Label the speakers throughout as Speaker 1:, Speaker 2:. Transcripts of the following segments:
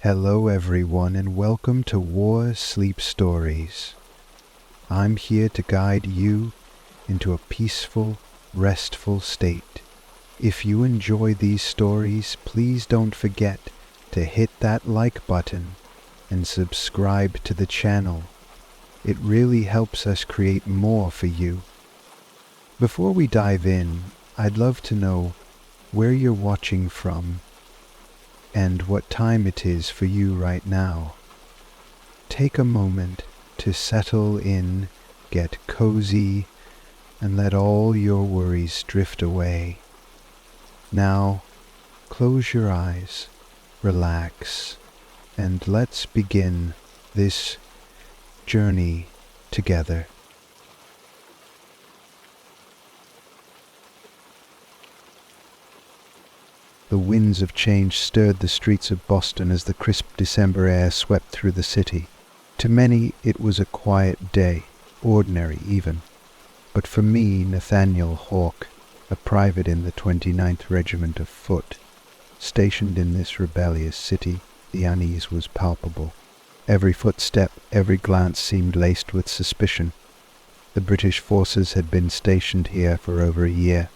Speaker 1: Hello everyone and welcome to War Sleep Stories. I'm here to guide you into a peaceful, restful state. If you enjoy these stories, please don't forget to hit that like button and subscribe to the channel. It really helps us create more for you. Before we dive in, I'd love to know where you're watching from and what time it is for you right now. Take a moment to settle in, get cozy, and let all your worries drift away. Now, close your eyes, relax, and let's begin this journey together. The winds of change stirred the streets of Boston as the crisp December air swept through the city. To many it was a quiet day, ordinary even. But for me, Nathaniel Hawke, a private in the 29th Regiment of Foot, stationed in this rebellious city, the unease was palpable. Every footstep, every glance seemed laced with suspicion. The British forces had been stationed here for over a year.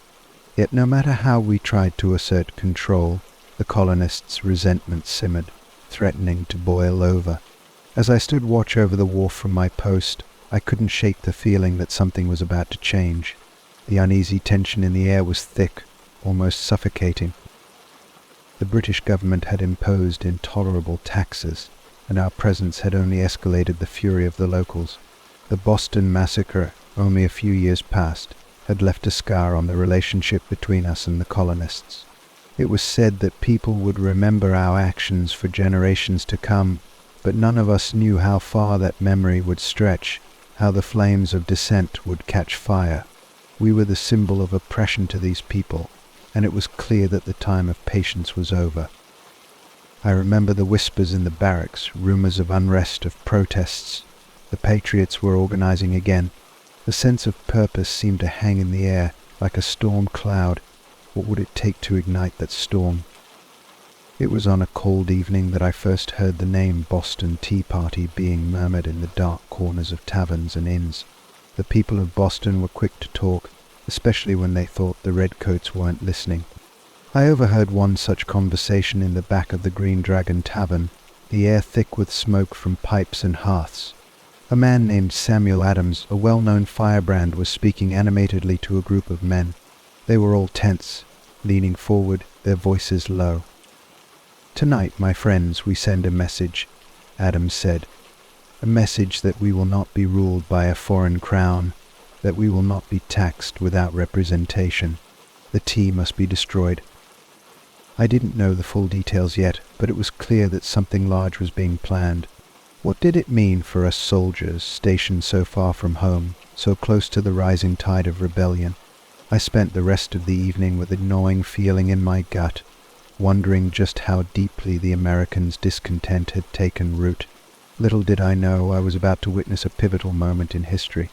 Speaker 1: Yet no matter how we tried to assert control, the colonists' resentment simmered, threatening to boil over. As I stood watch over the wharf from my post, I couldn't shake the feeling that something was about to change. The uneasy tension in the air was thick, almost suffocating. The British government had imposed intolerable taxes, and our presence had only escalated the fury of the locals. The Boston massacre, only a few years past, had left a scar on the relationship between us and the colonists. It was said that people would remember our actions for generations to come, but none of us knew how far that memory would stretch, how the flames of dissent would catch fire. We were the symbol of oppression to these people, and it was clear that the time of patience was over. I remember the whispers in the barracks, rumors of unrest, of protests. The patriots were organizing again. The sense of purpose seemed to hang in the air like a storm cloud. What would it take to ignite that storm? It was on a cold evening that I first heard the name Boston Tea Party being murmured in the dark corners of taverns and inns. The people of Boston were quick to talk, especially when they thought the redcoats weren't listening. I overheard one such conversation in the back of the Green Dragon Tavern, the air thick with smoke from pipes and hearths. A man named Samuel Adams, a well-known firebrand, was speaking animatedly to a group of men. They were all tense, leaning forward, their voices low. "Tonight, my friends, we send a message," Adams said. "A message that we will not be ruled by a foreign crown, that we will not be taxed without representation. The tea must be destroyed." I didn't know the full details yet, but it was clear that something large was being planned. What did it mean for us soldiers stationed so far from home, so close to the rising tide of rebellion? I spent the rest of the evening with a gnawing feeling in my gut, wondering just how deeply the Americans' discontent had taken root. Little did I know I was about to witness a pivotal moment in history.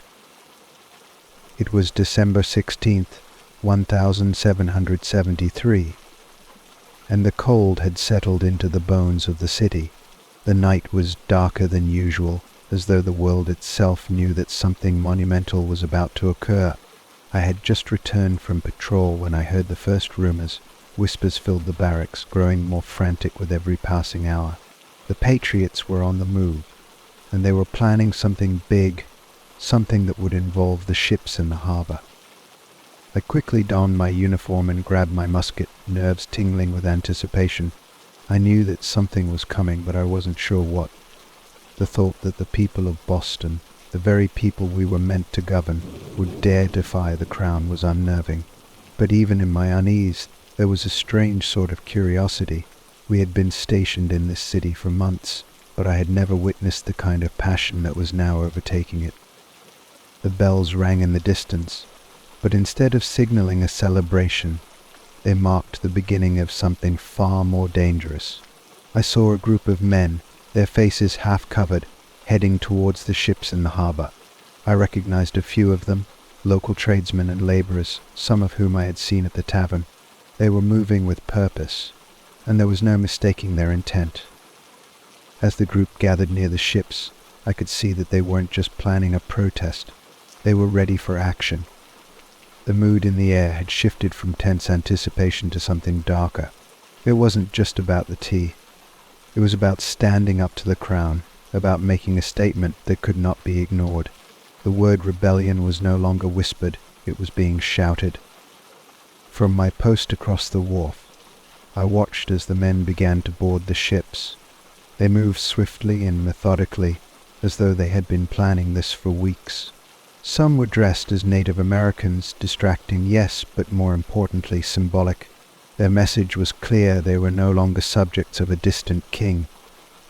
Speaker 1: It was December 16th, 1773, and the cold had settled into the bones of the city. The night was darker than usual, as though the world itself knew that something monumental was about to occur. I had just returned from patrol when I heard the first rumors. Whispers filled the barracks, growing more frantic with every passing hour. The patriots were on the move, and they were planning something big, something that would involve the ships in the harbor. I quickly donned my uniform and grabbed my musket, nerves tingling with anticipation. I knew that something was coming, but I wasn't sure what. The thought that the people of Boston, the very people we were meant to govern, would dare defy the crown was unnerving. But even in my unease, there was a strange sort of curiosity. We had been stationed in this city for months, but I had never witnessed the kind of passion that was now overtaking it. The bells rang in the distance, but instead of signaling a celebration, they marked the beginning of something far more dangerous. I saw a group of men, their faces half covered, heading towards the ships in the harbor. I recognized a few of them, local tradesmen and laborers, some of whom I had seen at the tavern. They were moving with purpose, and there was no mistaking their intent. As the group gathered near the ships, I could see that they weren't just planning a protest. They were ready for action. The mood in the air had shifted from tense anticipation to something darker. It wasn't just about the tea. It was about standing up to the crown, about making a statement that could not be ignored. The word rebellion was no longer whispered, it was being shouted. From my post across the wharf, I watched as the men began to board the ships. They moved swiftly and methodically, as though they had been planning this for weeks. Some were dressed as Native Americans, distracting, yes, but more importantly, symbolic. Their message was clear: they were no longer subjects of a distant king.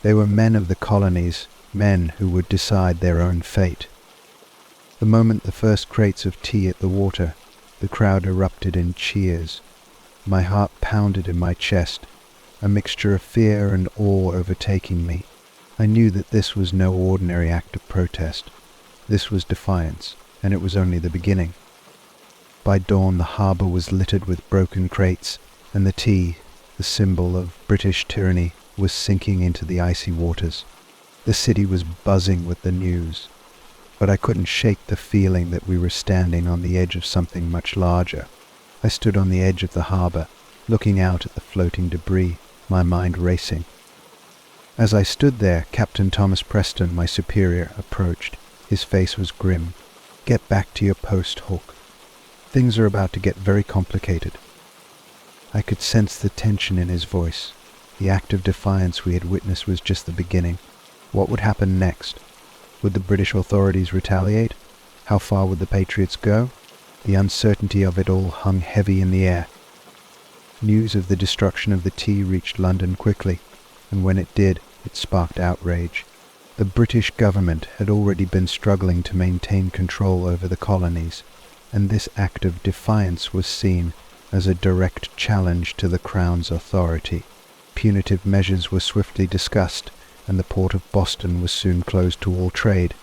Speaker 1: They were men of the colonies, men who would decide their own fate. The moment the first crates of tea hit the water, the crowd erupted in cheers. My heart pounded in my chest, a mixture of fear and awe overtaking me. I knew that this was no ordinary act of protest. This was defiance, and it was only the beginning. By dawn the harbour was littered with broken crates, and the tea, the symbol of British tyranny, was sinking into the icy waters. The city was buzzing with the news, but I couldn't shake the feeling that we were standing on the edge of something much larger. I stood on the edge of the harbour, looking out at the floating debris, my mind racing. As I stood there, Captain Thomas Preston, my superior, approached. His face was grim. "Get back to your post, Hawk. Things are about to get very complicated." I could sense the tension in his voice. The act of defiance we had witnessed was just the beginning. What would happen next? Would the British authorities retaliate? How far would the Patriots go? The uncertainty of it all hung heavy in the air. News of the destruction of the tea reached London quickly, and when it did, it sparked outrage. The British government had already been struggling to maintain control over the colonies, and this act of defiance was seen as a direct challenge to the Crown's authority. Punitive measures were swiftly discussed, and the port of Boston was soon closed to all trade.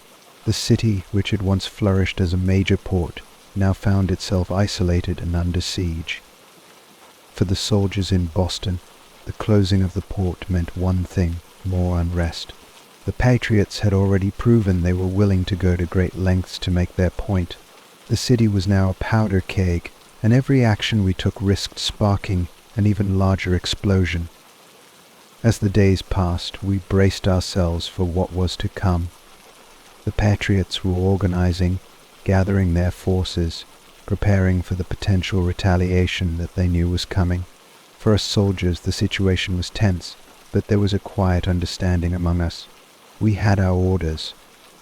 Speaker 1: The city, which had once flourished as a major port, now found itself isolated and under siege. For the soldiers in Boston, the closing of the port meant one thing: more unrest. The Patriots had already proven they were willing to go to great lengths to make their point. The city was now a powder keg, and every action we took risked sparking an even larger explosion. As the days passed, we braced ourselves for what was to come. The Patriots were organizing, gathering their forces, preparing for the potential retaliation that they knew was coming. For us soldiers, the situation was tense, but there was a quiet understanding among us. We had our orders.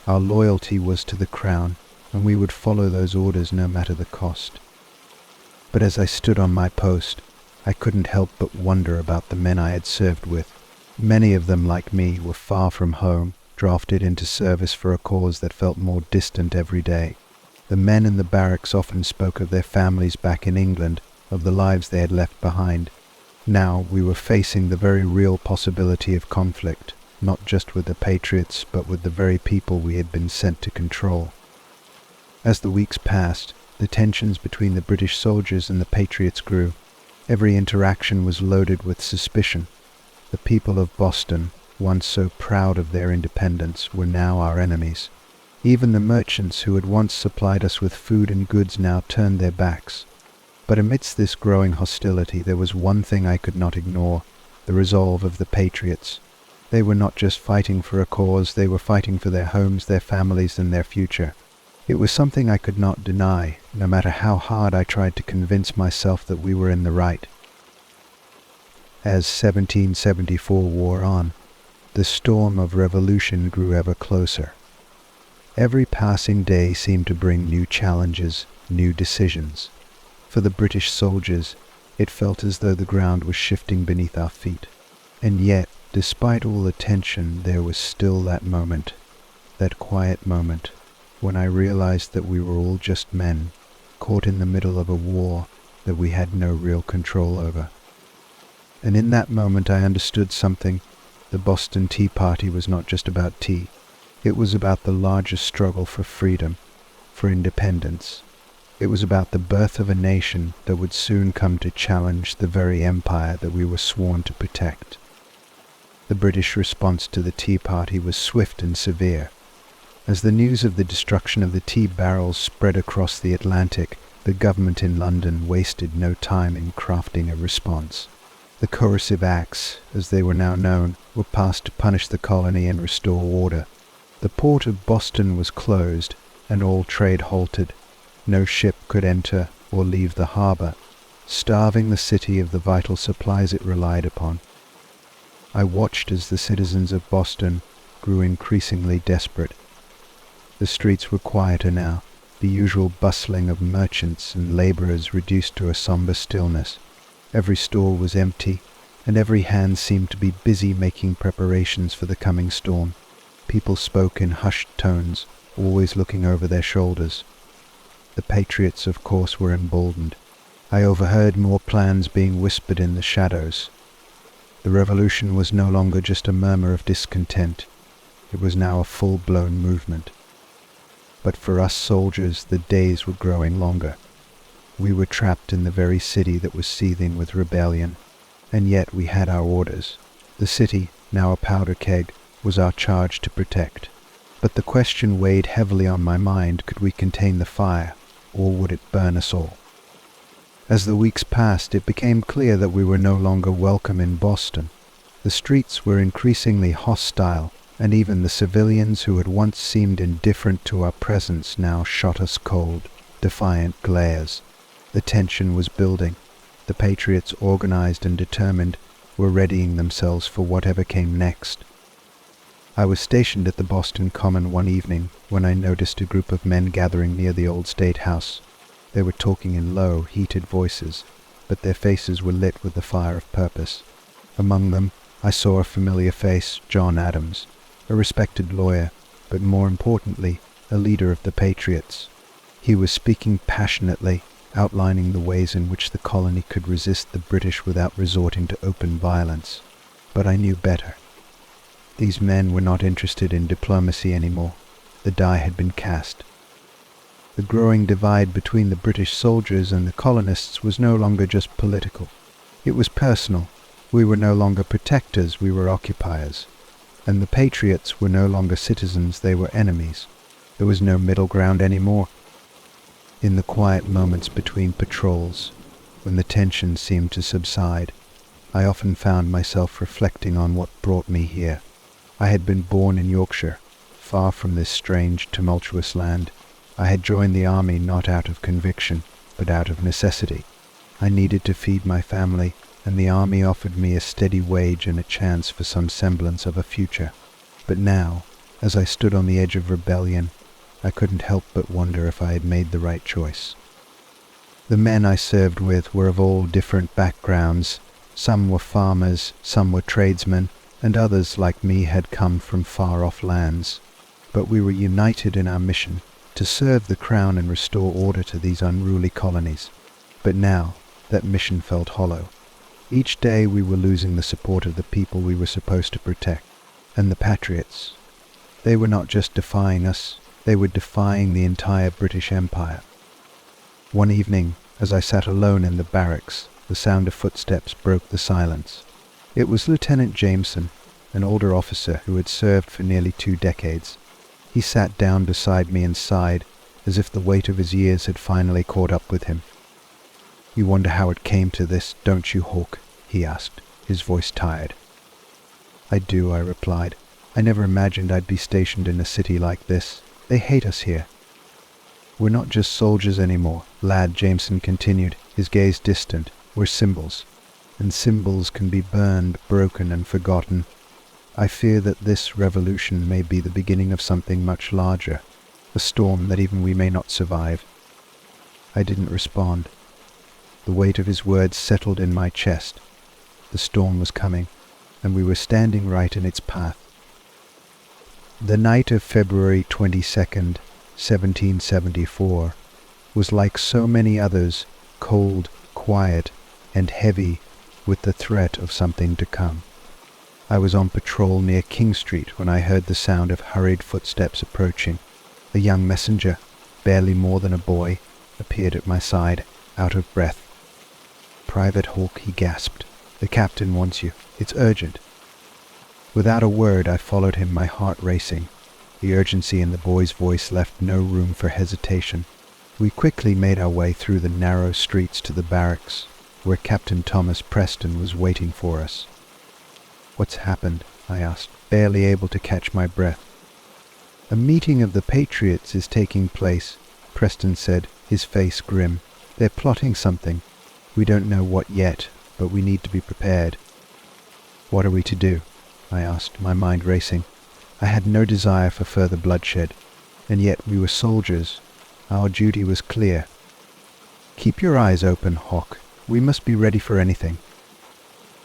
Speaker 1: Our loyalty was to the Crown, and we would follow those orders no matter the cost. But as I stood on my post, I couldn't help but wonder about the men I had served with. Many of them, like me, were far from home, drafted into service for a cause that felt more distant every day. The men in the barracks often spoke of their families back in England, of the lives they had left behind. Now we were facing the very real possibility of conflict, not just with the Patriots, but with the very people we had been sent to control. As the weeks passed, the tensions between the British soldiers and the Patriots grew. Every interaction was loaded with suspicion. The people of Boston, once so proud of their independence, were now our enemies. Even the merchants who had once supplied us with food and goods now turned their backs. But amidst this growing hostility, there was one thing I could not ignore: the resolve of the Patriots. They were not just fighting for a cause, they were fighting for their homes, their families, and their future. It was something I could not deny, no matter how hard I tried to convince myself that we were in the right. As 1774 wore on, the storm of revolution grew ever closer. Every passing day seemed to bring new challenges, new decisions. For the British soldiers, it felt as though the ground was shifting beneath our feet. And yet, despite all the tension, there was still that moment, that quiet moment, when I realized that we were all just men, caught in the middle of a war that we had no real control over. And in that moment I understood something. The Boston Tea Party was not just about tea. It was about the larger struggle for freedom, for independence. It was about the birth of a nation that would soon come to challenge the very empire that we were sworn to protect. The British response to the Tea Party was swift and severe. As the news of the destruction of the tea barrels spread across the Atlantic, the government in London wasted no time in crafting a response. The coercive acts, as they were now known, were passed to punish the colony and restore order. The port of Boston was closed, and all trade halted. No ship could enter or leave the harbor, starving the city of the vital supplies it relied upon. I watched as the citizens of Boston grew increasingly desperate. The streets were quieter now, the usual bustling of merchants and laborers reduced to a somber stillness. Every store was empty, and every hand seemed to be busy making preparations for the coming storm. People spoke in hushed tones, always looking over their shoulders. The patriots, of course, were emboldened. I overheard more plans being whispered in the shadows. The revolution was no longer just a murmur of discontent. It was now a full-blown movement. But for us soldiers, the days were growing longer. We were trapped in the very city that was seething with rebellion, and yet we had our orders. The city, now a powder keg, was our charge to protect. But the question weighed heavily on my mind: could we contain the fire, or would it burn us all? As the weeks passed, it became clear that we were no longer welcome in Boston. The streets were increasingly hostile, and even the civilians who had once seemed indifferent to our presence now shot us cold, defiant glares. The tension was building. The patriots, organized and determined, were readying themselves for whatever came next. I was stationed at the Boston Common one evening when I noticed a group of men gathering near the old State House. They were talking in low, heated voices, but their faces were lit with the fire of purpose. Among them, I saw a familiar face, John Adams, a respected lawyer, but more importantly, a leader of the Patriots. He was speaking passionately, outlining the ways in which the colony could resist the British without resorting to open violence. But I knew better. These men were not interested in diplomacy anymore. The die had been cast. The growing divide between the British soldiers and the colonists was no longer just political. It was personal. We were no longer protectors, we were occupiers. And the patriots were no longer citizens, they were enemies. There was no middle ground anymore. In the quiet moments between patrols, when the tension seemed to subside, I often found myself reflecting on what brought me here. I had been born in Yorkshire, far from this strange, tumultuous land. I had joined the army not out of conviction, but out of necessity. I needed to feed my family, and the army offered me a steady wage and a chance for some semblance of a future. But now, as I stood on the edge of rebellion, I couldn't help but wonder if I had made the right choice. The men I served with were of all different backgrounds. Some were farmers, some were tradesmen, and others, like me, had come from far-off lands. But we were united in our mission to serve the Crown and restore order to these unruly colonies. But now, that mission felt hollow. Each day we were losing the support of the people we were supposed to protect. And the patriots, they were not just defying us, they were defying the entire British Empire. One evening, as I sat alone in the barracks, the sound of footsteps broke the silence. It was Lieutenant Jameson, an older officer who had served for nearly 2 decades. He sat down beside me and sighed, as if the weight of his years had finally caught up with him. "You wonder how it came to this, don't you, Hawk?" he asked, his voice tired. "I do," I replied. "I never imagined I'd be stationed in a city like this. They hate us here." "We're not just soldiers anymore, lad," Jameson continued, his gaze distant. "We're symbols. And symbols can be burned, broken, and forgotten. I fear that this revolution may be the beginning of something much larger, a storm that even we may not survive." I didn't respond. The weight of his words settled in my chest. The storm was coming, and we were standing right in its path. The night of February 22nd, 1774, was like so many others, cold, quiet, and heavy with the threat of something to come. I was on patrol near King Street when I heard the sound of hurried footsteps approaching. A young messenger, barely more than a boy, appeared at my side, out of breath. "Private Hawk," he gasped. "The captain wants you. It's urgent." Without a word, I followed him, my heart racing. The urgency in the boy's voice left no room for hesitation. We quickly made our way through the narrow streets to the barracks, where Captain Thomas Preston was waiting for us. "What's happened?" I asked, barely able to catch my breath. "A meeting of the Patriots is taking place," Preston said, his face grim. "They're plotting something. We don't know what yet, but we need to be prepared." "What are we to do?" I asked, my mind racing. I had no desire for further bloodshed, and yet we were soldiers. Our duty was clear. "Keep your eyes open, Hawk. We must be ready for anything."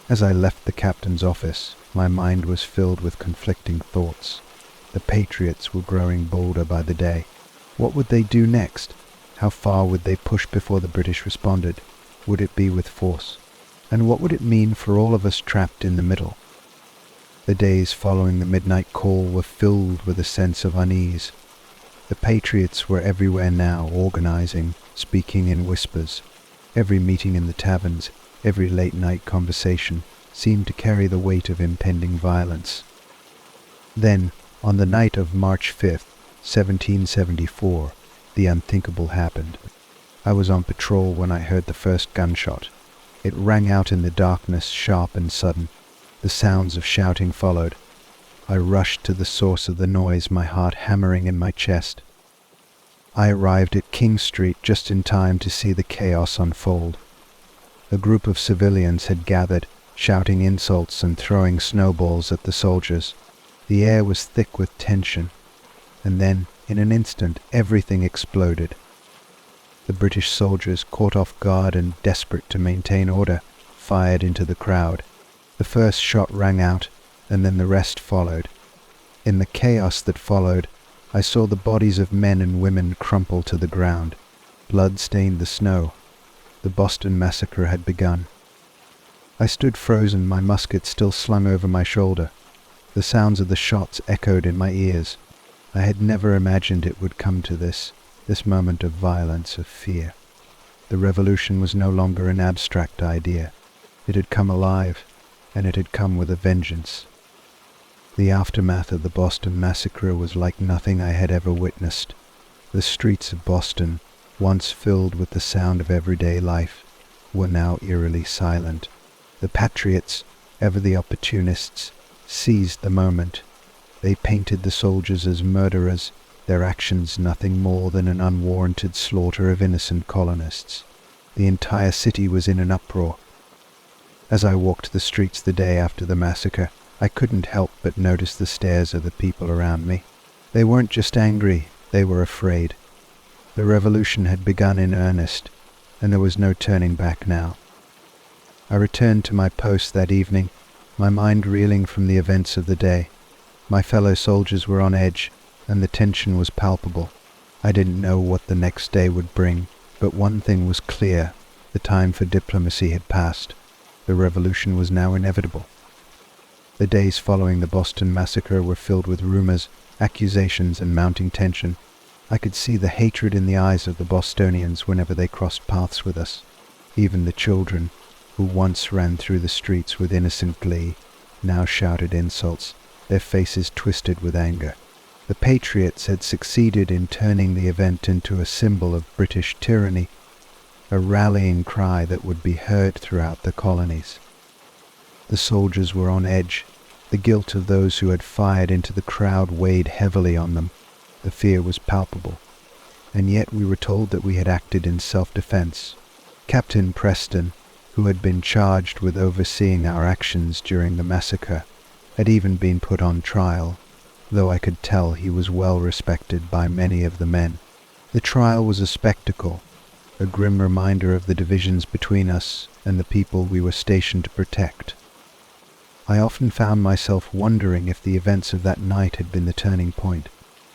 Speaker 1: As I left the captain's office, my mind was filled with conflicting thoughts. The Patriots were growing bolder by the day. What would they do next? How far would they push before the British responded? Would it be with force? And what would it mean for all of us trapped in the middle? The days following the midnight call were filled with a sense of unease. The Patriots were everywhere now, organizing, speaking in whispers. Every meeting in the taverns, every late-night conversation seemed to carry the weight of impending violence. Then, on the night of March 5th, 1774, the unthinkable happened. I was on patrol when I heard the first gunshot. It rang out in the darkness, sharp and sudden. The sounds of shouting followed. I rushed to the source of the noise, my heart hammering in my chest. I arrived at King Street just in time to see the chaos unfold. A group of civilians had gathered, shouting insults and throwing snowballs at the soldiers. The air was thick with tension, and then, in an instant, everything exploded. The British soldiers, caught off guard and desperate to maintain order, fired into the crowd. The first shot rang out, and then the rest followed. In the chaos that followed, I saw the bodies of men and women crumple to the ground. Blood stained the snow. The Boston Massacre had begun. I stood frozen, my musket still slung over my shoulder. The sounds of the shots echoed in my ears. I had never imagined it would come to this moment of violence, of fear. The revolution was no longer an abstract idea. It had come alive, and it had come with a vengeance. The aftermath of the Boston Massacre was like nothing I had ever witnessed. The streets of Boston, once filled with the sound of everyday life, were now eerily silent. The patriots, ever the opportunists, seized the moment. They painted the soldiers as murderers, their actions nothing more than an unwarranted slaughter of innocent colonists. The entire city was in an uproar. As I walked the streets the day after the massacre, I couldn't help but notice the stares of the people around me. They weren't just angry, they were afraid. The revolution had begun in earnest, and there was no turning back now. I returned to my post that evening, my mind reeling from the events of the day. My fellow soldiers were on edge, and the tension was palpable. I didn't know what the next day would bring, but one thing was clear: the time for diplomacy had passed. The revolution was now inevitable. The days following the Boston Massacre were filled with rumors, accusations, and mounting tension. I could see the hatred in the eyes of the Bostonians whenever they crossed paths with us. Even the children, who once ran through the streets with innocent glee, now shouted insults, their faces twisted with anger. The Patriots had succeeded in turning the event into a symbol of British tyranny, a rallying cry that would be heard throughout the colonies. The soldiers were on edge. The guilt of those who had fired into the crowd weighed heavily on them. The fear was palpable, and yet we were told that we had acted in self-defense. Captain Preston, who had been charged with overseeing our actions during the massacre, had even been put on trial, though I could tell he was well respected by many of the men. The trial was a spectacle, a grim reminder of the divisions between us and the people we were stationed to protect. I often found myself wondering if the events of that night had been the turning point,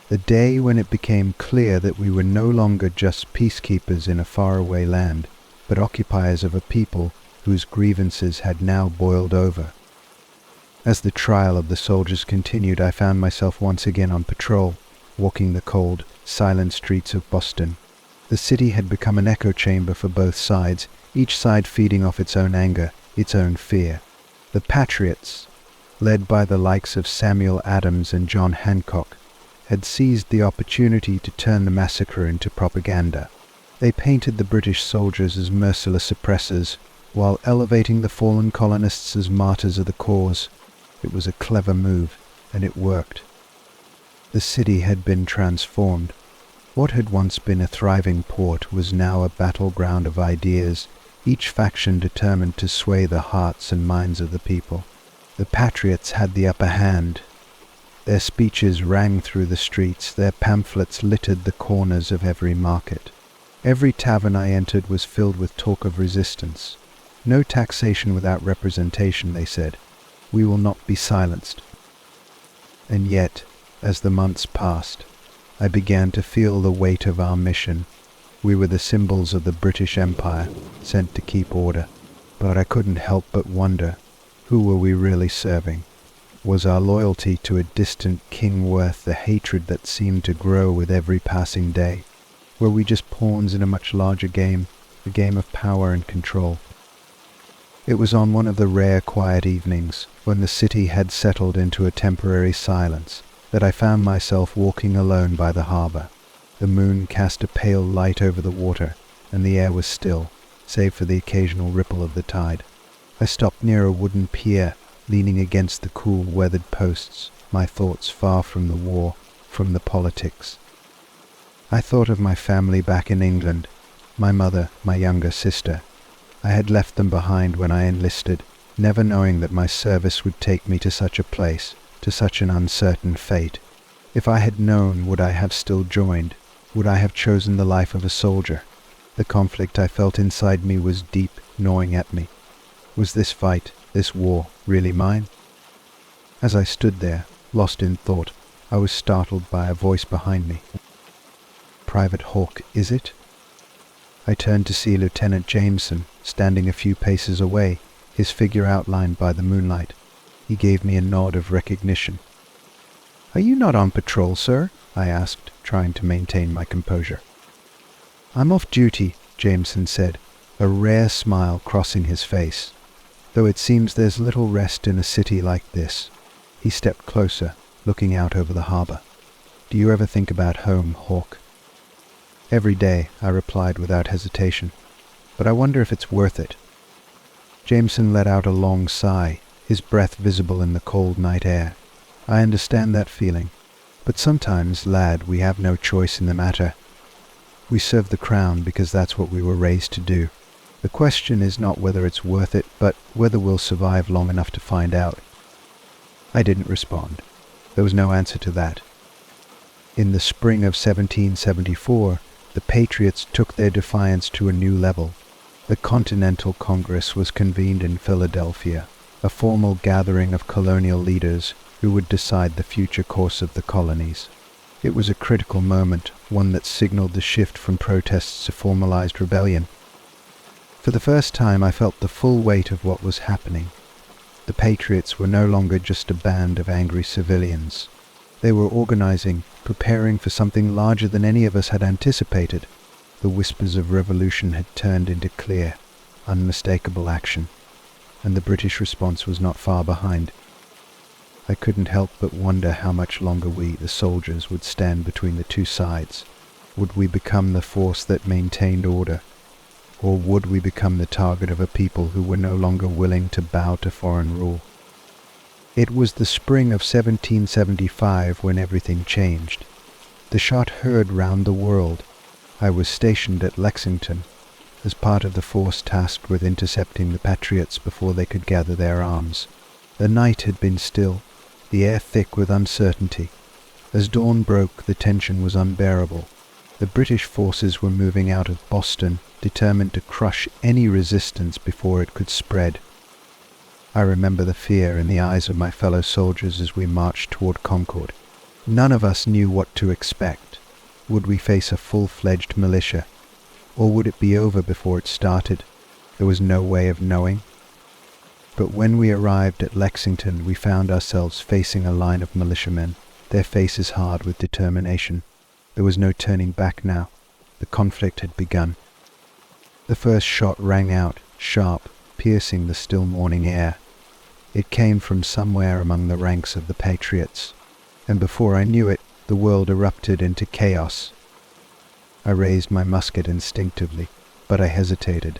Speaker 1: the day when it became clear that we were no longer just peacekeepers in a faraway land, but occupiers of a people whose grievances had now boiled over. As the trial of the soldiers continued, I found myself once again on patrol, walking the cold, silent streets of Boston. The city had become an echo chamber for both sides, each side feeding off its own anger, its own fear. The Patriots, led by the likes of Samuel Adams and John Hancock, had seized the opportunity to turn the massacre into propaganda. They painted the British soldiers as merciless oppressors, while elevating the fallen colonists as martyrs of the cause. It was a clever move, and it worked. The city had been transformed. What had once been a thriving port was now a battleground of ideas, each faction determined to sway the hearts and minds of the people. The patriots had the upper hand. Their speeches rang through the streets, their pamphlets littered the corners of every market. Every tavern I entered was filled with talk of resistance. No taxation without representation, they said. We will not be silenced. And yet, as the months passed, I began to feel the weight of our mission. We were the symbols of the British Empire, sent to keep order. But I couldn't help but wonder, who were we really serving? Was our loyalty to a distant king worth the hatred that seemed to grow with every passing day? Were we just pawns in a much larger game, a game of power and control? It was on one of the rare quiet evenings, when the city had settled into a temporary silence, that I found myself walking alone by the harbour. The moon cast a pale light over the water, and the air was still, save for the occasional ripple of the tide. I stopped near a wooden pier, leaning against the cool, weathered posts, my thoughts far from the war, from the politics. I thought of my family back in England, my mother, my younger sister. I had left them behind when I enlisted, never knowing that my service would take me to such a place, to such an uncertain fate. If I had known, would I have still joined? Would I have chosen the life of a soldier? The conflict I felt inside me was deep, gnawing at me. Was this fight, this war, really mine? As I stood there, lost in thought, I was startled by a voice behind me. "Private Hawke, is it?" I turned to see Lieutenant Jameson, standing a few paces away, his figure outlined by the moonlight. He gave me a nod of recognition. "Are you not on patrol, sir?" I asked, trying to maintain my composure. "I'm off duty," Jameson said, a rare smile crossing his face. "Though it seems there's little rest in a city like this." He stepped closer, looking out over the harbour. "Do you ever think about home, Hawke?" "Every day," I replied without hesitation. "But I wonder if it's worth it." Jameson let out a long sigh, his breath visible in the cold night air. "I understand that feeling. But sometimes, lad, we have no choice in the matter. We serve the Crown because that's what we were raised to do. The question is not whether it's worth it, but whether we'll survive long enough to find out." I didn't respond. There was no answer to that. In the spring of 1774, the Patriots took their defiance to a new level. The Continental Congress was convened in Philadelphia, a formal gathering of colonial leaders who would decide the future course of the colonies. It was a critical moment, one that signaled the shift from protests to formalized rebellion. For the first time I felt the full weight of what was happening. The Patriots were no longer just a band of angry civilians. They were organizing, preparing for something larger than any of us had anticipated. The whispers of revolution had turned into clear, unmistakable action, and the British response was not far behind. I couldn't help but wonder how much longer we, the soldiers, would stand between the two sides. Would we become the force that maintained order? Or would we become the target of a people who were no longer willing to bow to foreign rule? It was the spring of 1775 when everything changed. The shot heard round the world. I was stationed at Lexington, as part of the force tasked with intercepting the Patriots before they could gather their arms. The night had been still, the air thick with uncertainty. As dawn broke, the tension was unbearable. The British forces were moving out of Boston, determined to crush any resistance before it could spread. I remember the fear in the eyes of my fellow soldiers as we marched toward Concord. None of us knew what to expect. Would we face a full-fledged militia? Or would it be over before it started? There was no way of knowing. But when we arrived at Lexington, we found ourselves facing a line of militiamen, their faces hard with determination. There was no turning back now. The conflict had begun. The first shot rang out, sharp, piercing the still morning air. It came from somewhere among the ranks of the patriots, and before I knew it, the world erupted into chaos. I raised my musket instinctively, but I hesitated.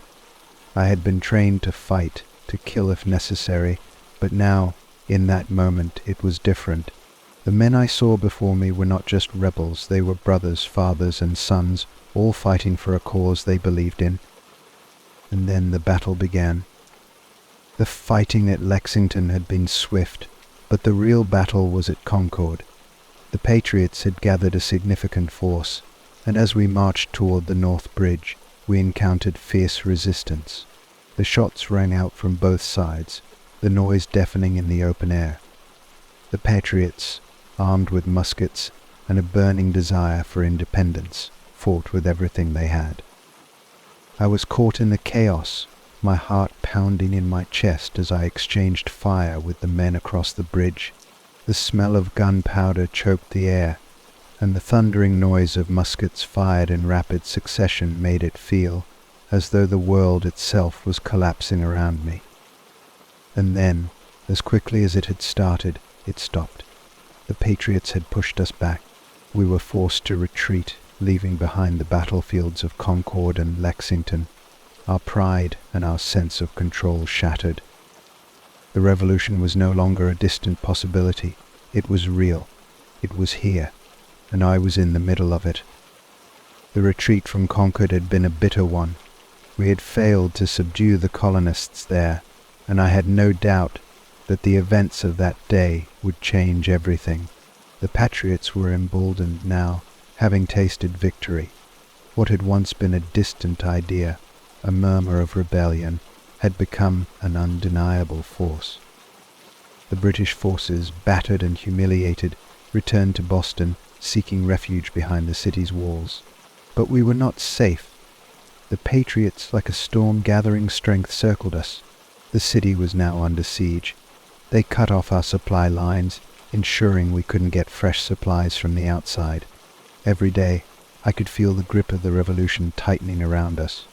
Speaker 1: I had been trained to fight, to kill if necessary, but now, in that moment, it was different. The men I saw before me were not just rebels, they were brothers, fathers, and sons, all fighting for a cause they believed in. And then the battle began. The fighting at Lexington had been swift, but the real battle was at Concord. The Patriots had gathered a significant force, and as we marched toward the North Bridge, we encountered fierce resistance. The shots rang out from both sides, the noise deafening in the open air. The Patriots, armed with muskets and a burning desire for independence, fought with everything they had. I was caught in the chaos, my heart pounding in my chest as I exchanged fire with the men across the bridge. The smell of gunpowder choked the air, and the thundering noise of muskets fired in rapid succession made it feel as though the world itself was collapsing around me. And then, as quickly as it had started, it stopped. The Patriots had pushed us back. We were forced to retreat, leaving behind the battlefields of Concord and Lexington, our pride and our sense of control shattered. The revolution was no longer a distant possibility. It was real. It was here, and I was in the middle of it. The retreat from Concord had been a bitter one. We had failed to subdue the colonists there, and I had no doubt that the events of that day would change everything. The Patriots were emboldened now, having tasted victory. What had once been a distant idea, a murmur of rebellion, had become an undeniable force. The British forces, battered and humiliated, returned to Boston, seeking refuge behind the city's walls. But we were not safe. The Patriots, like a storm gathering strength, circled us. The city was now under siege. They cut off our supply lines, ensuring we couldn't get fresh supplies from the outside. Every day, I could feel the grip of the revolution tightening around us.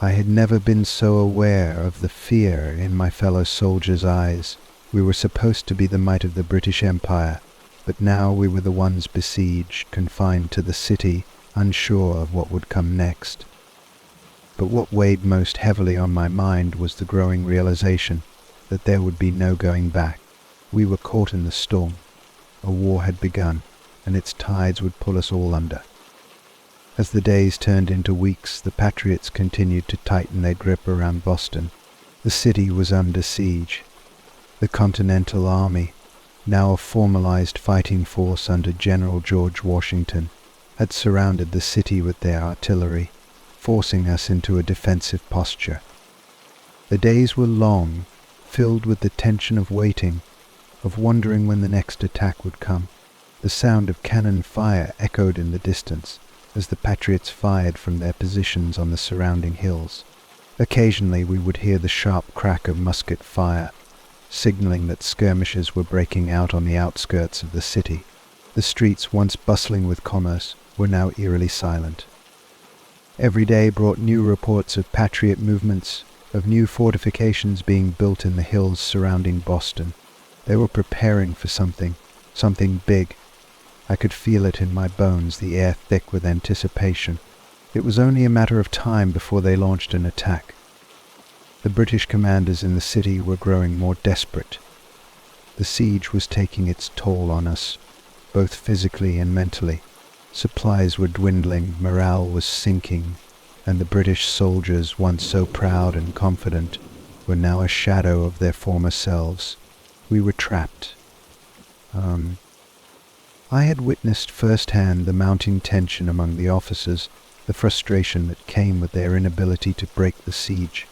Speaker 1: I had never been so aware of the fear in my fellow soldiers' eyes. We were supposed to be the might of the British Empire, but now we were the ones besieged, confined to the city, unsure of what would come next. But what weighed most heavily on my mind was the growing realization that there would be no going back. We were caught in the storm. A war had begun, and its tides would pull us all under. As the days turned into weeks, the Patriots continued to tighten their grip around Boston. The city was under siege. The Continental Army, now a formalized fighting force under General George Washington, had surrounded the city with their artillery, forcing us into a defensive posture. The days were long, filled with the tension of waiting, of wondering when the next attack would come. The sound of cannon fire echoed in the distance as the Patriots fired from their positions on the surrounding hills. Occasionally we would hear the sharp crack of musket fire, signaling that skirmishes were breaking out on the outskirts of the city. The streets, once bustling with commerce, were now eerily silent. Every day brought new reports of Patriot movements, of new fortifications being built in the hills surrounding Boston. They were preparing for something big. I could feel it in my bones, the air thick with anticipation. It was only a matter of time before they launched an attack. The British commanders in the city were growing more desperate. The siege was taking its toll on us, both physically and mentally. Supplies were dwindling, morale was sinking, and the British soldiers, once so proud and confident, were now a shadow of their former selves. We were trapped. I had witnessed firsthand the mounting tension among the officers, the frustration that came with their inability to break the siege.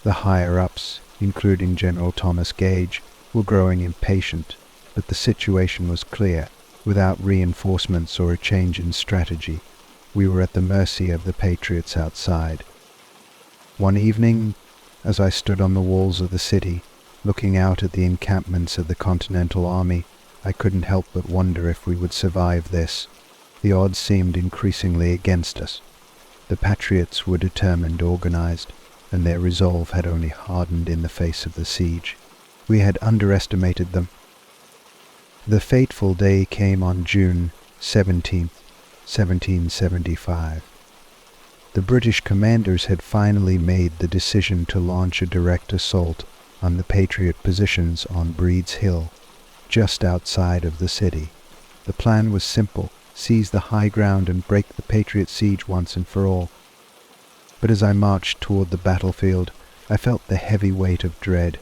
Speaker 1: The higher-ups, including General Thomas Gage, were growing impatient, but the situation was clear. Without reinforcements or a change in strategy, we were at the mercy of the Patriots outside. One evening, as I stood on the walls of the city, looking out at the encampments of the Continental Army, I couldn't help but wonder if we would survive this. The odds seemed increasingly against us. The Patriots were determined, organized, and their resolve had only hardened in the face of the siege. We had underestimated them. The fateful day came on June 17th, 1775. The British commanders had finally made the decision to launch a direct assault on the Patriot positions on Breed's Hill, just outside of the city. The plan was simple: seize the high ground and break the Patriot siege once and for all. But as I marched toward the battlefield, I felt the heavy weight of dread.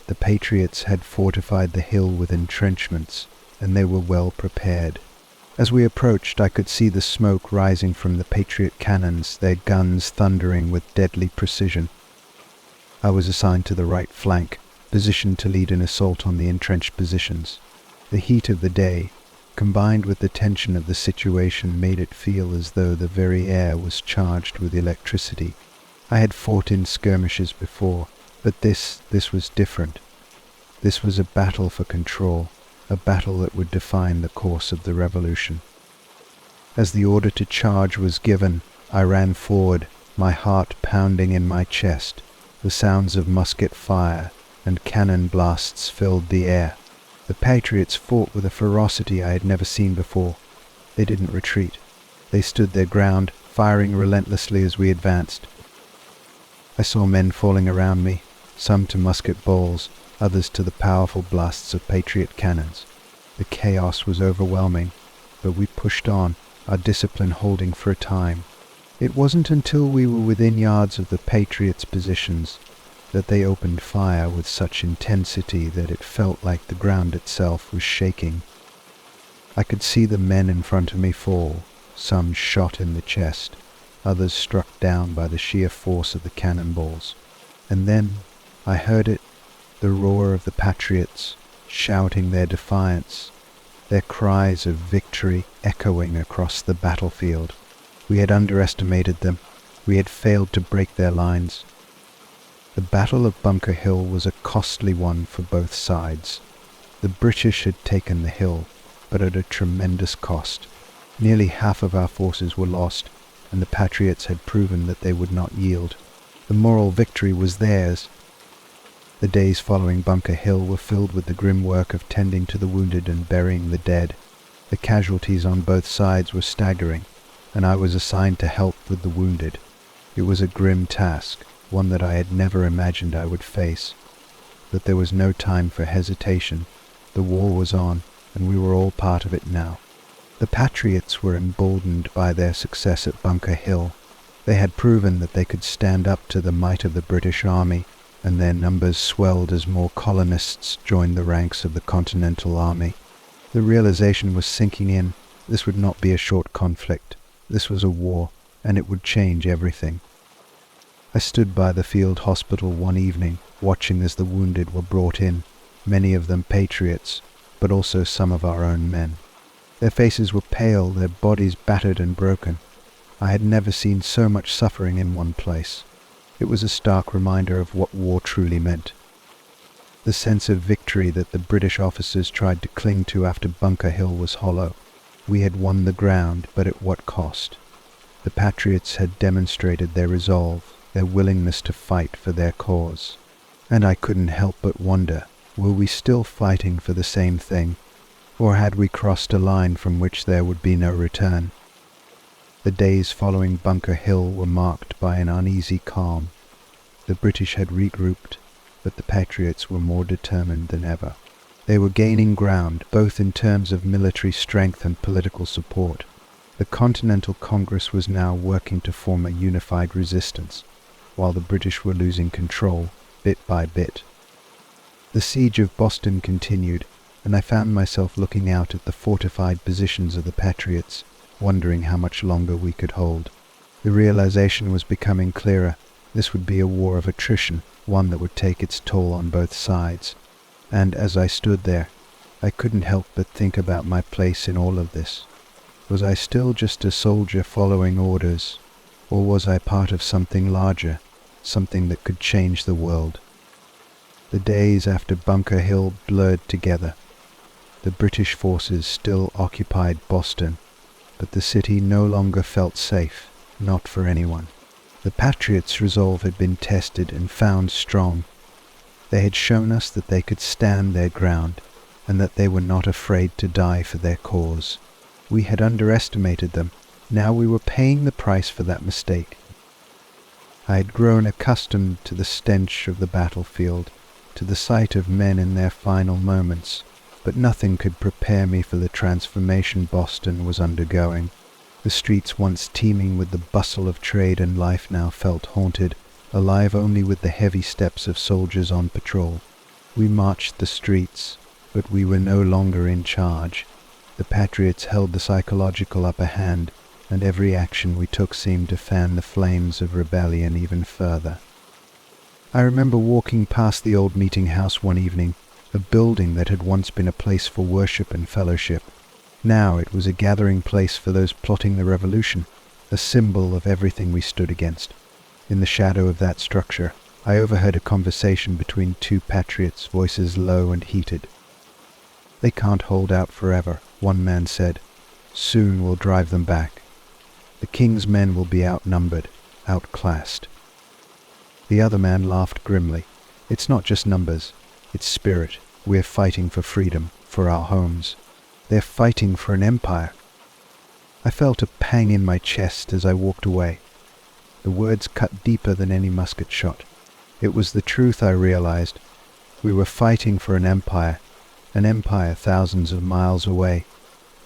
Speaker 1: The Patriots had fortified the hill with entrenchments, and they were well prepared. As we approached, I could see the smoke rising from the Patriot cannons, their guns thundering with deadly precision. I was assigned to the right flank, positioned to lead an assault on the entrenched positions. The heat of the day, combined with the tension of the situation, made it feel as though the very air was charged with electricity. I had fought in skirmishes before, but this was different. This was a battle for control, a battle that would define the course of the revolution. As the order to charge was given, I ran forward, my heart pounding in my chest. The sounds of musket fire and cannon blasts filled the air. The Patriots fought with a ferocity I had never seen before. They didn't retreat. They stood their ground, firing relentlessly as we advanced. I saw men falling around me, some to musket balls, others to the powerful blasts of Patriot cannons. The chaos was overwhelming, but we pushed on, our discipline holding for a time. It wasn't until we were within yards of the Patriots' positions that they opened fire with such intensity that it felt like the ground itself was shaking. I could see the men in front of me fall, some shot in the chest, others struck down by the sheer force of the cannonballs. And then I heard it, the roar of the Patriots, shouting their defiance, their cries of victory echoing across the battlefield. We had underestimated them. We had failed to break their lines. The Battle of Bunker Hill was a costly one for both sides. The British had taken the hill, but at a tremendous cost. Nearly half of our forces were lost, and the Patriots had proven that they would not yield. The moral victory was theirs. The days following Bunker Hill were filled with the grim work of tending to the wounded and burying the dead. The casualties on both sides were staggering, and I was assigned to help with the wounded. It was a grim task, one that I had never imagined I would face. But there was no time for hesitation. The war was on, and we were all part of it now. The Patriots were emboldened by their success at Bunker Hill. They had proven that they could stand up to the might of the British Army, and their numbers swelled as more colonists joined the ranks of the Continental Army. The realization was sinking in. This would not be a short conflict. This was a war, and it would change everything. I stood by the field hospital one evening, watching as the wounded were brought in, many of them Patriots, but also some of our own men. Their faces were pale, their bodies battered and broken. I had never seen so much suffering in one place. It was a stark reminder of what war truly meant. The sense of victory that the British officers tried to cling to after Bunker Hill was hollow. We had won the ground, but at what cost? The Patriots had demonstrated their resolve, their willingness to fight for their cause. And I couldn't help but wonder, were we still fighting for the same thing, or had we crossed a line from which there would be no return? The days following Bunker Hill were marked by an uneasy calm. The British had regrouped, but the Patriots were more determined than ever. They were gaining ground, both in terms of military strength and political support. The Continental Congress was now working to form a unified resistance, while the British were losing control, bit by bit. The siege of Boston continued, and I found myself looking out at the fortified positions of the Patriots, wondering how much longer we could hold. The realization was becoming clearer. This would be a war of attrition, one that would take its toll on both sides. And as I stood there, I couldn't help but think about my place in all of this. Was I still just a soldier following orders, or was I part of something larger, something that could change the world? The days after Bunker Hill blurred together. The British forces still occupied Boston, but the city no longer felt safe, not for anyone. The Patriots' resolve had been tested and found strong. They had shown us that they could stand their ground, and that they were not afraid to die for their cause. We had underestimated them. Now we were paying the price for that mistake. I had grown accustomed to the stench of the battlefield, to the sight of men in their final moments, but nothing could prepare me for the transformation Boston was undergoing. The streets once teeming with the bustle of trade and life now felt haunted, alive only with the heavy steps of soldiers on patrol. We marched the streets, but we were no longer in charge. The patriots held the psychological upper hand, and every action we took seemed to fan the flames of rebellion even further. I remember walking past the old meeting house one evening, a building that had once been a place for worship and fellowship. Now it was a gathering place for those plotting the revolution, a symbol of everything we stood against. In the shadow of that structure, I overheard a conversation between two patriots, voices low and heated. "They can't hold out forever," one man said. "Soon we'll drive them back. The king's men will be outnumbered, outclassed." The other man laughed grimly. "It's not just numbers, it's spirit. We're fighting for freedom, for our homes. They're fighting for an empire." I felt a pang in my chest as I walked away. The words cut deeper than any musket shot. It was the truth, I realized. We were fighting for an empire thousands of miles away,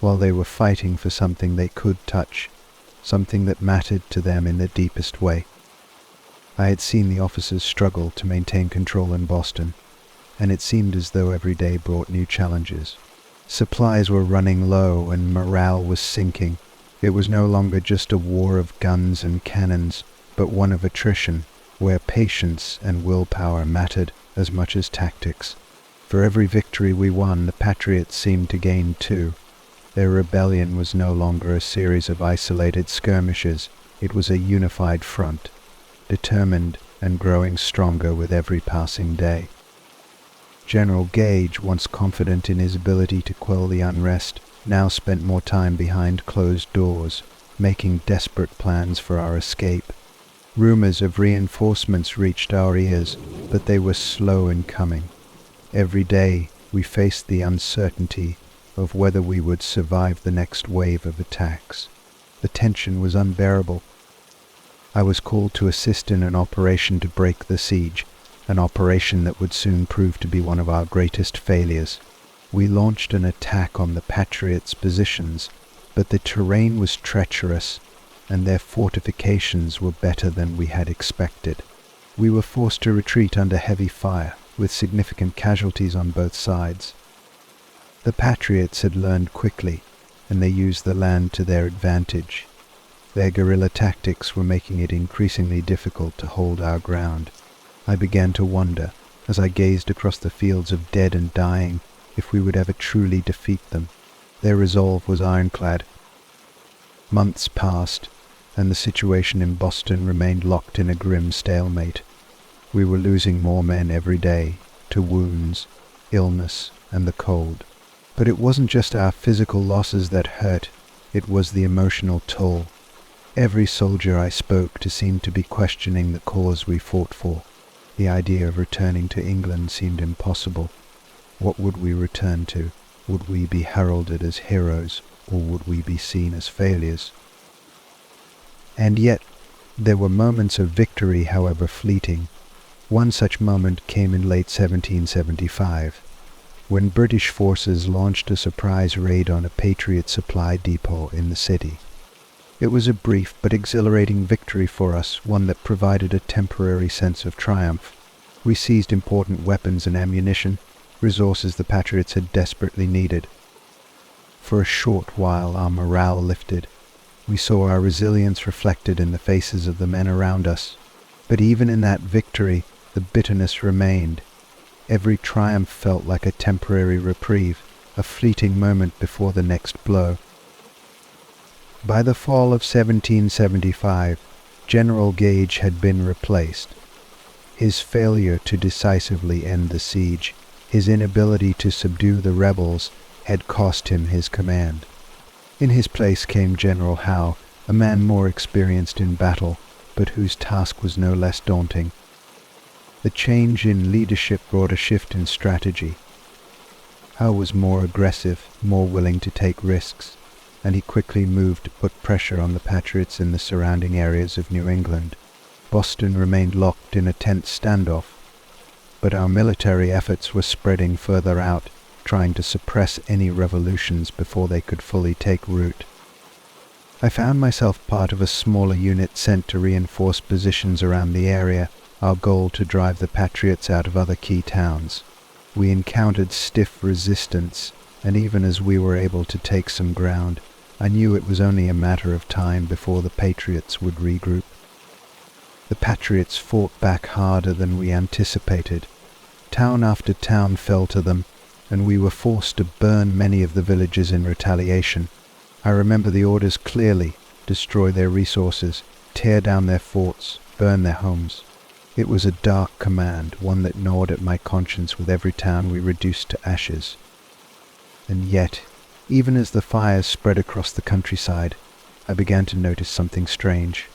Speaker 1: while they were fighting for something they could touch, something that mattered to them in the deepest way. I had seen the officers struggle to maintain control in Boston, and it seemed as though every day brought new challenges. Supplies were running low and morale was sinking. It was no longer just a war of guns and cannons, but one of attrition, where patience and willpower mattered as much as tactics. For every victory we won, the patriots seemed to gain too. Their rebellion was no longer a series of isolated skirmishes. It was a unified front, determined and growing stronger with every passing day. General Gage, once confident in his ability to quell the unrest, now spent more time behind closed doors, making desperate plans for our escape. Rumors of reinforcements reached our ears, but they were slow in coming. Every day we faced the uncertainty of whether we would survive the next wave of attacks. The tension was unbearable. I was called to assist in an operation to break the siege, an operation that would soon prove to be one of our greatest failures. We launched an attack on the Patriots' positions, but the terrain was treacherous, and their fortifications were better than we had expected. We were forced to retreat under heavy fire, with significant casualties on both sides. The Patriots had learned quickly, and they used the land to their advantage. Their guerrilla tactics were making it increasingly difficult to hold our ground. I began to wonder, as I gazed across the fields of dead and dying, if we would ever truly defeat them. Their resolve was ironclad. Months passed, and the situation in Boston remained locked in a grim stalemate. We were losing more men every day, to wounds, illness, and the cold. But it wasn't just our physical losses that hurt, it was the emotional toll. Every soldier I spoke to seemed to be questioning the cause we fought for. The idea of returning to England seemed impossible. What would we return to? Would we be heralded as heroes, or would we be seen as failures? And yet, there were moments of victory, however fleeting. One such moment came in late 1775, when British forces launched a surprise raid on a Patriot supply depot in the city. It was a brief but exhilarating victory for us, one that provided a temporary sense of triumph. We seized important weapons and ammunition, resources the Patriots had desperately needed. For a short while our morale lifted. We saw our resilience reflected in the faces of the men around us. But even in that victory, the bitterness remained. Every triumph felt like a temporary reprieve, a fleeting moment before the next blow. By the fall of 1775, General Gage had been replaced. His failure to decisively end the siege, his inability to subdue the rebels, had cost him his command. In his place came General Howe, a man more experienced in battle, but whose task was no less daunting. The change in leadership brought a shift in strategy. Howe was more aggressive, more willing to take risks, and he quickly moved to put pressure on the Patriots in the surrounding areas of New England. Boston remained locked in a tense standoff, but our military efforts were spreading further out, trying to suppress any revolutions before they could fully take root. I found myself part of a smaller unit sent to reinforce positions around the area, our goal to drive the Patriots out of other key towns. We encountered stiff resistance, and even as we were able to take some ground, I knew it was only a matter of time before the Patriots would regroup. The Patriots fought back harder than we anticipated. Town after town fell to them, and we were forced to burn many of the villages in retaliation. I remember the orders clearly: destroy their resources, tear down their forts, burn their homes. It was a dark command, one that gnawed at my conscience with every town we reduced to ashes. And yet, even as the fires spread across the countryside, I began to notice something strange.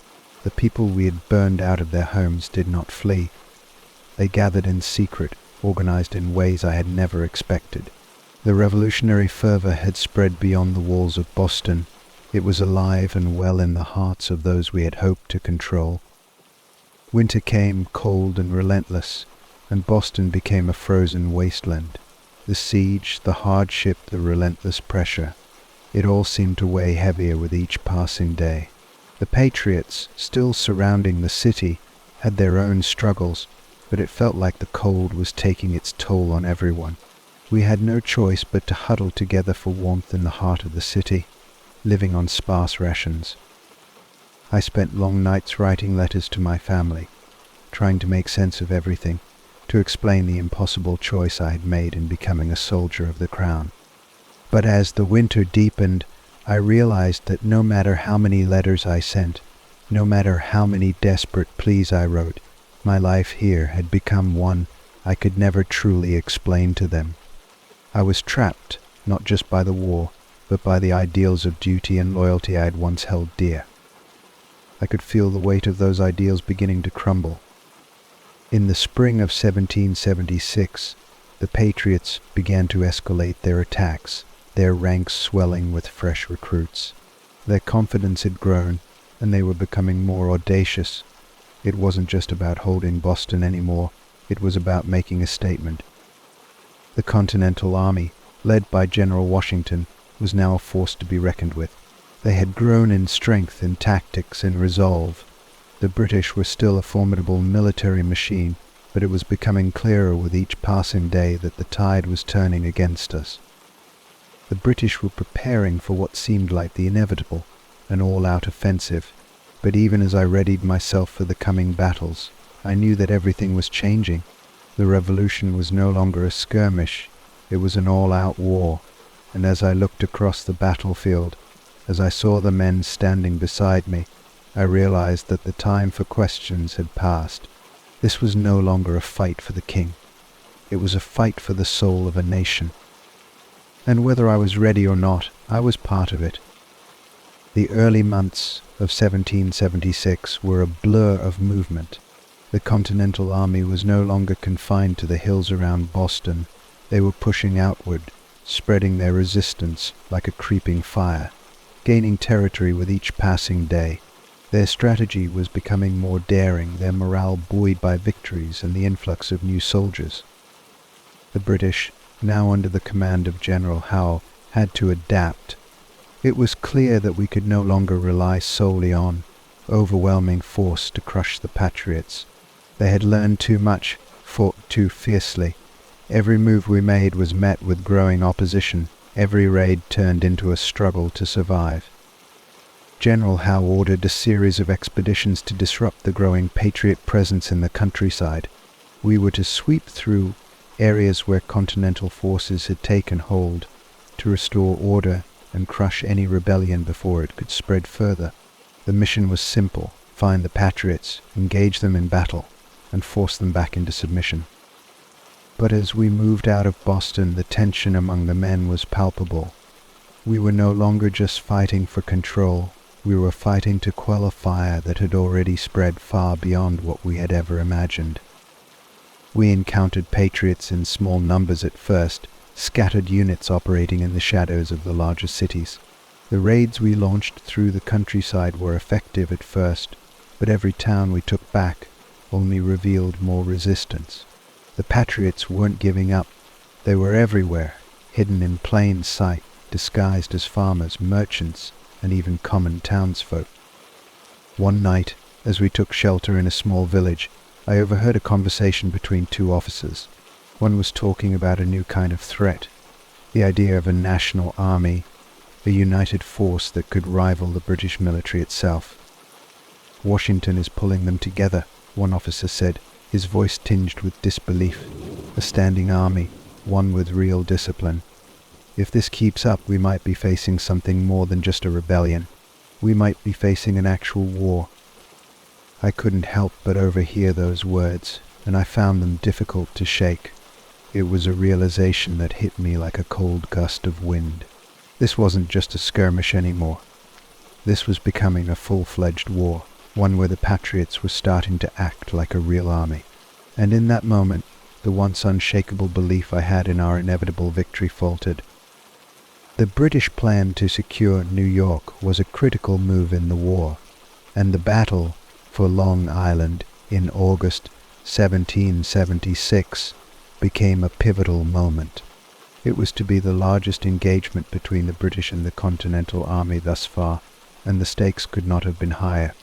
Speaker 1: The people we had burned out of their homes did not flee. They gathered in secret, organized in ways I had never expected. The revolutionary fervor had spread beyond the walls of Boston. It was alive and well in the hearts of those we had hoped to control. Winter came, cold and relentless, and Boston became a frozen wasteland. The siege, the hardship, the relentless pressure, it all seemed to weigh heavier with each passing day. The Patriots, still surrounding the city, had their own struggles, but it felt like the cold was taking its toll on everyone. We had no choice but to huddle together for warmth in the heart of the city, living on sparse rations. I spent long nights writing letters to my family, trying to make sense of everything, to explain the impossible choice I had made in becoming a soldier of the crown. But as the winter deepened, I realized that no matter how many letters I sent, no matter how many desperate pleas I wrote, my life here had become one I could never truly explain to them. I was trapped, not just by the war, but by the ideals of duty and loyalty I had once held dear. I could feel the weight of those ideals beginning to crumble. In the spring of 1776, the Patriots began to escalate their attacks, their ranks swelling with fresh recruits. Their confidence had grown, and they were becoming more audacious. It wasn't just about holding Boston anymore, it was about making a statement. The Continental Army, led by General Washington, was now a force to be reckoned with. They had grown in strength, in tactics, in resolve. The British were still a formidable military machine, but it was becoming clearer with each passing day that the tide was turning against us. The British were preparing for what seemed like the inevitable, an all-out offensive, but even as I readied myself for the coming battles, I knew that everything was changing. The revolution was no longer a skirmish, it was an all-out war, and as I looked across the battlefield, as I saw the men standing beside me, I realized that the time for questions had passed. This was no longer a fight for the king. It was a fight for the soul of a nation. And whether I was ready or not, I was part of it. The early months of 1776 were a blur of movement. The Continental Army was no longer confined to the hills around Boston. They were pushing outward, spreading their resistance like a creeping fire, gaining territory with each passing day. Their strategy was becoming more daring, their morale buoyed by victories and the influx of new soldiers. The British, now under the command of General Howe, had to adapt. It was clear that we could no longer rely solely on overwhelming force to crush the Patriots. They had learned too much, fought too fiercely. Every move we made was met with growing opposition. Every raid turned into a struggle to survive. General Howe ordered a series of expeditions to disrupt the growing Patriot presence in the countryside. We were to sweep through areas where Continental forces had taken hold, to restore order and crush any rebellion before it could spread further. The mission was simple: find the Patriots, engage them in battle, and force them back into submission. But as we moved out of Boston, the tension among the men was palpable. We were no longer just fighting for control. We were fighting to quell a fire that had already spread far beyond what we had ever imagined. We encountered patriots in small numbers at first, scattered units operating in the shadows of the larger cities. The raids we launched through the countryside were effective at first, but every town we took back only revealed more resistance. The patriots weren't giving up. They were everywhere, hidden in plain sight, disguised as farmers, merchants, and even common townsfolk. One night, as we took shelter in a small village, I overheard a conversation between two officers. One was talking about a new kind of threat, the idea of a national army, a united force that could rival the British military itself. "Washington is pulling them together," one officer said, his voice tinged with disbelief. "A standing army, one with real discipline. If this keeps up, we might be facing something more than just a rebellion. We might be facing an actual war." I couldn't help but overhear those words, and I found them difficult to shake. It was a realization that hit me like a cold gust of wind. This wasn't just a skirmish anymore. This was becoming a full-fledged war, one where the patriots were starting to act like a real army. And in that moment, the once unshakable belief I had in our inevitable victory faltered. The British plan to secure New York was a critical move in the war, and the battle for Long Island in August 1776 became a pivotal moment. It was to be the largest engagement between the British and the Continental Army thus far, and the stakes could not have been higher.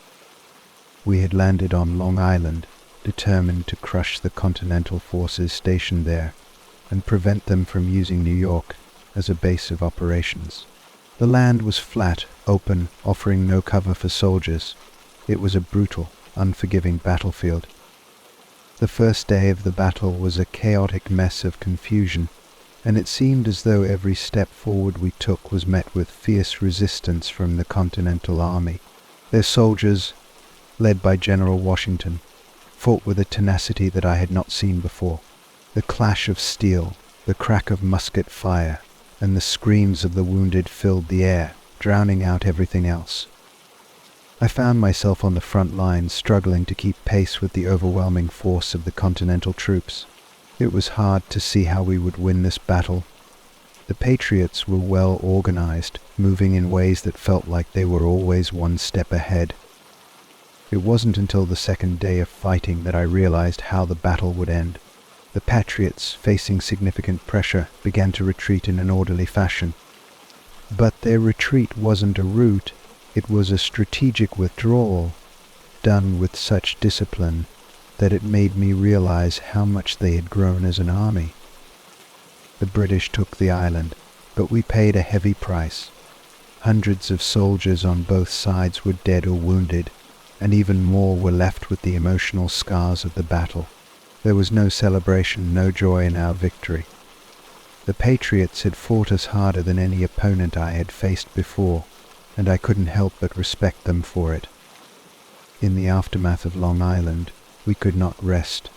Speaker 1: We had landed on Long Island, determined to crush the Continental forces stationed there and prevent them from using New York as a base of operations. The land was flat, open, offering no cover for soldiers. It was a brutal, unforgiving battlefield. The first day of the battle was a chaotic mess of confusion, and it seemed as though every step forward we took was met with fierce resistance from the Continental Army. Their soldiers, led by General Washington, fought with a tenacity that I had not seen before. The clash of steel, the crack of musket fire, and the screams of the wounded filled the air, drowning out everything else. I found myself on the front lines, struggling to keep pace with the overwhelming force of the Continental troops. It was hard to see how we would win this battle. The Patriots were well organized, moving in ways that felt like they were always one step ahead. It wasn't until the second day of fighting that I realized how the battle would end. The Patriots, facing significant pressure, began to retreat in an orderly fashion. But their retreat wasn't a rout. It was a strategic withdrawal, done with such discipline that it made me realize how much they had grown as an army. The British took the island, but we paid a heavy price. Hundreds of soldiers on both sides were dead or wounded, and even more were left with the emotional scars of the battle. There was no celebration, no joy in our victory. The Patriots had fought us harder than any opponent I had faced before, and I couldn't help but respect them for it. In the aftermath of Long Island, we could not rest.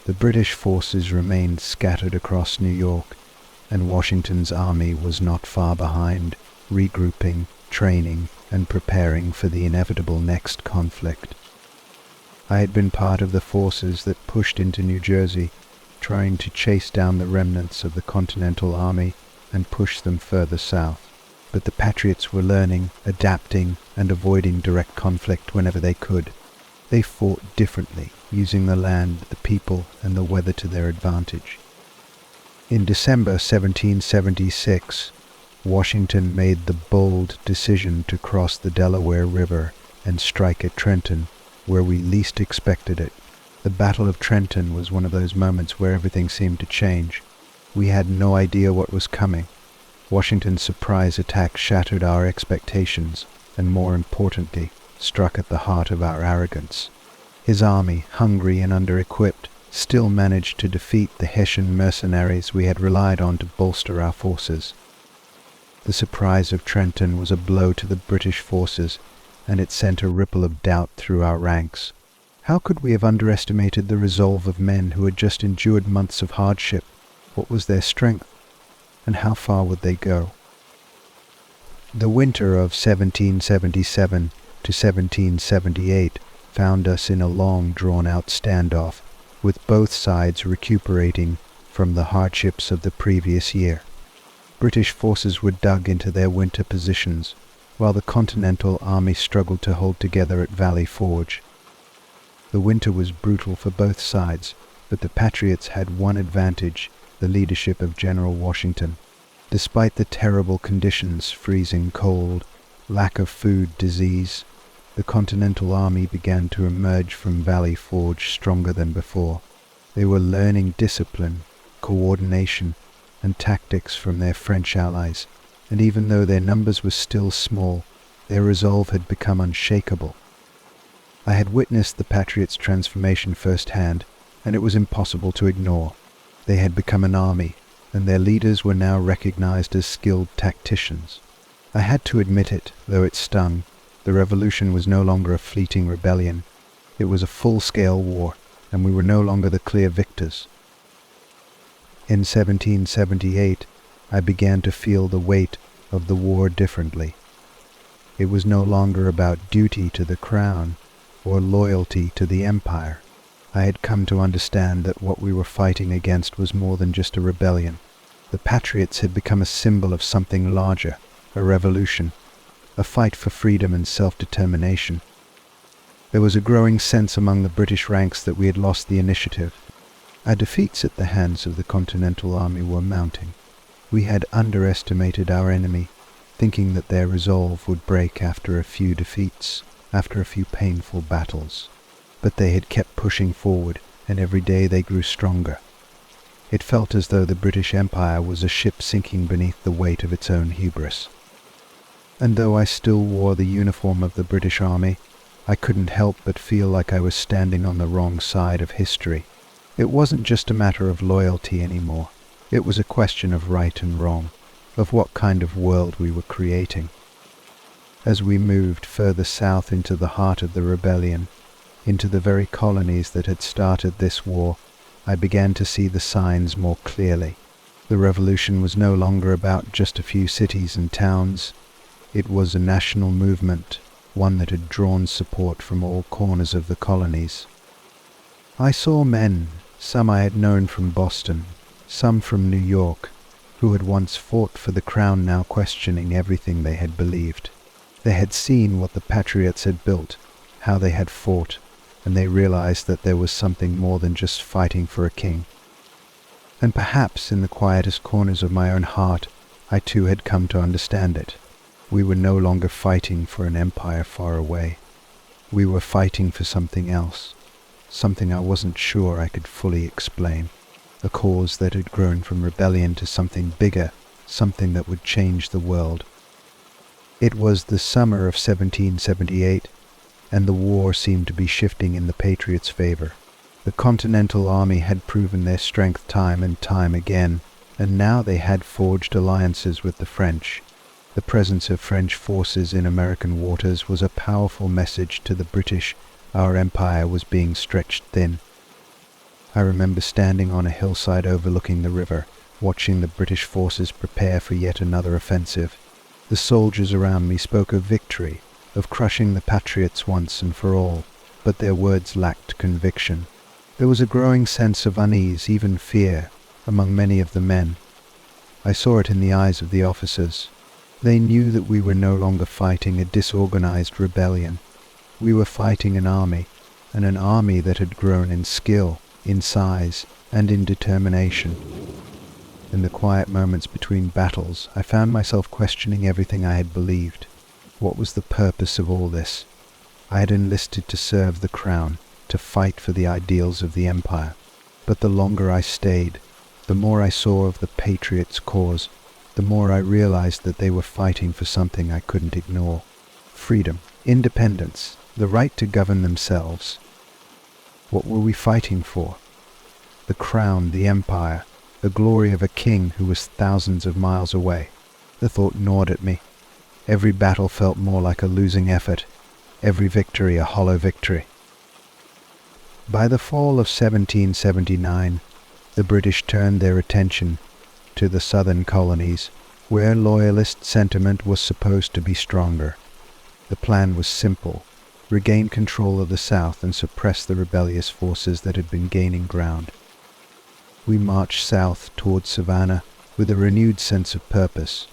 Speaker 1: The British forces remained scattered across New York, and Washington's army was not far behind, regrouping, training, and preparing for the inevitable next conflict. I had been part of the forces that pushed into New Jersey, trying to chase down the remnants of the Continental Army and push them further south. But the Patriots were learning, adapting, and avoiding direct conflict whenever they could. They fought differently, using the land, the people, and the weather to their advantage. In December 1776, Washington made the bold decision to cross the Delaware River and strike at Trenton, where we least expected it. The Battle of Trenton was one of those moments where everything seemed to change. We had no idea what was coming. Washington's surprise attack shattered our expectations, and more importantly, struck at the heart of our arrogance. His army, hungry and under-equipped, still managed to defeat the Hessian mercenaries we had relied on to bolster our forces. The surprise of Trenton was a blow to the British forces, and it sent a ripple of doubt through our ranks. How could we have underestimated the resolve of men who had just endured months of hardship? What was their strength? And how far would they go? The winter of 1777 to 1778 found us in a long, drawn-out standoff, with both sides recuperating from the hardships of the previous year. British forces were dug into their winter positions, while the Continental Army struggled to hold together at Valley Forge. The winter was brutal for both sides, but the Patriots had one advantage: the leadership of General Washington. Despite the terrible conditions, freezing cold, lack of food, disease, the Continental Army began to emerge from Valley Forge stronger than before. They were learning discipline, coordination, and tactics from their French allies, and even though their numbers were still small, their resolve had become unshakable. I had witnessed the Patriots' transformation firsthand, and it was impossible to ignore. They had become an army, and their leaders were now recognized as skilled tacticians. I had to admit it, though it stung. The revolution was no longer a fleeting rebellion. It was a full-scale war, and we were no longer the clear victors. In 1778, I began to feel the weight of the war differently. It was no longer about duty to the crown or loyalty to the empire. I had come to understand that what we were fighting against was more than just a rebellion. The Patriots had become a symbol of something larger, a revolution, a fight for freedom and self-determination. There was a growing sense among the British ranks that we had lost the initiative. Our defeats at the hands of the Continental Army were mounting. We had underestimated our enemy, thinking that their resolve would break after a few defeats, after a few painful battles. But they had kept pushing forward, and every day they grew stronger. It felt as though the British Empire was a ship sinking beneath the weight of its own hubris. And though I still wore the uniform of the British Army, I couldn't help but feel like I was standing on the wrong side of history. It wasn't just a matter of loyalty anymore. It was a question of right and wrong, of what kind of world we were creating. As we moved further south into the heart of the rebellion, into the very colonies that had started this war, I began to see the signs more clearly. The revolution was no longer about just a few cities and towns. It was a national movement, one that had drawn support from all corners of the colonies. I saw men, some I had known from Boston, some from New York, who had once fought for the crown, now questioning everything they had believed. They had seen what the Patriots had built, how they had fought, and they realized that there was something more than just fighting for a king. And perhaps in the quietest corners of my own heart, I too had come to understand it. We were no longer fighting for an empire far away. We were fighting for something else, something I wasn't sure I could fully explain, a cause that had grown from rebellion to something bigger, something that would change the world. It was the summer of 1778, and the war seemed to be shifting in the Patriots' favor. The Continental Army had proven their strength time and time again, and now they had forged alliances with the French. The presence of French forces in American waters was a powerful message to the British. Our empire was being stretched thin. I remember standing on a hillside overlooking the river, watching the British forces prepare for yet another offensive. The soldiers around me spoke of victory, of crushing the Patriots once and for all, but their words lacked conviction. There was a growing sense of unease, even fear, among many of the men. I saw it in the eyes of the officers. They knew that we were no longer fighting a disorganized rebellion. We were fighting an army, and an army that had grown in skill, in size, and in determination. In the quiet moments between battles, I found myself questioning everything I had believed. What was the purpose of all this? I had enlisted to serve the crown, to fight for the ideals of the empire. But the longer I stayed, the more I saw of the Patriots' cause, the more I realized that they were fighting for something I couldn't ignore. Freedom, independence, the right to govern themselves. What were we fighting for? The crown, the empire, the glory of a king who was thousands of miles away. The thought gnawed at me. Every battle felt more like a losing effort, every victory a hollow victory. By the fall of 1779, the British turned their attention to the southern colonies, where loyalist sentiment was supposed to be stronger. The plan was simple: regain control of the south and suppress the rebellious forces that had been gaining ground. We marched south towards Savannah with a renewed sense of purpose.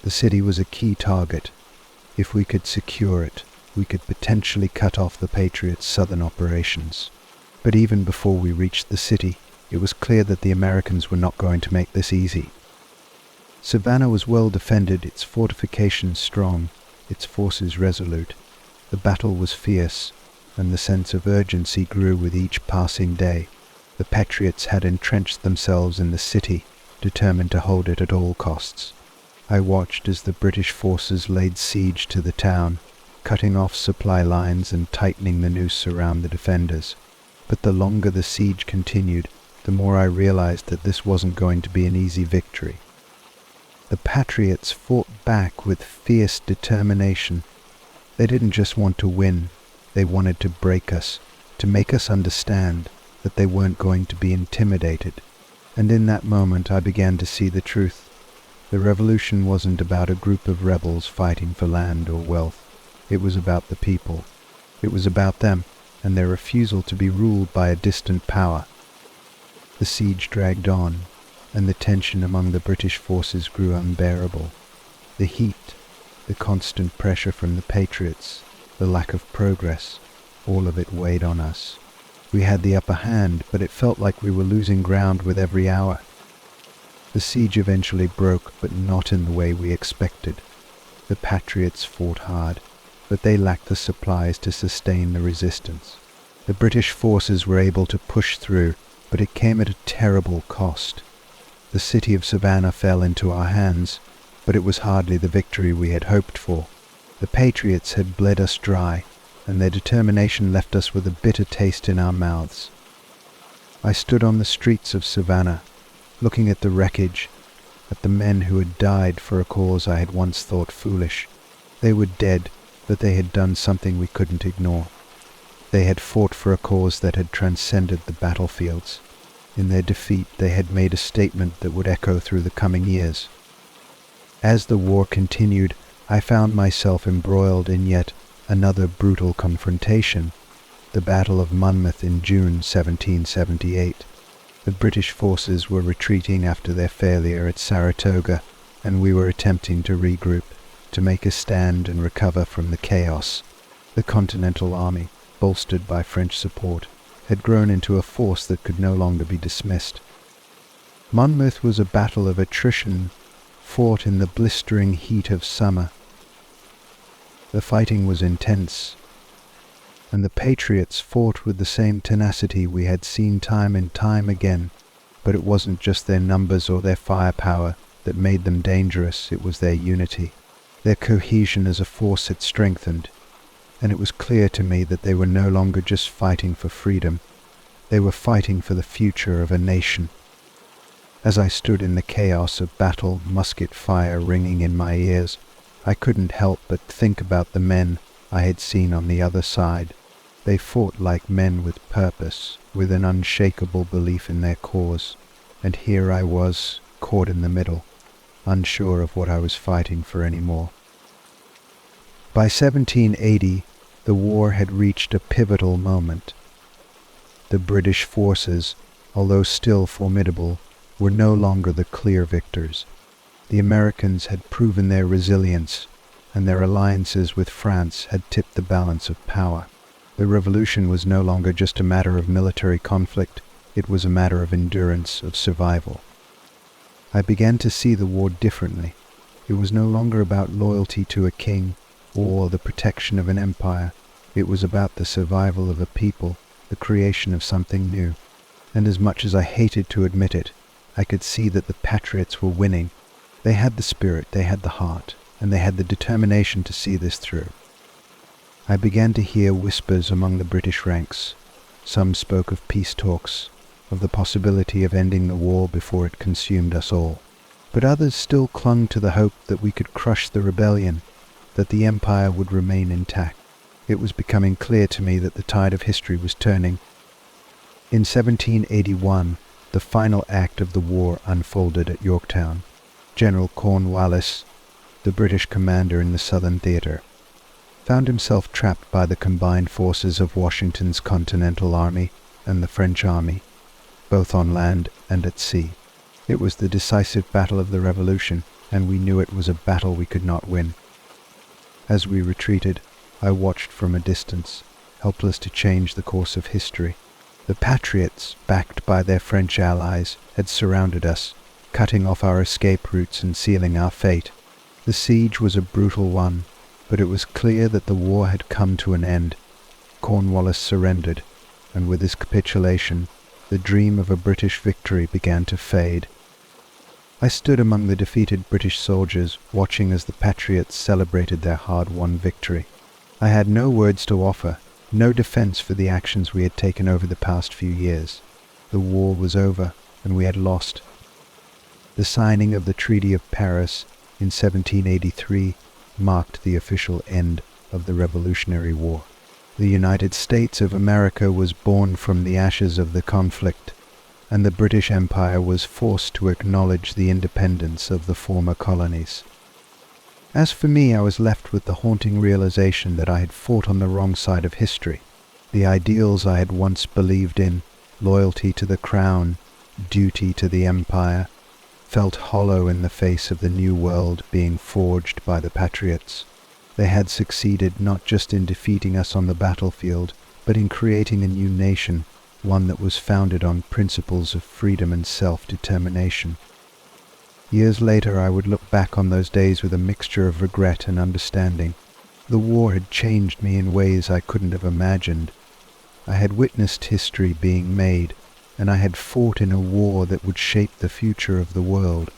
Speaker 1: The city was a key target. If we could secure it, we could potentially cut off the Patriots' southern operations. But even before we reached the city, it was clear that the Americans were not going to make this easy. Savannah was well defended, its fortifications strong, its forces resolute. The battle was fierce, and the sense of urgency grew with each passing day. The Patriots had entrenched themselves in the city, determined to hold it at all costs. I watched as the British forces laid siege to the town, cutting off supply lines and tightening the noose around the defenders. But the longer the siege continued, the more I realized that this wasn't going to be an easy victory. The Patriots fought back with fierce determination. They didn't just want to win, they wanted to break us, to make us understand that they weren't going to be intimidated. And in that moment I began to see the truth. The revolution wasn't about a group of rebels fighting for land or wealth. It was about the people. It was about them and their refusal to be ruled by a distant power. The siege dragged on, and the tension among the British forces grew unbearable. The heat, the constant pressure from the Patriots, the lack of progress, all of it weighed on us. We had the upper hand, but it felt like we were losing ground with every hour. The siege eventually broke, but not in the way we expected. The Patriots fought hard, but they lacked the supplies to sustain the resistance. The British forces were able to push through, but it came at a terrible cost. The city of Savannah fell into our hands, but it was hardly the victory we had hoped for. The Patriots had bled us dry, and their determination left us with a bitter taste in our mouths. I stood on the streets of Savannah, looking at the wreckage, at the men who had died for a cause I had once thought foolish. They were dead, but they had done something we couldn't ignore. They had fought for a cause that had transcended the battlefields. In their defeat, they had made a statement that would echo through the coming years. As the war continued, I found myself embroiled in yet another brutal confrontation, the Battle of Monmouth in June 1778. The British forces were retreating after their failure at Saratoga, and we were attempting to regroup, to make a stand and recover from the chaos. The Continental Army, bolstered by French support, had grown into a force that could no longer be dismissed. Monmouth was a battle of attrition, fought in the blistering heat of summer. The fighting was intense, and the Patriots fought with the same tenacity we had seen time and time again, but it wasn't just their numbers or their firepower that made them dangerous, it was their unity. Their cohesion as a force had strengthened, and it was clear to me that they were no longer just fighting for freedom. They were fighting for the future of a nation. As I stood in the chaos of battle, musket fire ringing in my ears, I couldn't help but think about the men I had seen on the other side. They fought like men with purpose, with an unshakable belief in their cause, and here I was, caught in the middle, unsure of what I was fighting for anymore. By 1780, the war had reached a pivotal moment. The British forces, although still formidable, were no longer the clear victors. The Americans had proven their resilience, and their alliances with France had tipped the balance of power. The revolution was no longer just a matter of military conflict, it was a matter of endurance, of survival. I began to see the war differently. It was no longer about loyalty to a king or the protection of an empire. It was about the survival of a people, the creation of something new. And as much as I hated to admit it, I could see that the Patriots were winning. They had the spirit, they had the heart, and they had the determination to see this through. I began to hear whispers among the British ranks. Some spoke of peace talks, of the possibility of ending the war before it consumed us all. But others still clung to the hope that we could crush the rebellion, that the empire would remain intact. It was becoming clear to me that the tide of history was turning. In 1781, the final act of the war unfolded at Yorktown. General Cornwallis, the British commander in the Southern Theatre, found himself trapped by the combined forces of Washington's Continental Army and the French Army, both on land and at sea. It was the decisive battle of the Revolution, and we knew it was a battle we could not win. As we retreated, I watched from a distance, helpless to change the course of history. The Patriots, backed by their French allies, had surrounded us, cutting off our escape routes and sealing our fate. The siege was a brutal one, but it was clear that the war had come to an end. Cornwallis surrendered, and with his capitulation, the dream of a British victory began to fade. I stood among the defeated British soldiers, watching as the Patriots celebrated their hard-won victory. I had no words to offer, no defense for the actions we had taken over the past few years. The war was over, and we had lost. The signing of the Treaty of Paris in 1783 marked the official end of the Revolutionary War. The United States of America was born from the ashes of the conflict, and the British Empire was forced to acknowledge the independence of the former colonies. As for me, I was left with the haunting realization that I had fought on the wrong side of history. The ideals I had once believed in, loyalty to the crown, duty to the empire, felt hollow in the face of the new world being forged by the Patriots. They had succeeded not just in defeating us on the battlefield, but in creating a new nation, one that was founded on principles of freedom and self-determination. Years later, I would look back on those days with a mixture of regret and understanding. The war had changed me in ways I couldn't have imagined. I had witnessed history being made, and I had fought in a war that would shape the future of the world.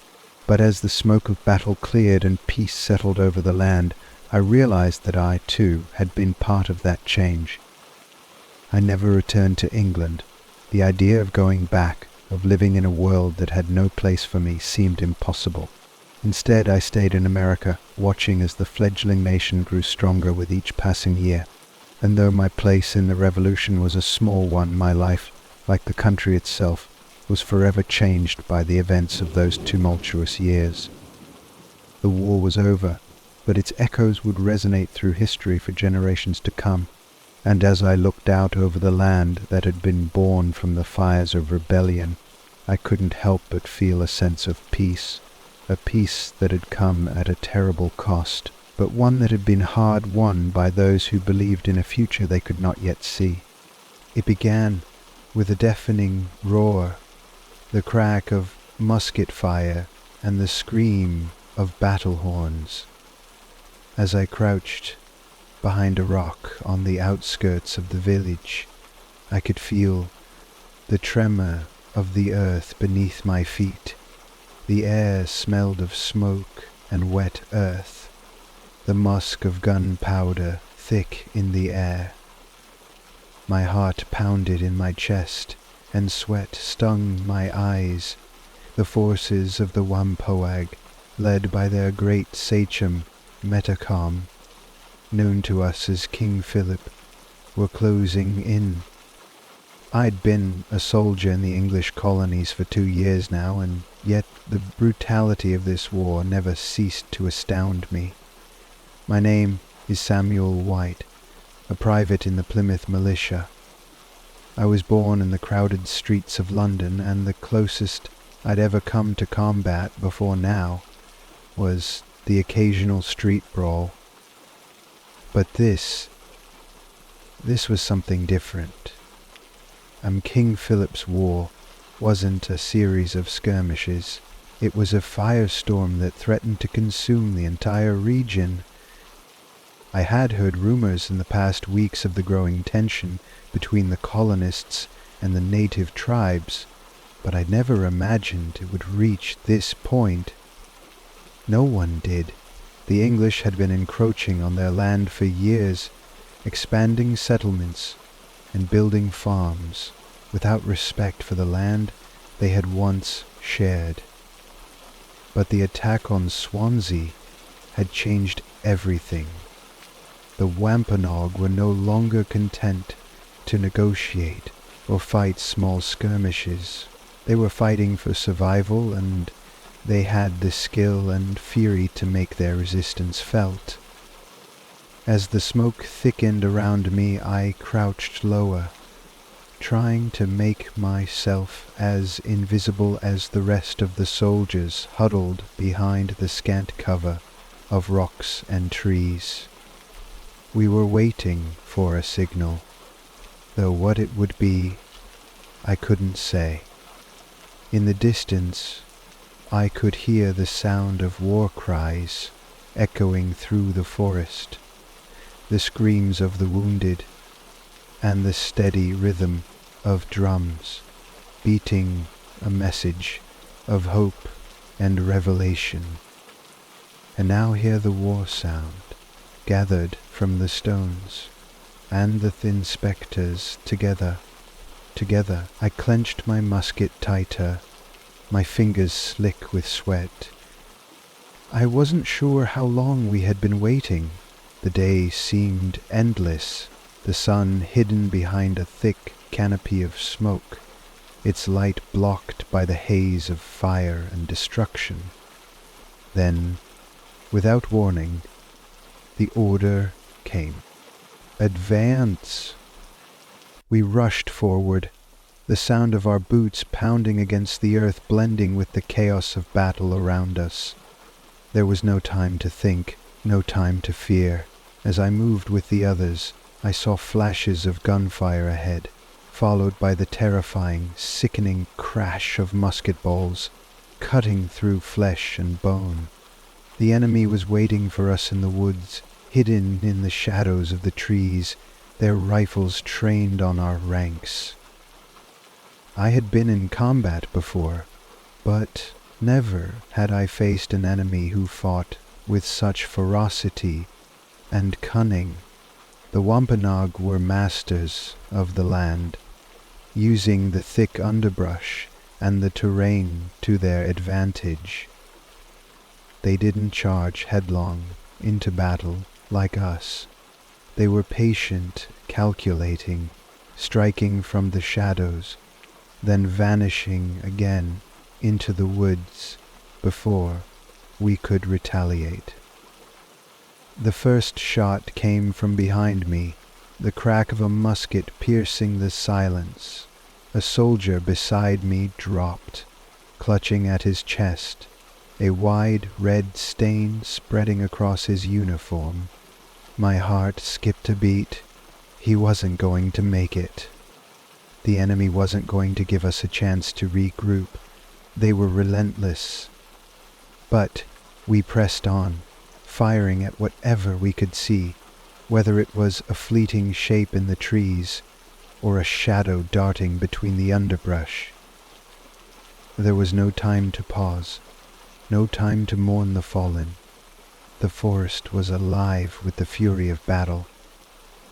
Speaker 1: But as the smoke of battle cleared and peace settled over the land, I realized that I, too, had been part of that change. I never returned to England. The idea of going back, of living in a world that had no place for me, seemed impossible. Instead, I stayed in America, watching as the fledgling nation grew stronger with each passing year. And though my place in the revolution was a small one, my life, like the country itself, was forever changed by the events of those tumultuous years. The war was over, but its echoes would resonate through history for generations to come. And as I looked out over the land that had been born from the fires of rebellion, I couldn't help but feel a sense of peace, a peace that had come at a terrible cost, but one that had been hard won by those who believed in a future they could not yet see. It began with a deafening roar, the crack of musket fire, and the scream of battle horns. As I crouched behind a rock on the outskirts of the village, I could feel the tremor of the earth beneath my feet. The air smelled of smoke and wet earth, the musk of gunpowder thick in the air. My heart pounded in my chest, and sweat stung my eyes. The forces of the Wampawag, led by their great sachem, Metacom, known to us as King Philip, were closing in. I'd been a soldier in the English colonies for 2 years now, and yet the brutality of this war never ceased to astound me. My name is Samuel White, a private in the Plymouth Militia. I was born in the crowded streets of London, and the closest I'd ever come to combat before now was the occasional street brawl. But this was something different. King Philip's War wasn't a series of skirmishes. It was a firestorm that threatened to consume the entire region. I had heard rumors in the past weeks of the growing tension between the colonists and the native tribes, but I'd never imagined it would reach this point. No one did. The English had been encroaching on their land for years, expanding settlements and building farms without respect for the land they had once shared. But the attack on Swansea had changed everything. The Wampanoag were no longer content to negotiate or fight small skirmishes. They were fighting for survival, and they had the skill and fury to make their resistance felt. As the smoke thickened around me, I crouched lower, trying to make myself as invisible as the rest of the soldiers huddled behind the scant cover of rocks and trees. We were waiting for a signal, though what it would be, I couldn't say. In the distance, I could hear the sound of war cries echoing through the forest, the screams of the wounded, and the steady rhythm of drums beating a message of hope and revelation. And now hear the war sound gathered from the stones, and the thin spectres together. I clenched my musket tighter, my fingers slick with sweat. I wasn't sure how long we had been waiting. The day seemed endless, the sun hidden behind a thick canopy of smoke, its light blocked by the haze of fire and destruction. Then, without warning, the order came. Advance! We rushed forward, the sound of our boots pounding against the earth blending with the chaos of battle around us. There was no time to think, no time to fear. As I moved with the others, I saw flashes of gunfire ahead, followed by the terrifying, sickening crash of musket balls, cutting through flesh and bone. The enemy was waiting for us in the woods, hidden in the shadows of the trees, their rifles trained on our ranks. I had been in combat before, but never had I faced an enemy who fought with such ferocity and cunning. The Wampanoag were masters of the land, using the thick underbrush and the terrain to their advantage. They didn't charge headlong into battle like us. They were patient, calculating, striking from the shadows, then vanishing again into the woods before we could retaliate. The first shot came from behind me, the crack of a musket piercing the silence. A soldier beside me dropped, clutching at his chest, a wide red stain spreading across his uniform. My heart skipped a beat. He wasn't going to make it. The enemy wasn't going to give us a chance to regroup. They were relentless. But we pressed on, firing at whatever we could see, whether it was a fleeting shape in the trees or a shadow darting between the underbrush. There was no time to pause, no time to mourn the fallen. The forest was alive with the fury of battle.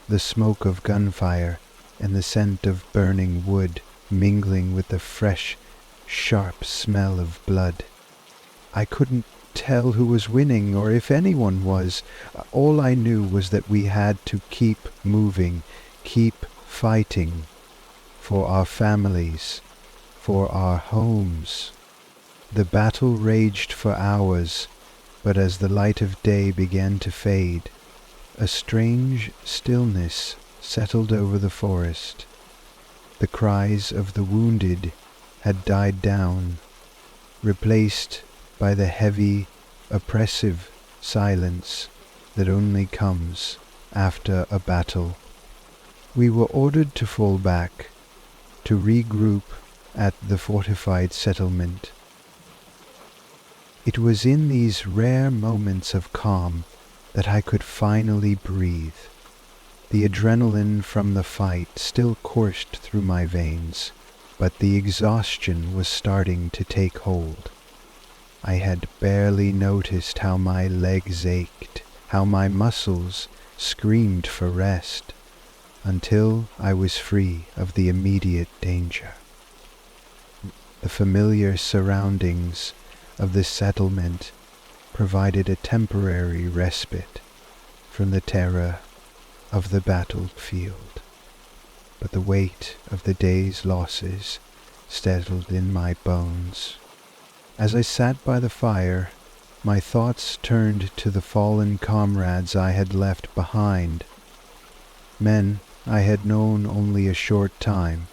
Speaker 1: The smoke of gunfire and the scent of burning wood mingling with the fresh, sharp smell of blood. I couldn't tell who was winning or if anyone was. All I knew was that we had to keep moving, keep fighting for our families, for our homes. The battle raged for hours, but as the light of day began to fade, a strange stillness settled over the forest. The cries of the wounded had died down, replaced by the heavy, oppressive silence that only comes after a battle. We were ordered to fall back, to regroup at the fortified settlement. It was in these rare moments of calm that I could finally breathe. The adrenaline from the fight still coursed through my veins, but the exhaustion was starting to take hold. I had barely noticed how my legs ached, how my muscles screamed for rest, until I was free of the immediate danger. The familiar surroundings of the settlement provided a temporary respite from the terror of the battlefield, but the weight of the day's losses settled in my bones. As I sat by the fire, My thoughts turned to the fallen comrades I had left behind, men I had known only a short time,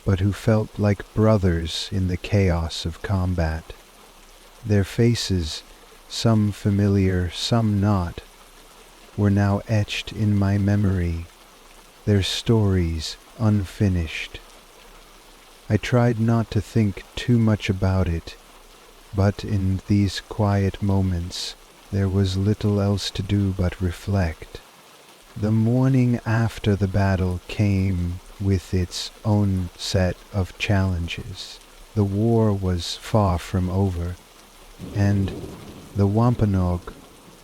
Speaker 1: but who felt like brothers in the chaos of combat. Their faces, some familiar, some not, were now etched in my memory, their stories unfinished. I tried not to think too much about it, but in these quiet moments there was little else to do but reflect. The morning after the battle came with its own set of challenges. The war was far from over, and the Wampanoag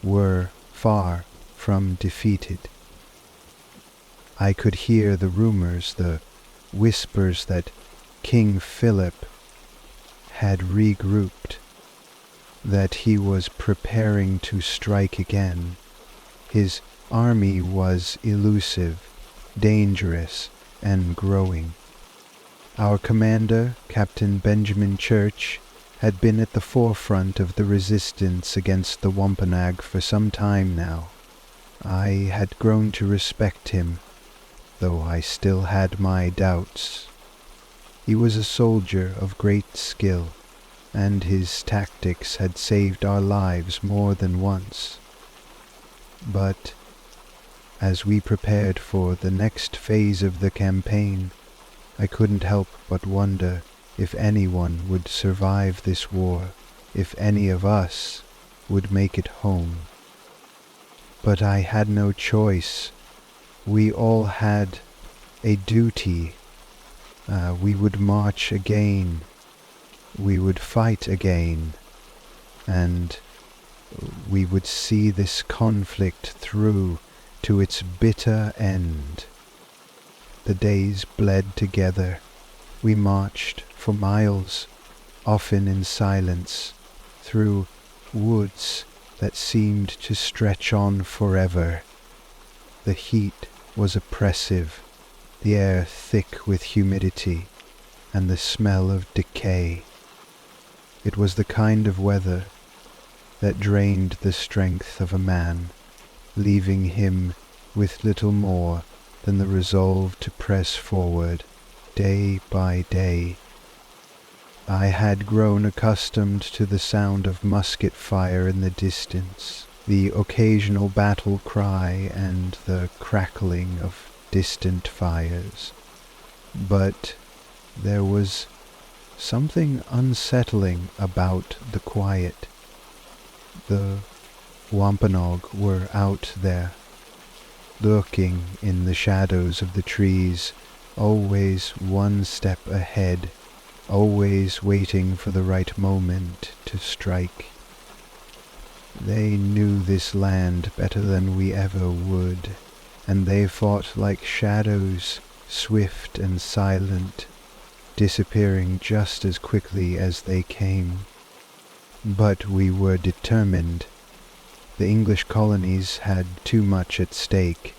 Speaker 1: were far from defeated. I could hear the rumors, the whispers that King Philip had regrouped, that he was preparing to strike again. His army was elusive, dangerous, and growing. Our commander, Captain Benjamin Church, had been at the forefront of the resistance against the Wampanoag for some time now. I had grown to respect him, though I still had my doubts. He was a soldier of great skill, and his tactics had saved our lives more than once. But as we prepared for the next phase of the campaign, I couldn't help but wonder if anyone would survive this war, if any of us would make it home. But I had no choice. We all had a duty. We would march again. We would fight again. And we would see this conflict through to its bitter end. The days bled together. We marched for miles, often in silence, through woods that seemed to stretch on forever. The heat was oppressive, the air thick with humidity, and the smell of decay. It was the kind of weather that drained the strength of a man, leaving him with little more than the resolve to press forward day by day. I had grown accustomed to the sound of musket fire in the distance, the occasional battle cry and the crackling of distant fires. But there was something unsettling about the quiet. The Wampanoag were out there, lurking in the shadows of the trees, always one step ahead, always waiting for the right moment to strike. They knew this land better than we ever would, and they fought like shadows, swift and silent, disappearing just as quickly as they came. But we were determined. The English colonies had too much at stake.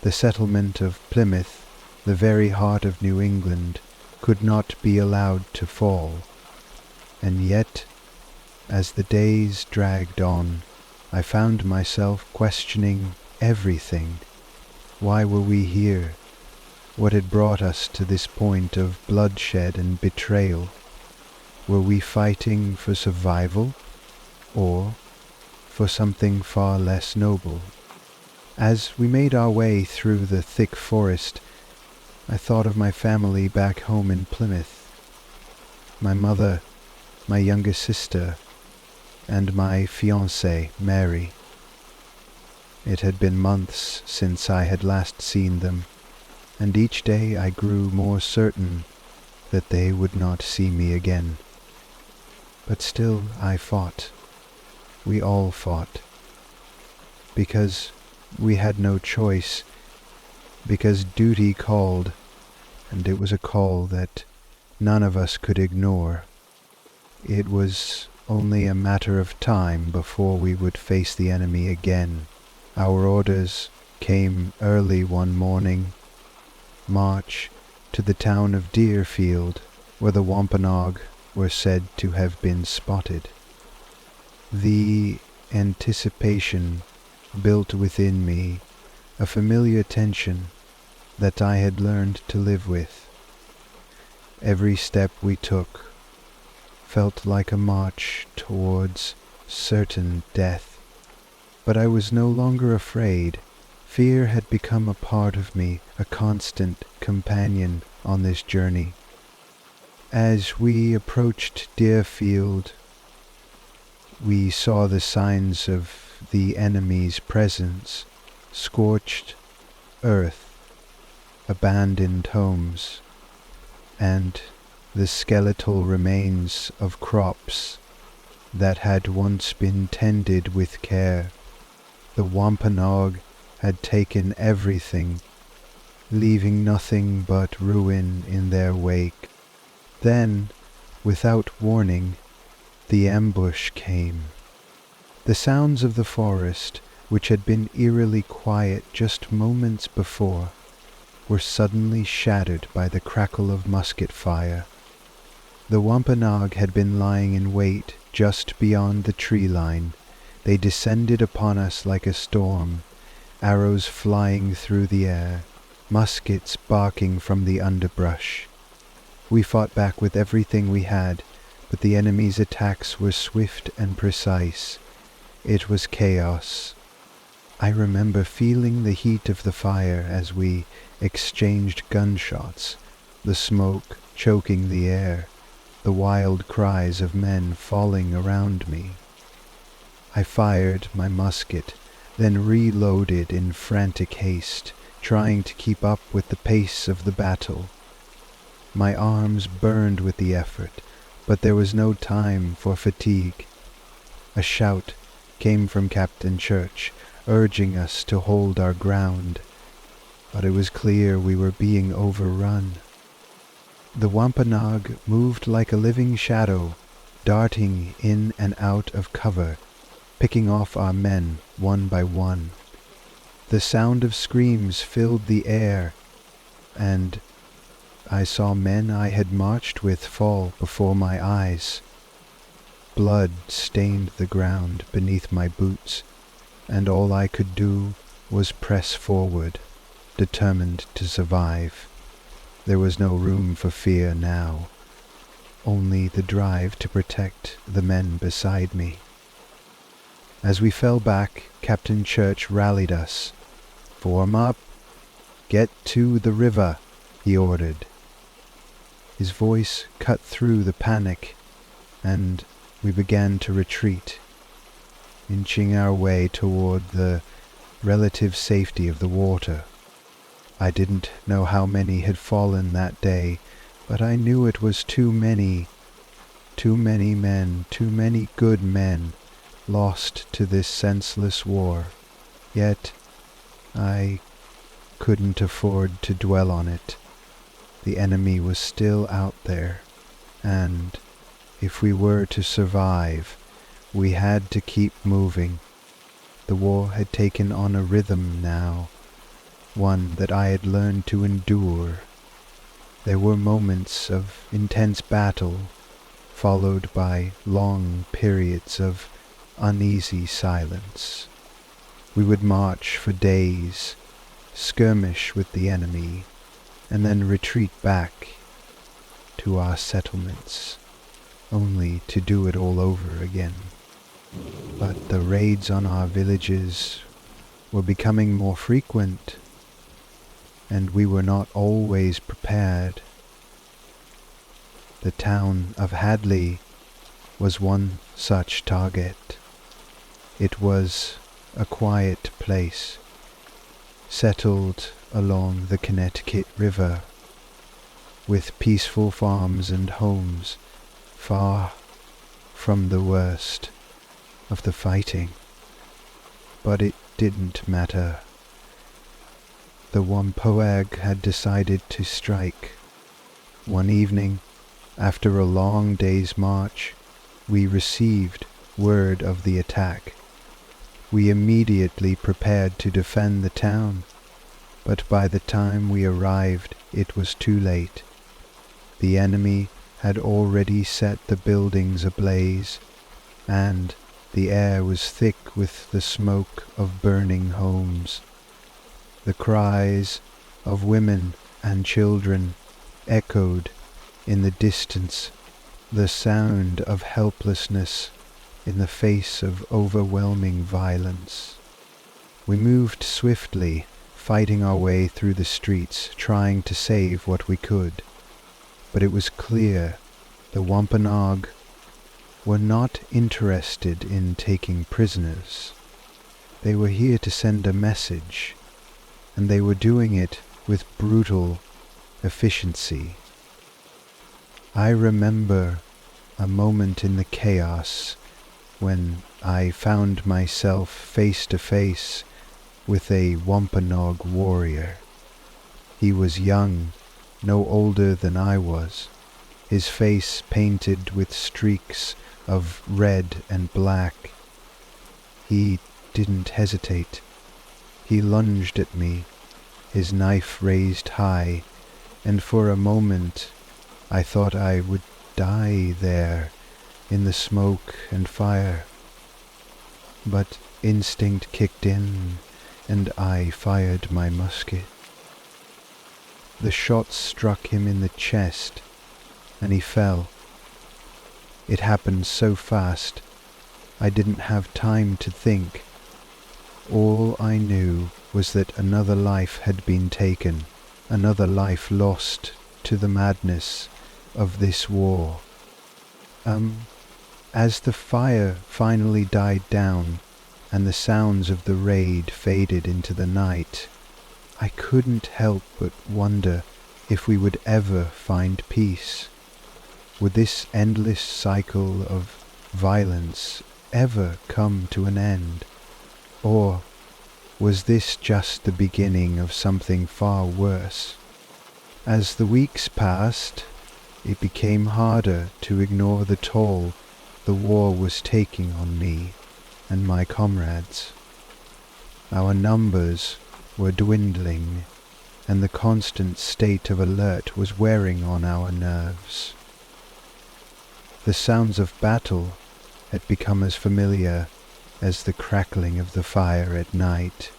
Speaker 1: The settlement of Plymouth, the very heart of New England, could not be allowed to fall. And yet, as the days dragged on, I found myself questioning everything. Why were we here? What had brought us to this point of bloodshed and betrayal? Were we fighting for survival, or for something far less noble? As we made our way through the thick forest, I thought of my family back home in Plymouth. My mother, my younger sister, and my fiancée, Mary. It had been months since I had last seen them, and each day I grew more certain that they would not see me again. But still I fought. We all fought. Because we had no choice, because duty called, and it was a call that none of us could ignore. It was only a matter of time before we would face the enemy again. Our orders came early one morning. March to the town of Deerfield, where the Wampanoag were said to have been spotted. The anticipation built within me a familiar tension that I had learned to live with. Every step we took felt like a march towards certain death, but I was no longer afraid. Fear had become a part of me, a constant companion on this journey. As we approached Deerfield, we saw the signs of the enemy's presence: scorched earth, abandoned homes, and the skeletal remains of crops that had once been tended with care. The Wampanoag had taken everything, leaving nothing but ruin in their wake. Then, without warning, the ambush came. The sounds of the forest, which had been eerily quiet just moments before, were suddenly shattered by the crackle of musket fire. The Wampanoag had been lying in wait just beyond the tree line. They descended upon us like a storm, arrows flying through the air, muskets barking from the underbrush. We fought back with everything we had, but the enemy's attacks were swift and precise. It was chaos. I remember feeling the heat of the fire as we exchanged gunshots, the smoke choking the air, the wild cries of men falling around me. I fired my musket, then reloaded in frantic haste, trying to keep up with the pace of the battle. My arms burned with the effort, but there was no time for fatigue. A shout came from Captain Church, urging us to hold our ground, but it was clear we were being overrun. The Wampanoag moved like a living shadow, darting in and out of cover, picking off our men one by one. The sound of screams filled the air, and I saw men I had marched with fall before my eyes. Blood stained the ground beneath my boots, and all I could do was press forward, determined to survive. There was no room for fear now, only the drive to protect the men beside me. As we fell back, Captain Church rallied us. "Form up! Get to the river," he ordered. His voice cut through the panic, and we began to retreat, inching our way toward the relative safety of the water. I didn't know how many had fallen that day, but I knew it was too many men, too many good men, lost to this senseless war. Yet I couldn't afford to dwell on it. The enemy was still out there, and if we were to survive, we had to keep moving. The war had taken on a rhythm now, one that I had learned to endure. There were moments of intense battle, followed by long periods of uneasy silence. We would march for days, skirmish with the enemy, and then retreat back to our settlements, only to do it all over again. But the raids on our villages were becoming more frequent, and we were not always prepared. The town of Hadley was one such target. It was a quiet place, settled along the Connecticut River, with peaceful farms and homes, far from the worst of the fighting. But it didn't matter. The Wampanoag had decided to strike. One evening, after a long day's march, we received word of the attack. We immediately prepared to defend the town, but by the time we arrived, it was too late. The enemy had already set the buildings ablaze, and The air was thick with the smoke of burning homes. The cries of women and children echoed in the distance, the sound of helplessness in the face of overwhelming violence. We moved swiftly, fighting our way through the streets, trying to save what we could. But it was clear the Wampanoag were not interested in taking prisoners. They were here to send a message, and they were doing it with brutal efficiency. I remember a moment in the chaos when I found myself face to face with a Wampanoag warrior. He was young, no older than I was, his face painted with streaks of red and black. He didn't hesitate. He lunged at me, his knife raised high, and for a moment I thought I would die there in the smoke and fire. But instinct kicked in, and I fired my musket. The shot struck him in the chest, and he fell. It happened so fast, I didn't have time to think. All I knew was that another life had been taken, another life lost to the madness of this war. As the fire finally died down and the sounds of the raid faded into the night, I couldn't help but wonder if we would ever find peace. Would this endless cycle of violence ever come to an end? Or was this just the beginning of something far worse? As the weeks passed, it became harder to ignore the toll the war was taking on me and my comrades. Our numbers were dwindling, and the constant state of alert was wearing on our nerves. The sounds of battle had become as familiar as the crackling of the fire at night,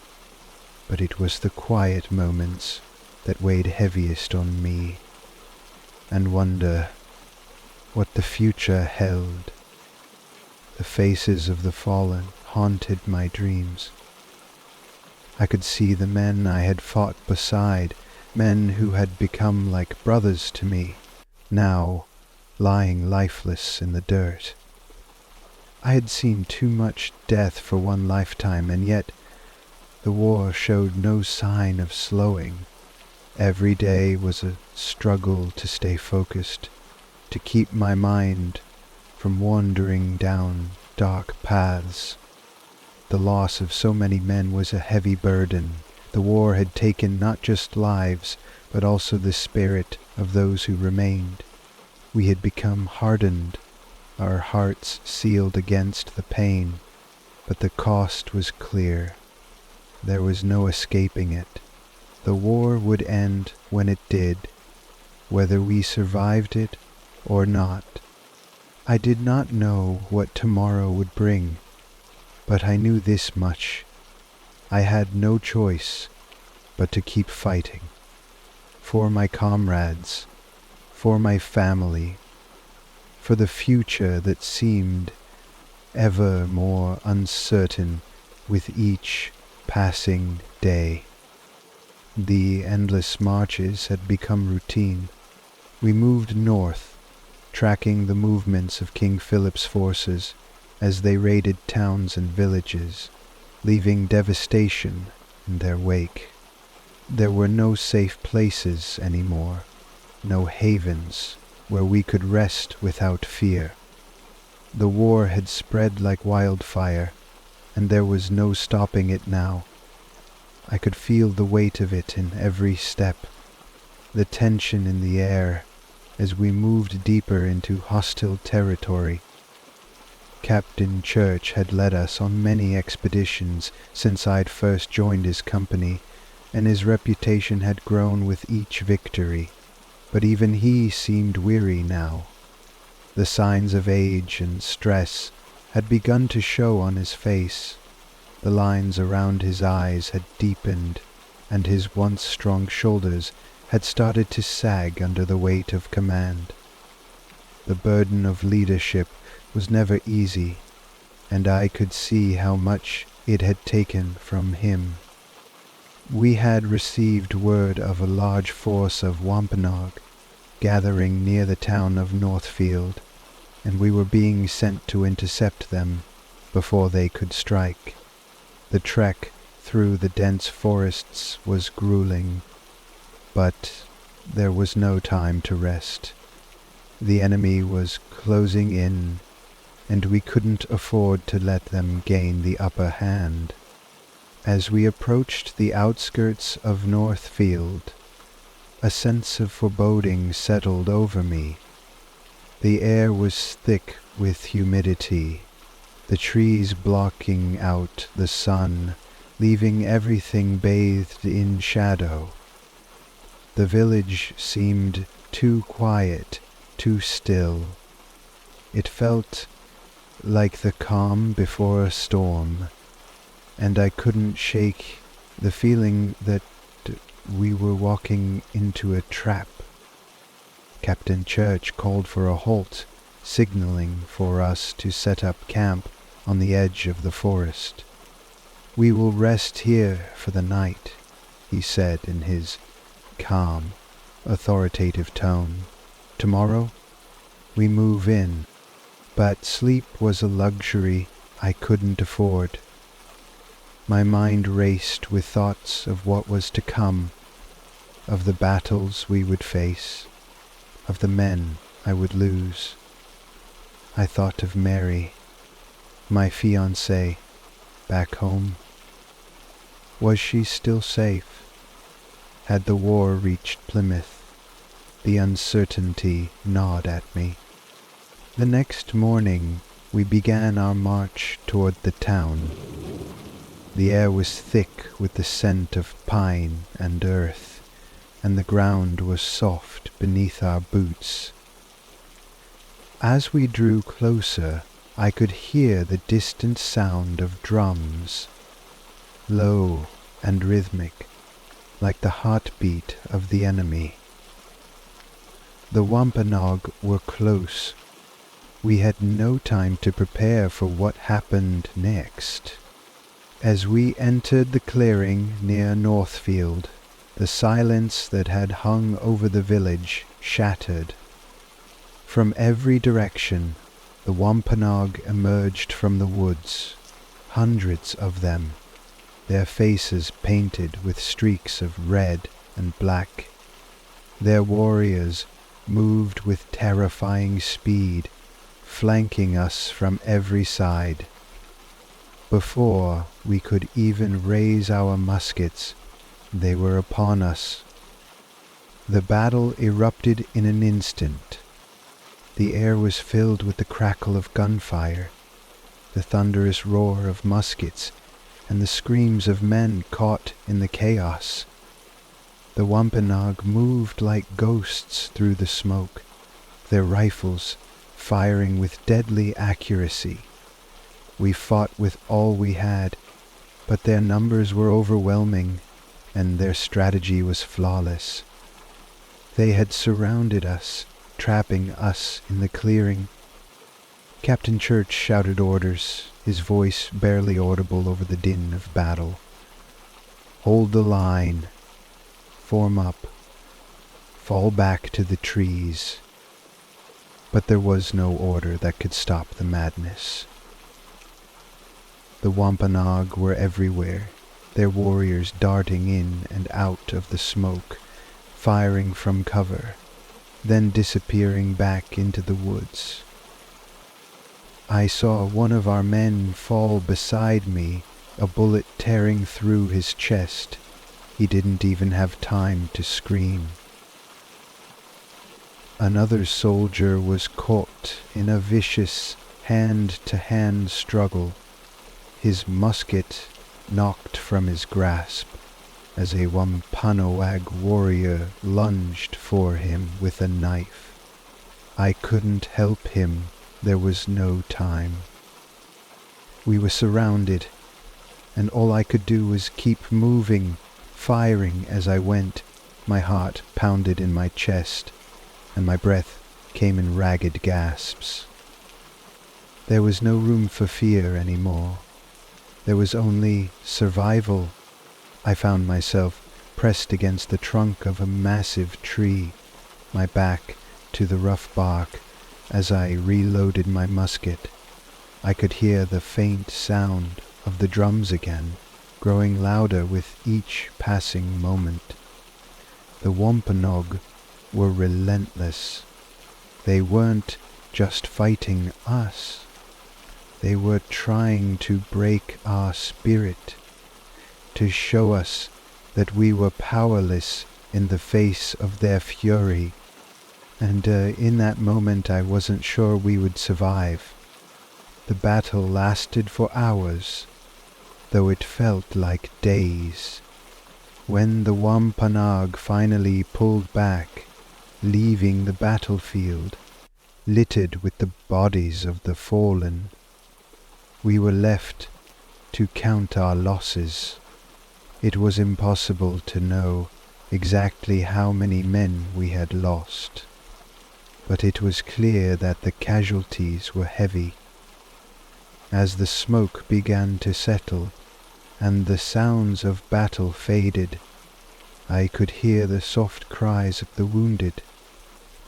Speaker 1: but it was the quiet moments that weighed heaviest on me, and wonder what the future held. The faces of the fallen haunted my dreams. I could see the men I had fought beside, men who had become like brothers to me, now lying lifeless in the dirt. I had seen too much death for one lifetime, and yet the war showed no sign of slowing. Every day was a struggle to stay focused, to keep my mind from wandering down dark paths. The loss of so many men was a heavy burden. The war had taken not just lives, but also the spirit of those who remained. We had become hardened, our hearts sealed against the pain, but the cost was clear. There was no escaping it. The war would end when it did, whether we survived it or not. I did not know what tomorrow would bring, but I knew this much. I had no choice but to keep fighting. For my comrades, for my family, for the future that seemed ever more uncertain with each passing day. The endless marches had become routine. We moved north, tracking the movements of King Philip's forces as they raided towns and villages, leaving devastation in their wake. There were no safe places anymore, no havens where we could rest without fear. The war had spread like wildfire, and there was no stopping it now. I could feel the weight of it in every step, the tension in the air as we moved deeper into hostile territory. Captain Church had led us on many expeditions since I'd first joined his company, and his reputation had grown with each victory, but even he seemed weary now. The signs of age and stress had begun to show on his face. The lines around his eyes had deepened, and his once strong shoulders had started to sag under the weight of command. The burden of leadership was never easy, and I could see how much it had taken from him. We had received word of a large force of Wampanoag gathering near the town of Northfield, and we were being sent to intercept them before they could strike. The trek through the dense forests was grueling, but there was no time to rest. The enemy was closing in, and we couldn't afford to let them gain the upper hand. As we approached the outskirts of Northfield, a sense of foreboding settled over me. The air was thick with humidity, the trees blocking out the sun, leaving everything bathed in shadow. The village seemed too quiet, too still. It felt like the calm before a storm, and I couldn't shake the feeling that we were walking into a trap. Captain Church called for a halt, signaling for us to set up camp on the edge of the forest. "We will rest here for the night," he said in his calm, authoritative tone. "Tomorrow, we move in." But sleep was a luxury I couldn't afford. My mind raced with thoughts of what was to come, of the battles we would face, of the men I would lose. I thought of Mary, my fiancée, back home. Was she still safe? Had the war reached Plymouth? The uncertainty gnawed at me. The next morning we began our march toward the town. The air was thick with the scent of pine and earth, and the ground was soft beneath our boots. As we drew closer, I could hear the distant sound of drums, low and rhythmic, like the heartbeat of the enemy. The Wampanoag were close. We had no time to prepare for what happened next. As we entered the clearing near Northfield, the silence that had hung over the village shattered. From every direction, the Wampanoag emerged from the woods, hundreds of them, their faces painted with streaks of red and black. Their warriors moved with terrifying speed, flanking us from every side. Before we could even raise our muskets, they were upon us. The battle erupted in an instant. The air was filled with the crackle of gunfire, the thunderous roar of muskets, and the screams of men caught in the chaos. The Wampanoag moved like ghosts through the smoke, their rifles firing with deadly accuracy. We fought with all we had, but their numbers were overwhelming, and their strategy was flawless. They had surrounded us, trapping us in the clearing. Captain Church shouted orders, his voice barely audible over the din of battle. "Hold the line. Form up. Fall back to the trees." But there was no order that could stop the madness. The Wampanoag were everywhere, their warriors darting in and out of the smoke, firing from cover, then disappearing back into the woods. I saw one of our men fall beside me, a bullet tearing through his chest. He didn't even have time to scream. Another soldier was caught in a vicious hand-to-hand struggle, his musket knocked from his grasp as a Wampanoag warrior lunged for him with a knife. I couldn't help him, there was no time. We were surrounded, and all I could do was keep moving, firing as I went. My heart pounded in my chest, and my breath came in ragged gasps. There was no room for fear anymore. There was only survival. I found myself pressed against the trunk of a massive tree, my back to the rough bark as I reloaded my musket. I could hear the faint sound of the drums again, growing louder with each passing moment. The Wampanoag were relentless. They weren't just fighting us. They were trying to break our spirit, to show us that we were powerless in the face of their fury. And in that moment I wasn't sure we would survive. The battle lasted for hours, though it felt like days. When the Wampanoag finally pulled back, leaving the battlefield, littered with the bodies of the fallen, we were left to count our losses. It was impossible to know exactly how many men we had lost, but it was clear that the casualties were heavy. As the smoke began to settle and the sounds of battle faded, I could hear the soft cries of the wounded,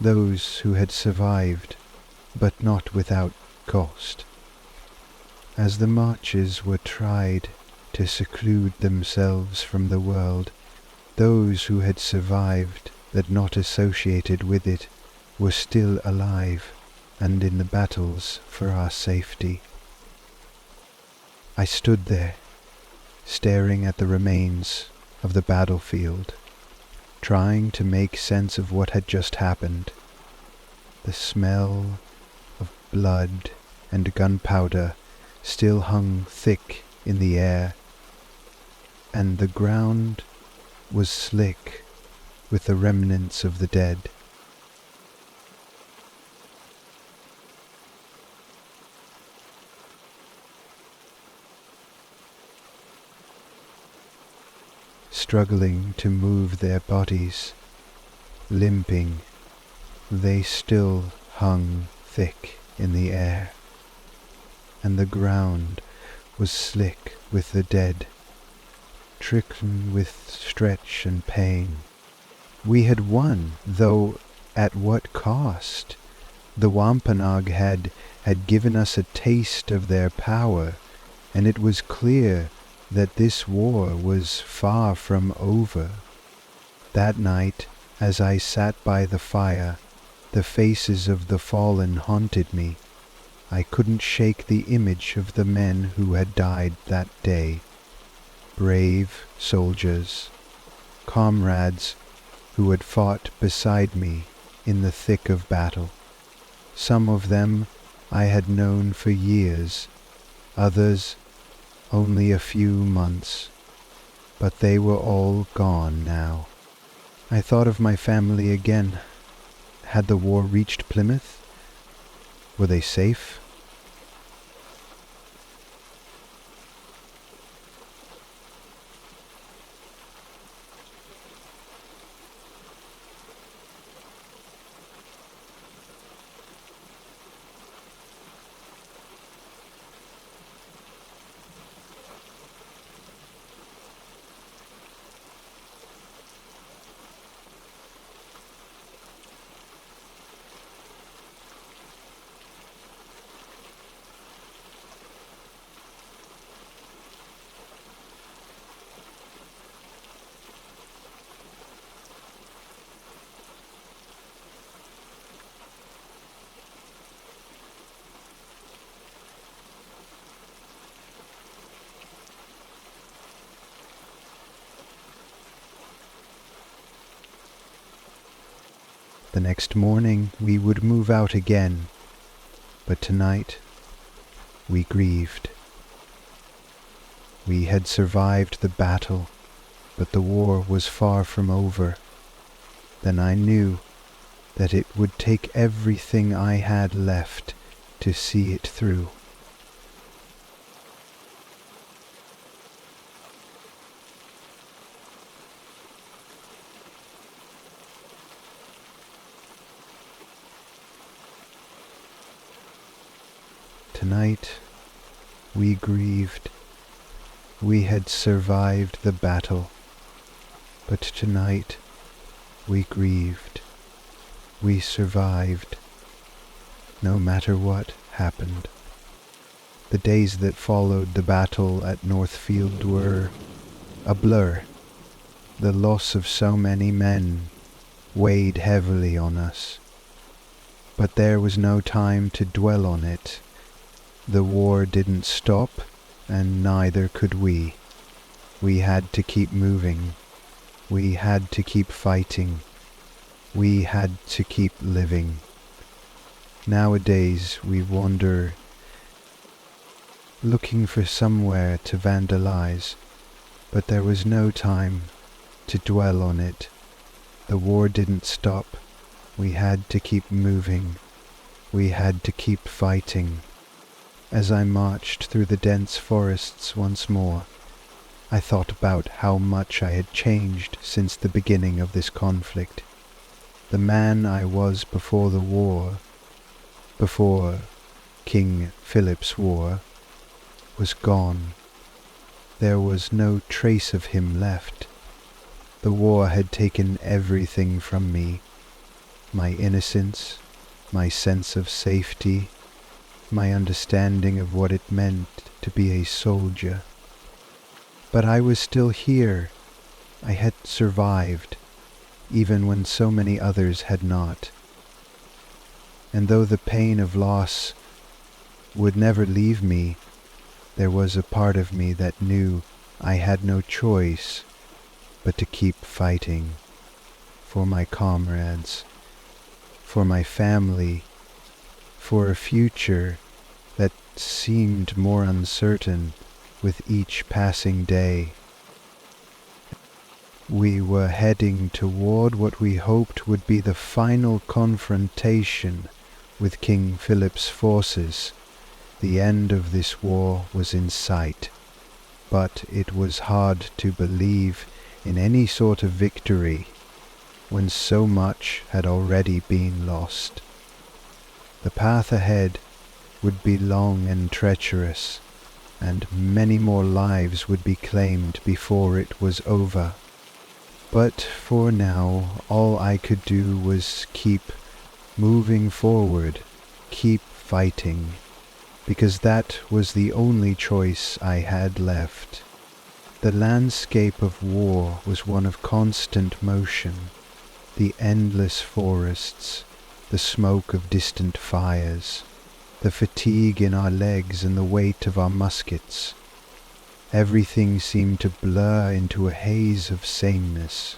Speaker 1: those who had survived, but not without cost. As the marchers were tried to seclude themselves from the world, those who had survived, but not associated with it, were still alive and in the battles for our safety. I stood there, staring at the remains of the battlefield, trying to make sense of what had just happened. The smell of blood and gunpowder still hung thick in the air, and the ground was slick with the remnants of the dead. Struggling to move their bodies, limping, they still hung thick in the air, and the ground was slick with the dead, trickling with stretch and pain. We had won, though at what cost? The Wampanoag had given us a taste of their power, and it was clear that this war was far from over. That night, as I sat by the fire, the faces of the fallen haunted me. I couldn't shake the image of the men who had died that day. Brave soldiers, comrades who had fought beside me in the thick of battle. Some of them I had known for years, others only a few months, but they were all gone now. I thought of my family again. Had the war reached Plymouth? Were they safe? The next morning we would move out again, but tonight we grieved. We had survived the battle, but the war was far from over. Then I knew that it would take everything I had left to see it through. Tonight we grieved. We had survived the battle, but tonight we grieved. We survived, no matter what happened. The days that followed the battle at Northfield were a blur. The loss of so many men weighed heavily on us. But there was no time to dwell on it. The war didn't stop, and neither could we. We had to keep moving. We had to keep fighting. We had to keep living. Nowadays we wander, looking for somewhere to vandalize, but there was no time to dwell on it. The war didn't stop. We had to keep moving. We had to keep fighting. As I marched through the dense forests once more, I thought about how much I had changed since the beginning of this conflict. The man I was before the war, before King Philip's war, was gone. There was no trace of him left. The war had taken everything from me. My innocence, my sense of safety, my understanding of what it meant to be a soldier. But I was still here. I had survived, even when so many others had not. And though the pain of loss would never leave me, there was a part of me that knew I had no choice but to keep fighting for my comrades, for my family, for a future that seemed more uncertain with each passing day. We were heading toward what we hoped would be the final confrontation with King Philip's forces. The end of this war was in sight, but it was hard to believe in any sort of victory when so much had already been lost. The path ahead would be long and treacherous, and many more lives would be claimed before it was over. But for now, all I could do was keep moving forward, keep fighting, because that was the only choice I had left. The landscape of war was one of constant motion. The endless forests, the smoke of distant fires, the fatigue in our legs and the weight of our muskets. Everything seemed to blur into a haze of sameness.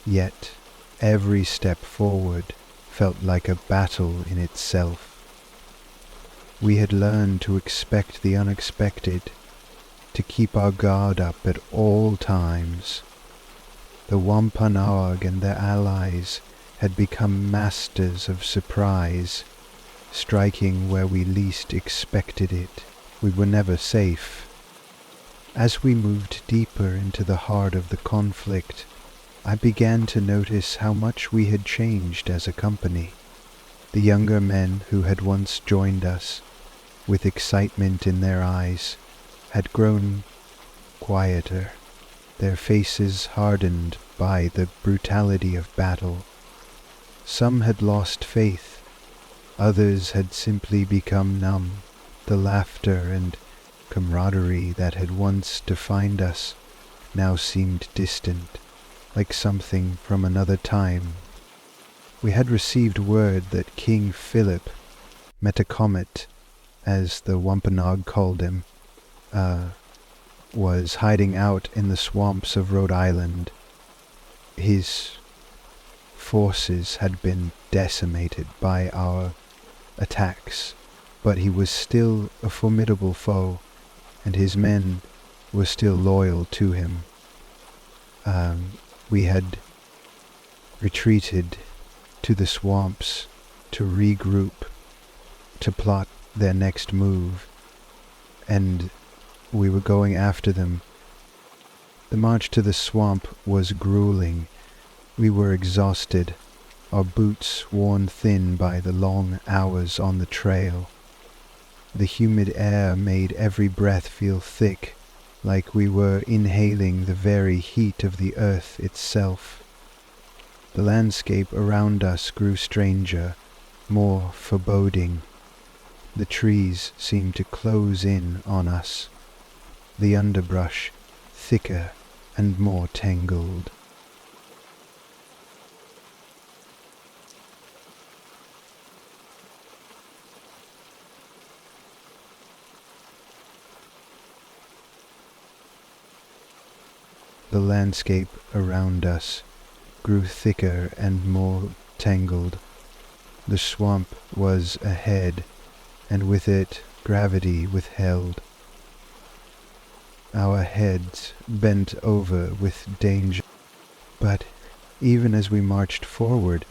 Speaker 1: Yet every step forward felt like a battle in itself. We had learned to expect the unexpected, to keep our guard up at all times. The Wampanoag and their allies had become masters of surprise, striking where we least expected it. We were never safe. As we moved deeper into the heart of the conflict, I began to notice how much we had changed as a company. The younger men who had once joined us, with excitement in their eyes, had grown quieter, their faces hardened by the brutality of battle. Some had lost faith, others had simply become numb. The laughter and camaraderie that had once defined us now seemed distant, like something from another time. We had received word that King Philip, Metacomet, as the Wampanoag called him, was hiding out in the swamps of Rhode Island. His forces had been decimated by our attacks, but he was still a formidable foe, and his men were still loyal to him. We had retreated to the swamps to regroup, to plot their next move, and we were going after them. The march to the swamp was grueling. We were exhausted, our boots worn thin by the long hours on the trail. The humid air made every breath feel thick, like we were inhaling the very heat of the earth itself. The landscape around us grew stranger, more foreboding. The trees seemed to close in on us, the underbrush thicker and more tangled. The landscape around us grew thicker and more tangled. The swamp was ahead, and with it gravity withheld. Our heads bent over with danger, but even as we marched forward,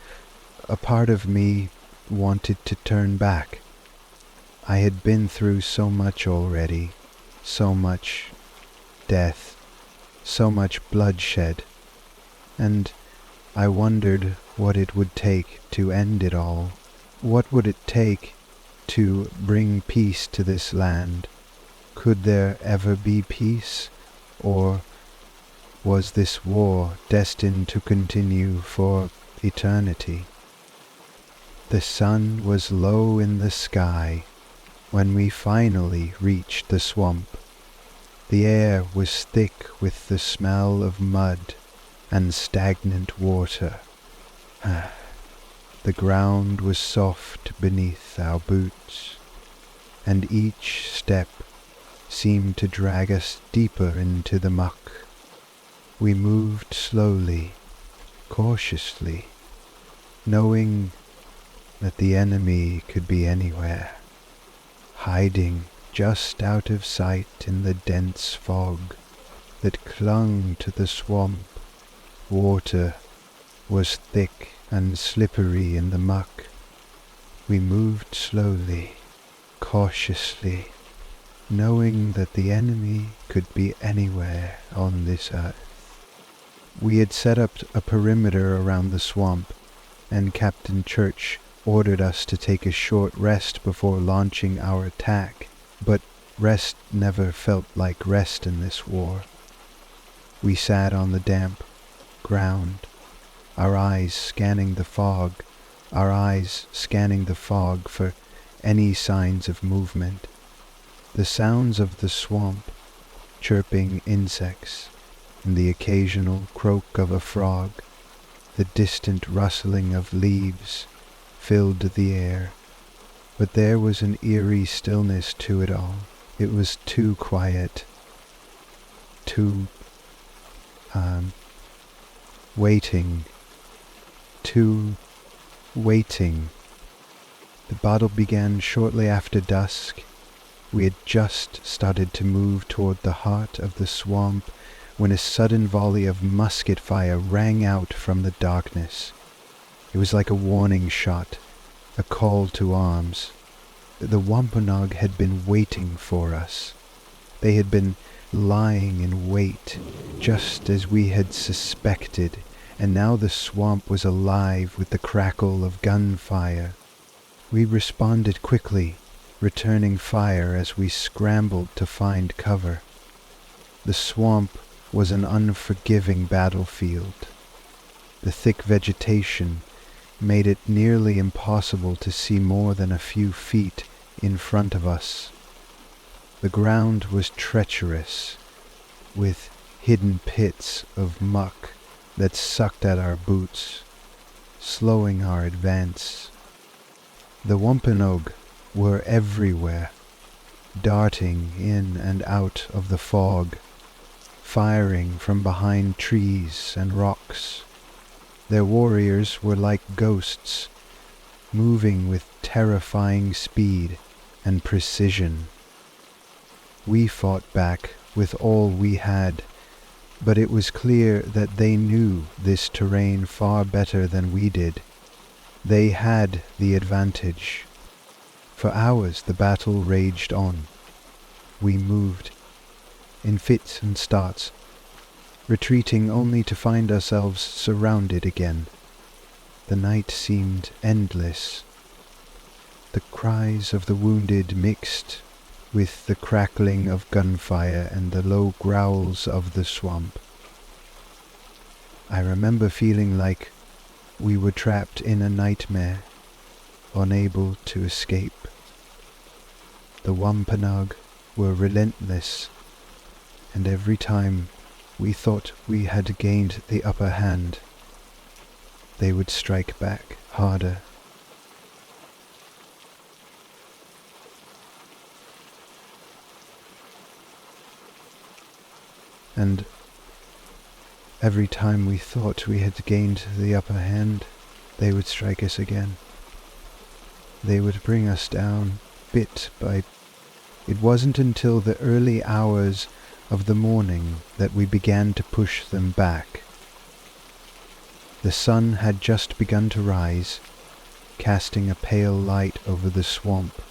Speaker 1: a part of me wanted to turn back. I had been through so much already, so much death, so much bloodshed, and I wondered what it would take to end it all. What would it take to bring peace to this land? Could there ever be peace, or was this war destined to continue for eternity? The sun was low in the sky when we finally reached the swamp. The air was thick with the smell of mud and stagnant water. The ground was soft beneath our boots, and each step seemed to drag us deeper into the muck. We moved slowly, cautiously, knowing that the enemy could be anywhere, hiding just out of sight in the dense fog that clung to the swamp. Water was thick and slippery in the muck. We moved slowly, cautiously, knowing that the enemy could be anywhere on this earth. We had set up a perimeter around the swamp, and Captain Church ordered us to take a short rest before launching our attack, but rest never felt like rest in this war. We sat on the damp ground, our eyes scanning the fog for any signs of movement. The sounds of the swamp, chirping insects, and the occasional croak of a frog, the distant rustling of leaves, filled the air. But there was an eerie stillness to it all. It was too quiet, too waiting. The battle began shortly after dusk. We had just started to move toward the heart of the swamp when a sudden volley of musket fire rang out from the darkness. It was like a warning shot, a call to arms. The Wampanoag had been waiting for us. They had been lying in wait, just as we had suspected, and now the swamp was alive with the crackle of gunfire. We responded quickly, returning fire as we scrambled to find cover. The swamp was an unforgiving battlefield. The thick vegetation made it nearly impossible to see more than a few feet in front of us. The ground was treacherous, with hidden pits of muck that sucked at our boots, slowing our advance. The Wampanoag were everywhere, darting in and out of the fog, firing from behind trees and rocks. Their warriors were like ghosts, moving with terrifying speed and precision. We fought back with all we had, but it was clear that they knew this terrain far better than we did. They had the advantage. For hours the battle raged on. We moved in fits and starts, retreating only to find ourselves surrounded again. The night seemed endless. The cries of the wounded mixed with the crackling of gunfire and the low growls of the swamp. I remember feeling like we were trapped in a nightmare, unable to escape. The Wampanoag were relentless, and every time we thought we had gained the upper hand, they would strike back harder. And every time we thought we had gained the upper hand, they would strike us again. They would bring us down bit by bit. It wasn't until the early hours of the morning that we began to push them back. The sun had just begun to rise, casting a pale light over the swamp,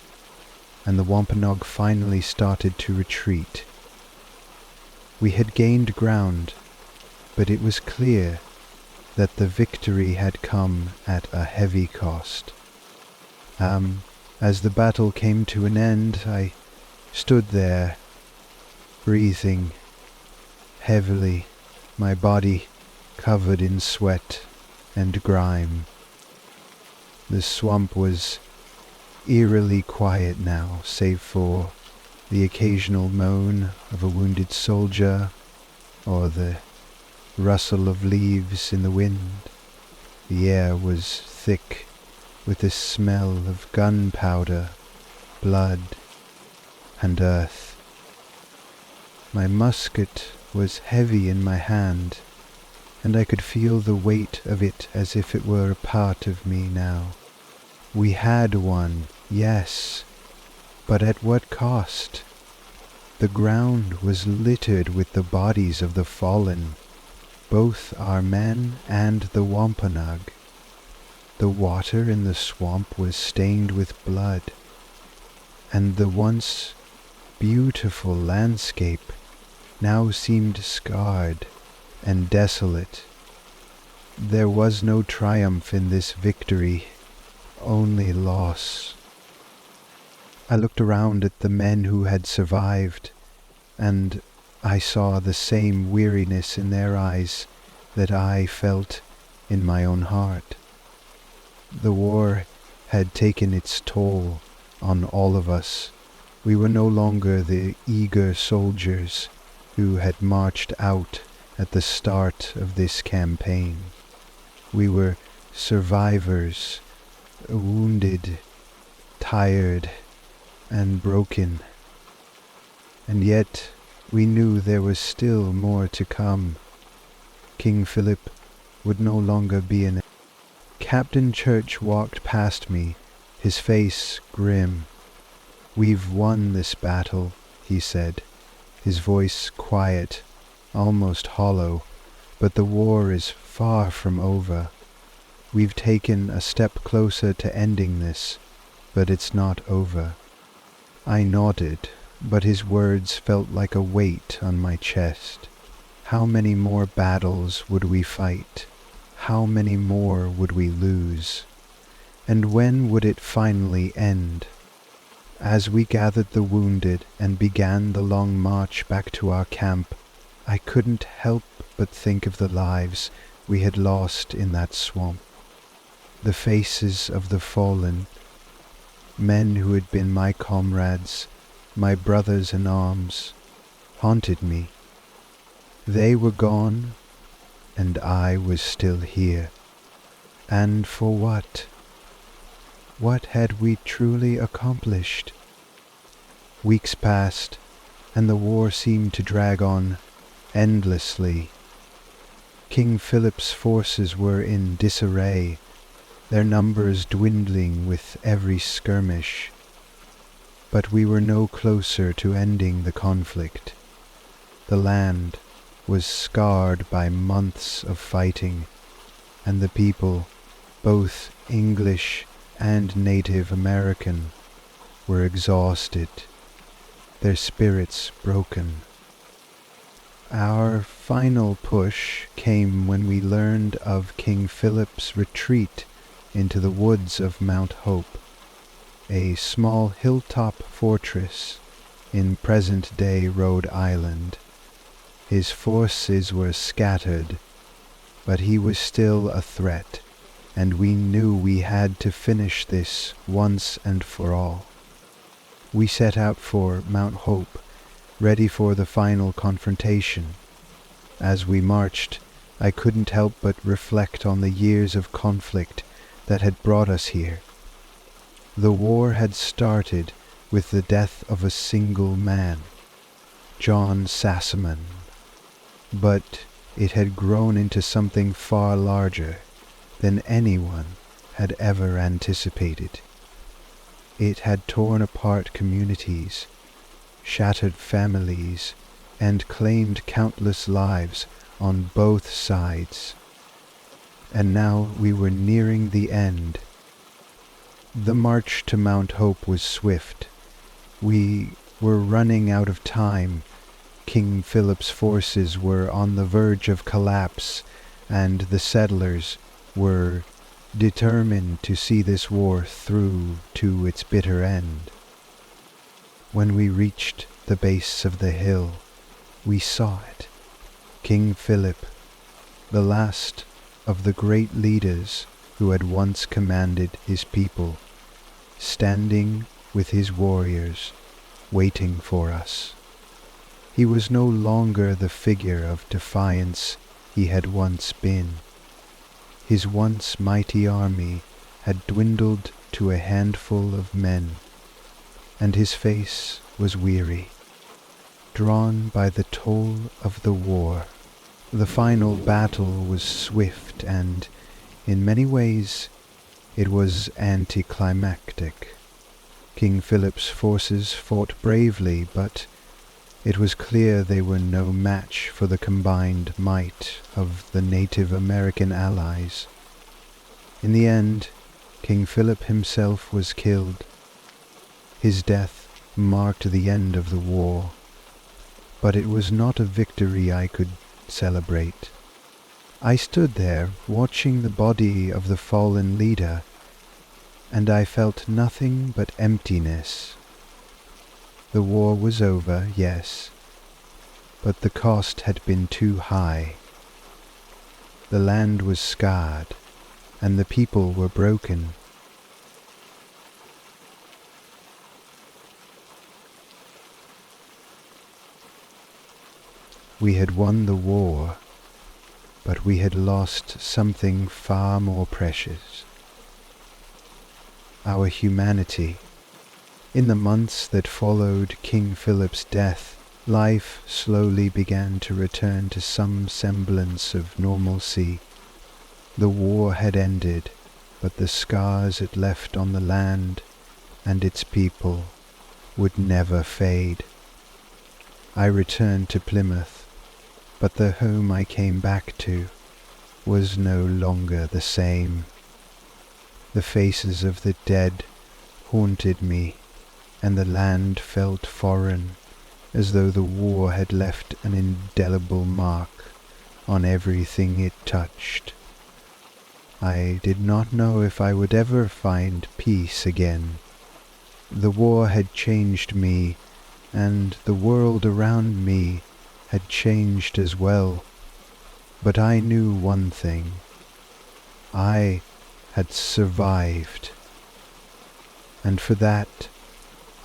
Speaker 1: and the Wampanoag finally started to retreat. We had gained ground, but it was clear that the victory had come at a heavy cost. As the battle came to an end, I stood there, breathing heavily, my body covered in sweat and grime. The swamp was eerily quiet now, save for the occasional moan of a wounded soldier or the rustle of leaves in the wind. The air was thick with the smell of gunpowder, blood, and earth. My musket was heavy in my hand, and I could feel the weight of it as if it were a part of me now. We had won, yes, but at what cost? The ground was littered with the bodies of the fallen, both our men and the Wampanoag. The water in the swamp was stained with blood, and the once beautiful landscape now seemed scarred and desolate. There was no triumph in this victory, only loss. I looked around at the men who had survived, and I saw the same weariness in their eyes that I felt in my own heart. The war had taken its toll on all of us. We were no longer the eager soldiers who had marched out at the start of this campaign. We were survivors, wounded, tired, and broken. And yet we knew there was still more to come. King Philip would no longer be in it. Captain Church walked past me, his face grim. "We've won this battle," he said, his voice quiet, almost hollow, "but the war is far from over. We've taken a step closer to ending this, but it's not over." I nodded, but his words felt like a weight on my chest. How many more battles would we fight? How many more would we lose? And when would it finally end? As we gathered the wounded and began the long march back to our camp, I couldn't help but think of the lives we had lost in that swamp. The faces of the fallen, men who had been my comrades, my brothers in arms, haunted me. They were gone, and I was still here. And for what? What had we truly accomplished? Weeks passed, and the war seemed to drag on endlessly. King Philip's forces were in disarray, their numbers dwindling with every skirmish. But we were no closer to ending the conflict. The land was scarred by months of fighting, and the people, both English and Native American, were exhausted, their spirits broken. Our final push came when we learned of King Philip's retreat into the woods of Mount Hope. a small hilltop fortress in present-day Rhode Island. His forces were scattered, but he was still a threat, and we knew we had to finish this once and for all. We set out for Mount Hope, ready for the final confrontation. As we marched, I couldn't help but reflect on the years of conflict that had brought us here. The war had started with the death of a single man, John Sassaman, but it had grown into something far larger than anyone had ever anticipated. It had torn apart communities, shattered families, and claimed countless lives on both sides. And now we were nearing the end. The march to Mount Hope was swift. We were running out of time. King Philip's forces were on the verge of collapse, and the settlers were determined to see this war through to its bitter end. When we reached the base of the hill, we saw it. King Philip, the last of the great leaders who had once commanded his people, standing with his warriors, waiting for us. He was no longer the figure of defiance he had once been. His once mighty army had dwindled to a handful of men, and his face was weary, drawn by the toll of the war. The final battle was swift and, in many ways, it was anticlimactic. King Philip's forces fought bravely, but it was clear they were no match for the combined might of the Native American allies. In the end, King Philip himself was killed. His death marked the end of the war, but it was not a victory I could celebrate. I stood there watching the body of the fallen leader, and I felt nothing but emptiness. The war was over, yes, but the cost had been too high. The land was scarred, and the people were broken. We had won the war, but we had lost something far more precious: our humanity. In the months that followed King Philip's death, life slowly began to return to some semblance of normalcy. The war had ended, but the scars it left on the land and its people would never fade. I returned to Plymouth, but the home I came back to was no longer the same. The faces of the dead haunted me, and the land felt foreign, as though the war had left an indelible mark on everything it touched. I did not know if I would ever find peace again. The war had changed me, and the world around me had changed as well. But I knew one thing: I had survived, and for that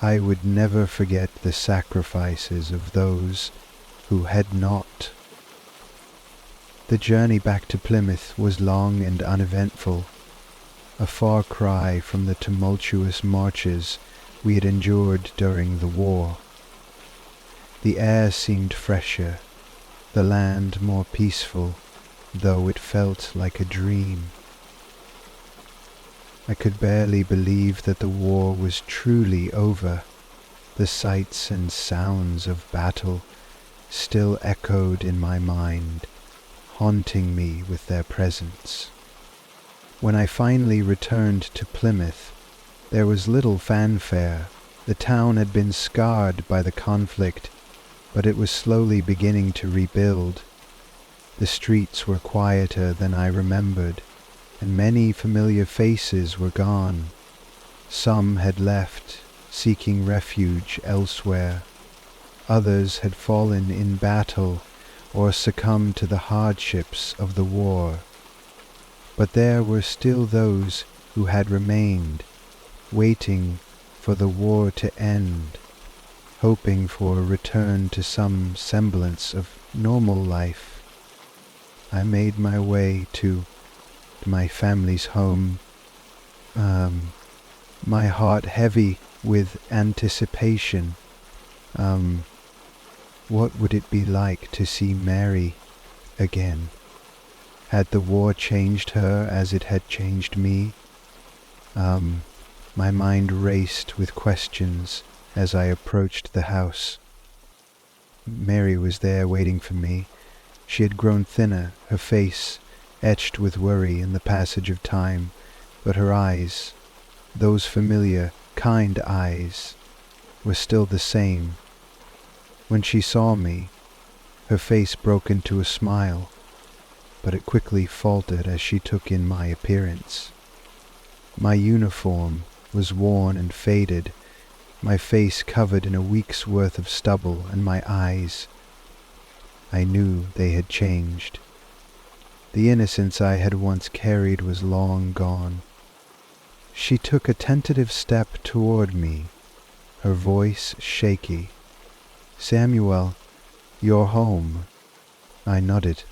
Speaker 1: I would never forget the sacrifices of those who had not. The journey back to Plymouth was long and uneventful, a far cry from the tumultuous marches we had endured during the war. The air seemed fresher, the land more peaceful, though it felt like a dream. I could barely believe that the war was truly over. The sights and sounds of battle still echoed in my mind, haunting me with their presence. When I finally returned to Plymouth, there was little fanfare. The town had been scarred by the conflict, but it was slowly beginning to rebuild. The streets were quieter than I remembered, and many familiar faces were gone. Some had left, seeking refuge elsewhere. Others had fallen in battle or succumbed to the hardships of the war. But there were still those who had remained, waiting for the war to end, hoping for a return to some semblance of normal life. I made my way to my family's home, my heart heavy with anticipation. What would it be like to see Mary again? Had the war changed her as it had changed me? My mind raced with questions as I approached the house. Mary was there waiting for me. She had grown thinner, her face etched with worry in the passage of time, but her eyes, those familiar, kind eyes, were still the same. When she saw me, her face broke into a smile, but it quickly faltered as she took in my appearance. My uniform was worn and faded, my face covered in a week's worth of stubble, and my eyes, I knew they had changed. The innocence I had once carried was long gone. She took a tentative step toward me, her voice shaky. "Samuel, you're home." I nodded,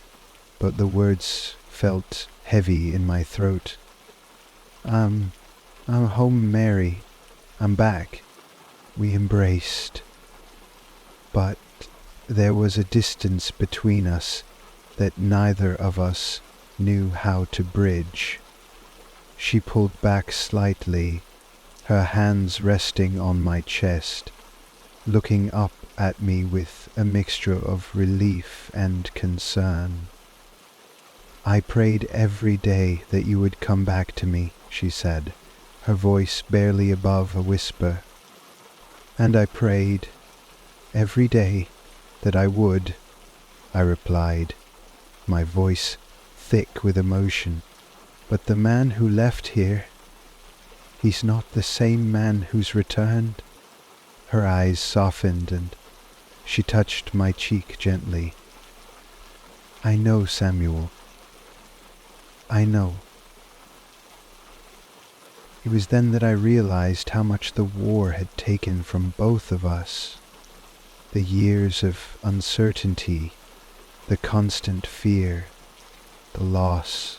Speaker 1: but the words felt heavy in my throat. I'm home, Mary. I'm back." We embraced, but there was a distance between us that neither of us knew how to bridge. She pulled back slightly, her hands resting on my chest, looking up at me with a mixture of relief and concern. "I prayed every day that you would come back to me," she said, her voice barely above a whisper. "And I prayed every day that I would," I replied, my voice thick with emotion. "But the man who left here, he's not the same man who's returned." Her eyes softened and she touched my cheek gently. "I know, Samuel. I know." It was then that I realized how much the war had taken from both of us. The years of uncertainty, the constant fear, the loss.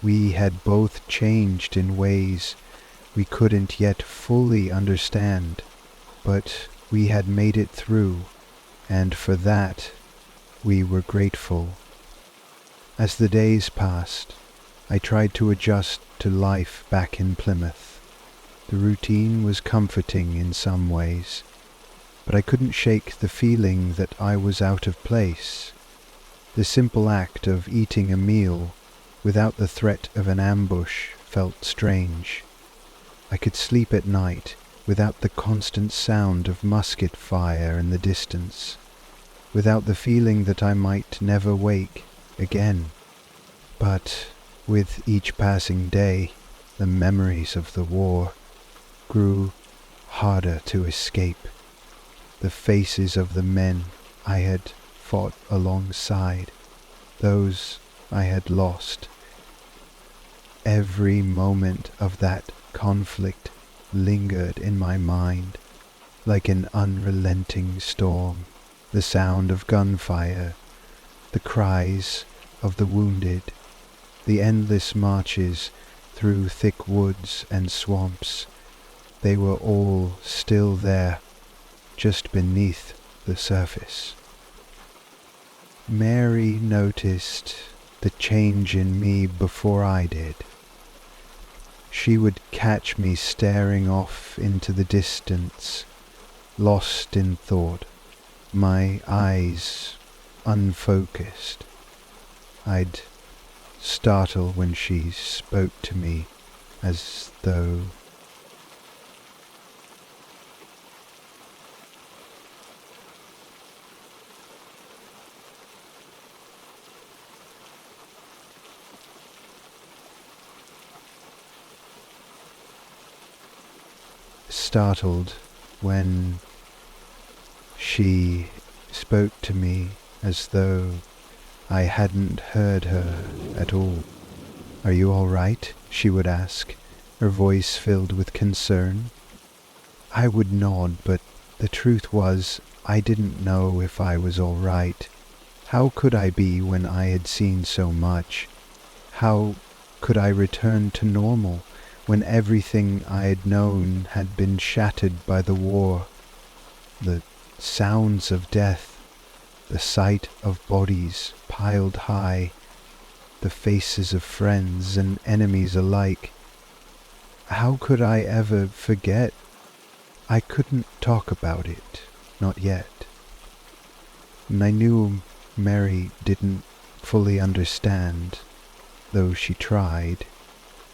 Speaker 1: We had both changed in ways we couldn't yet fully understand, but we had made it through, and for that we were grateful. As the days passed, I tried to adjust to life back in Plymouth. The routine was comforting in some ways, but I couldn't shake the feeling that I was out of place. The simple act of eating a meal without the threat of an ambush felt strange. I could sleep at night without the constant sound of musket fire in the distance, without the feeling that I might never wake again. But with each passing day, the memories of the war grew harder to escape. The faces of the men I had fought alongside, those I had lost. Every moment of that conflict lingered in my mind like an unrelenting storm. The sound of gunfire, the cries of the wounded, the endless marches through thick woods and swamps, they were all still there, just beneath the surface. Mary noticed the change in me before I did. She would catch me staring off into the distance, lost in thought, my eyes unfocused. I'd startle when she spoke to me as though startled when she spoke to me as though I hadn't heard her at all. "Are you all right?" she would ask, her voice filled with concern. I would nod, but the truth was I didn't know if I was all right. How could I be when I had seen so much? How could I return to normal when everything I had known had been shattered by the war? The sounds of death, the sight of bodies piled high, the faces of friends and enemies alike. How could I ever forget? I couldn't talk about it, not yet. And I knew Mary didn't fully understand, though she tried.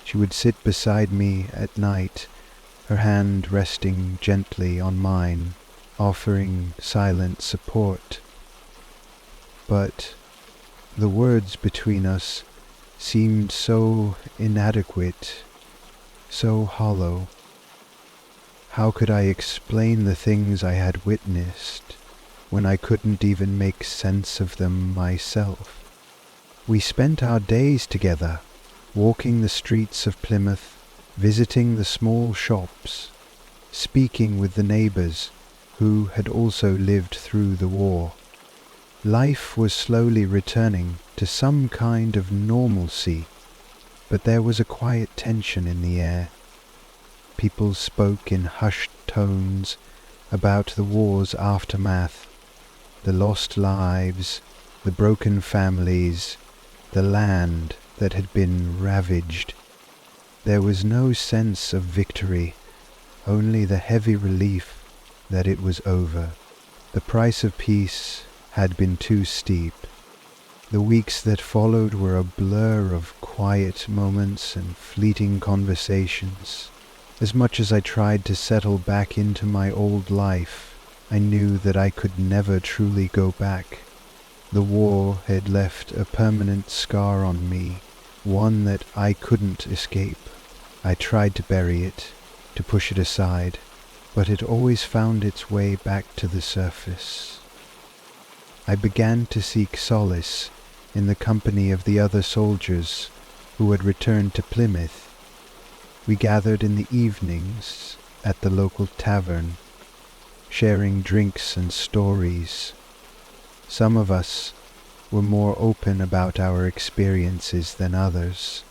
Speaker 1: She would sit beside me at night, her hand resting gently on mine, offering silent support. But the words between us seemed so inadequate, so hollow. How could I explain the things I had witnessed when I couldn't even make sense of them myself? We spent our days together, walking the streets of Plymouth, visiting the small shops, speaking with the neighbours who had also lived through the war. Life was slowly returning to some kind of normalcy, but there was a quiet tension in the air. People spoke in hushed tones about the war's aftermath, the lost lives, the broken families, the land that had been ravaged. There was no sense of victory, only the heavy relief that it was over. The price of peace had been too steep. The weeks that followed were a blur of quiet moments and fleeting conversations. As much as I tried to settle back into my old life, I knew that I could never truly go back. The war had left a permanent scar on me, one that I couldn't escape. I tried to bury it, to push it aside, but it always found its way back to the surface. I began to seek solace in the company of the other soldiers who had returned to Plymouth. We gathered in the evenings at the local tavern, sharing drinks and stories. Some of us were more open about our experiences than others.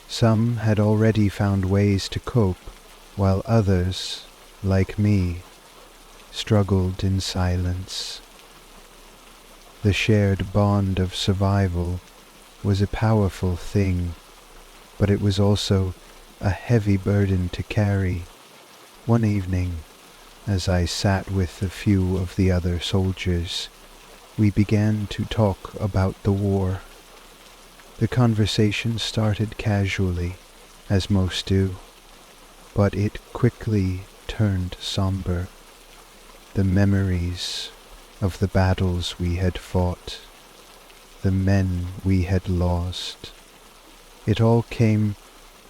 Speaker 1: Some had already found ways to cope, while others, like me, struggled in silence. The shared bond of survival was a powerful thing, but it was also a heavy burden to carry. One evening, as I sat with a few of the other soldiers, we began to talk about the war. The conversation started casually, as most do, but it quickly turned somber. The memories of the battles we had fought, the men we had lost, it all came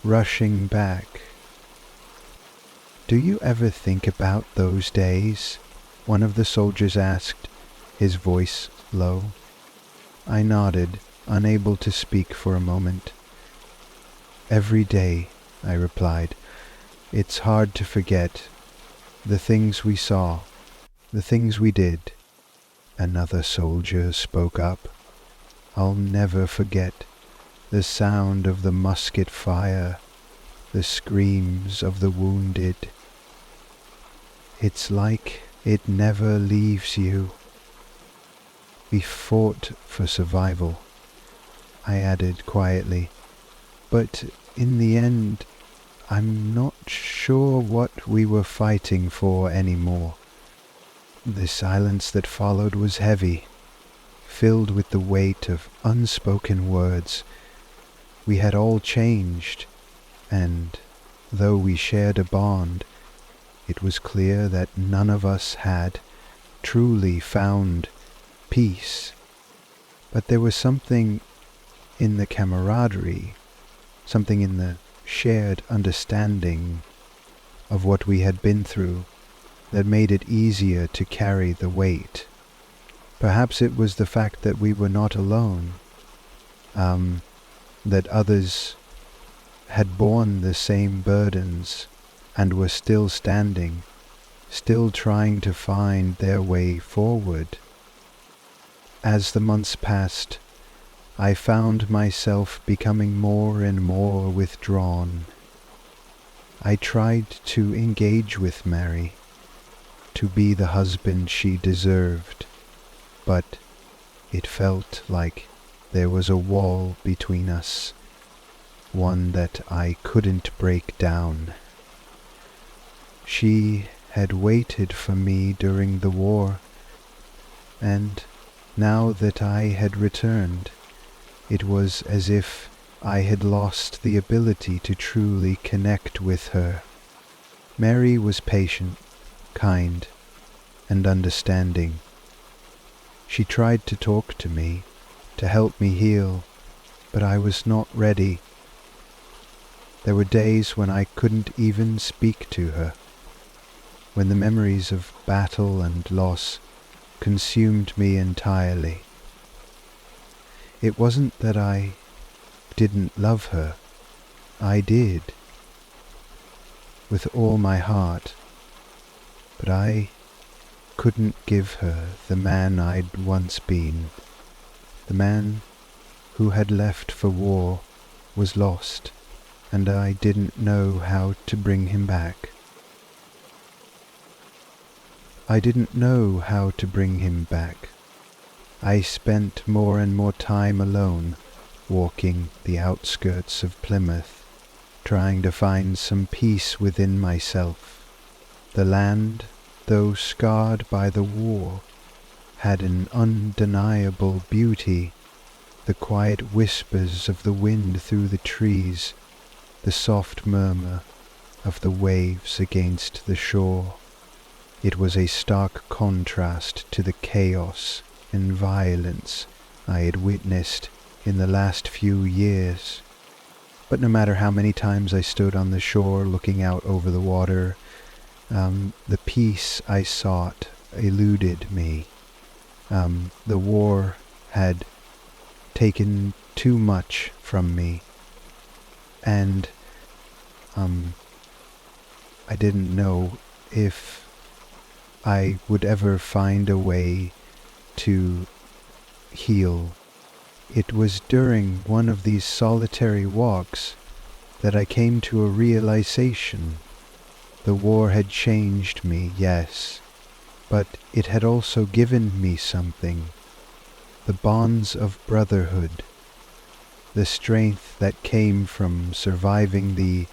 Speaker 1: rushing back. "Do you ever think about those days?" one of the soldiers asked, his voice low. I nodded, unable to speak for a moment. "Every day," I replied. "It's hard to forget the things we saw, the things we did." Another soldier spoke up. "I'll never forget the sound of the musket fire, the screams of the wounded. It's like it never leaves you." "We fought for survival," I added quietly, "but in the end, I'm not sure what we were fighting for anymore." The silence that followed was heavy, filled with the weight of unspoken words. We had all changed, and though we shared a bond, it was clear that none of us had truly found peace. But there was something in the camaraderie, something in the shared understanding of what we had been through that made it easier to carry the weight. Perhaps it was the fact that we were not alone, that others had borne the same burdens and were still standing, still trying to find their way forward. As the months passed, I found myself becoming more and more withdrawn. I tried to engage with Mary, to be the husband she deserved, but it felt like there was a wall between us, one that I couldn't break down. She had waited for me during the war, and now that I had returned, it was as if I had lost the ability to truly connect with her. Mary was patient, kind, and understanding. She tried to talk to me, to help me heal, but I was not ready. There were days when I couldn't even speak to her, when the memories of battle and loss consumed me entirely. It wasn't that I didn't love her. I did, with all my heart, but I couldn't give her the man I'd once been. The man who had left for war was lost, and I didn't know how to bring him back. I didn't know how to bring him back. I spent more and more time alone, walking the outskirts of Plymouth, trying to find some peace within myself. The land, though scarred by the war, had an undeniable beauty, the quiet whispers of the wind through the trees, the soft murmur of the waves against the shore. It was a stark contrast to the chaos and violence I had witnessed in the last few years. But no matter how many times I stood on the shore looking out over the water, the peace I sought eluded me. The war had taken too much from me, and I didn't know if I would ever find a way to heal. It was during one of these solitary walks that I came to a realization. The war had changed me, yes, but it had also given me something. The bonds of brotherhood, the strength that came from surviving the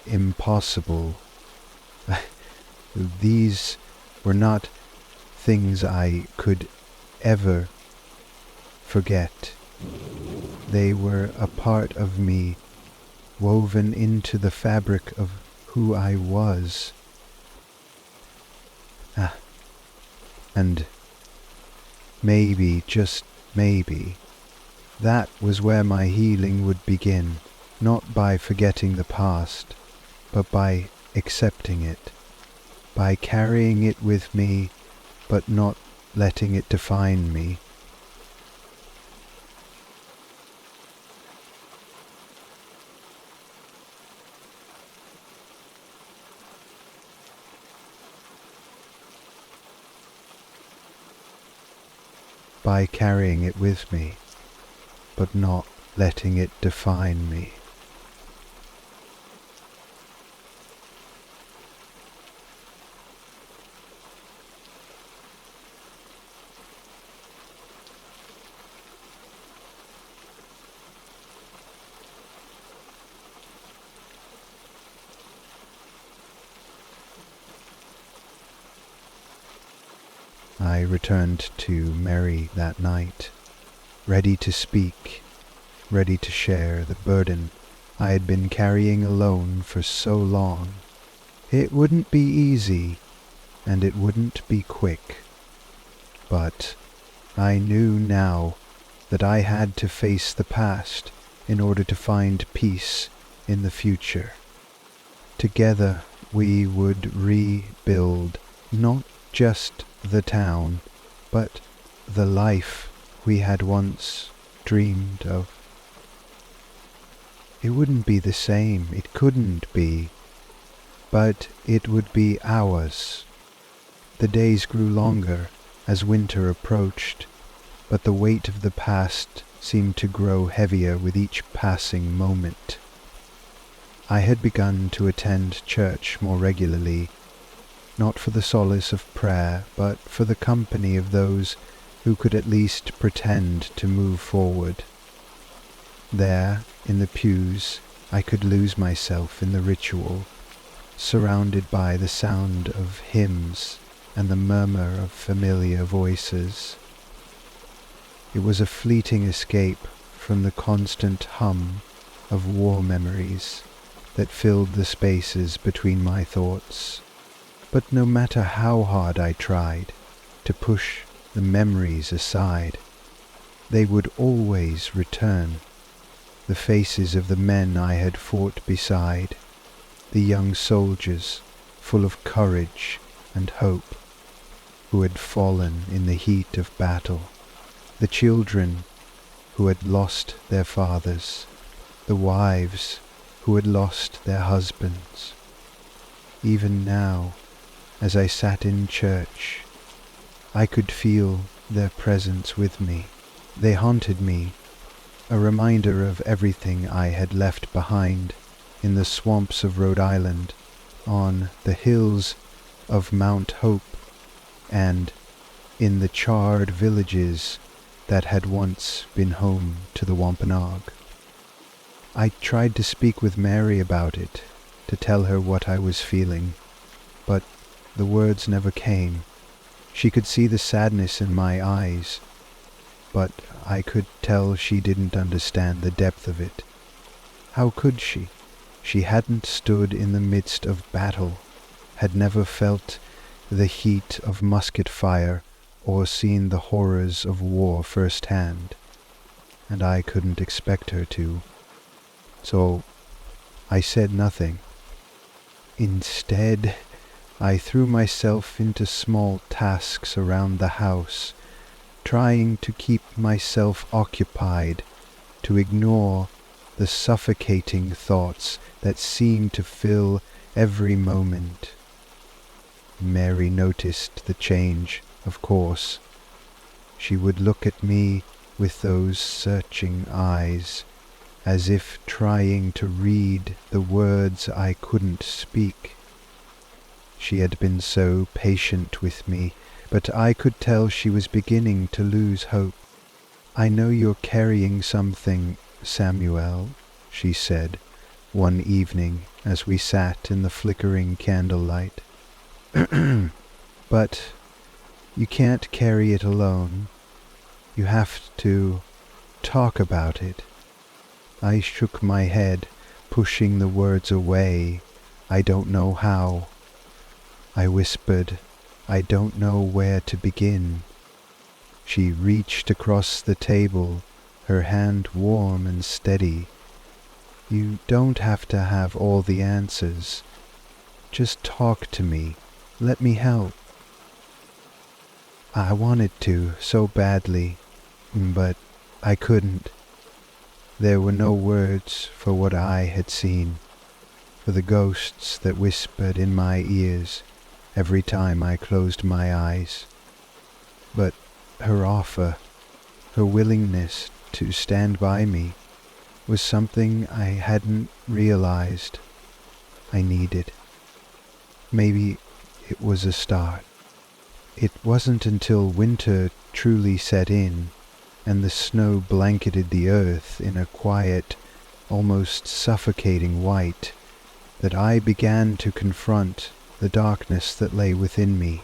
Speaker 1: impossible. These were not things I could ever forget. They were a part of me, woven into the fabric of who I was. And maybe, just maybe, that was where my healing would begin, not by forgetting the past, but by accepting it, by carrying it with me, but not letting it define me. By carrying it with me, but not letting it define me. I returned to Mary that night, ready to speak, ready to share the burden I had been carrying alone for so long. It wouldn't be easy, and it wouldn't be quick, but I knew now that I had to face the past in order to find peace in the future. Together we would rebuild not just the town, but the life we had once dreamed of. It wouldn't be the same, it couldn't be, but it would be ours. The days grew longer as winter approached, but the weight of the past seemed to grow heavier with each passing moment. I had begun to attend church more regularly, not for the solace of prayer, but for the company of those who could at least pretend to move forward. There, in the pews, I could lose myself in the ritual, surrounded by the sound of hymns and the murmur of familiar voices. It was a fleeting escape from the constant hum of war memories that filled the spaces between my thoughts. But no matter how hard I tried to push the memories aside, they would always return. The faces of the men I had fought beside, the young soldiers full of courage and hope, who had fallen in the heat of battle, the children who had lost their fathers, the wives who had lost their husbands. Even now, as I sat in church, I could feel their presence with me. They haunted me, a reminder of everything I had left behind in the swamps of Rhode Island, on the hills of Mount Hope, and in the charred villages that had once been home to the Wampanoag. I tried to speak with Mary about it, to tell her what I was feeling, but the words never came. She could see the sadness in my eyes, but I could tell she didn't understand the depth of it. How could she? She hadn't stood in the midst of battle, had never felt the heat of musket fire or seen the horrors of war firsthand, and I couldn't expect her to. So I said nothing. Instead, I threw myself into small tasks around the house, trying to keep myself occupied, to ignore the suffocating thoughts that seemed to fill every moment. Mary noticed the change, of course. She would look at me with those searching eyes, as if trying to read the words I couldn't speak. She had been so patient with me, but I could tell she was beginning to lose hope. "I know you're carrying something, Samuel," she said one evening as we sat in the flickering candlelight. "But you can't carry it alone. You have to talk about it." I shook my head, pushing the words away. "I don't know how." I whispered, "I don't know where to begin." She reached across the table, her hand warm and steady. "You don't have to have all the answers. Just talk to me. Let me help." I wanted to so badly, but I couldn't. There were no words for what I had seen, for the ghosts that whispered in my ears every time I closed my eyes. But her offer, her willingness to stand by me, was something I hadn't realized I needed. Maybe it was a start. It wasn't until winter truly set in and the snow blanketed the earth in a quiet, almost suffocating white, that I began to confront the darkness that lay within me.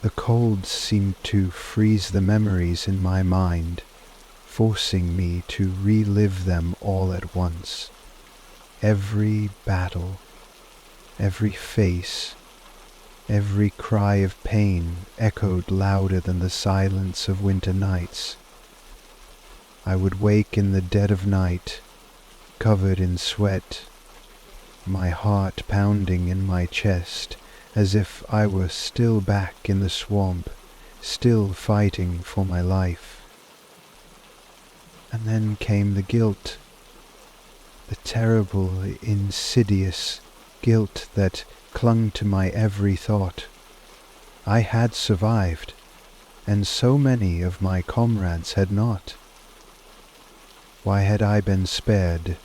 Speaker 1: The cold seemed to freeze the memories in my mind, forcing me to relive them all at once. Every battle, every face, every cry of pain echoed louder than the silence of winter nights. I would wake in the dead of night, covered in sweat, my heart pounding in my chest as if I were still back in the swamp, still fighting for my life. And then came the guilt, the terrible, insidious guilt that clung to my every thought. I had survived, and so many of my comrades had not. Why had I been spared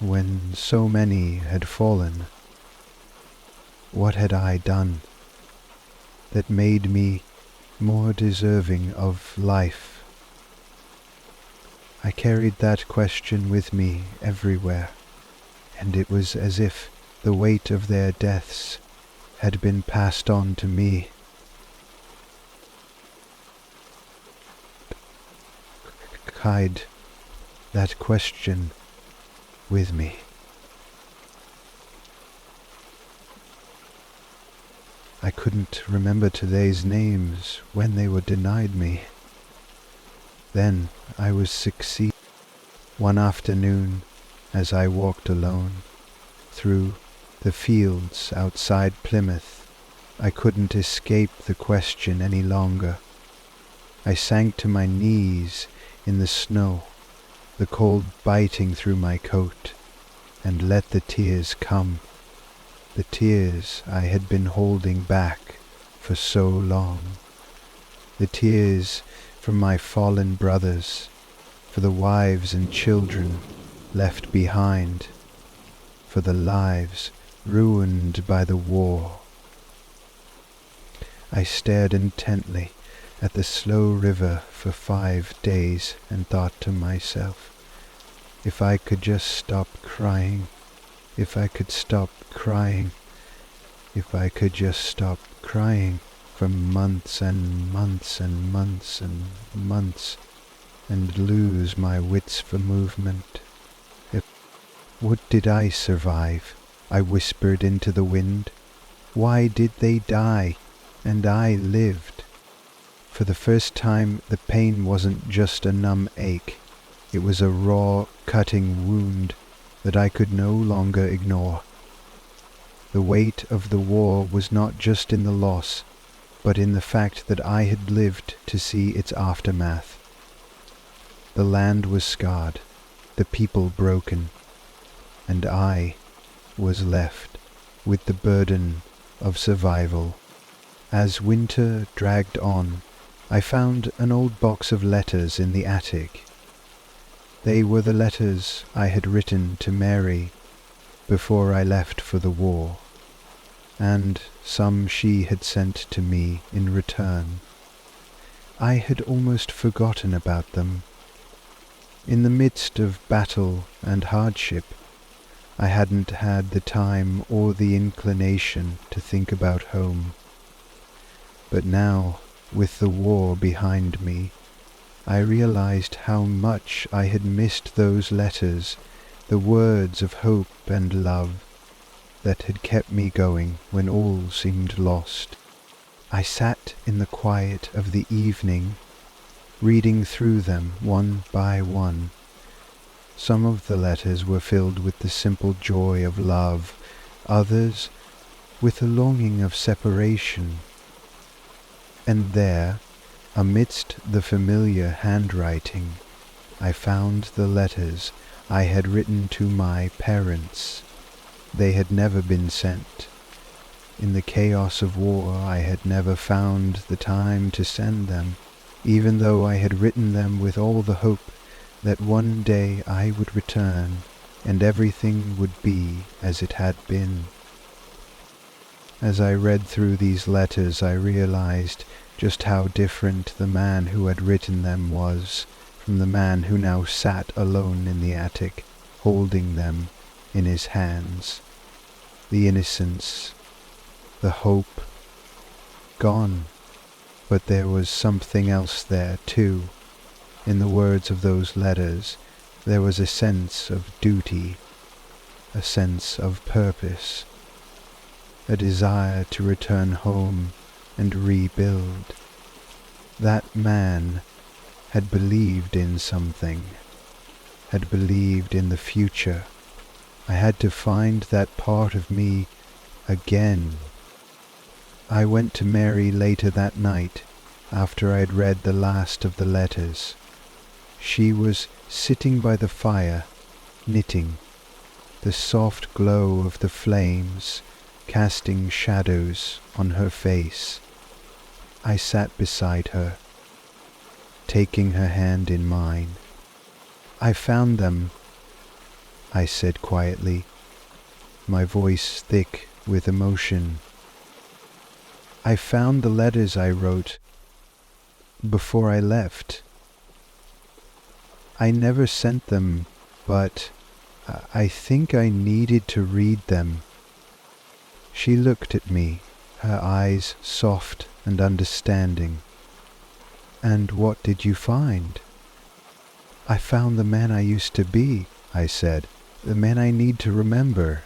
Speaker 1: when so many had fallen? What had I done that made me more deserving of life? I carried that question with me everywhere, and it was as if the weight of their deaths had been passed on to me. Hide that question with me. I couldn't remember today's names when they were denied me. Then I was succeed. One afternoon, as I walked alone through the fields outside Plymouth, I couldn't escape the question any longer. I sank to my knees in the snow, the cold biting through my coat, and let the tears come, the tears I had been holding back for so long, the tears from my fallen brothers, for the wives and children left behind, for the lives ruined by the war. I stared intently at the slow river for 5 days and thought to myself, if I could just stop crying, if I could stop crying, if I could just stop crying for months and months and months and months and lose my wits for movement. What did I survive? I whispered into the wind. Why did they die and I lived? For the first time the pain wasn't just a numb ache. It was a raw, cutting wound that I could no longer ignore. The weight of the war was not just in the loss, but in the fact that I had lived to see its aftermath. The land was scarred, the people broken, and I was left with the burden of survival. As winter dragged on, I found an old box of letters in the attic. They were the letters I had written to Mary before I left for the war, and some she had sent to me in return. I had almost forgotten about them. In the midst of battle and hardship, I hadn't had the time or the inclination to think about home. But now, with the war behind me, I realized how much I had missed those letters, the words of hope and love that had kept me going when all seemed lost. I sat in the quiet of the evening, reading through them one by one. Some of the letters were filled with the simple joy of love, others with a longing of separation. And there, amidst the familiar handwriting, I found the letters I had written to my parents. They had never been sent. In the chaos of war, I had never found the time to send them, even though I had written them with all the hope that one day I would return and everything would be as it had been. As I read through these letters, I realized just how different the man who had written them was from the man who now sat alone in the attic, holding them in his hands. The innocence, the hope, gone. But there was something else there too. In the words of those letters, there was a sense of duty, a sense of purpose, a desire to return home and rebuild. That man had believed in something, had believed in the future, I had to find that part of me again. I went to Mary later that night, after I'd read the last of the letters. She was sitting by the fire, knitting, the soft glow of the flames casting shadows on her face. I sat beside her, taking her hand in mine. "I found them," I said quietly, my voice thick with emotion. "I found the letters I wrote before I left. I never sent them, but I think I needed to read them." She looked at me, her eyes soft and understanding. "And what did you find?" "I found the man I used to be," I said, "the man I need to remember."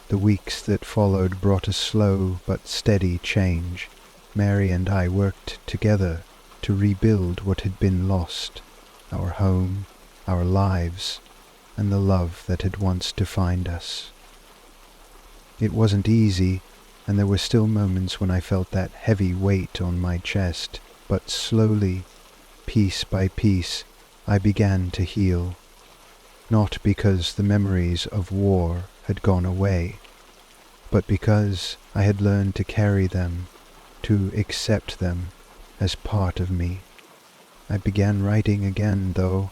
Speaker 1: The weeks that followed brought a slow but steady change. Mary and I worked together to rebuild what had been lost, our home, our lives, and the love that had once defined us. It wasn't easy, and there were still moments when I felt that heavy weight on my chest, but slowly, piece by piece, I began to heal. Not because the memories of war had gone away, but because I had learned to carry them, to accept them as part of me. I began writing again, though,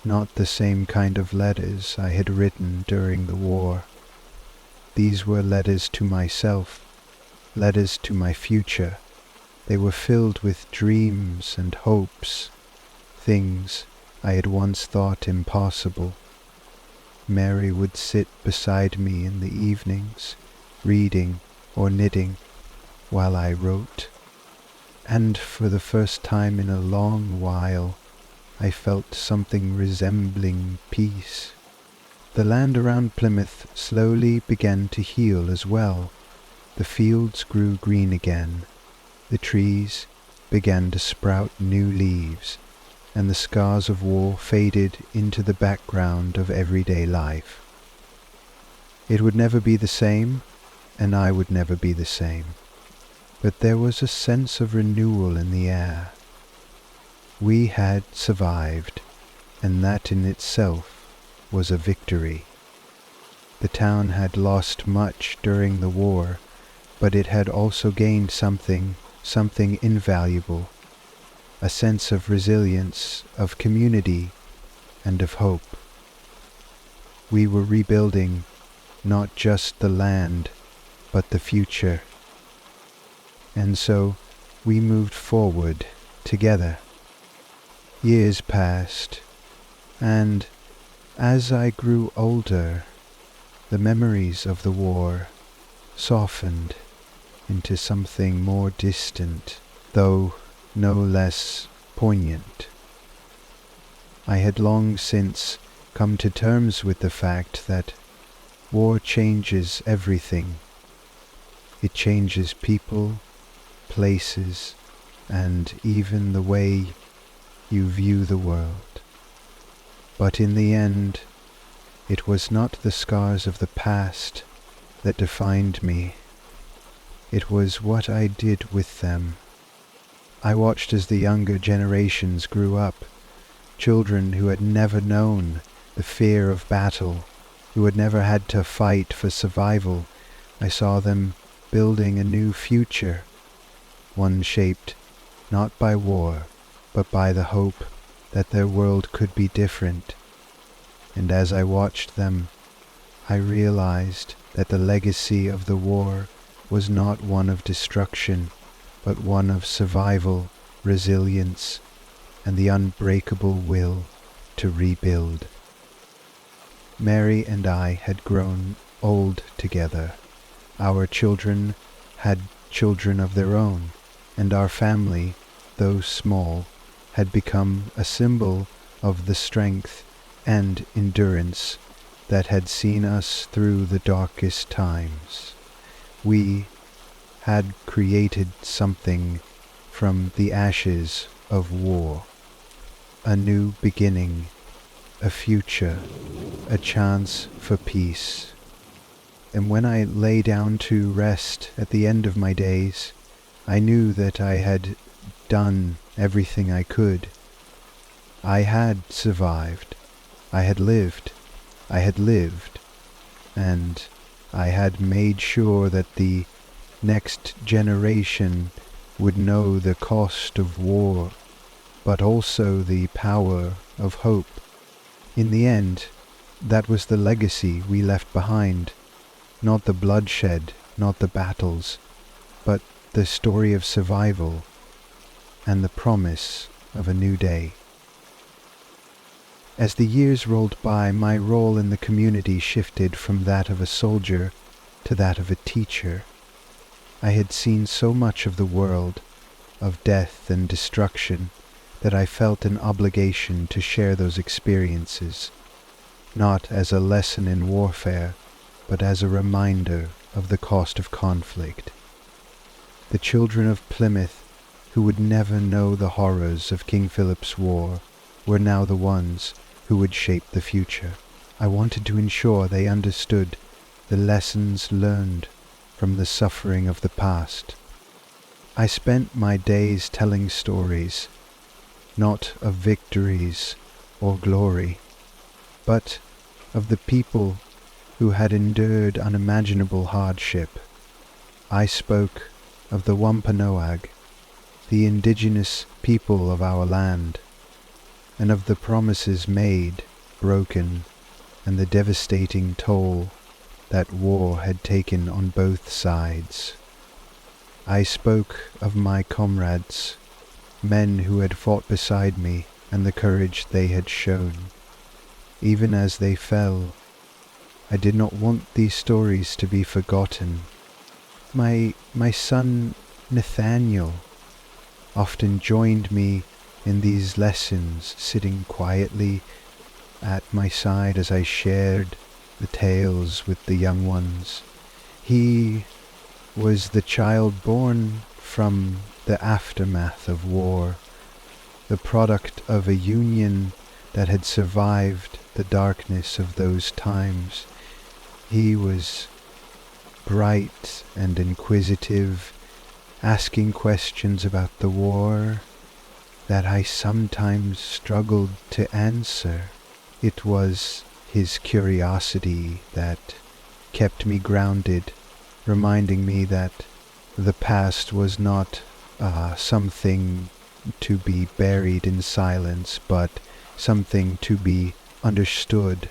Speaker 1: not the same kind of letters I had written during the war. These were letters to myself, letters to my future. They were filled with dreams and hopes, things I had once thought impossible. Mary would sit beside me in the evenings, reading or knitting, while I wrote. And for the first time in a long while, I felt something resembling peace. The land around Plymouth slowly began to heal as well. The fields grew green again, the trees began to sprout new leaves, and the scars of war faded into the background of everyday life. It would never be the same, and I would never be the same, but there was a sense of renewal in the air. We had survived, and that in itself was a victory. The town had lost much during the war, but it had also gained something invaluable, a sense of resilience, of community, and of hope. We were rebuilding not just the land, but the future. And so we moved forward together. Years passed, and as I grew older, the memories of the war softened into something more distant, though no less poignant. I had long since come to terms with the fact that war changes everything. It changes people, places, and even the way you view the world. But in the end, it was not the scars of the past that defined me. It was what I did with them. I watched as the younger generations grew up, children who had never known the fear of battle, who had never had to fight for survival. I saw them building a new future, one shaped not by war, but by the hope that their world could be different. And as I watched them, I realized that the legacy of the war was not one of destruction, but one of survival, resilience, and the unbreakable will to rebuild. Mary and I had grown old together. Our children had children of their own, and our family, though small, had become a symbol of the strength and endurance that had seen us through the darkest times. We had created something from the ashes of war, a new beginning, a future, a chance for peace. And when I lay down to rest at the end of my days, I knew that I had done everything I could. I had survived. I had lived. And I had made sure that the next generation would know the cost of war, but also the power of hope. In the end, that was the legacy we left behind. Not the bloodshed, not the battles, but the story of survival and the promise of a new day. As the years rolled by, my role in the community shifted from that of a soldier to that of a teacher. I had seen so much of the world, of death and destruction, that I felt an obligation to share those experiences, not as a lesson in warfare, but as a reminder of the cost of conflict. The children of Plymouth, who would never know the horrors of King Philip's War, were now the ones who would shape the future. I wanted to ensure they understood the lessons learned from the suffering of the past. I spent my days telling stories, not of victories or glory, but of the people who had endured unimaginable hardship. I spoke of the Wampanoag, the indigenous people of our land, and of the promises made, broken, and the devastating toll that war had taken on both sides. I spoke of my comrades, men who had fought beside me, and the courage they had shown. Even as they fell, I did not want these stories to be forgotten. My son Nathaniel often joined me in these lessons, sitting quietly at my side as I shared the tales with the young ones. He was the child born from the aftermath of war, the product of a union that had survived the darkness of those times. He was bright and inquisitive, asking questions about the war that I sometimes struggled to answer. It was his curiosity that kept me grounded, reminding me that the past was not something to be buried in silence, but something to be understood,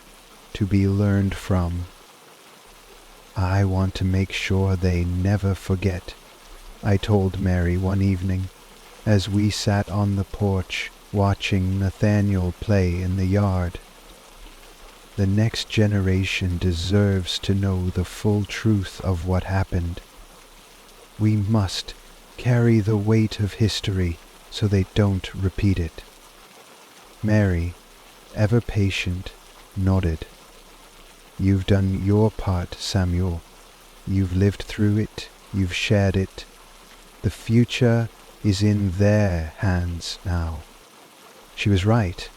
Speaker 1: to be learned from. I want to make sure they never forget, I told Mary one evening, as we sat on the porch watching Nathaniel play in the yard. The next generation deserves to know the full truth of what happened. We must carry the weight of history so they don't repeat it. Mary, ever patient, nodded. You've done your part, Samuel. You've lived through it. You've shared it. The future is in their hands now. She was right.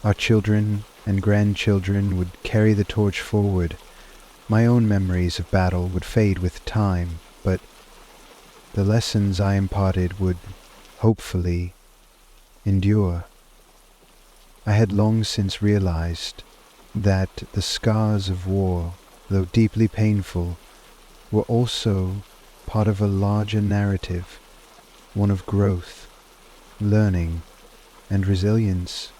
Speaker 1: Our children and grandchildren would carry the torch forward. My own memories of battle would fade with time, but the lessons I imparted would, hopefully, endure. I had long since realized that the scars of war, though deeply painful, were also part of a larger narrative, one of growth, learning, and resilience.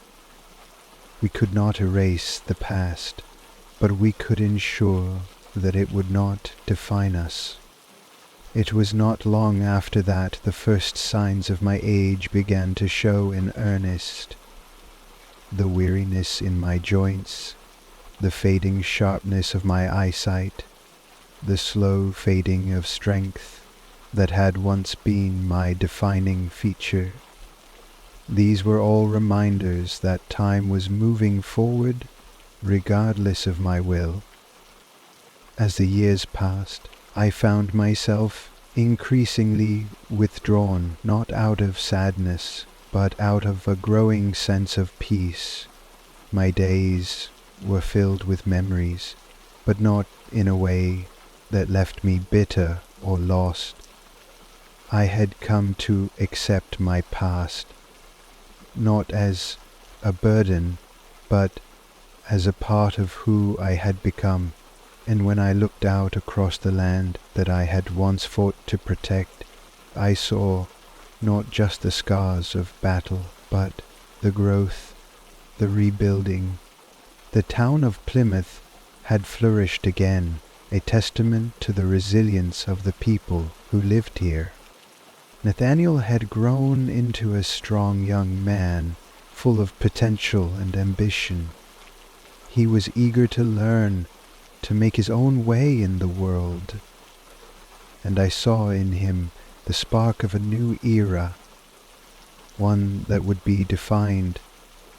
Speaker 1: We could not erase the past, but we could ensure that it would not define us. It was not long after that the first signs of my age began to show in earnest. The weariness in my joints, the fading sharpness of my eyesight, the slow fading of strength that had once been my defining feature. These were all reminders that time was moving forward regardless of my will. As the years passed, I found myself increasingly withdrawn, not out of sadness, but out of a growing sense of peace. My days were filled with memories, but not in a way that left me bitter or lost. I had come to accept my past, not as a burden, but as a part of who I had become. And when I looked out across the land that I had once fought to protect, I saw not just the scars of battle, but the growth, the rebuilding. The town of Plymouth had flourished again, a testament to the resilience of the people who lived here. Nathaniel had grown into a strong young man, full of potential and ambition. He was eager to learn, to make his own way in the world. And I saw in him the spark of a new era, one that would be defined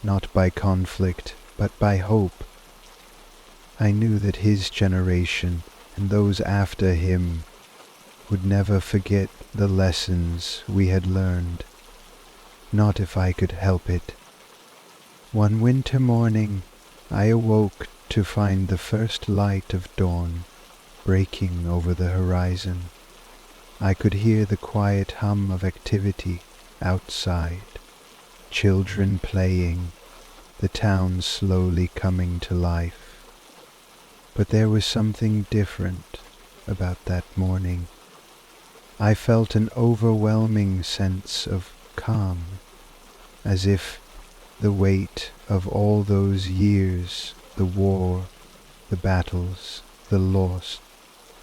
Speaker 1: not by conflict, but by hope. I knew that his generation and those after him would never forget the lessons we had learned, not if I could help it. One winter morning, I awoke to find the first light of dawn breaking over the horizon. I could hear the quiet hum of activity outside, children playing, the town slowly coming to life. But there was something different about that morning. I felt an overwhelming sense of calm, as if the weight of all those years, the war, the battles, the loss,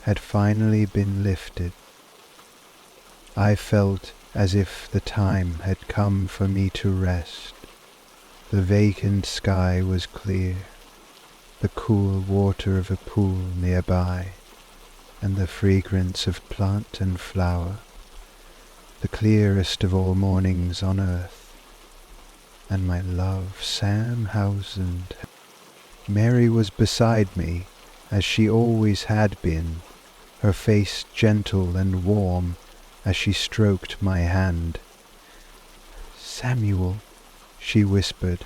Speaker 1: had finally been lifted. I felt as if the time had come for me to rest. The vacant sky was clear, the cool water of a pool nearby, and the fragrance of plant and flower, the clearest of all mornings on earth. And my love, Sam Housand. Mary was beside me, as she always had been, her face gentle and warm as she stroked my hand. "Samuel," she whispered,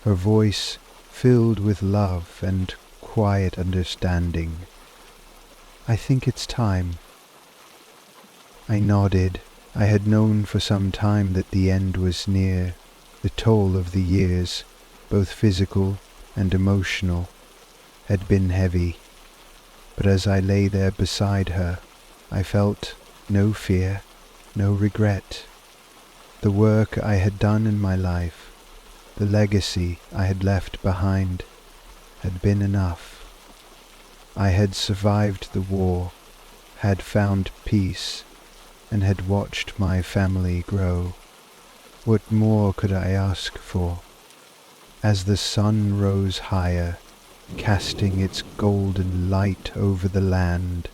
Speaker 1: her voice filled with love and quiet understanding. "I think it's time." I nodded. I had known for some time that the end was near. The toll of the years, both physical and emotional, had been heavy. But as I lay there beside her, I felt no fear, no regret. The work I had done in my life, the legacy I had left behind, had been enough. I had survived the war, had found peace, and had watched my family grow. What more could I ask for? As the sun rose higher, casting its golden light over the land,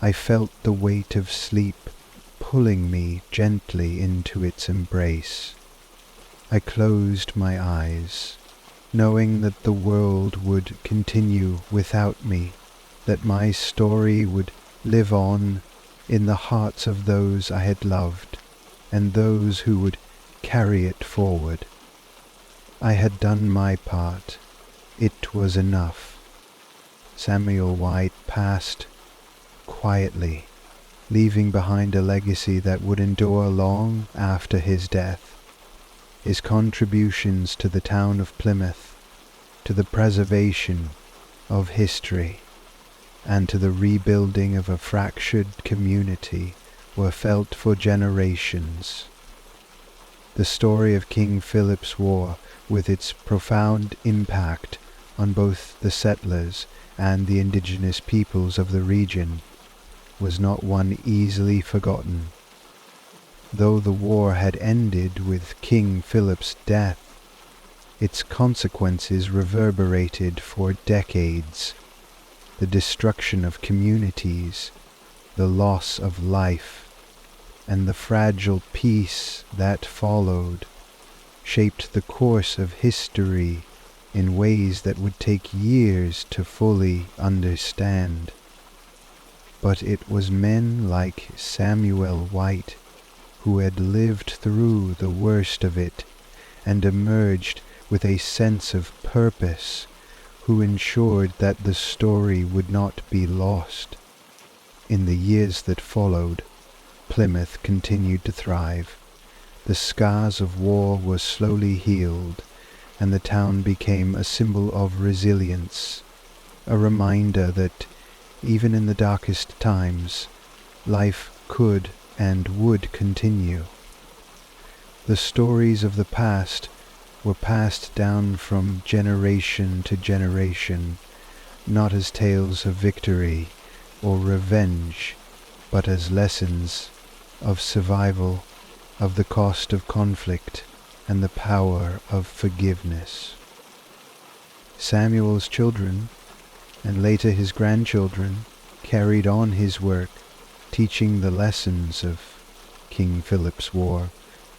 Speaker 1: I felt the weight of sleep pulling me gently into its embrace. I closed my eyes, knowing that the world would continue without me, that my story would live on in the hearts of those I had loved, and those who would carry it forward. I had done my part. It was enough. Samuel White passed quietly, leaving behind a legacy that would endure long after his death. His contributions to the town of Plymouth, to the preservation of history, and to the rebuilding of a fractured community were felt for generations. The story of King Philip's War, with its profound impact on both the settlers and the indigenous peoples of the region, was not one easily forgotten. Though the war had ended with King Philip's death, its consequences reverberated for decades. The destruction of communities, the loss of life, and the fragile peace that followed shaped the course of history in ways that would take years to fully understand. But it was men like Samuel White who had lived through the worst of it and emerged with a sense of purpose, who ensured that the story would not be lost. In the years that followed, Plymouth continued to thrive. The scars of war were slowly healed, and the town became a symbol of resilience, a reminder that even in the darkest times, life could and would continue. The stories of the past were passed down from generation to generation, not as tales of victory or revenge, but as lessons of survival, of the cost of conflict, and the power of forgiveness. Samuel's children, and later his grandchildren, carried on his work, teaching the lessons of King Philip's War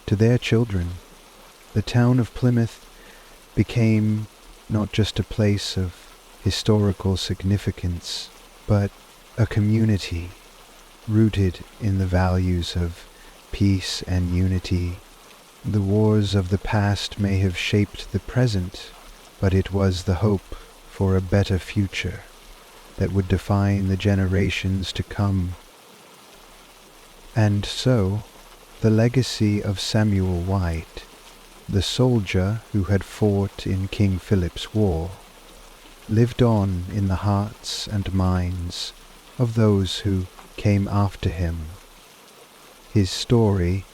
Speaker 1: to their children. The town of Plymouth became not just a place of historical significance, but a community rooted in the values of peace and unity. The wars of the past may have shaped the present, but it was the hope for a better future that would define the generations to come. And so, the legacy of Samuel White, the soldier who had fought in King Philip's War, lived on in the hearts and minds of those who came after him. His story,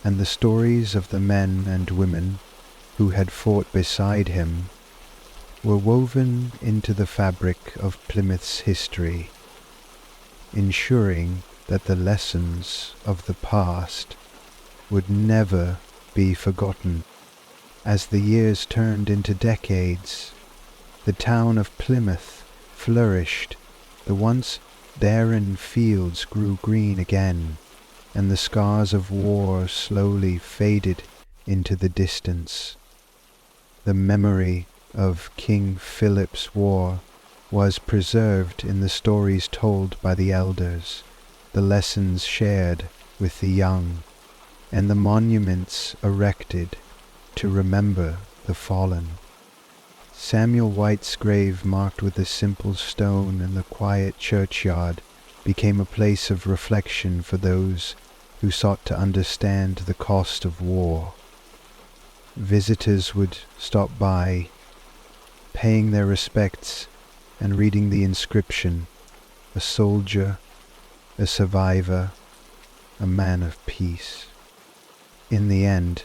Speaker 1: and the stories of the men and women who had fought beside him, were woven into the fabric of Plymouth's history, ensuring that the lessons of the past would never be forgotten. As the years turned into decades, the town of Plymouth flourished. The once barren fields grew green again, and the scars of war slowly faded into the distance. The memory of King Philip's War was preserved in the stories told by the elders, the lessons shared with the young, and the monuments erected to remember the fallen. Samuel White's grave, marked with a simple stone in the quiet churchyard, became a place of reflection for those who sought to understand the cost of war. Visitors would stop by, paying their respects and reading the inscription, a soldier, a survivor, a man of peace. In the end,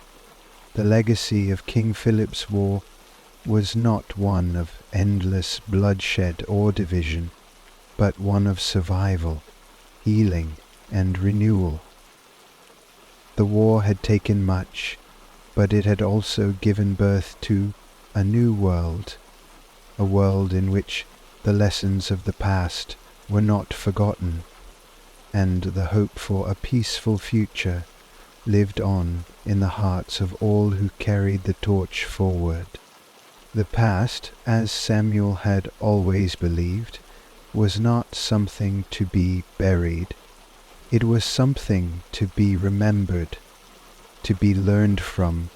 Speaker 1: the legacy of King Philip's War was not one of endless bloodshed or division, but one of survival, healing, and renewal. The war had taken much, but it had also given birth to a new world, a world in which the lessons of the past were not forgotten, and the hope for a peaceful future lived on in the hearts of all who carried the torch forward. The past, as Samuel had always believed, was not something to be buried. It was something to be remembered, to be learned from,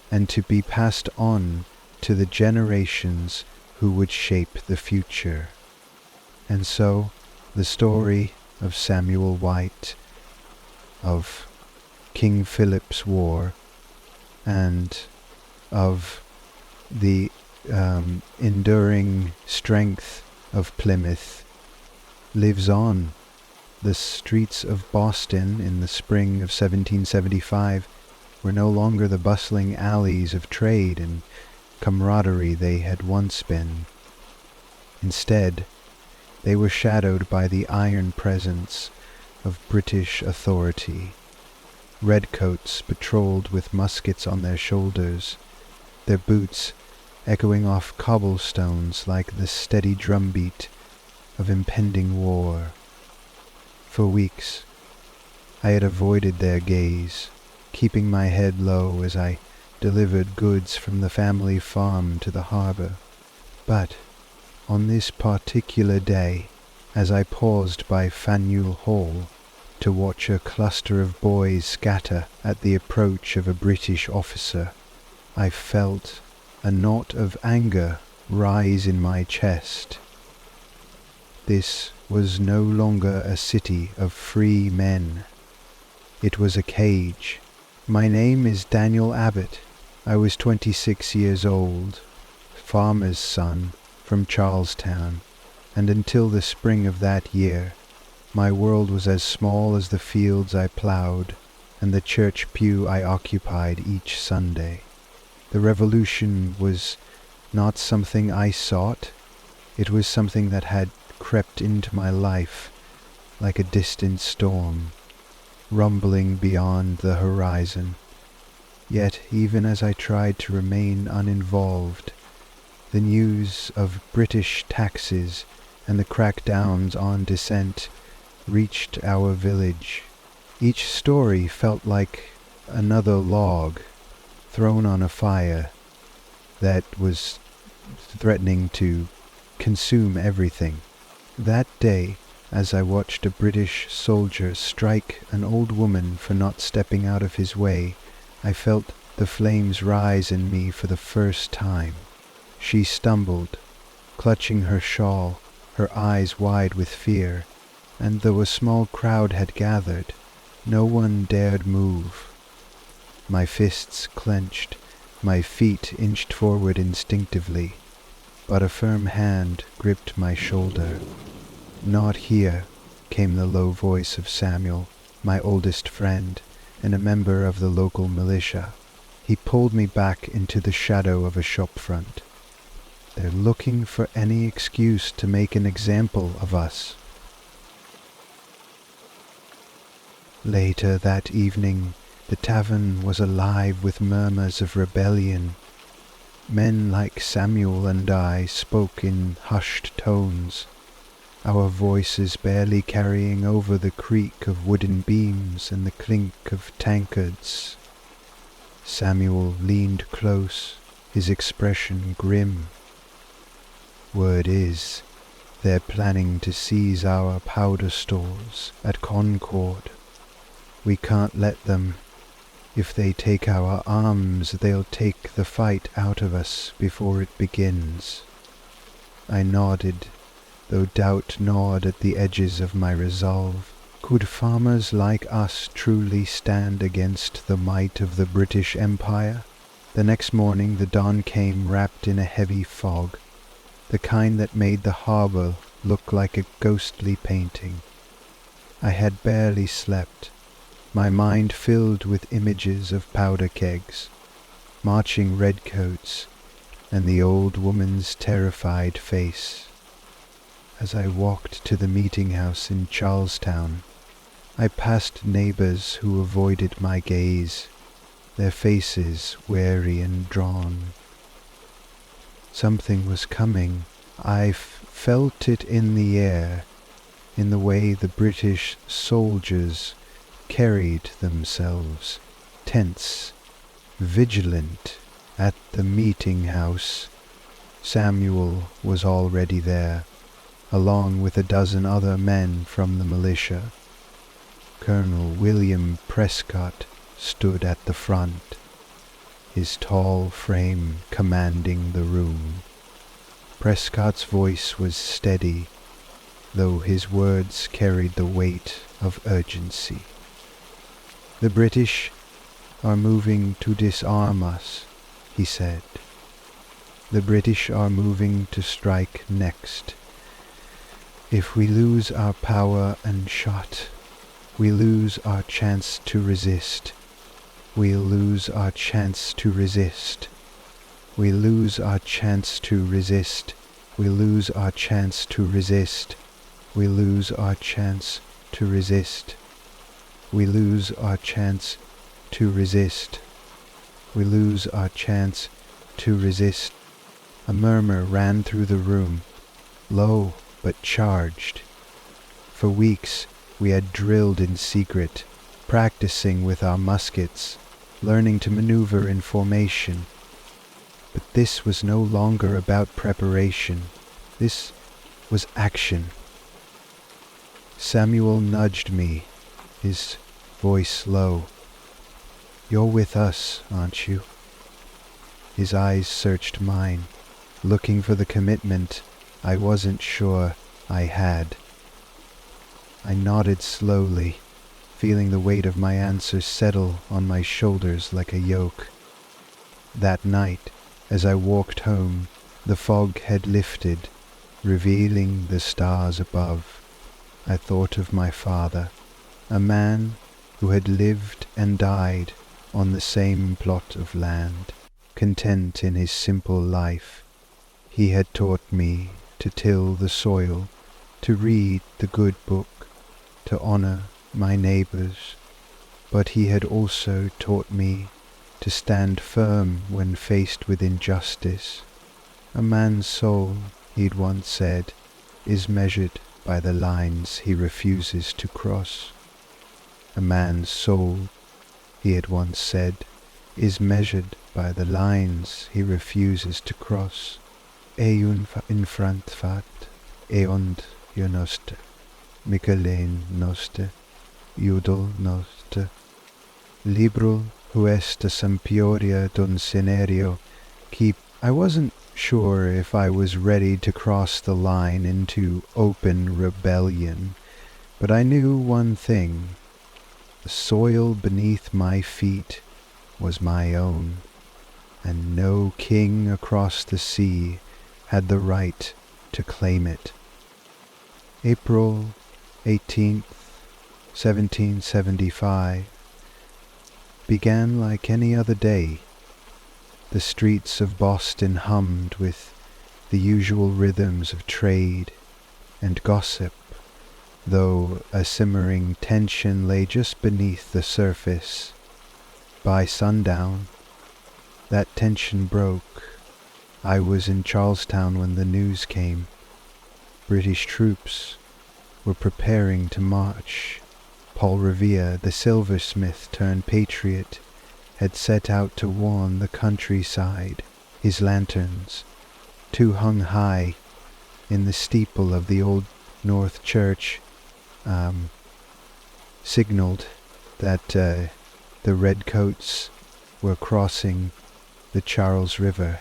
Speaker 1: and to be passed on to the generations who would shape the future. And so, the story of Samuel White, of King Philip's War, and of the enduring strength of Plymouth lives on. The streets of Boston in the spring of 1775 were no longer the bustling alleys of trade and camaraderie they had once been. Instead, they were shadowed by the iron presence of British authority. Redcoats patrolled with muskets on their shoulders, their boots echoing off cobblestones like the steady drumbeat of impending war. For weeks, I had avoided their gaze, keeping my head low as I delivered goods from the family farm to the harbor. But on this particular day, as I paused by Faneuil Hall to watch a cluster of boys scatter at the approach of a British officer, I felt a knot of anger rise in my chest. This was no longer a city of free men. It was a cage. My name is Daniel Abbott. I was 26 years old, farmer's son from Charlestown, and until the spring of that year, my world was as small as the fields I plowed and the church pew I occupied each Sunday. The revolution was not something I sought. It was something that had crept into my life like a distant storm, rumbling beyond the horizon. Yet even as I tried to remain uninvolved, the news of British taxes and the crackdowns on dissent reached our village. Each story felt like another log thrown on a fire that was threatening to consume everything. That day, as I watched a British soldier strike an old woman for not stepping out of his way, I felt the flames rise in me for the first time. She stumbled, clutching her shawl, her eyes wide with fear, and though a small crowd had gathered, no one dared move. My fists clenched, my feet inched forward instinctively, but a firm hand gripped my shoulder. "Not here," came the low voice of Samuel, my oldest friend, and a member of the local militia. He pulled me back into the shadow of a shop front. "They're looking for any excuse to make an example of us." Later that evening, the tavern was alive with murmurs of rebellion. Men like Samuel and I spoke in hushed tones, our voices barely carrying over the creak of wooden beams and the clink of tankards. Samuel leaned close, his expression grim. "Word is, they're planning to seize our powder stores at Concord. We can't let them. If they take our arms, they'll take the fight out of us before it begins." I nodded, though doubt gnawed at the edges of my resolve. Could farmers like us truly stand against the might of the British Empire? The next morning the dawn came wrapped in a heavy fog, the kind that made the harbour look like a ghostly painting. I had barely slept, my mind filled with images of powder kegs, marching redcoats, and the old woman's terrified face. As I walked to the meeting house in Charlestown, I passed neighbours who avoided my gaze, their faces wary and drawn. Something was coming. I felt it in the air, in the way the British soldiers carried themselves, tense, vigilant. At the meeting house, Samuel was already there, along with a dozen other men from the militia. Colonel William Prescott stood at the front, his tall frame commanding the room. Prescott's voice was steady, though his words carried the weight of urgency. "The British are moving to disarm us," he said. "The British are moving to strike next. If we lose our power and shot, we lose our chance to resist. We'll lose our chance to resist. We lose our chance to resist. We lose our chance to resist. We lose our chance to resist. We lose our chance to resist. We lose our chance to resist." A murmur ran through the room, low but charged. For weeks we had drilled in secret, practicing with our muskets, learning to maneuver in formation. But this was no longer about preparation. This was action. Samuel nudged me, his voice low. "You're with us, aren't you? His eyes searched mine, looking for the commitment I wasn't sure I had. I nodded slowly, feeling the weight of my answer settle on my shoulders like a yoke. That night, as I walked home, the fog had lifted, revealing the stars above. I thought of my father, a man who had lived and died on the same plot of land, content in his simple life. He had taught me to till the soil, to read the good book, to honor my neighbors, but he had also taught me to stand firm when faced with injustice. A man's soul, he'd once said, is measured by the lines he refuses to cross. A man's soul, he had once said, is measured by the lines he refuses to cross. Eun infrantfat, eond noste, Michelein noste, Judol noste, Libro huesta sampioria dun scenario, keep. I wasn't sure if I was ready to cross the line into open rebellion, but I knew one thing. The soil beneath my feet was my own, and no king across the sea had the right to claim it. April 18th, 1775 began like any other day. The streets of Boston hummed with the usual rhythms of trade and gossip, though a simmering tension lay just beneath the surface. By sundown, that tension broke. I was in Charlestown when the news came. British troops were preparing to march. Paul Revere, the silversmith turned patriot, had set out to warn the countryside. His lanterns, two hung high in the steeple of the old North Church, signaled that the redcoats were crossing the Charles River.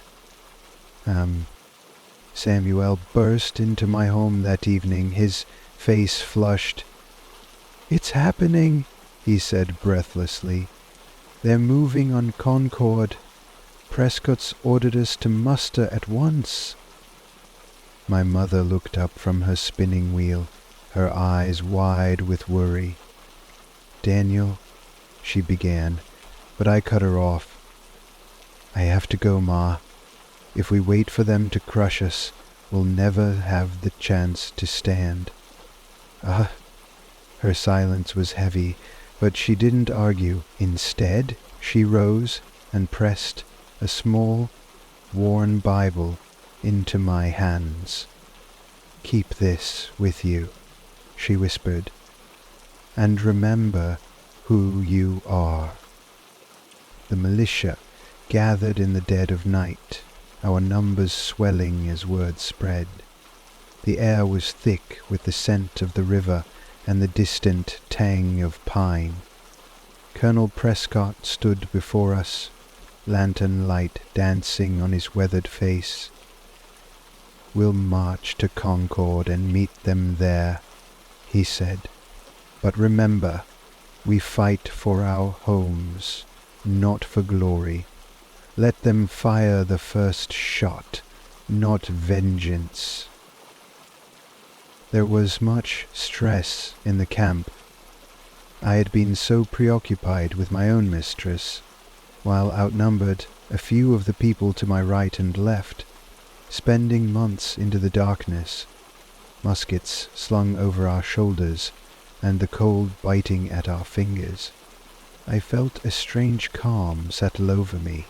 Speaker 1: Samuel burst into my home that evening, his face flushed. "It's happening," he said breathlessly. "They're moving on Concord. Prescott's ordered us to muster at once." My mother looked up from her spinning wheel, her eyes wide with worry. "Daniel," she began, but I cut her off. "I have to go, Ma. If we wait for them to crush us, we'll never have the chance to stand." Her silence was heavy, but she didn't argue. Instead, she rose and pressed a small, worn Bible into my hands. "Keep this with you," she whispered, "and remember who you are." The militia gathered in the dead of night, our numbers swelling as word spread. The air was thick with the scent of the river and the distant tang of pine. Colonel Prescott stood before us, lantern light dancing on his weathered face. "We'll march to Concord and meet them there," he said. "But remember, we fight for our homes, not for glory. Let them fire the first shot, not vengeance." There was much stress in the camp. I had been so preoccupied with my own mistress, while outnumbered a few of the people to my right and left, spending months into the darkness, muskets slung over our shoulders and the cold biting at our fingers. I felt a strange calm settle over me.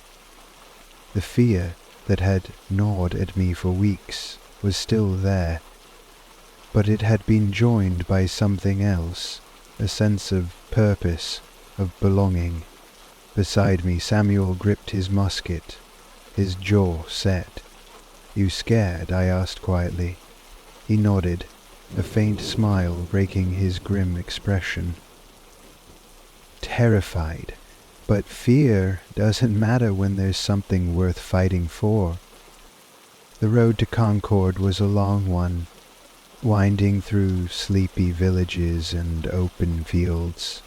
Speaker 1: The fear that had gnawed at me for weeks was still there, but it had been joined by something else, a sense of purpose, of belonging. Beside me, Samuel gripped his musket, his jaw set. "You scared?" I asked quietly. He nodded, a faint smile breaking his grim expression. "Terrified. But fear doesn't matter when there's something worth fighting for. The road to Concord was a long one, winding through sleepy villages and open fields.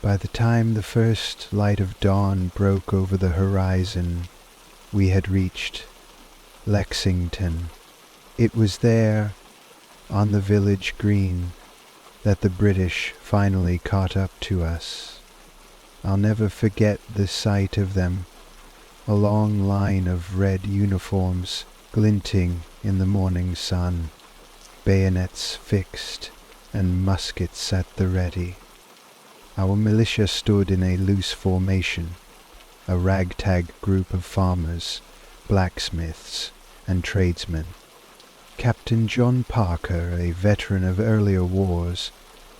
Speaker 1: By the time the first light of dawn broke over the horizon, we had reached Lexington. It was there, on the village green, that the British finally caught up to us. I'll never forget the sight of them, a long line of red uniforms glinting in the morning sun, bayonets fixed and muskets at the ready. Our militia stood in a loose formation, a ragtag group of farmers, blacksmiths, and tradesmen. Captain John Parker, a veteran of earlier wars,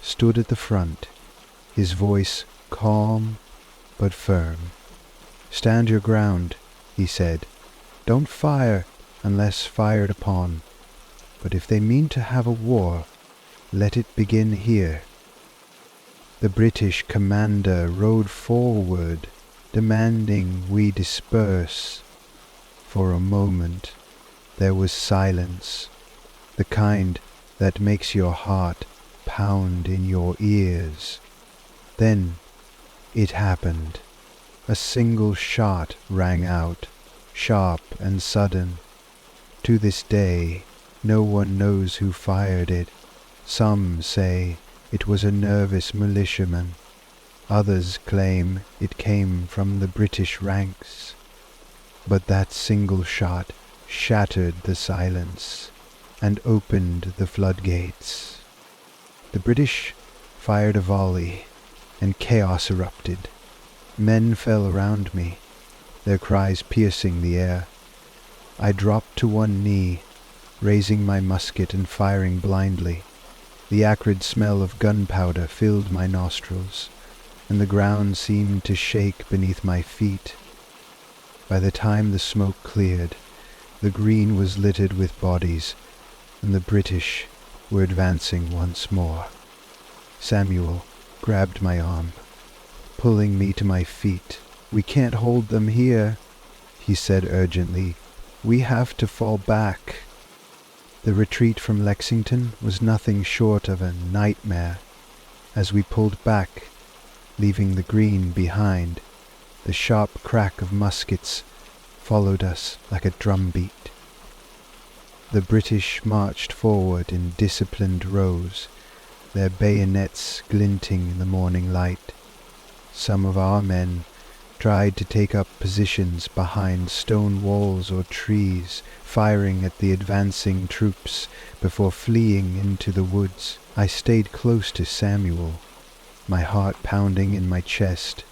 Speaker 1: stood at the front, his voice calm but firm. "Stand your ground," he said. "Don't fire unless fired upon. But if they mean to have a war, let it begin here." The British commander rode forward, demanding we disperse. For a moment there was silence, the kind that makes your heart pound in your ears. Then it happened. A single shot rang out, sharp and sudden. To this day, no one knows who fired it. Some say it was a nervous militiaman. Others claim it came from the British ranks. But that single shot shattered the silence and opened the floodgates. The British fired a volley, and chaos erupted. Men fell around me, their cries piercing the air. I dropped to one knee, raising my musket and firing blindly. The acrid smell of gunpowder filled my nostrils, and the ground seemed to shake beneath my feet. By the time the smoke cleared, the green was littered with bodies, and the British were advancing once more. Samuel grabbed my arm, pulling me to my feet. "We can't hold them here," he said urgently. "We have to fall back." The retreat from Lexington was nothing short of a nightmare. As we pulled back, leaving the green behind, the sharp crack of muskets followed us like a drumbeat. The British marched forward in disciplined rows, their bayonets glinting in the morning light. Some of our men tried to take up positions behind stone walls or trees, firing at the advancing troops before fleeing into the woods. I stayed close to Samuel, my heart pounding in my chest,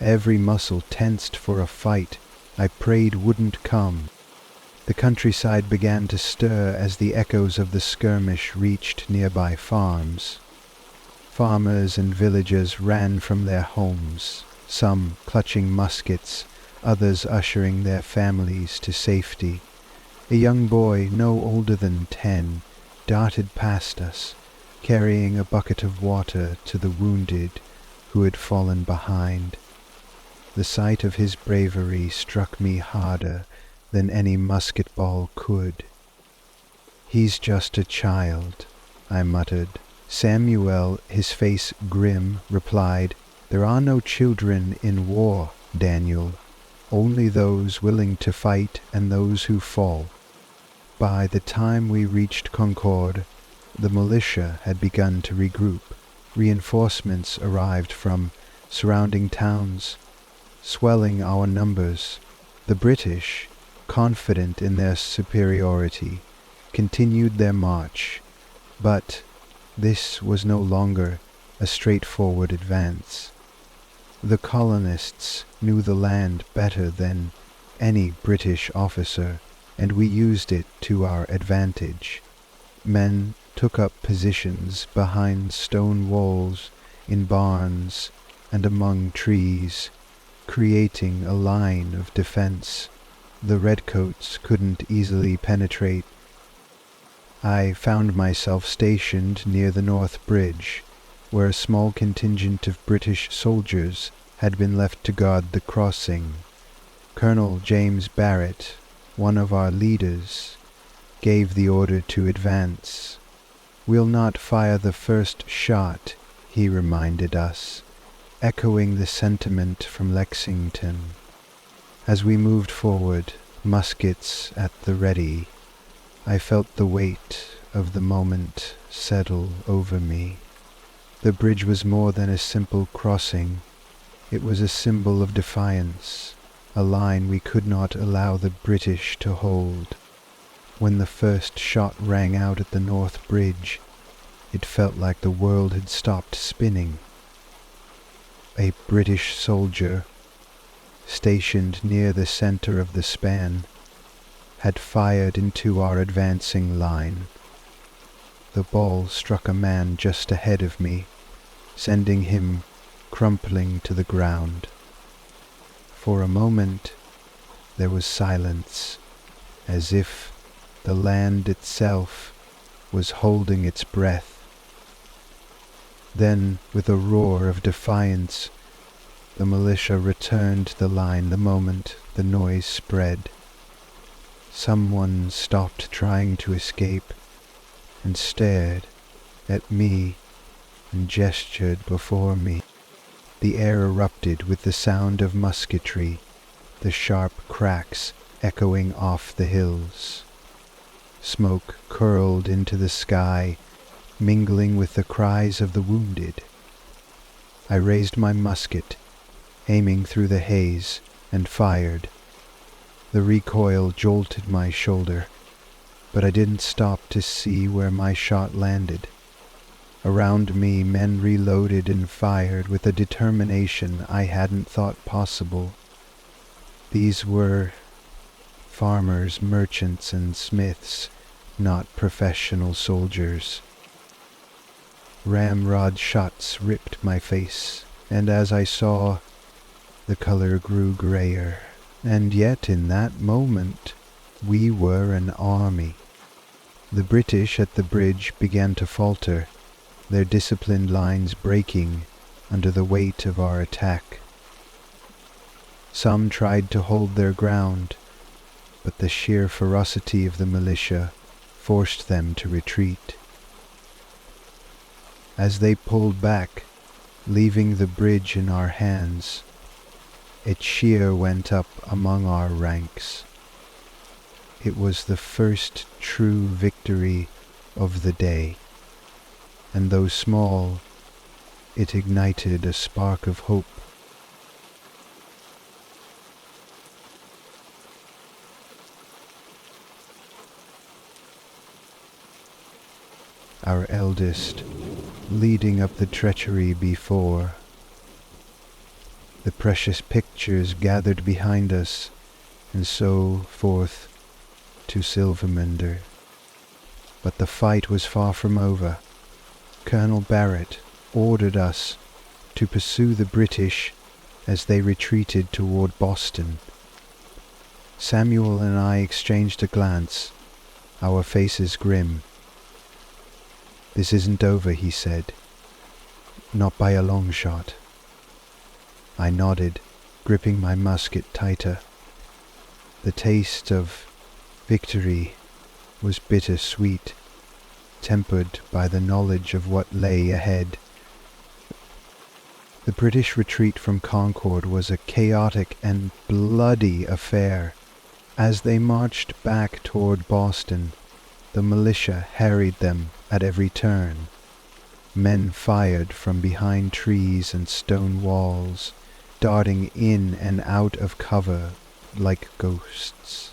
Speaker 1: every muscle tensed for a fight I prayed wouldn't come. The countryside began to stir as the echoes of the skirmish reached nearby farms. Farmers and villagers ran from their homes, some clutching muskets, others ushering their families to safety. A young boy no older than 10 darted past us, carrying a bucket of water to the wounded who had fallen behind. The sight of his bravery struck me harder than any musket ball could. "He's just a child," I muttered. Samuel, his face grim, replied, "There are no children in war, Daniel. Only those willing to fight and those who fall." By the time we reached Concord, the militia had begun to regroup. Reinforcements arrived from surrounding towns, swelling our numbers. The British, confident in their superiority, continued their march, but this was no longer a straightforward advance. The colonists knew the land better than any British officer, and we used it to our advantage. Men took up positions behind stone walls, in barns, and among trees, creating a line of defense the redcoats couldn't easily penetrate. I found myself stationed near the North Bridge, where a small contingent of British soldiers had been left to guard the crossing. Colonel James Barrett, one of our leaders, gave the order to advance. "We'll not fire the first shot," he reminded us, echoing the sentiment from Lexington. As we moved forward, muskets at the ready, I felt the weight of the moment settle over me. The bridge was more than a simple crossing. It was a symbol of defiance, a line we could not allow the British to hold. When the first shot rang out at the North Bridge, it felt like the world had stopped spinning. A British soldier, stationed near the center of the span, had fired into our advancing line. The ball struck a man just ahead of me, sending him crumpling to the ground. For a moment, there was silence, as if the land itself was holding its breath. Then, with a roar of defiance, the militia returned the line the moment the noise spread. Someone stopped trying to escape and stared at me and gestured before me. The air erupted with the sound of musketry, the sharp cracks echoing off the hills. Smoke curled into the sky, mingling with the cries of the wounded. I raised my musket, aiming through the haze, and fired. The recoil jolted my shoulder, but I didn't stop to see where my shot landed. Around me, men reloaded and fired with a determination I hadn't thought possible. These were farmers, merchants, and smiths, not professional soldiers. Ramrod shots ripped my face, and as I saw, the color grew grayer. And yet in that moment, we were an army. The British at the bridge began to falter, their disciplined lines breaking under the weight of our attack. Some tried to hold their ground, but the sheer ferocity of the militia forced them to retreat. As they pulled back, leaving the bridge in our hands, a cheer went up among our ranks. It was the first true victory of the day, and though small, it ignited a spark of hope. Our eldest, leading up the treachery before. The precious pictures gathered behind us, and so forth to Silverminder. But the fight was far from over. Colonel Barrett ordered us to pursue the British as they retreated toward Boston. Samuel and I exchanged a glance, our faces grim. "This isn't over," he said. "Not by a long shot." I nodded, gripping my musket tighter. The taste of victory was bitter-sweet, tempered by the knowledge of what lay ahead. The British retreat from Concord was a chaotic and bloody affair. As they marched back toward Boston, the militia harried them at every turn. Men fired from behind trees and stone walls, darting in and out of cover like ghosts.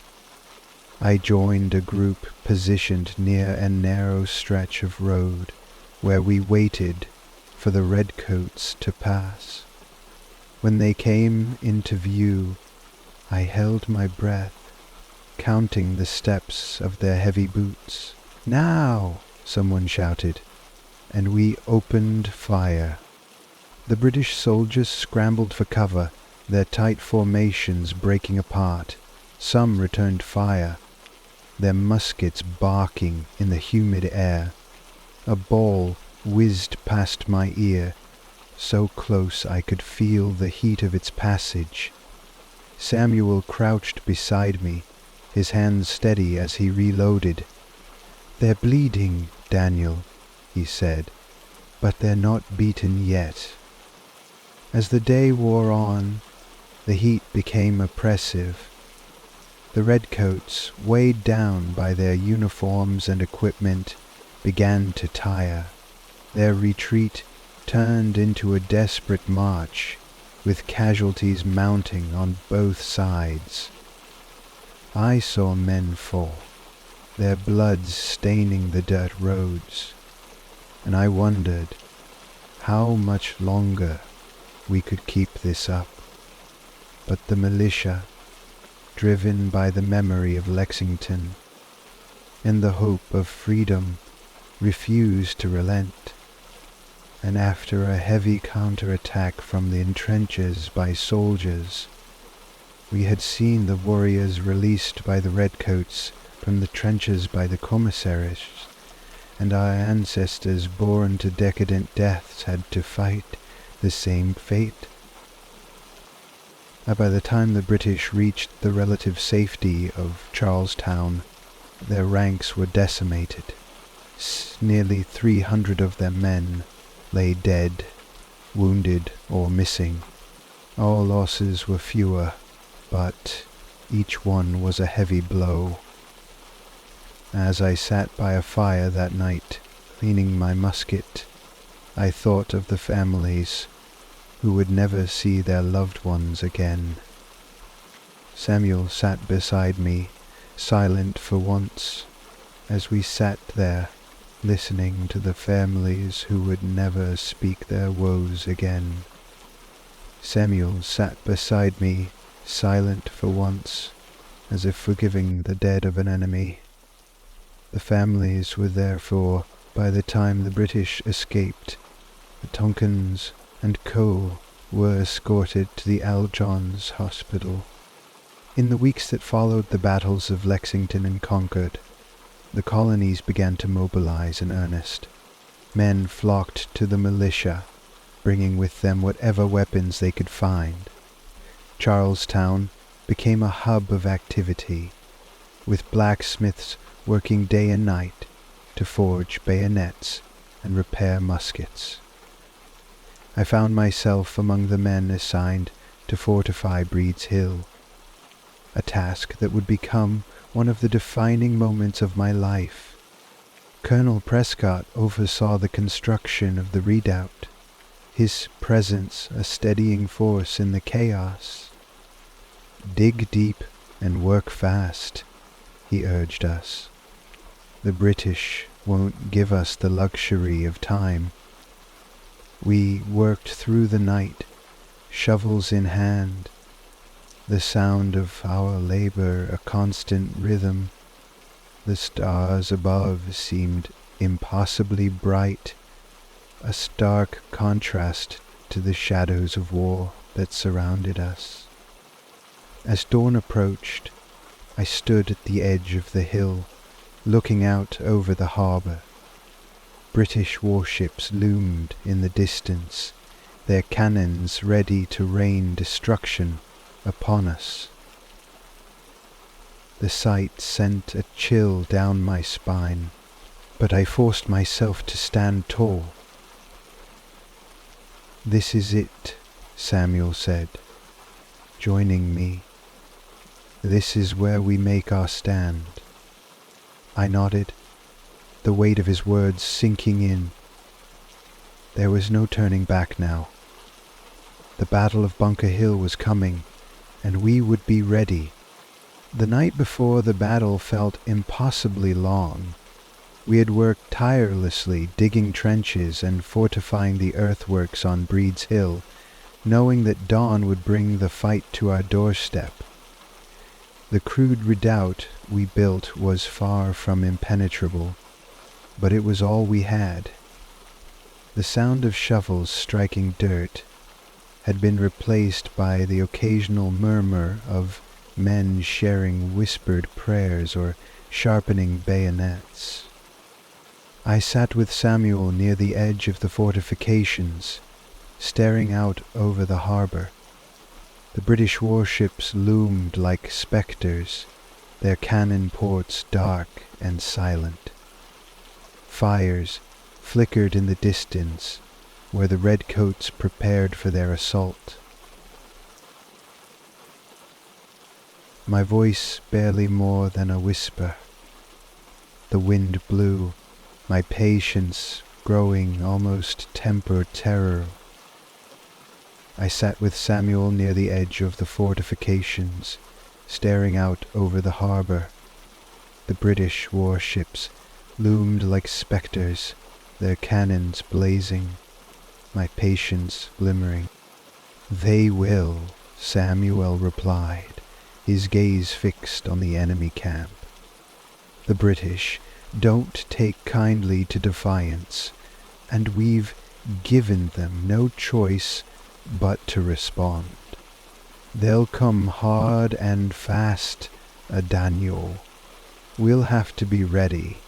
Speaker 1: I joined a group positioned near a narrow stretch of road where we waited for the redcoats to pass. When they came into view, I held my breath, counting the steps of their heavy boots. "Now!" someone shouted, and we opened fire. The British soldiers scrambled for cover, their tight formations breaking apart. Some returned fire, their muskets barking in the humid air. A ball whizzed past my ear, so close I could feel the heat of its passage. Samuel crouched beside me, his hands steady as he reloaded. "They're bleeding, Daniel," he said, "but they're not beaten yet." As the day wore on, the heat became oppressive. The redcoats, weighed down by their uniforms and equipment, began to tire. Their retreat turned into a desperate march, with casualties mounting on both sides. I saw men fall, their blood staining the dirt roads, and I wondered how much longer we could keep this up. But the militia, driven by the memory of Lexington and the hope of freedom, refused to relent. And after a heavy counterattack from the trenches by soldiers, we had seen the warriors released by the redcoats from the trenches by the commissaries, and our ancestors born to decadent deaths had to fight the same fate. By the time the British reached the relative safety of Charlestown, their ranks were decimated. Nearly 300 of their men lay dead, wounded, or missing. Our losses were fewer, but each one was a heavy blow. As I sat by a fire that night, cleaning my musket, I thought of the families who would never see their loved ones again. Samuel sat beside me, silent for once, as we sat there, listening to the families who would never speak their woes again. Samuel sat beside me, silent for once, as if forgiving the dead of an enemy. The families were therefore, by the time the British escaped, the Tonkins and Co. were escorted to the Aljon's hospital. In the weeks that followed the battles of Lexington and Concord, the colonies began to mobilize in earnest. Men flocked to the militia, bringing with them whatever weapons they could find. Charlestown became a hub of activity, with blacksmiths working day and night to forge bayonets and repair muskets. I found myself among the men assigned to fortify Breed's Hill, a task that would become one of the defining moments of my life. Colonel Prescott oversaw the construction of the redoubt, his presence a steadying force in the chaos. "Dig deep and work fast," he urged us. "The British won't give us the luxury of time." We worked through the night, shovels in hand, the sound of our labor a constant rhythm. The stars above seemed impossibly bright, a stark contrast to the shadows of war that surrounded us. As dawn approached, I stood at the edge of the hill, looking out over the harbor. British warships loomed in the distance, their cannons ready to rain destruction upon us. The sight sent a chill down my spine, but I forced myself to stand tall. "This is it," Samuel said, joining me. "This is where we make our stand." I nodded, the weight of his words sinking in. There was no turning back now. The Battle of Bunker Hill was coming, and we would be ready. The night before the battle felt impossibly long. We had worked tirelessly digging trenches and fortifying the earthworks on Breed's Hill, knowing that dawn would bring the fight to our doorstep. The crude redoubt we built was far from impenetrable, but it was all we had. The sound of shovels striking dirt had been replaced by the occasional murmur of men sharing whispered prayers or sharpening bayonets. I sat with Samuel near the edge of the fortifications, staring out over the harbor. The British warships loomed like spectres, their cannon ports dark and silent. Fires flickered in the distance where the redcoats prepared for their assault. My voice barely more than a whisper. The wind blew, my patience growing almost tempered terror. I sat with Samuel near the edge of the fortifications, staring out over the harbor. The British warships loomed like spectres, their cannons blazing, my patience glimmering. "They will," Samuel replied, his gaze fixed on the enemy camp. "The British don't take kindly to defiance, and we've given them no choice but to respond. They'll come hard and fast, Daniel. We'll have to be ready."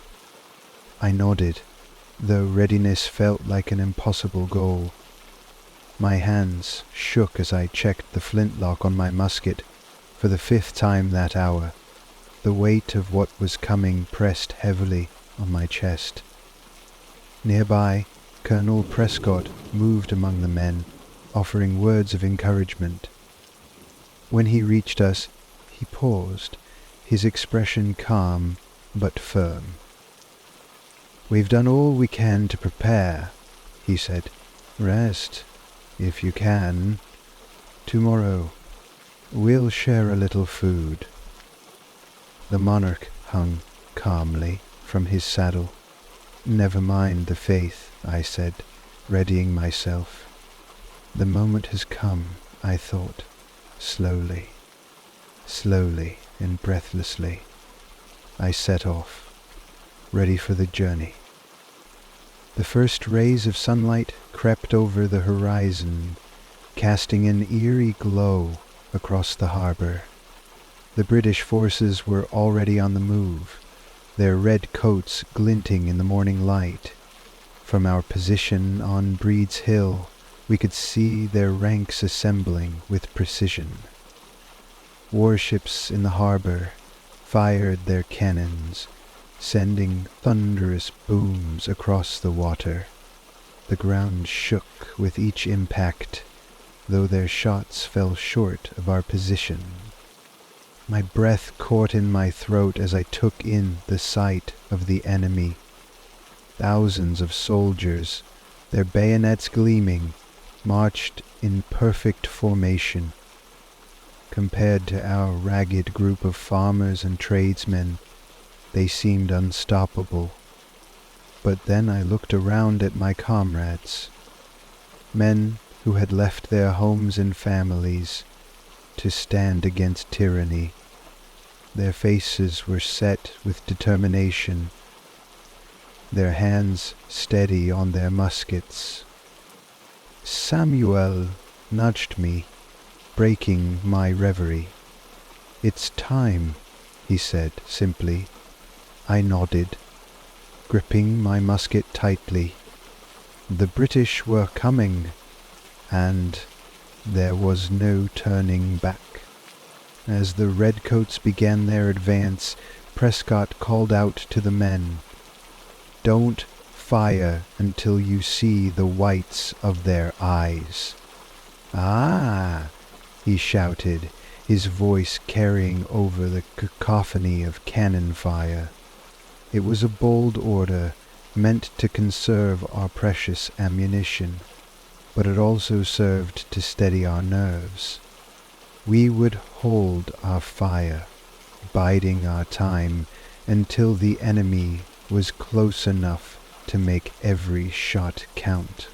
Speaker 1: I nodded, though readiness felt like an impossible goal. My hands shook as I checked the flintlock on my musket for the 5th time that hour. The weight of what was coming pressed heavily on my chest. Nearby, Colonel Prescott moved among the men, offering words of encouragement. When he reached us, he paused, his expression calm but firm. "We've done all we can to prepare," he said. "Rest, if you can. Tomorrow, we'll share a little food." The monarch hung calmly from his saddle. "Never mind the faith," I said, readying myself. "The moment has come," I thought, slowly and breathlessly. I set off, ready for the journey. The first rays of sunlight crept over the horizon, casting an eerie glow across the harbor. The British forces were already on the move, their red coats glinting in the morning light. From our position on Breed's Hill, we could see their ranks assembling with precision. Warships in the harbor fired their cannons, sending thunderous booms across the water. The ground shook with each impact, though their shots fell short of our position. My breath caught in my throat as I took in the sight of the enemy. Thousands of soldiers, their bayonets gleaming, marched in perfect formation. Compared to our ragged group of farmers and tradesmen, they seemed unstoppable. But then I looked around at my comrades, men who had left their homes and families to stand against tyranny. Their faces were set with determination, their hands steady on their muskets. Samuel nudged me, breaking my reverie. "It's time," he said simply. I nodded, gripping my musket tightly. The British were coming, and there was no turning back. As the redcoats began their advance, Prescott called out to the men, "Don't fire until you see the whites of their eyes." "Ah!" he shouted, his voice carrying over the cacophony of cannon fire. It was a bold order, meant to conserve our precious ammunition, but it also served to steady our nerves. We would hold our fire, biding our time until the enemy was close enough to make every shot count.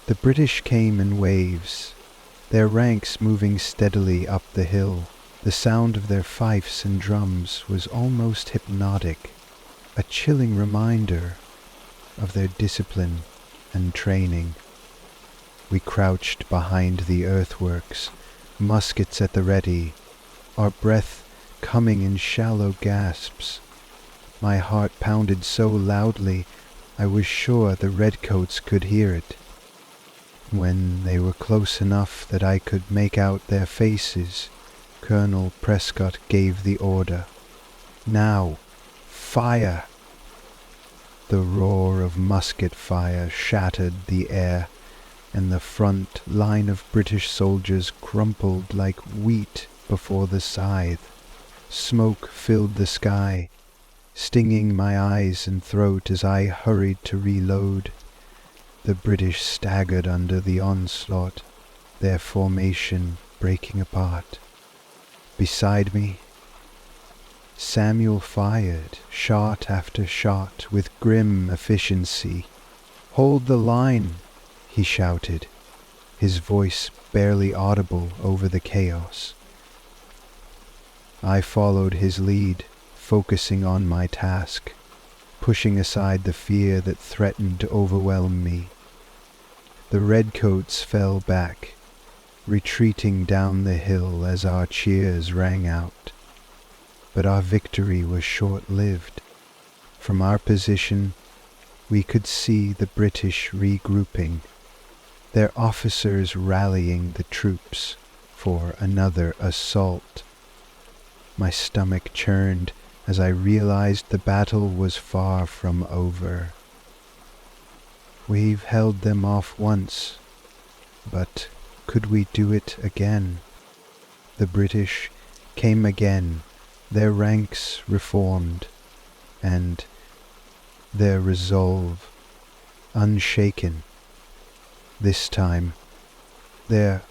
Speaker 1: The British came in waves, their ranks moving steadily up the hill. The sound of their fifes and drums was almost hypnotic, a chilling reminder of their discipline and training. We crouched behind the earthworks, muskets at the ready, our breath coming in shallow gasps. My heart pounded so loudly I was sure the redcoats could hear it. When they were close enough that I could make out their faces, Colonel Prescott gave the order. "Now, fire!" The roar of musket fire shattered the air, and the front line of British soldiers crumpled like wheat before the scythe. Smoke filled the sky, stinging my eyes and throat as I hurried to reload. The British staggered under the onslaught, their formation breaking apart. Beside me, Samuel fired shot after shot with grim efficiency. "Hold the line!" he shouted, his voice barely audible over the chaos. I followed his lead, focusing on my task, pushing aside the fear that threatened to overwhelm me. The redcoats fell back, retreating down the hill as our cheers rang out. But our victory was short-lived. From our position, we could see the British regrouping, their officers rallying the troops for another assault. My stomach churned as I realized the battle was far from over. We've held them off once, but could we do it again? The British came again, their ranks reformed, and their resolve unshaken. This time, their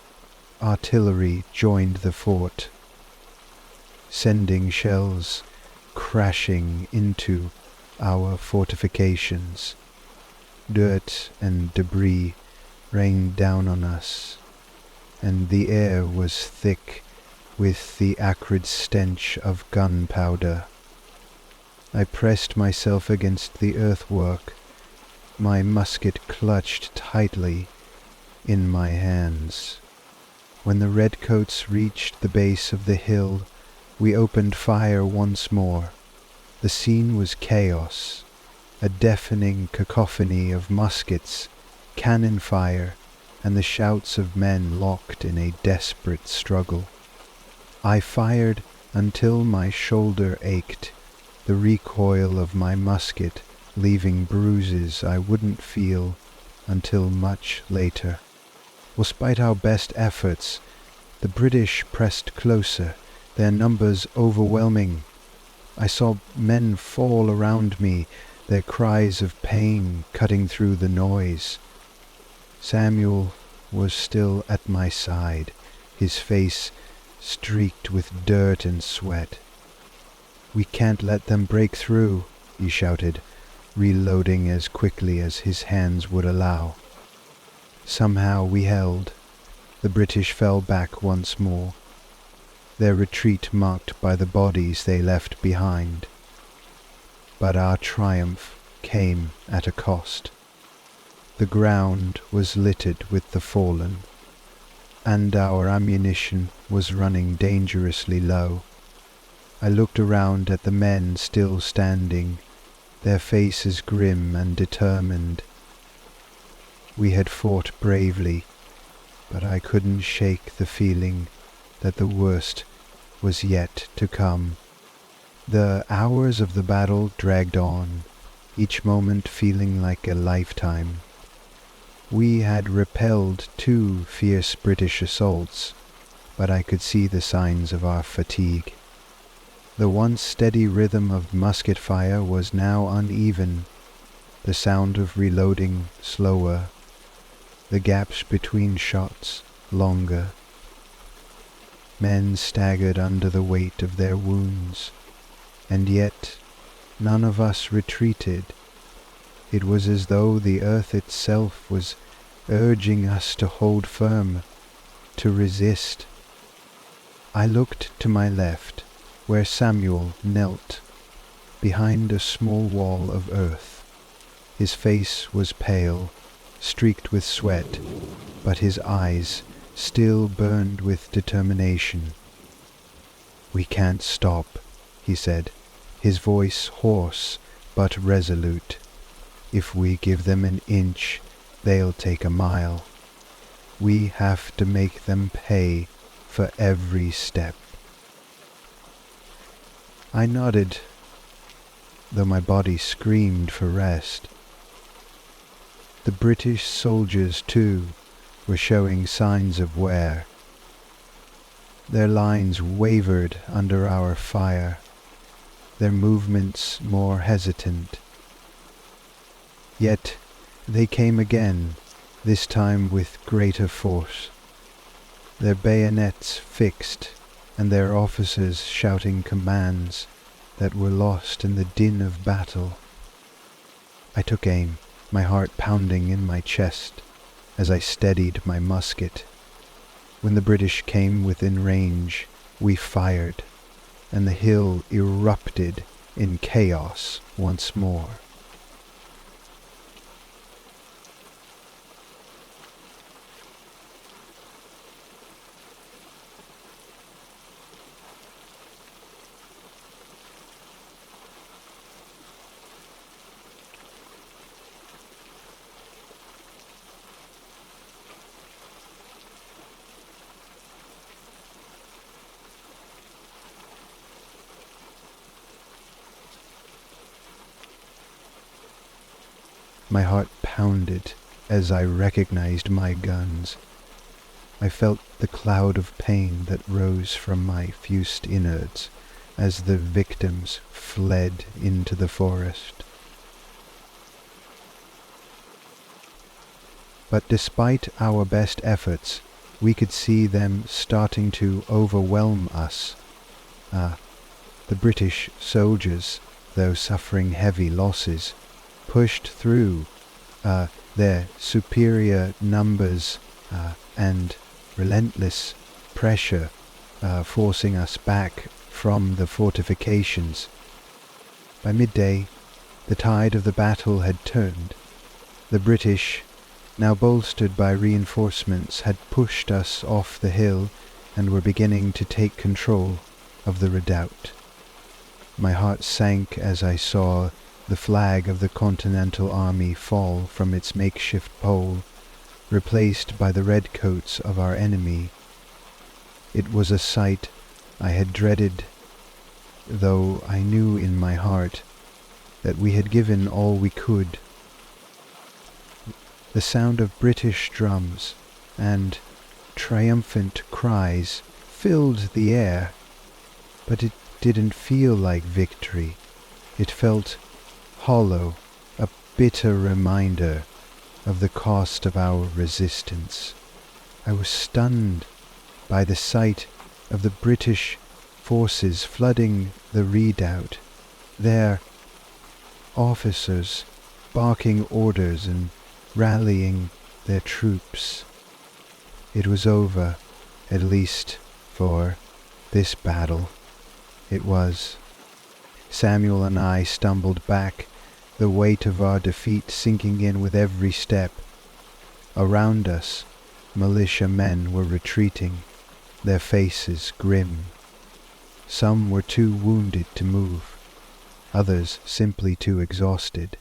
Speaker 1: artillery joined the fort, sending shells crashing into our fortifications. Dirt and debris rained down on us, and the air was thick with the acrid stench of gunpowder. I pressed myself against the earthwork, my musket clutched tightly in my hands. When the redcoats reached the base of the hill, we opened fire once more. The scene was chaos, a deafening cacophony of muskets, cannon fire, and the shouts of men locked in a desperate struggle. I fired until my shoulder ached, the recoil of my musket leaving bruises I wouldn't feel until much later. Despite our best efforts, the British pressed closer, their numbers overwhelming. I saw men fall around me, their cries of pain cutting through the noise. Samuel was still at my side, his face streaked with dirt and sweat. "We can't let them break through," he shouted, reloading as quickly as his hands would allow. Somehow we held. The British fell back once more, their retreat marked by the bodies they left behind. But our triumph came at a cost. The ground was littered with the fallen, and our ammunition was running dangerously low. I looked around at the men still standing, their faces grim and determined. We had fought bravely, but I couldn't shake the feeling that the worst was yet to come. The hours of the battle dragged on, each moment feeling like a lifetime. We had repelled 2 fierce British assaults, but I could see the signs of our fatigue. The once steady rhythm of musket fire was now uneven, the sound of reloading slower, the gaps between shots longer. Men staggered under the weight of their wounds, and yet none of us retreated. It was as though the earth itself was urging us to hold firm, to resist. I looked to my left, where Samuel knelt, behind a small wall of earth. His face was pale, streaked with sweat, but his eyes still burned with determination. "We can't stop," he said, his voice hoarse but resolute. "If we give them an inch, they'll take a mile." We have to make them pay for every step. I nodded, though my body screamed for rest. The British soldiers, too, were showing signs of wear. Their lines wavered under our fire, their movements more hesitant. Yet they came again, this time with greater force, their bayonets fixed and their officers shouting commands that were lost in the din of battle. I took aim, my heart pounding in my chest as I steadied my musket. When the British came within range, we fired, and the hill erupted in chaos once more. My heart pounded as I recognized my guns. I felt the cloud of pain that rose from my fused innards as the victims fled into the forest. But despite our best efforts, we could see them starting to overwhelm us. The British soldiers, though suffering heavy losses, pushed through their superior numbers and relentless pressure, forcing us back from the fortifications. By midday, the tide of the battle had turned. The British, now bolstered by reinforcements, had pushed us off the hill and were beginning to take control of the redoubt. My heart sank as I saw the flag of the Continental Army fall from its makeshift pole, replaced by the redcoats of our enemy. It was a sight I had dreaded, though I knew in my heart that we had given all we could. The sound of British drums and triumphant cries filled the air, but it didn't feel like victory. It felt hollow, a bitter reminder of the cost of our resistance. I was stunned by the sight of the British forces flooding the redoubt, their officers barking orders and rallying their troops. It was over, at least for this battle. It was. Samuel and I stumbled back, the weight of our defeat sinking in with every step. Around us, militia men were retreating, their faces grim. Some were too wounded to move, others simply too exhausted.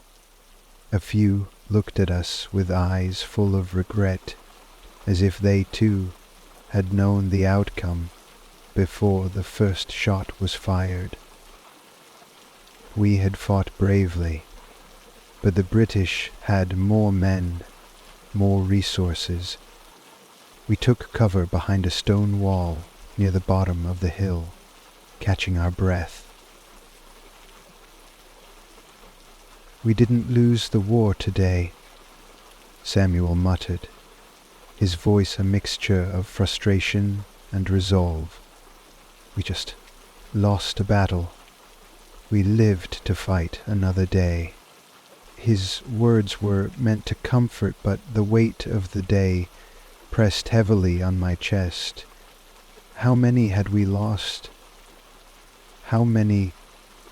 Speaker 1: A few looked at us with eyes full of regret, as if they too had known the outcome before the first shot was fired. We had fought bravely, but the British had more men, more resources. We took cover behind a stone wall near the bottom of the hill, catching our breath. "We didn't lose the war today," Samuel muttered, his voice a mixture of frustration and resolve. "We just lost a battle. We lived to fight another day." His words were meant to comfort, but the weight of the day pressed heavily on my chest. How many had we lost? How many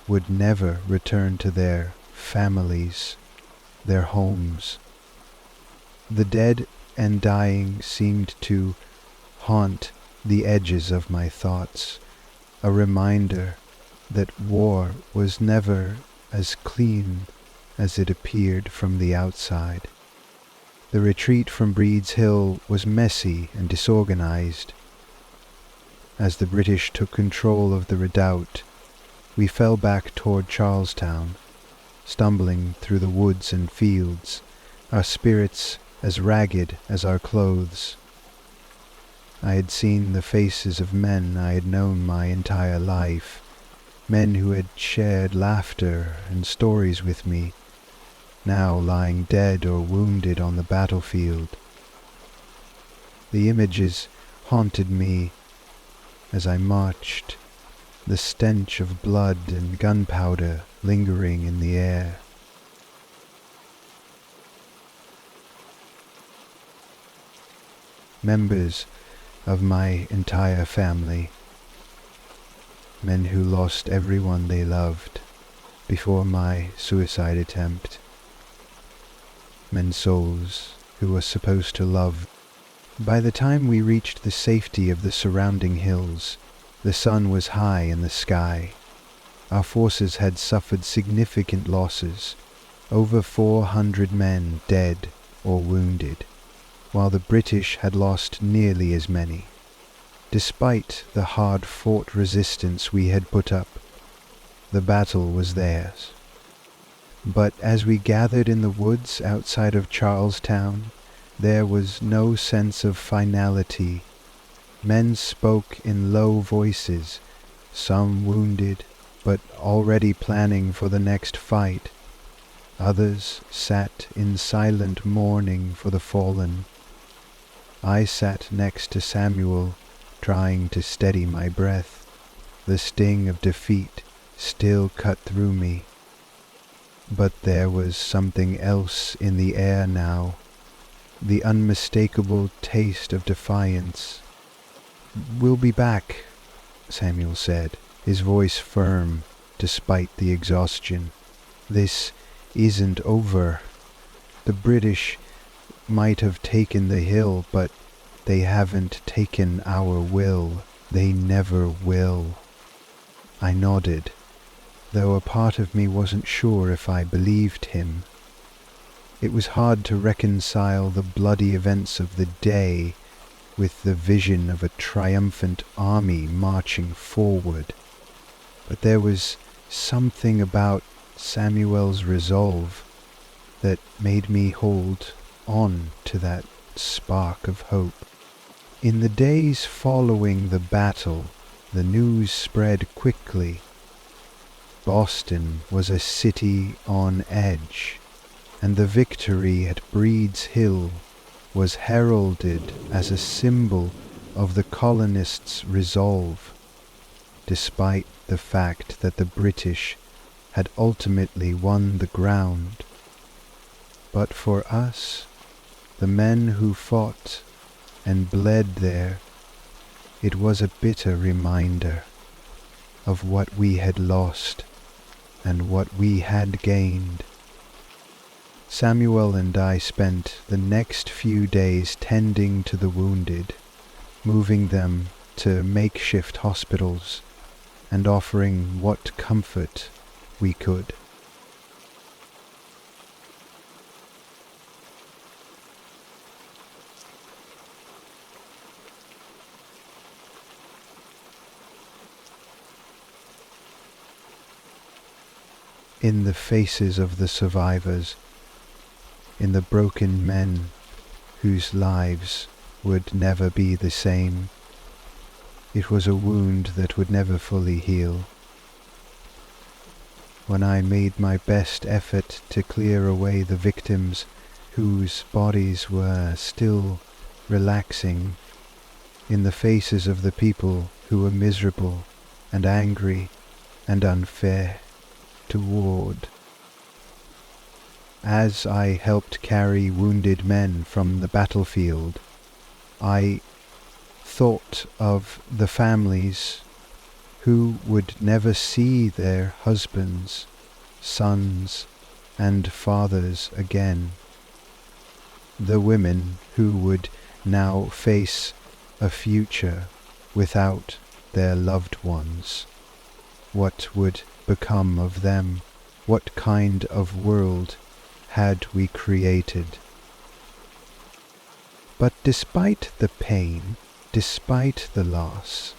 Speaker 1: would never return to their families, their homes? The dead and dying seemed to haunt the edges of my thoughts, a reminder that war was never as clean as it appeared from the outside. The retreat from Breed's Hill was messy and disorganized. As the British took control of the redoubt, we fell back toward Charlestown, stumbling through the woods and fields, our spirits as ragged as our clothes. I had seen the faces of men I had known my entire life, men who had shared laughter and stories with me, now lying dead or wounded on the battlefield. The images haunted me as I marched, the stench of blood and gunpowder lingering in the air. Members of my entire family, men who lost everyone they loved before my suicide attempt, men's souls who were supposed to love. By the time we reached the safety of the surrounding hills, the sun was high in the sky. Our forces had suffered significant losses, over 400 men dead or wounded, while the British had lost nearly as many. Despite the hard-fought resistance we had put up, the battle was theirs. But as we gathered in the woods outside of Charlestown, there was no sense of finality. Men spoke in low voices, some wounded, but already planning for the next fight. Others sat in silent mourning for the fallen. I sat next to Samuel, trying to steady my breath. The sting of defeat still cut through me. But there was something else in the air now, the unmistakable taste of defiance. "We'll be back," Samuel said, his voice firm despite the exhaustion. "This isn't over. The British might have taken the hill, but they haven't taken our will. They never will." I nodded, though a part of me wasn't sure if I believed him. It was hard to reconcile the bloody events of the day with the vision of a triumphant army marching forward. But there was something about Samuel's resolve that made me hold on to that spark of hope. In the days following the battle, the news spread quickly. Boston was a city on edge, and the victory at Breed's Hill was heralded as a symbol of the colonists' resolve, despite the fact that the British had ultimately won the ground. But for us, the men who fought and bled there, it was a bitter reminder of what we had lost and what we had gained. Samuel and I spent the next few days tending to the wounded, moving them to makeshift hospitals, and offering what comfort we could. In the faces of the survivors, in the broken men whose lives would never be the same, it was a wound that would never fully heal. When I made my best effort to clear away the victims whose bodies were still relaxing, in the faces of the people who were miserable and angry and unfair toward. As I helped carry wounded men from the battlefield, I thought of the families who would never see their husbands, sons, and fathers again. The women who would now face a future without their loved ones. What would become of them? What kind of world had we created? But despite the pain, despite the loss,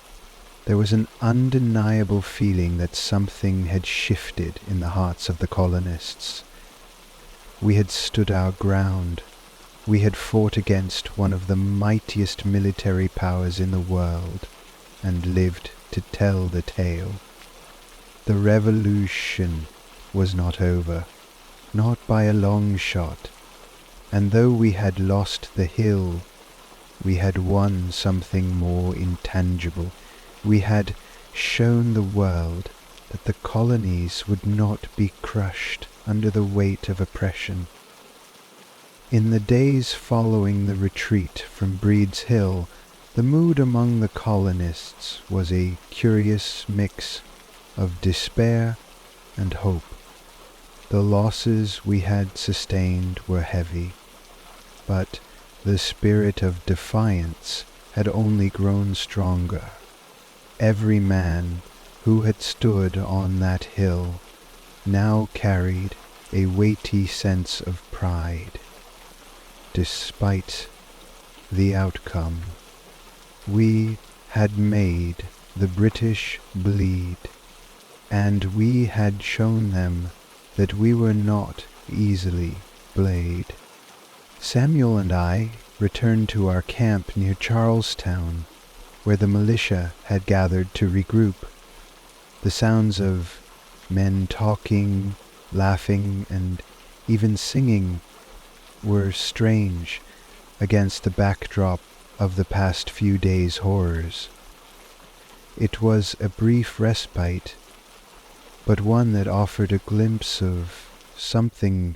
Speaker 1: there was an undeniable feeling that something had shifted in the hearts of the colonists. We had stood our ground. We had fought against one of the mightiest military powers in the world and lived to tell the tale. The revolution was not over, not by a long shot, and though we had lost the hill, we had won something more intangible. We had shown the world that the colonies would not be crushed under the weight of oppression. In the days following the retreat from Breed's Hill, the mood among the colonists was a curious mix of despair and hope. The losses we had sustained were heavy, but the spirit of defiance had only grown stronger. Every man who had stood on that hill now carried a weighty sense of pride. Despite the outcome, we had made the British bleed, and we had shown them that we were not easily played. Samuel and I returned to our camp near Charlestown, where the militia had gathered to regroup. The sounds of men talking, laughing, and even singing were strange against the backdrop of the past few days' horrors. It was a brief respite, but one that offered a glimpse of something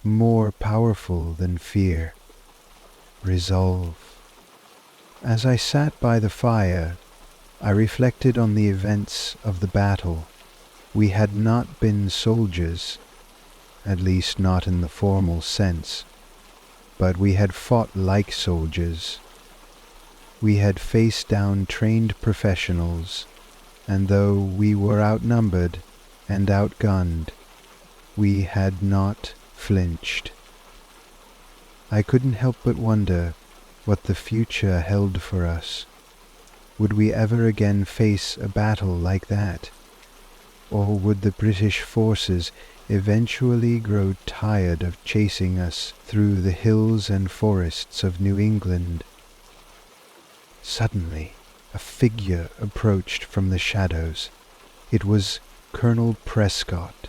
Speaker 1: more powerful than fear: resolve. As I sat by the fire, I reflected on the events of the battle. We had not been soldiers, at least not in the formal sense, but we had fought like soldiers. We had faced down trained professionals, and though we were outnumbered and outgunned, we had not flinched. I couldn't help but wonder what the future held for us. Would we ever again face a battle like that? Or would the British forces eventually grow tired of chasing us through the hills and forests of New England? Suddenly, a figure approached from the shadows. It was Colonel Prescott,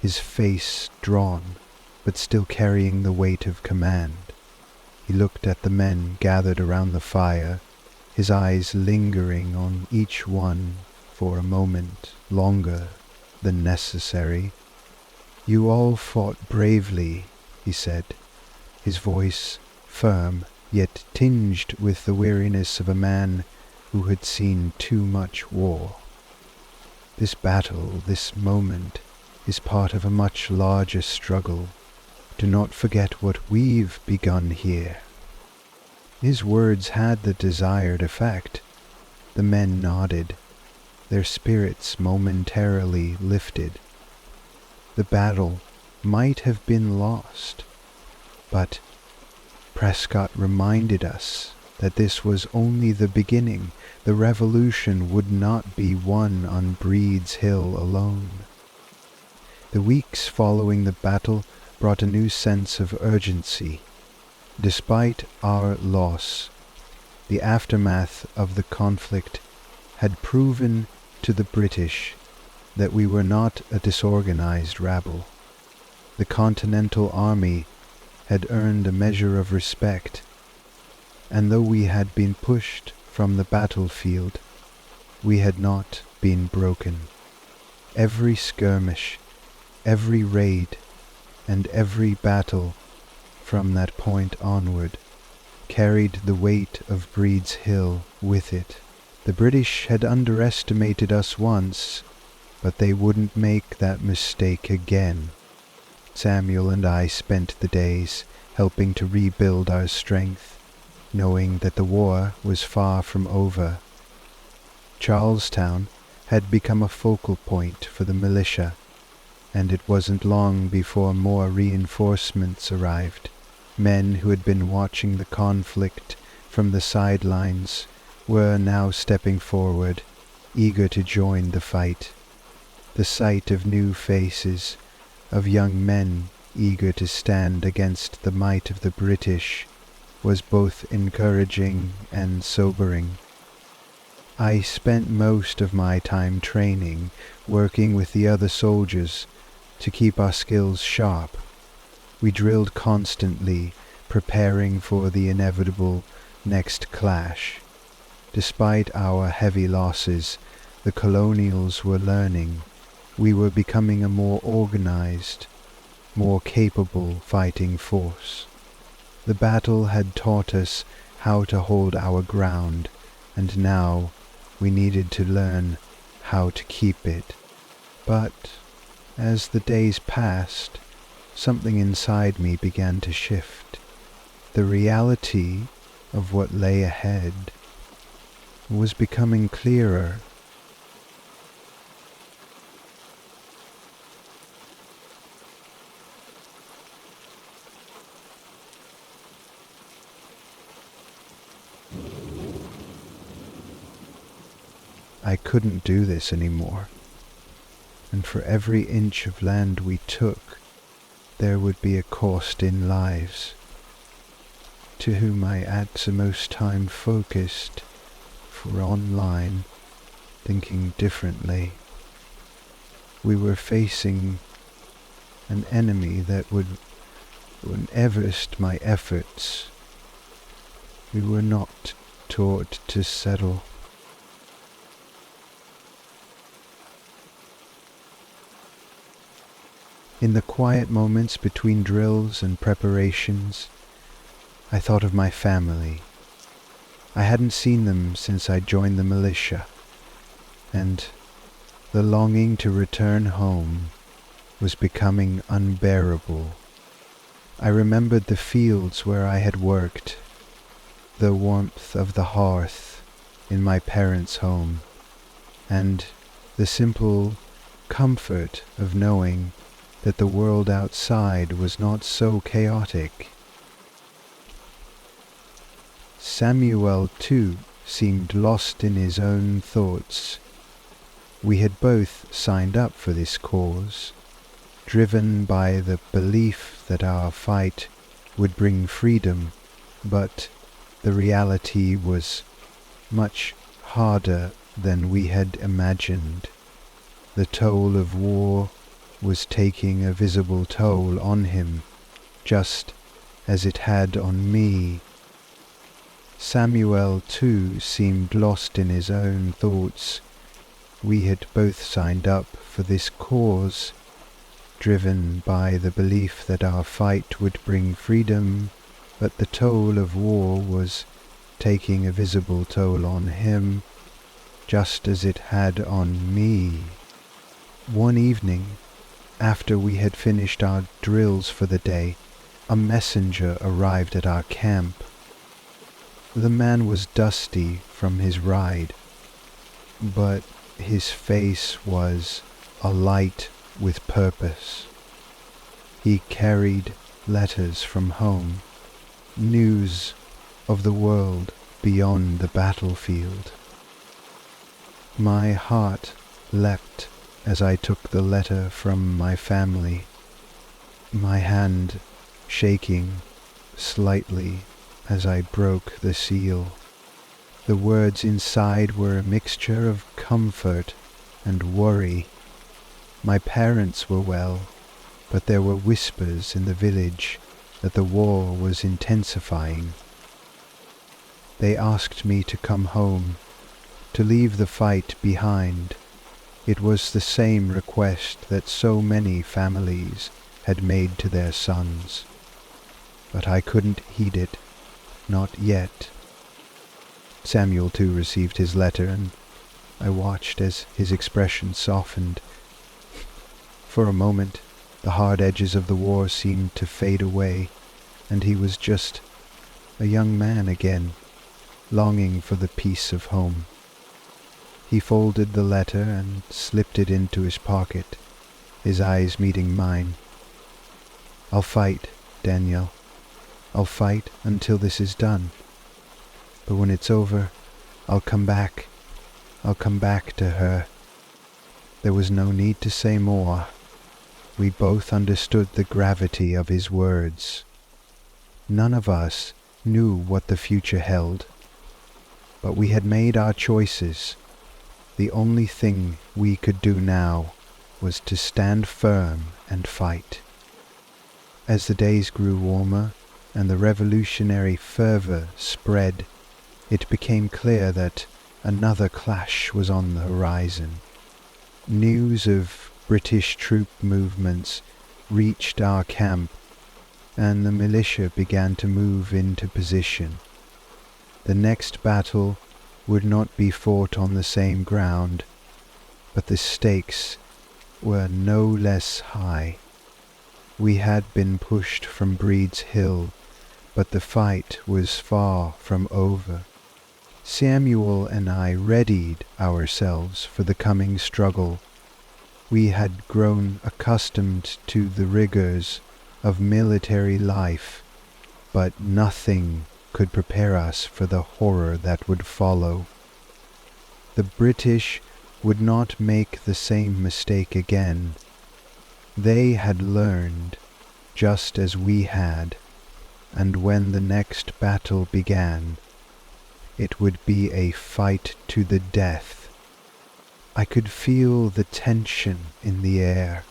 Speaker 1: his face drawn, but still carrying the weight of command. He looked at the men gathered around the fire, his eyes lingering on each one for a moment longer than necessary. "You all fought bravely," he said, his voice firm, yet tinged with the weariness of a man who had seen too much war. "This battle, this moment, is part of a much larger struggle. Do not forget what we've begun here." His words had the desired effect. The men nodded, their spirits momentarily lifted. The battle might have been lost, but Prescott reminded us that this was only the beginning. The revolution would not be won on Breed's Hill alone. The weeks following the battle brought a new sense of urgency. Despite our loss, the aftermath of the conflict had proven to the British that we were not a disorganized rabble. The Continental Army had earned a measure of respect, and though we had been pushed from the battlefield, we had not been broken. Every skirmish, every raid, and every battle from that point onward carried the weight of Breed's Hill with it. The British had underestimated us once, but they wouldn't make that mistake again. Samuel and I spent the days helping to rebuild our strength, knowing that the war was far from over. Charlestown had become a focal point for the militia, and it wasn't long before more reinforcements arrived. Men who had been watching the conflict from the sidelines were now stepping forward, eager to join the fight. The sight of new faces, of young men eager to stand against the might of the British, was both encouraging and sobering. I spent most of my time training, working with the other soldiers to keep our skills sharp. We drilled constantly, preparing for the inevitable next clash. Despite our heavy losses, the colonials were learning. We were becoming a more organized, more capable fighting force. The battle had taught us how to hold our ground, and now we needed to learn how to keep it. But as the days passed, something inside me began to shift. The reality of what lay ahead was becoming clearer. I couldn't do this anymore, and for every inch of land we took, there would be a cost in lives. To whom I at the most time focused, for online, thinking differently. We were facing an enemy that would everest my efforts. We were not taught to settle. In the quiet moments between drills and preparations, I thought of my family. I hadn't seen them since I joined the militia, and the longing to return home was becoming unbearable. I remembered the fields where I had worked, the warmth of the hearth in my parents' home, and the simple comfort of knowing that the world outside was not so chaotic. Samuel, too, seemed lost in his own thoughts. We had both signed up for this cause, driven by the belief that our fight would bring freedom, but the reality was much harder than we had imagined. The toll of war was taking a visible toll on him, just as it had on me. Samuel, too, seemed lost in his own thoughts. We had both signed up for this cause, driven by the belief that our fight would bring freedom, but the toll of war was taking a visible toll on him, just as it had on me. One evening, after we had finished our drills for the day, a messenger arrived at our camp. The man was dusty from his ride, but his face was alight with purpose. He carried letters from home, news of the world beyond the battlefield. My heart leapt as I took the letter from my family, my hand shaking slightly as I broke the seal. The words inside were a mixture of comfort and worry. My parents were well, but there were whispers in the village that the war was intensifying. They asked me to come home, to leave the fight behind. It was the same request that so many families had made to their sons. But I couldn't heed it, not yet. Samuel too received his letter, and I watched as his expression softened. For a moment, the hard edges of the war seemed to fade away, and he was just a young man again, longing for the peace of home. He folded the letter and slipped it into his pocket, his eyes meeting mine. "I'll fight, Daniel. I'll fight until this is done. But when it's over, I'll come back. I'll come back to her." There was no need to say more. We both understood the gravity of his words. None of us knew what the future held, but we had made our choices. The only thing we could do now was to stand firm and fight. As the days grew warmer and the revolutionary fervor spread, it became clear that another clash was on the horizon. News of British troop movements reached our camp, and the militia began to move into position. The next battle would not be fought on the same ground, but the stakes were no less high. We had been pushed from Breed's Hill, but the fight was far from over. Samuel and I readied ourselves for the coming struggle. We had grown accustomed to the rigors of military life, but nothing could prepare us for the horror that would follow. The British would not make the same mistake again. They had learned, just as we had, and when the next battle began, it would be a fight to the death. I could feel the tension in the air,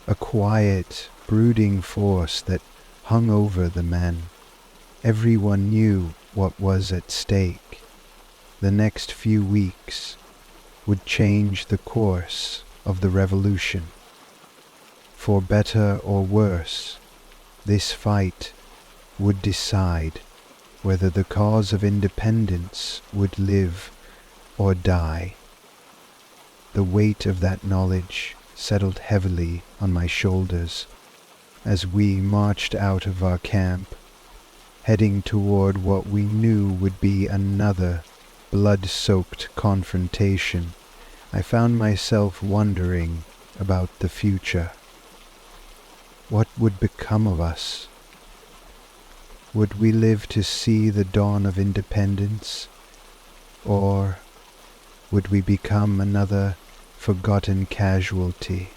Speaker 1: a quiet, brooding force that hung over the men. Everyone knew what was at stake. The next few weeks would change the course of the revolution. For better or worse, this fight would decide whether the cause of independence would live or die. The weight of that knowledge settled heavily on my shoulders as we marched out of our camp, heading toward what we knew would be another blood-soaked confrontation. I found myself wondering about the future. What would become of us? Would we live to see the dawn of independence, or would we become another forgotten casualty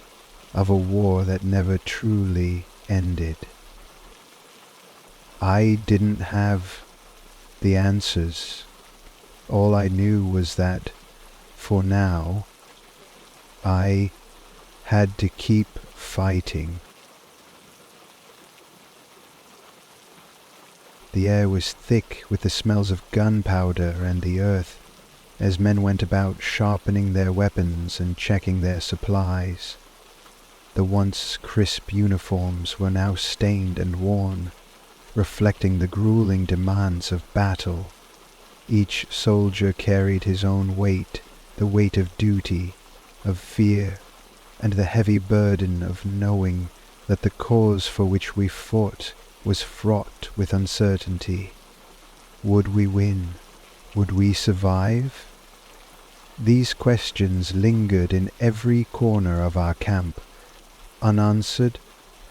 Speaker 1: of a war that never truly ended? I didn't have the answers. All I knew was that, for now, I had to keep fighting. The air was thick with the smells of gunpowder and the earth, as men went about sharpening their weapons and checking their supplies. The once crisp uniforms were now stained and worn, reflecting the grueling demands of battle. Each soldier carried his own weight, the weight of duty, of fear, and the heavy burden of knowing that the cause for which we fought was fraught with uncertainty. Would we win? Would we survive? These questions lingered in every corner of our camp, unanswered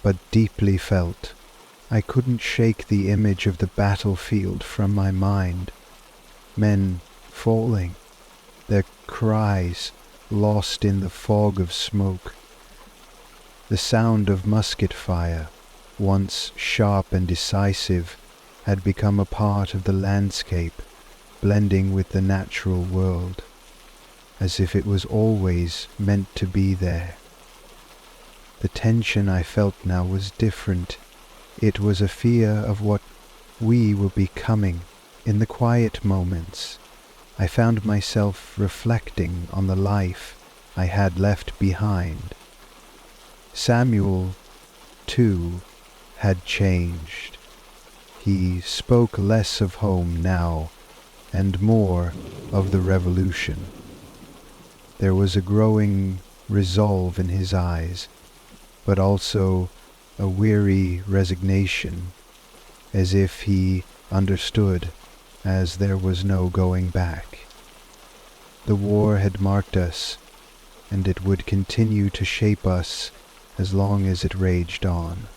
Speaker 1: but deeply felt. I couldn't shake the image of the battlefield from my mind. Men falling, their cries lost in the fog of smoke. The sound of musket fire, once sharp and decisive, had become a part of the landscape, blending with the natural world, as if it was always meant to be there. The tension I felt now was different. It was a fear of what we were becoming. In the quiet moments, I found myself reflecting on the life I had left behind. Samuel, too, had changed. He spoke less of home now and more of the revolution. There was a growing resolve in his eyes, but also a weary resignation, as if he understood as there was no going back. The war had marked us, and it would continue to shape us as long as it raged on.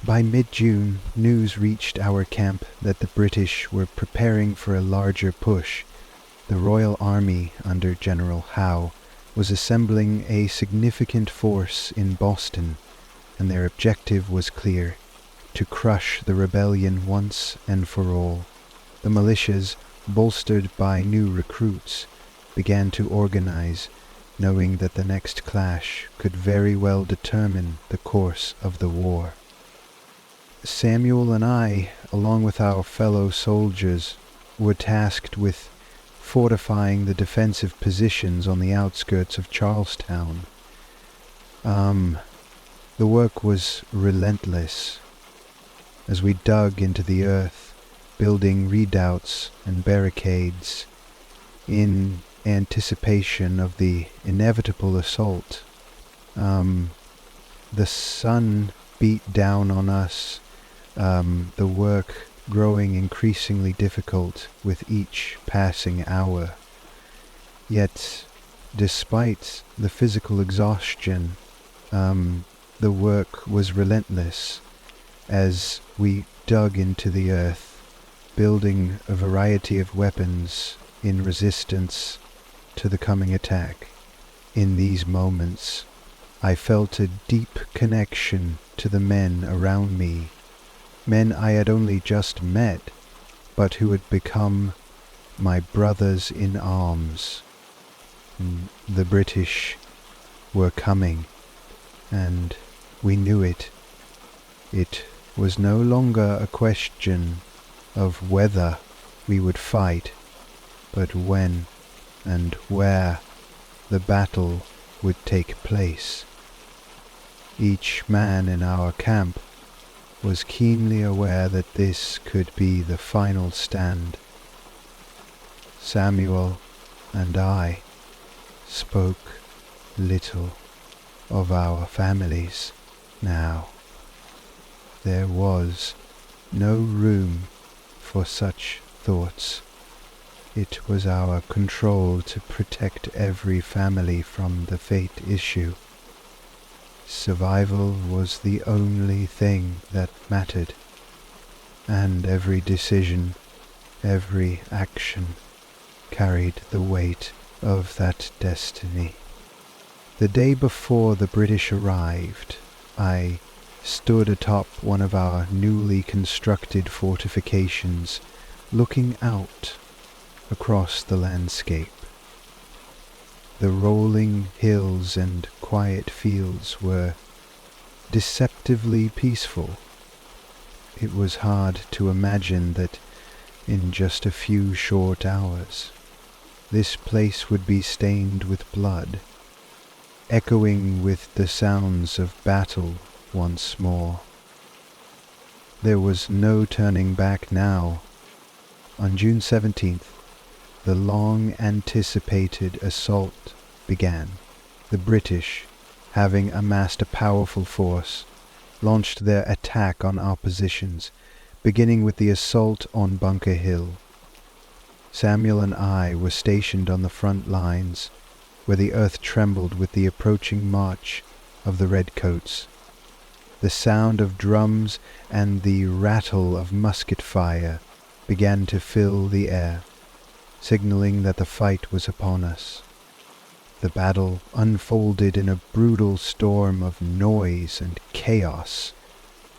Speaker 1: By mid-June, news reached our camp that the British were preparing for a larger push. The Royal Army, under General Howe, was assembling a significant force in Boston, and their objective was clear: to crush the rebellion once and for all. The militias, bolstered by new recruits, began to organize, knowing that the next clash could very well determine the course of the war. Samuel and I, along with our fellow soldiers, were tasked with fortifying the defensive positions on the outskirts of Charlestown. The work was relentless. As we dug into the earth, building redoubts and barricades, in anticipation of the inevitable assault, the sun beat down on us, the work growing increasingly difficult with each passing hour. Yet, despite the physical exhaustion, the work was relentless as we dug into the earth, building a variety of weapons in resistance to the coming attack. In these moments, I felt a deep connection to the men around me, men I had only just met, but who had become my brothers in arms. The British were coming, and we knew it. It was no longer a question of whether we would fight, but when and where the battle would take place. Each man in our camp was keenly aware that this could be the final stand. Samuel and I spoke little of our families now. There was no room for such thoughts. It was our control to protect every family from the fate issue. Survival was the only thing that mattered, and every decision, every action carried the weight of that destiny. The day before the British arrived, I stood atop one of our newly constructed fortifications, looking out across the landscape. The rolling hills and quiet fields were deceptively peaceful. It was hard to imagine that in just a few short hours, this place would be stained with blood, echoing with the sounds of battle once more. There was no turning back now. On June 17th, the long-anticipated assault began. The British, having amassed a powerful force, launched their attack on our positions, beginning with the assault on Bunker Hill. Samuel and I were stationed on the front lines, where the earth trembled with the approaching march of the redcoats. The sound of drums and the rattle of musket fire began to fill the air, signaling that the fight was upon us. The battle unfolded in a brutal storm of noise and chaos.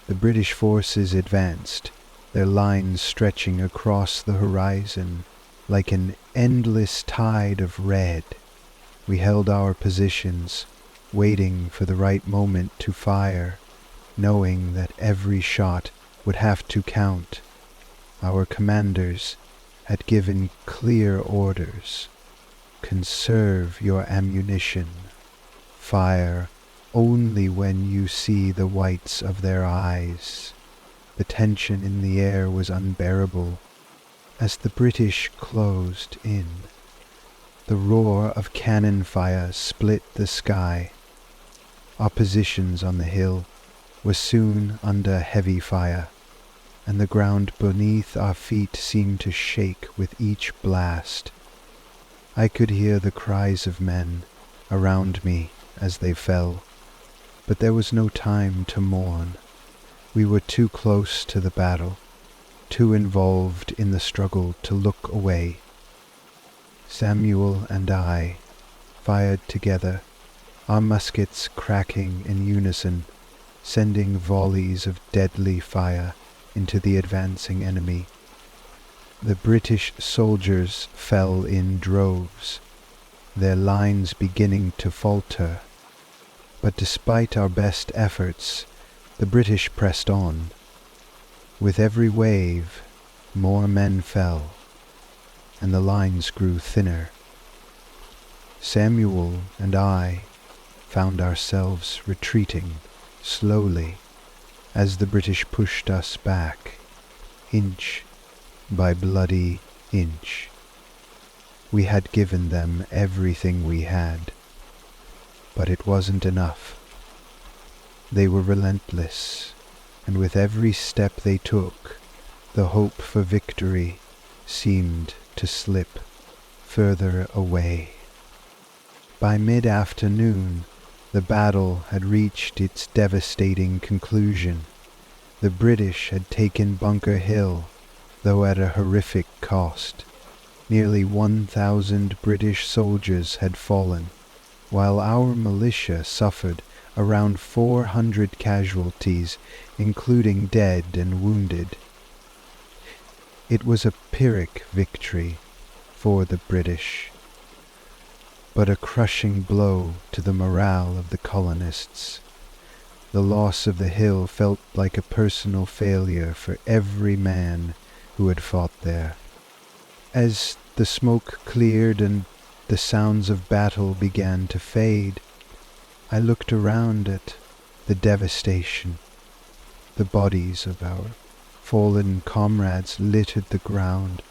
Speaker 1: The British forces advanced, their lines stretching across the horizon like an endless tide of red. We held our positions, waiting for the right moment to fire, knowing that every shot would have to count. Our commanders had given clear orders: conserve your ammunition, fire only when you see the whites of their eyes. The tension in the air was unbearable as the British closed in. The roar of cannon fire split the sky. Our positions on the hill were soon under heavy fire, and the ground beneath our feet seemed to shake with each blast. I could hear the cries of men around me as they fell, but there was no time to mourn. We were too close to the battle, too involved in the struggle to look away. Samuel and I fired together, our muskets cracking in unison, sending volleys of deadly fire into the advancing enemy. The British soldiers fell in droves, their lines beginning to falter. But despite our best efforts, the British pressed on. With every wave, more men fell, and the lines grew thinner. Samuel and I found ourselves retreating slowly as the British pushed us back, inch by bloody inch. We had given them everything we had, but it wasn't enough. They were relentless, and with every step they took, the hope for victory seemed to slip further away. By mid-afternoon, the battle had reached its devastating conclusion. The British had taken Bunker Hill, though at a horrific cost. Nearly 1,000 British soldiers had fallen, while our militia suffered around 400 casualties, including dead and wounded. It was a Pyrrhic victory for the British, but a crushing blow to the morale of the colonists. The loss of the hill felt like a personal failure for every man who had fought there. As the smoke cleared and the sounds of battle began to fade, I looked around at the devastation. The bodies of our fallen comrades littered the ground,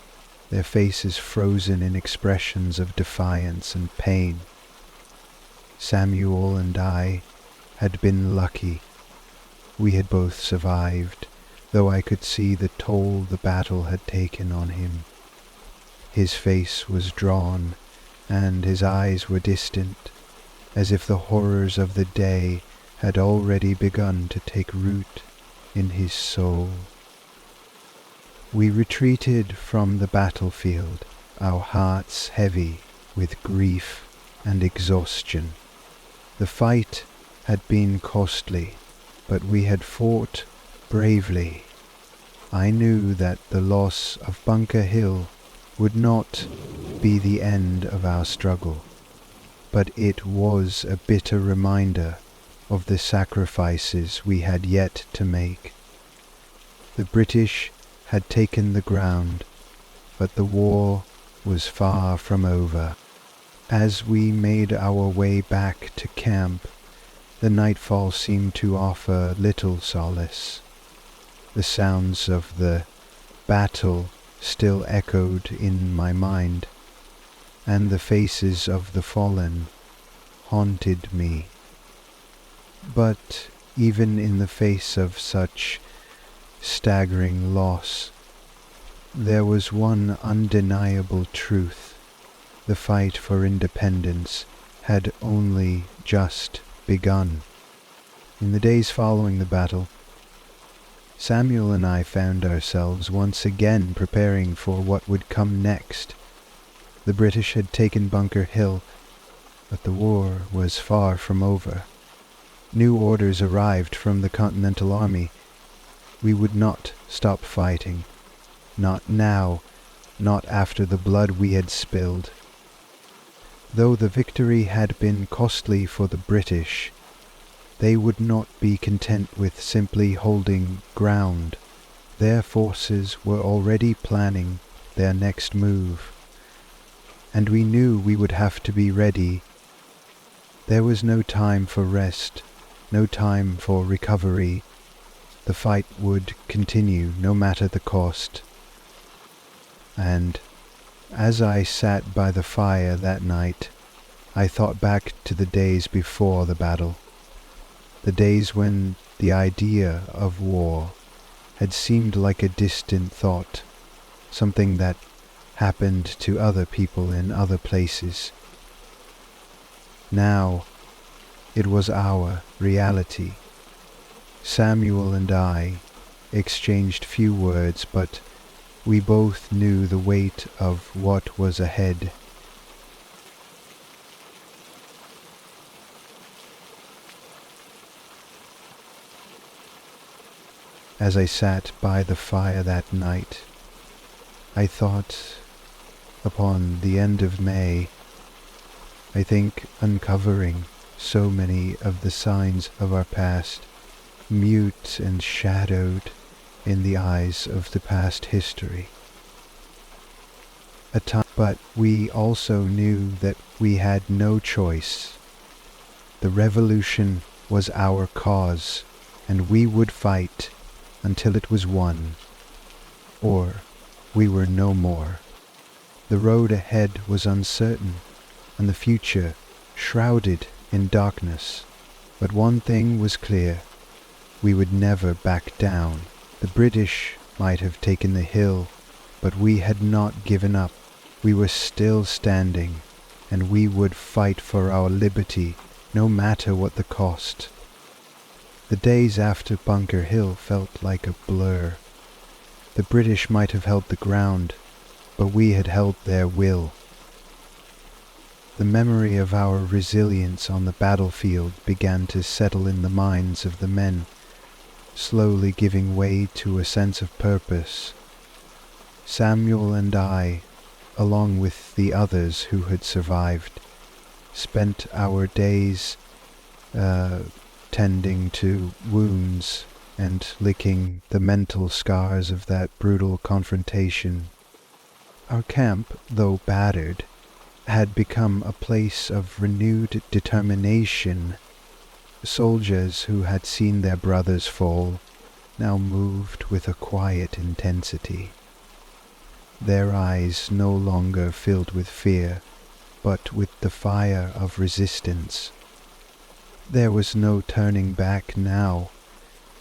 Speaker 1: their faces frozen in expressions of defiance and pain. Samuel and I had been lucky. We had both survived, though I could see the toll the battle had taken on him. His face was drawn, and his eyes were distant, as if the horrors of the day had already begun to take root in his soul. We retreated from the battlefield, our hearts heavy with grief and exhaustion. The fight had been costly, but we had fought bravely. I knew that the loss of Bunker Hill would not be the end of our struggle, but it was a bitter reminder of the sacrifices we had yet to make. The British had taken the ground, but the war was far from over. As we made our way back to camp, the nightfall seemed to offer little solace. The sounds of the battle still echoed in my mind, and the faces of the fallen haunted me. But even in the face of such staggering loss, there was one undeniable truth. The fight for independence had only just begun. In the days following the battle, Samuel and I found ourselves once again preparing for what would come next. The British had taken Bunker Hill, but the war was far from over. New orders arrived from the Continental Army. We would not stop fighting. Not now, not after the blood we had spilled. Though the victory had been costly for the British, they would not be content with simply holding ground. Their forces were already planning their next move, and we knew we would have to be ready. There was no time for rest, no time for recovery. The fight would continue no matter the cost. And as I sat by the fire that night, I thought back to the days before the battle, the days when the idea of war had seemed like a distant thought, something that happened to other people in other places. Now it was our reality. Samuel and I exchanged few words, but we both knew the weight of what was ahead. As I sat by the fire that night, I thought upon the end of May. I think uncovering so many of the signs of our past, mute and shadowed in the eyes of the past history. But we also knew that we had no choice. The revolution was our cause, and we would fight until it was won, or we were no more. The road ahead was uncertain, and the future shrouded in darkness. But one thing was clear: we would never back down. The British might have taken the hill, but we had not given up. We were still standing, and we would fight for our liberty, no matter what the cost. The days after Bunker Hill felt like a blur. The British might have held the ground, but we had held their will. The memory of our resilience on the battlefield began to settle in the minds of the men, slowly giving way to a sense of purpose. Samuel and I, along with the others who had survived, spent our days tending to wounds and licking the mental scars of that brutal confrontation. Our camp, though battered, had become a place of renewed determination. Soldiers who had seen their brothers fall now moved with a quiet intensity. Their eyes no longer filled with fear, but with the fire of resistance. There was no turning back now.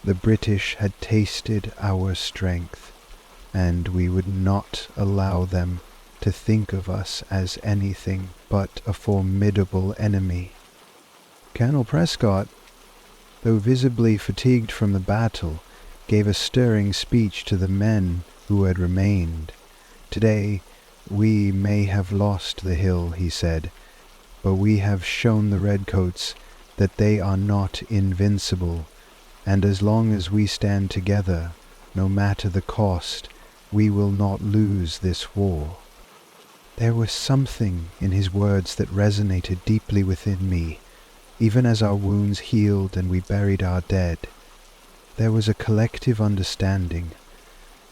Speaker 1: The British had tasted our strength, and we would not allow them to think of us as anything but a formidable enemy. Colonel Prescott, though visibly fatigued from the battle, gave a stirring speech to the men who had remained. "Today we may have lost the hill," he said, "but we have shown the redcoats that they are not invincible, and as long as we stand together, no matter the cost, we will not lose this war." There was something in his words that resonated deeply within me. Even as our wounds healed and we buried our dead, there was a collective understanding.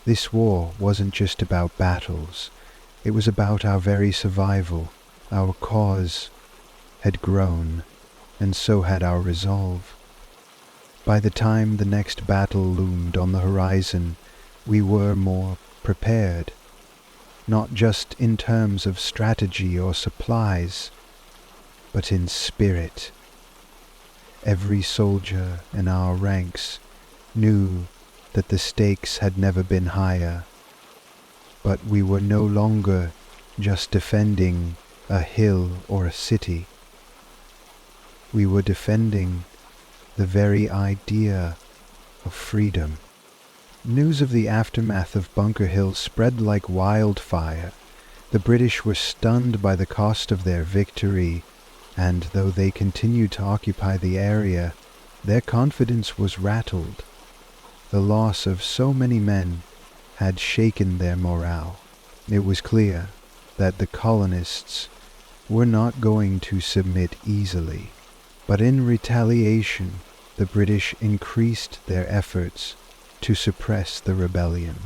Speaker 1: This war wasn't just about battles, it was about our very survival. Our cause had grown, and so had our resolve. By the time the next battle loomed on the horizon, we were more prepared, not just in terms of strategy or supplies, but in spirit. Every soldier in our ranks knew that the stakes had never been higher, but we were no longer just defending a hill or a city. We were defending the very idea of freedom. News of the aftermath of Bunker Hill spread like wildfire. The British were stunned by the cost of their victory, and though they continued to occupy the area, their confidence was rattled. The loss of so many men had shaken their morale. It was clear that the colonists were not going to submit easily, but in retaliation, the British increased their efforts to suppress the rebellion.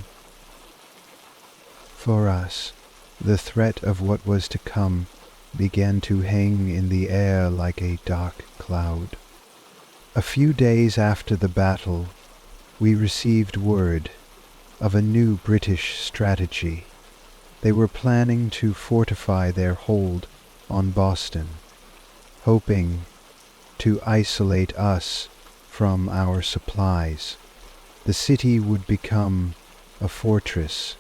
Speaker 1: For us, the threat of what was to come began to hang in the air like a dark cloud. A few days after the battle, we received word of a new British strategy. They were planning to fortify their hold on Boston, hoping to isolate us from our supplies. The city would become a fortress,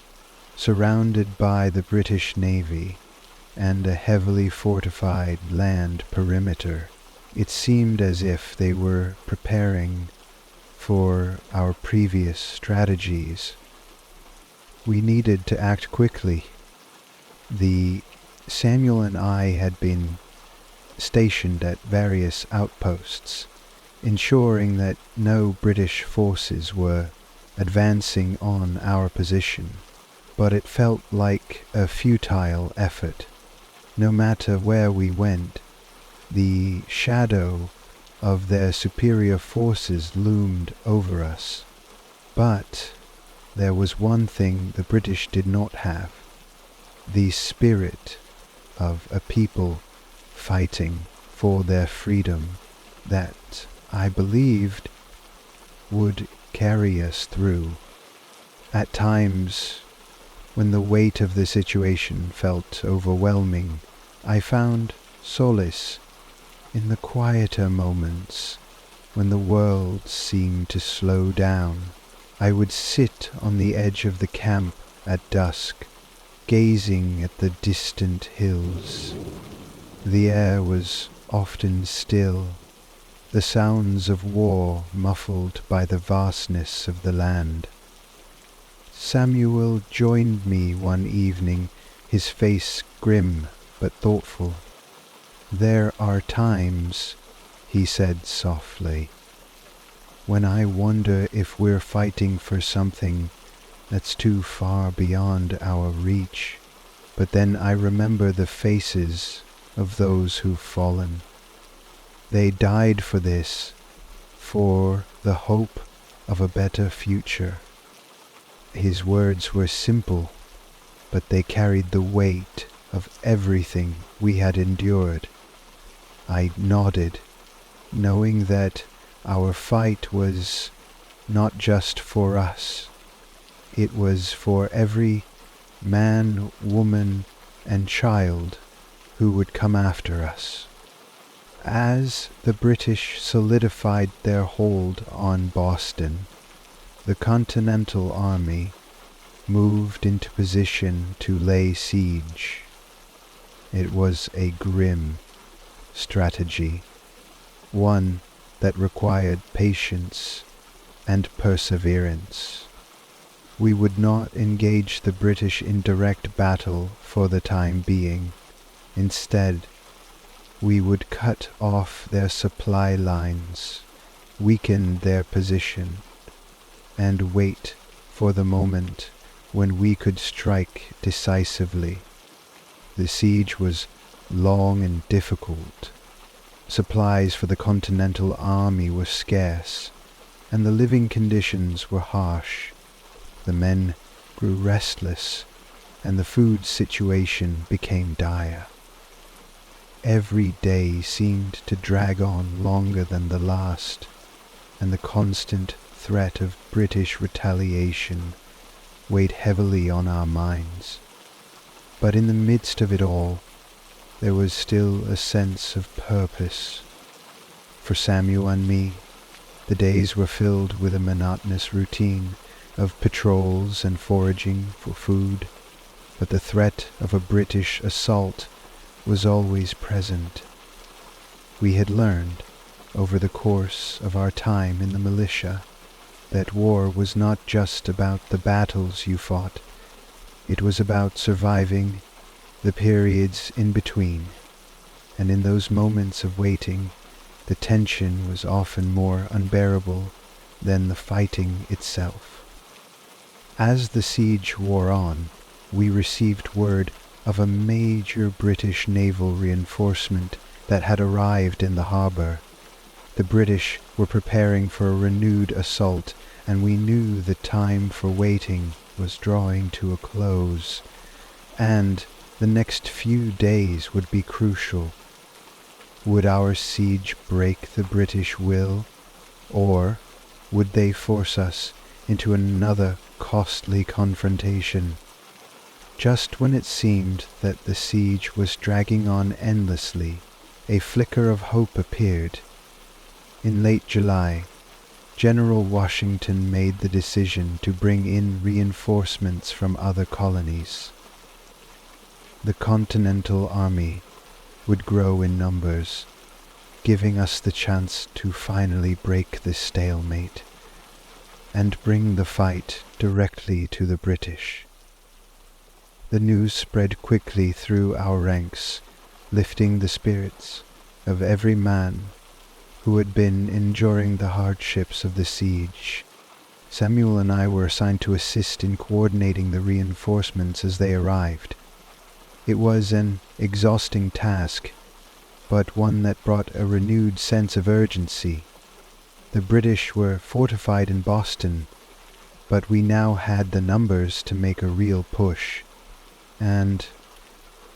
Speaker 1: surrounded by the British Navy and a heavily fortified land perimeter. It seemed as if they were preparing for our previous strategies. We needed to act quickly. Samuel and I had been stationed at various outposts, ensuring that no British forces were advancing on our position, but it felt like a futile effort. No matter where we went, the shadow of their superior forces loomed over us. But there was one thing the British did not have: the spirit of a people fighting for their freedom that I believed would carry us through. At times, when the weight of the situation felt overwhelming, I found solace in the quieter moments when the world seemed to slow down. I would sit on the edge of the camp at dusk, gazing at the distant hills. The air was often still, the sounds of war muffled by the vastness of the land. Samuel joined me one evening, his face grim but thoughtful. "There are times," he said softly, "when I wonder if we're fighting for something that's too far beyond our reach. But then I remember the faces of those who've fallen. They died for this, for the hope of a better future." His words were simple, but they carried the weight of everything we had endured. I nodded, knowing that our fight was not just for us. It was for every man, woman, and child who would come after us. As the British solidified their hold on Boston, the Continental Army moved into position to lay siege. It was a grim strategy, one that required patience and perseverance. We would not engage the British in direct battle for the time being. Instead, we would cut off their supply lines, weaken their position, and wait for the moment when we could strike decisively. The siege was long and difficult. Supplies for the Continental Army were scarce, and the living conditions were harsh. The men grew restless, and the food situation became dire. Every day seemed to drag on longer than the last, and the constant threat of British retaliation weighed heavily on our minds. But in the midst of it all, there was still a sense of purpose. For Samuel and me, the days were filled with a monotonous routine of patrols and foraging for food, but the threat of a British assault was always present. We had learned, over the course of our time in the militia, that war was not just about the battles you fought. It was about surviving the periods in between, and in those moments of waiting, the tension was often more unbearable than the fighting itself. As the siege wore on, we received word of a major British naval reinforcement that had arrived in the harbor. The British were preparing for a renewed assault, and we knew the time for waiting was drawing to a close, and the next few days would be crucial. Would our siege break the British will, or would they force us into another costly confrontation? Just when it seemed that the siege was dragging on endlessly, a flicker of hope appeared. In late July, General Washington made the decision to bring in reinforcements from other colonies. The Continental Army would grow in numbers, giving us the chance to finally break this stalemate and bring the fight directly to the British. The news spread quickly through our ranks, lifting the spirits of every man who had been enduring the hardships of the siege. Samuel and I were assigned to assist in coordinating the reinforcements as they arrived. It was an exhausting task, but one that brought a renewed sense of urgency. The British were fortified in Boston, but we now had the numbers to make a real push. And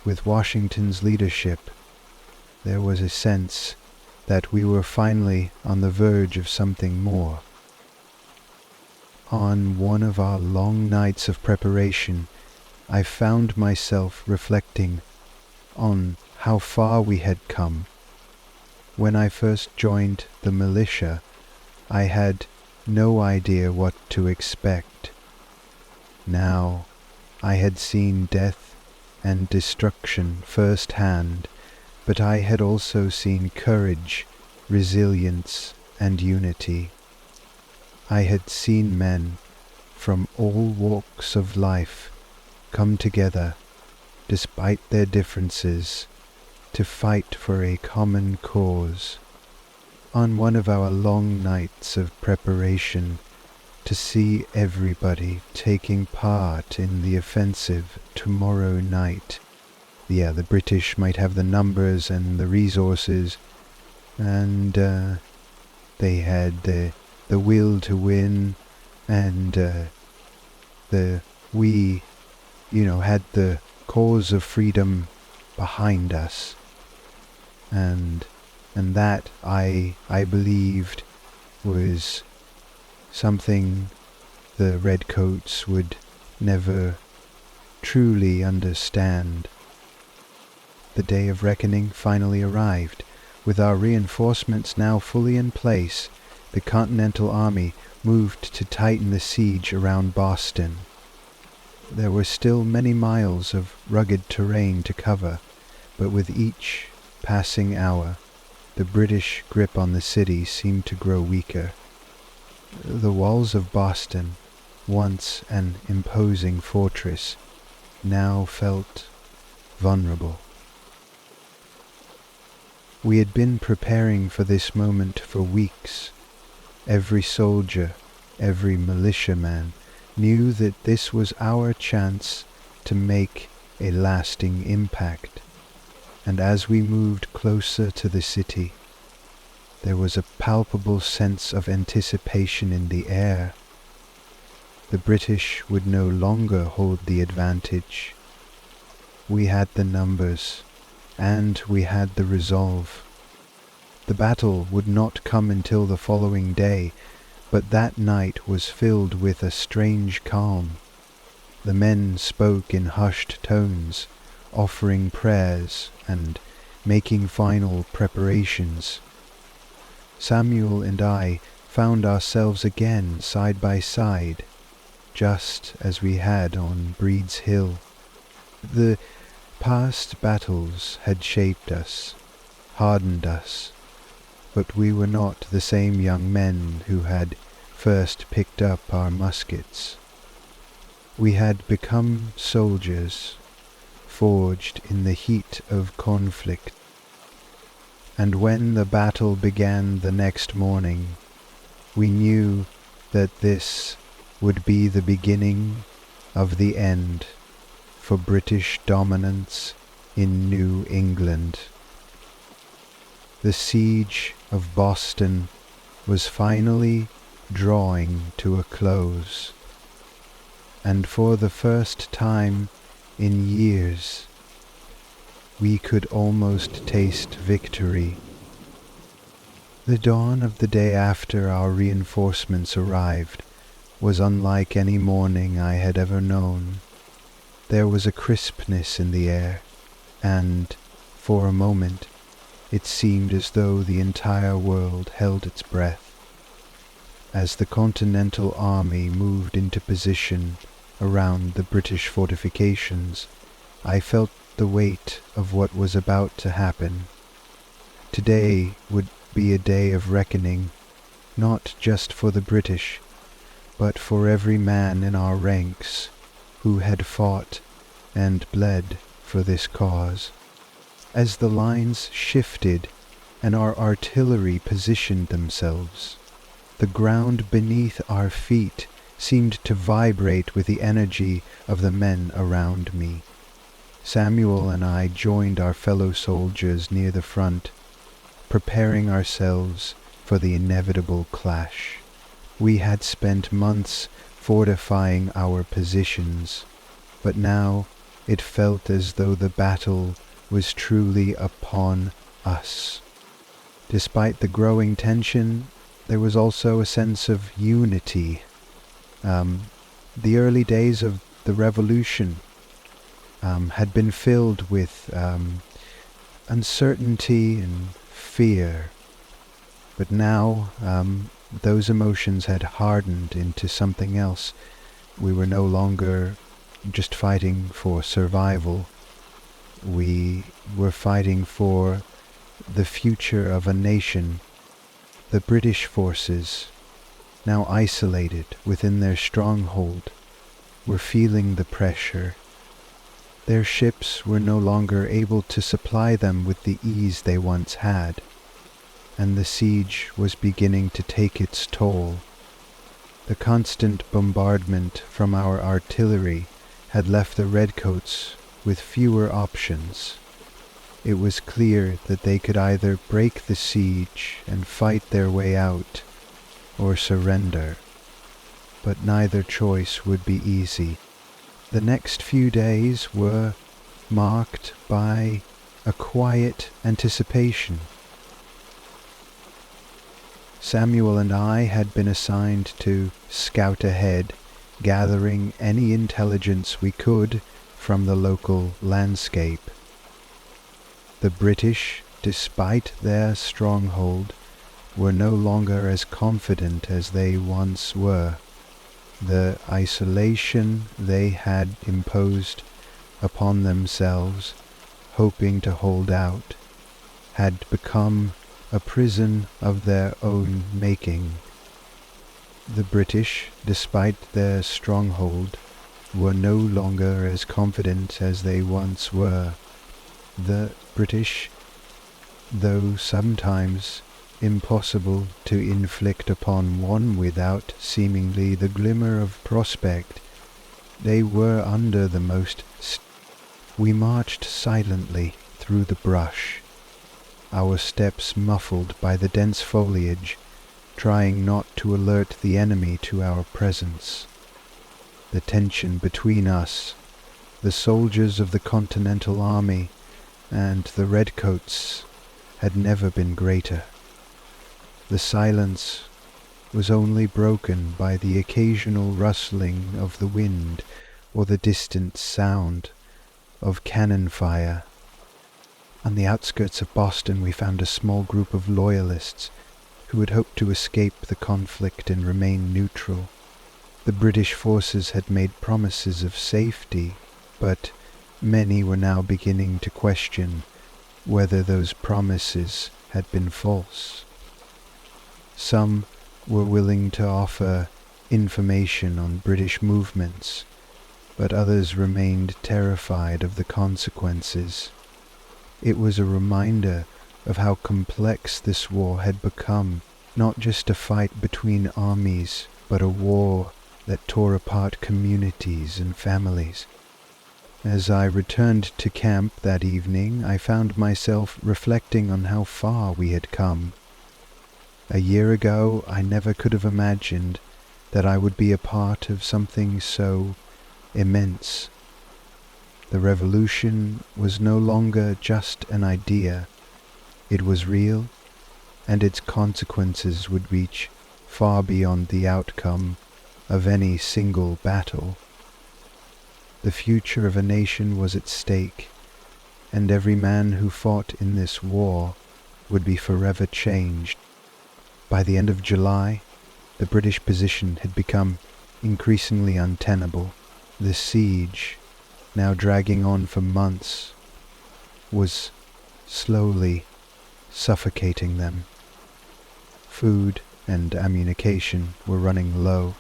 Speaker 1: with Washington's leadership, there was a sense that we were finally on the verge of something more. On one of our long nights of preparation, I found myself reflecting on how far we had come. When I first joined the militia, I had no idea what to expect. Now, I had seen death and destruction firsthand, but I had also seen courage, resilience, and unity. I had seen men from all walks of life come together, despite their differences, to fight for a common cause. On one of our long nights of preparation, to see everybody taking part in the offensive tomorrow night. Yeah, the British might have the numbers and the resources, and they had the will to win, and we had the cause of freedom behind us, and that I believed was something the Redcoats would never truly understand. The day of reckoning finally arrived. With our reinforcements now fully in place, the Continental Army moved to tighten the siege around Boston. There were still many miles of rugged terrain to cover, but with each passing hour, the British grip on the city seemed to grow weaker. The walls of Boston, once an imposing fortress, now felt vulnerable. We had been preparing for this moment for weeks. Every soldier, every militiaman knew that this was our chance to make a lasting impact. And as we moved closer to the city, there was a palpable sense of anticipation in the air. The British would no longer hold the advantage. We had the numbers, and we had the resolve. The battle would not come until the following day, but that night was filled with a strange calm. The men spoke in hushed tones, offering prayers and making final preparations. Samuel and I found ourselves again side by side, just as we had on Breed's Hill. The past battles had shaped us, hardened us, but we were not the same young men who had first picked up our muskets. We had become soldiers, forged in the heat of conflict. And when the battle began the next morning, we knew that this would be the beginning of the end for British dominance in New England. The siege of Boston was finally drawing to a close, and for the first time in years, we could almost taste victory. The dawn of the day after our reinforcements arrived was unlike any morning I had ever known. There was a crispness in the air, and, for a moment, it seemed as though the entire world held its breath. As the Continental Army moved into position around the British fortifications, I felt the weight of what was about to happen. Today would be a day of reckoning, not just for the British, but for every man in our ranks who had fought and bled for this cause. As the lines shifted and our artillery positioned themselves, the ground beneath our feet seemed to vibrate with the energy of the men around me. Samuel and I joined our fellow soldiers near the front, preparing ourselves for the inevitable clash. We had spent months fortifying our positions, but now it felt as though the battle was truly upon us. Despite the growing tension, there was also a sense of unity. The early days of the revolution had been filled with uncertainty and fear, but now those emotions had hardened into something else. We were no longer just fighting for survival. We were fighting for the future of a nation. The British forces, now isolated within their stronghold, were feeling the pressure. Their ships were no longer able to supply them with the ease they once had, and the siege was beginning to take its toll. The constant bombardment from our artillery had left the redcoats with fewer options. It was clear that they could either break the siege and fight their way out, or surrender, but neither choice would be easy. The next few days were marked by a quiet anticipation. Samuel and I had been assigned to scout ahead, gathering any intelligence we could from the local landscape. The British, despite their stronghold, were no longer as confident as they once were. The isolation they had imposed upon themselves, hoping to hold out, had become a prison of their own making. The British, despite their stronghold, were no longer as confident as they once were. The British, though sometimes impossible to inflict upon one without seemingly the glimmer of prospect, they were under the most We marched silently through the brush, our steps muffled by the dense foliage, trying not to alert the enemy to our presence. The tension between us, the soldiers of the Continental Army, and the redcoats had never been greater. The silence was only broken by the occasional rustling of the wind or the distant sound of cannon fire. On the outskirts of Boston we found a small group of loyalists who had hoped to escape the conflict and remain neutral. The British forces had made promises of safety, but many were now beginning to question whether those promises had been false. Some were willing to offer information on British movements, but others remained terrified of the consequences. It was a reminder of how complex this war had become, not just a fight between armies, but a war that tore apart communities and families. As I returned to camp that evening, I found myself reflecting on how far we had come. A year ago, I never could have imagined that I would be a part of something so immense. The revolution was no longer just an idea. It was real, and its consequences would reach far beyond the outcome of any single battle. The future of a nation was at stake, and every man who fought in this war would be forever changed. By the end of July, the British position had become increasingly untenable. The siege, now dragging on for months, was slowly suffocating them. Food and ammunition were running low,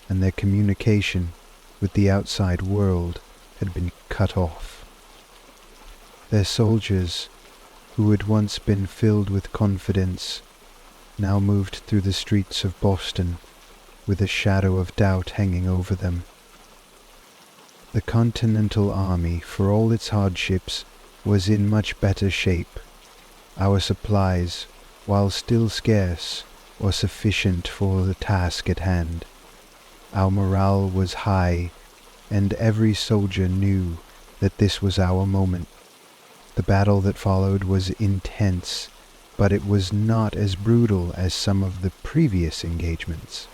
Speaker 1: and their communication with the outside world had been cut off. Their soldiers, who had once been filled with confidence, now moved through the streets of Boston with a shadow of doubt hanging over them. The Continental Army, for all its hardships, was in much better shape. Our supplies, while still scarce, were sufficient for the task at hand. Our morale was high, and every soldier knew that this was our moment. The battle that followed was intense, but it was not as brutal as some of the previous engagements.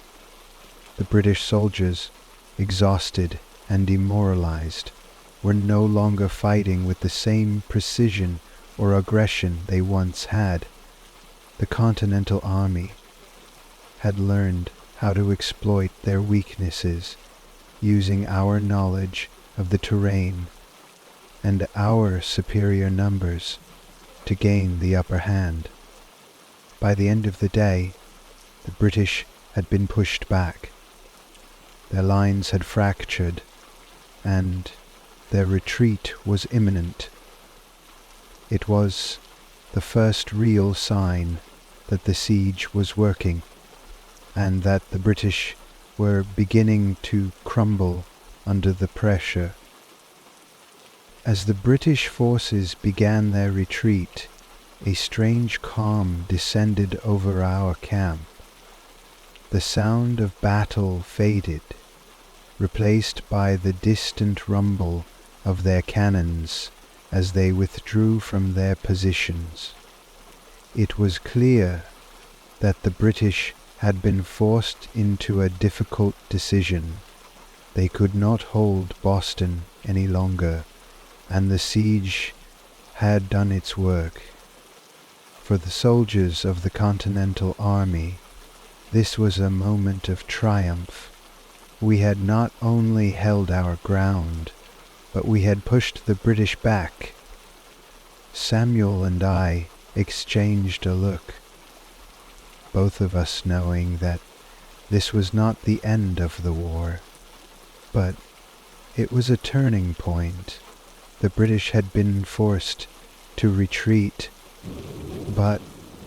Speaker 1: The British soldiers, exhausted and demoralized, were no longer fighting with the same precision or aggression they once had. The Continental Army had learned how to exploit their weaknesses, using our knowledge of the terrain and our superior numbers to gain the upper hand. By the end of the day, the British had been pushed back. Their lines had fractured, and their retreat was imminent. It was the first real sign that the siege was working, and that the British were beginning to crumble under the pressure. As the British forces began their retreat, a strange calm descended over our camp. The sound of battle faded, replaced by the distant rumble of their cannons as they withdrew from their positions. It was clear that the British had been forced into a difficult decision. They could not hold Boston any longer, and the siege had done its work. For the soldiers of the Continental Army, this was a moment of triumph. We had not only held our ground, but we had pushed the British back. Samuel and I exchanged a look, both of us knowing that this was not the end of the war, but it was a turning point. The British had been forced to retreat, but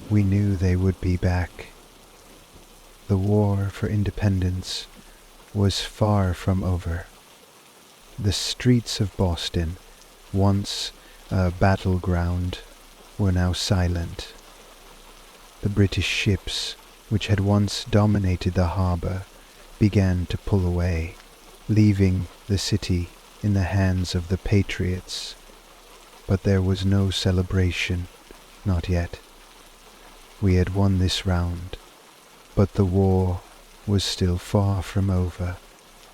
Speaker 1: we knew they would be back. The war for independence was far from over. The streets of Boston, once a battleground, were now silent. The British ships, which had once dominated the harbor, began to pull away, leaving the city in the hands of the patriots. But there was no celebration, not yet. We had won this round, but the war was still far from over.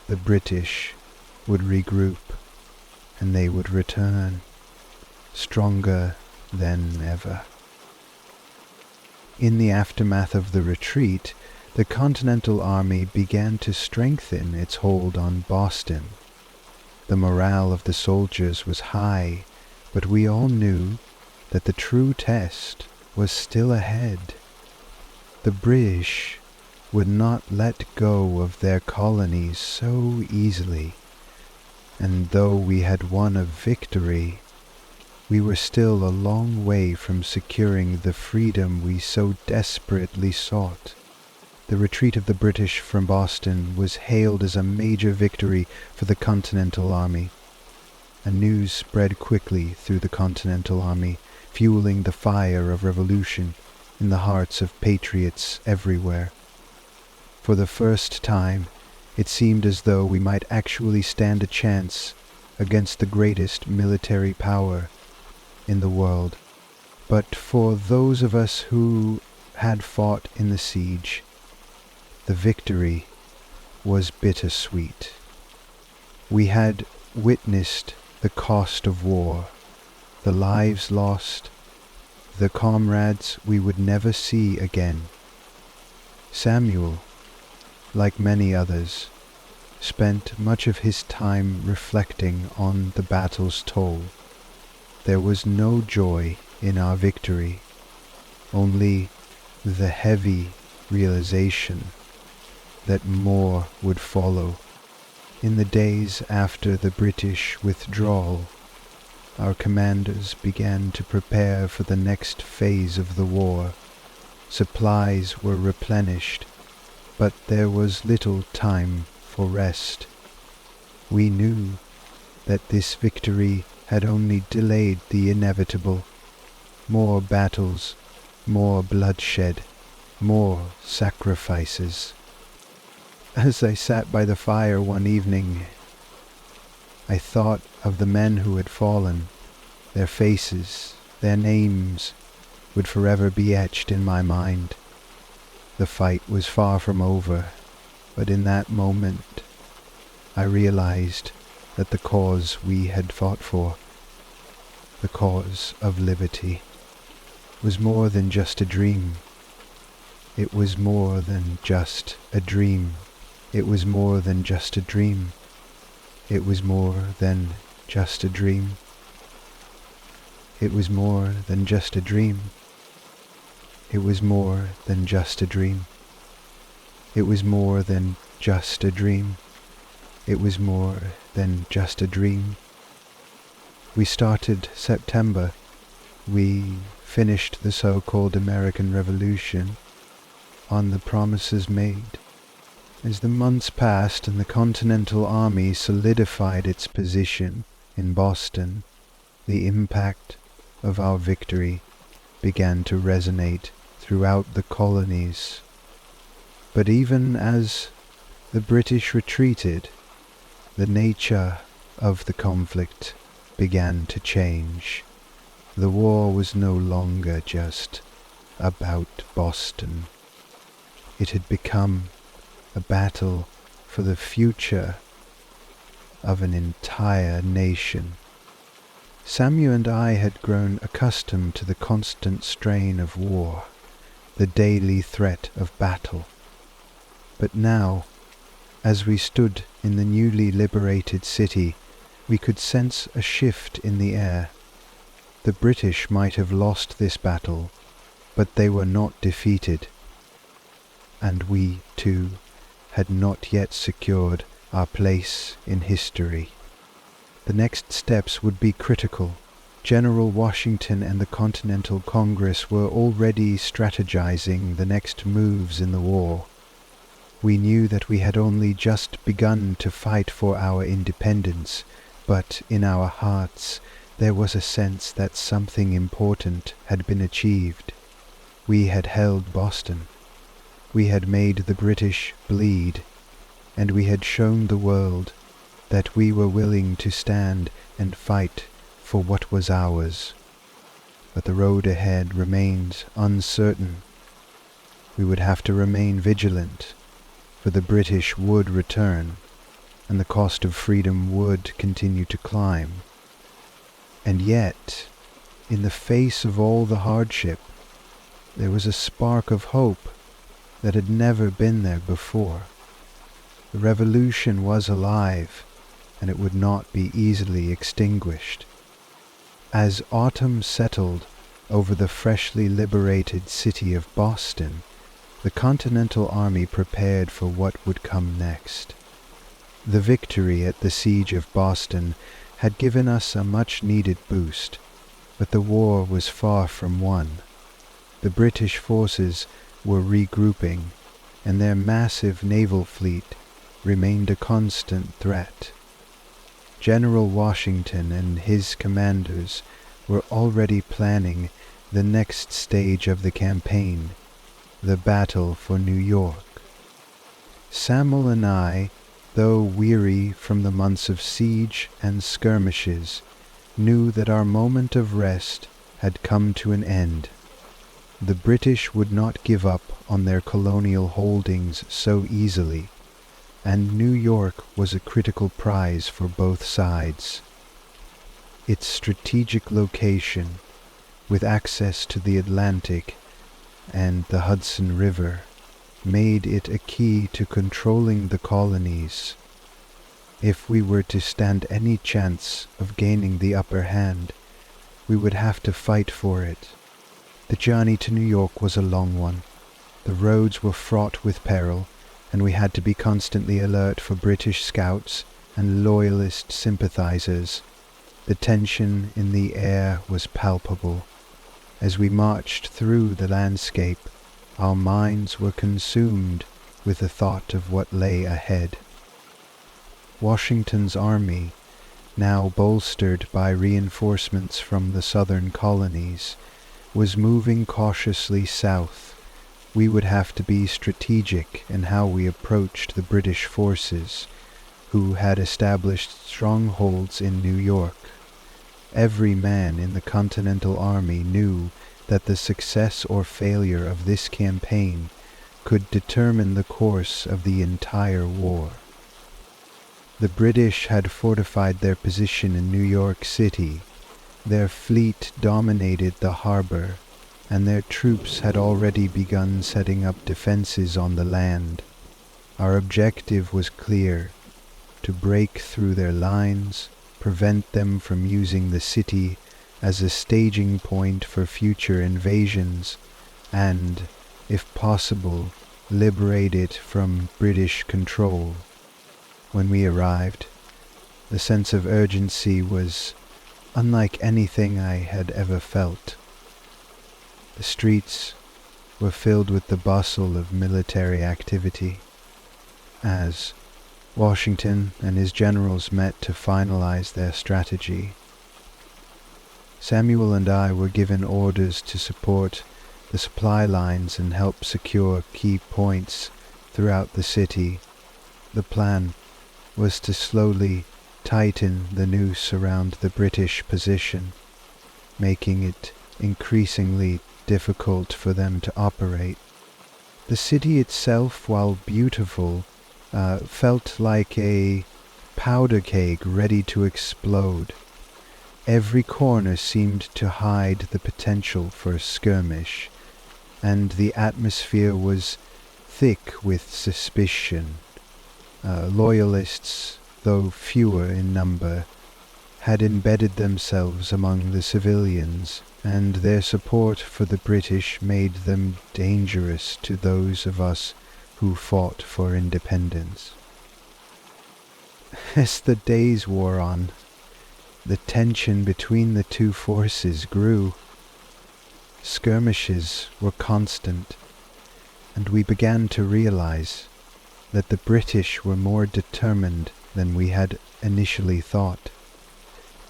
Speaker 1: The British would regroup, and they would return, stronger than ever. In the aftermath of the retreat, the Continental Army began to strengthen its hold on Boston. The morale of the soldiers was high, but we all knew that the true test was still ahead. The British would not let go of their colonies so easily, and though we had won a victory, we were still a long way from securing the freedom we so desperately sought. The retreat of the British from Boston was hailed as a major victory for the Continental Army. And news spread quickly through the Continental Army, fueling the fire of revolution in the hearts of patriots everywhere. For the first time, it seemed as though we might actually stand a chance against the greatest military power in the world. But for those of us who had fought in the siege, the victory was bittersweet. We had witnessed the cost of war, the lives lost, the comrades we would never see again. Samuel, like many others, spent much of his time reflecting on the battle's toll. There was no joy in our victory, only the heavy realization that more would follow. In the days after the British withdrawal, our commanders began to prepare for the next phase of the war. Supplies were replenished, but there was little time for rest. We knew that this victory had only delayed the inevitable. More battles, more bloodshed, more sacrifices. As I sat by the fire one evening, I thought of the men who had fallen. Their faces, their names would forever be etched in my mind. The fight was far from over, but in that moment I realized that the cause we had fought for, the cause of liberty, was more than just a dream. It was more than just a dream. It was more than just a dream. It was more than just a dream. It was more than just a dream. It was more than just a dream. It was more than just a dream. It was more than just a dream. We started September. We finished the so-called American Revolution on the promises made. As the months passed and the Continental Army solidified its position in Boston, the impact of our victory began to resonate throughout the colonies. But even as the British retreated, the nature of the conflict began to change. The war was no longer just about Boston. It had become a battle for the future of an entire nation. Samuel and I had grown accustomed to the constant strain of war, the daily threat of battle. But now, as we stood in the newly liberated city, we could sense a shift in the air. The British might have lost this battle, but they were not defeated. And we, too, had not yet secured our place in history. The next steps would be critical. General Washington and the Continental Congress were already strategizing the next moves in the war. We knew that we had only just begun to fight for our independence, but in our hearts there was a sense that something important had been achieved. We had held Boston. We had made the British bleed, and we had shown the world that we were willing to stand and fight for what was ours. But the road ahead remained uncertain. We would have to remain vigilant, for the British would return, and the cost of freedom would continue to climb. And yet, in the face of all the hardship, there was a spark of hope that had never been there before. The revolution was alive, and it would not be easily extinguished. As autumn settled over the freshly liberated city of Boston, the Continental Army prepared for what would come next. The victory at the siege of Boston had given us a much-needed boost, but the war was far from won. The British forces were regrouping, and their massive naval fleet remained a constant threat. General Washington and his commanders were already planning the next stage of the campaign, the battle for New York. Samuel and I, though weary from the months of siege and skirmishes, knew that our moment of rest had come to an end. The British would not give up on their colonial holdings so easily, and New York was a critical prize for both sides. Its strategic location, with access to the Atlantic and the Hudson River, made it a key to controlling the colonies. If we were to stand any chance of gaining the upper hand, we would have to fight for it. The journey to New York was a long one. The roads were fraught with peril, and we had to be constantly alert for British scouts and loyalist sympathizers. The tension in the air was palpable. As we marched through the landscape, our minds were consumed with the thought of what lay ahead. Washington's army, now bolstered by reinforcements from the southern colonies, was moving cautiously south. We would have to be strategic in how we approached the British forces, who had established strongholds in New York. Every man in the Continental Army knew that the success or failure of this campaign could determine the course of the entire war. The British had fortified their position in New York City. Their fleet dominated the harbor, and their troops had already begun setting up defenses on the land. Our objective was clear: to break through their lines, prevent them from using the city as a staging point for future invasions, and, if possible, liberate it from British control. When we arrived, the sense of urgency was unlike anything I had ever felt. The streets were filled with the bustle of military activity, as Washington and his generals met to finalize their strategy. Samuel and I were given orders to support the supply lines and help secure key points throughout the city. The plan was to slowly tighten the noose around the British position, making it increasingly difficult for them to operate. The city itself, while beautiful, felt like a powder keg ready to explode. Every corner seemed to hide the potential for a skirmish, and the atmosphere was thick with suspicion. Loyalists, though fewer in number, had embedded themselves among the civilians, and their support for the British made them dangerous to those of us who fought for independence. As the days wore on, the tension between the two forces grew. Skirmishes were constant, and we began to realize that the British were more determined than we had initially thought.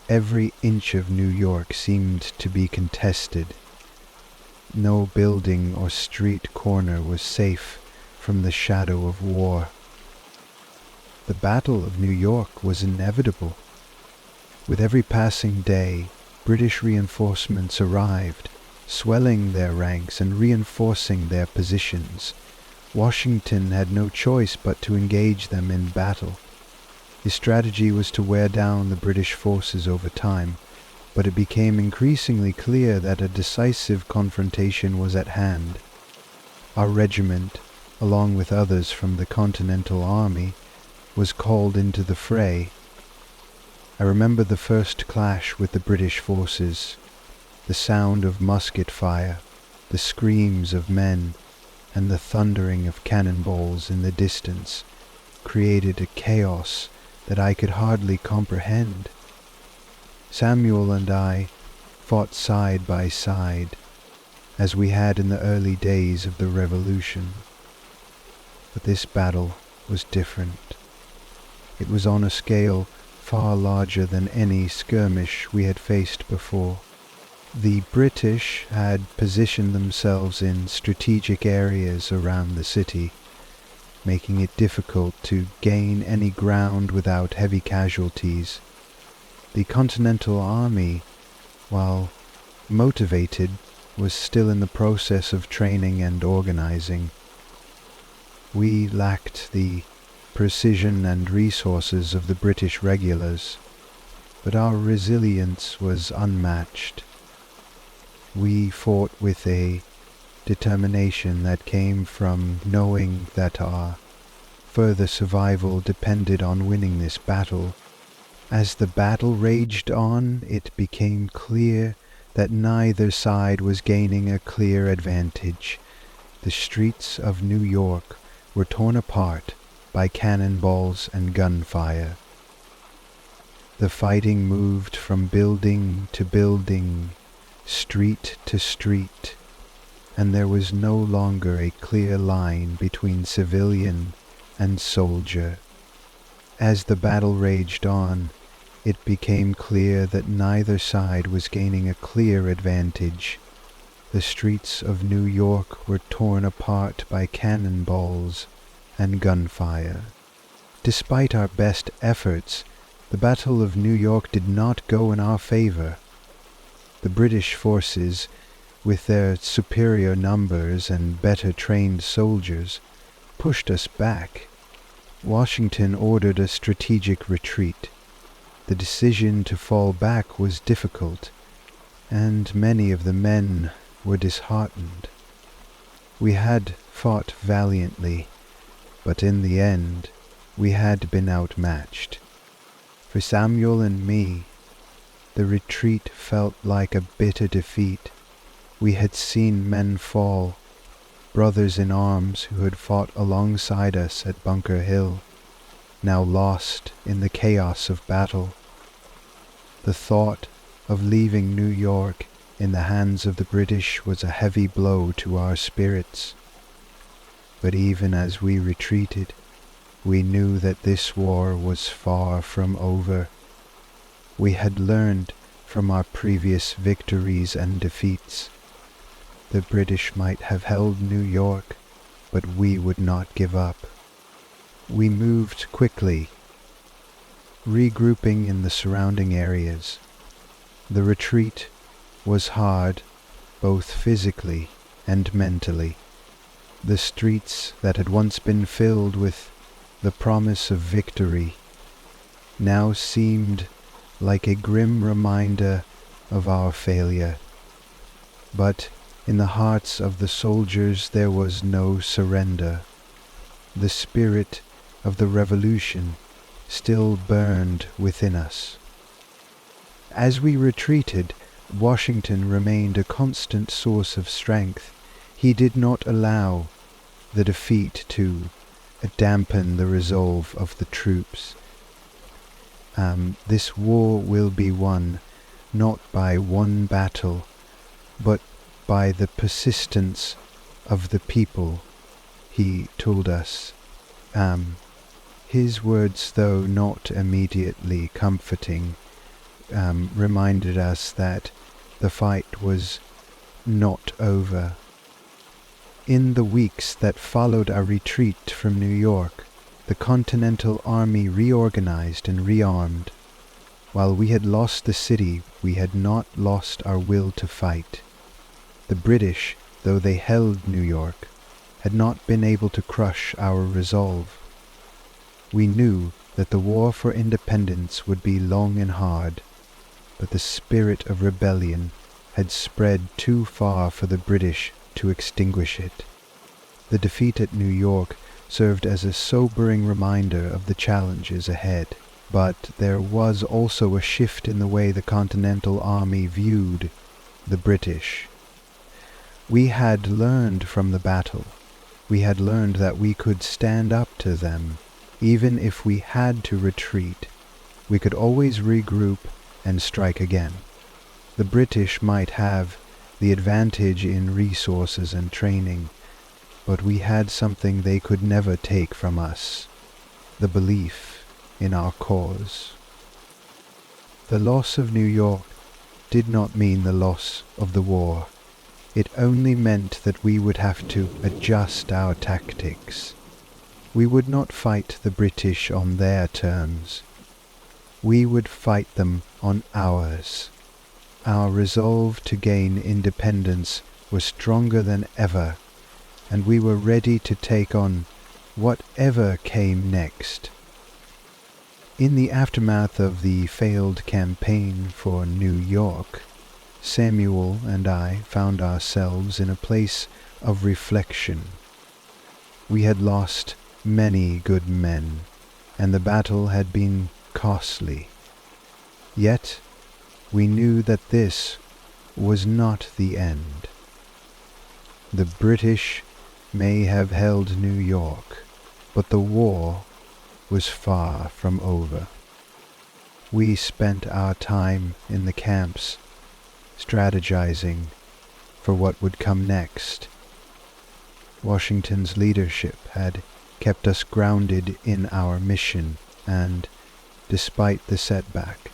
Speaker 1: Every inch of New York seemed to be contested. No building or street corner was safe from the shadow of war. The Battle of New York was inevitable. With every passing day, British reinforcements arrived, swelling their ranks and reinforcing their positions. Washington had no choice but to engage them in battle. His strategy was to wear down the British forces over time, but it became increasingly clear that a decisive confrontation was at hand. Our regiment, along with others from the Continental Army, was called into the fray. I remember the first clash with the British forces, the sound of musket fire, the screams of men, and the thundering of cannonballs in the distance created a chaos that I could hardly comprehend. Samuel and I fought side by side, as we had in the early days of the Revolution. But this battle was different. It was on a scale far larger than any skirmish we had faced before. The British had positioned themselves in strategic areas around the city, making it difficult to gain any ground without heavy casualties. The Continental Army, while motivated, was still in the process of training and organizing. We lacked the precision and resources of the British regulars, but our resilience was unmatched. We fought with a determination that came from knowing that our further survival depended on winning this battle. As the battle raged on, it became clear that neither side was gaining a clear advantage. The streets of New York were torn apart by cannonballs and gunfire. The fighting moved from building to building, street to street, and there was no longer a clear line between civilian and soldier. As the battle raged on, it became clear that neither side was gaining a clear advantage. The streets of New York were torn apart by cannonballs and gunfire. Despite our best efforts, the Battle of New York did not go in our favor. The British forces, with their superior numbers and better trained soldiers, pushed us back. Washington ordered a strategic retreat. The decision to fall back was difficult, and many of the men were disheartened. We had fought valiantly, but in the end we had been outmatched. For Samuel and me, the retreat felt like a bitter defeat. We had seen men fall, brothers in arms who had fought alongside us at Bunker Hill, now lost in the chaos of battle. The thought of leaving New York in the hands of the British was a heavy blow to our spirits. But even as we retreated, we knew that this war was far from over. We had learned from our previous victories and defeats. The British might have held New York, but we would not give up. We moved quickly, regrouping in the surrounding areas. The retreat was hard, both physically and mentally. The streets that had once been filled with the promise of victory now seemed like a grim reminder of our failure. But in the hearts of the soldiers there was no surrender. The spirit of the revolution still burned within us. As we retreated, Washington remained a constant source of strength. He did not allow the defeat to dampen the resolve of the troops. This war will be won not by one battle, but by the persistence of the people, he told us. His words, though not immediately comforting, reminded us that the fight was not over. In the weeks that followed our retreat from New York, the Continental Army reorganized and rearmed. While we had lost the city, we had not lost our will to fight. The British, though they held New York, had not been able to crush our resolve. We knew that the war for independence would be long and hard, but the spirit of rebellion had spread too far for the British to extinguish it. The defeat at New York served as a sobering reminder of the challenges ahead, but there was also a shift in the way the Continental Army viewed the British. We had learned from the battle. We had learned that we could stand up to them. Even if we had to retreat, we could always regroup and strike again. The British might have the advantage in resources and training, but we had something they could never take from us: the belief in our cause. The loss of New York did not mean the loss of the war. It only meant that we would have to adjust our tactics. We would not fight the British on their terms. We would fight them on ours. Our resolve to gain independence was stronger than ever, and we were ready to take on whatever came next. In the aftermath of the failed campaign for New York, Samuel and I found ourselves in a place of reflection. We had lost many good men, and the battle had been costly. Yet we knew that this was not the end. The British may have held New York, But the war was far from over. We spent our time in the camps, strategizing for what would come next. Washington's leadership had kept us grounded in our mission, and, despite the setback,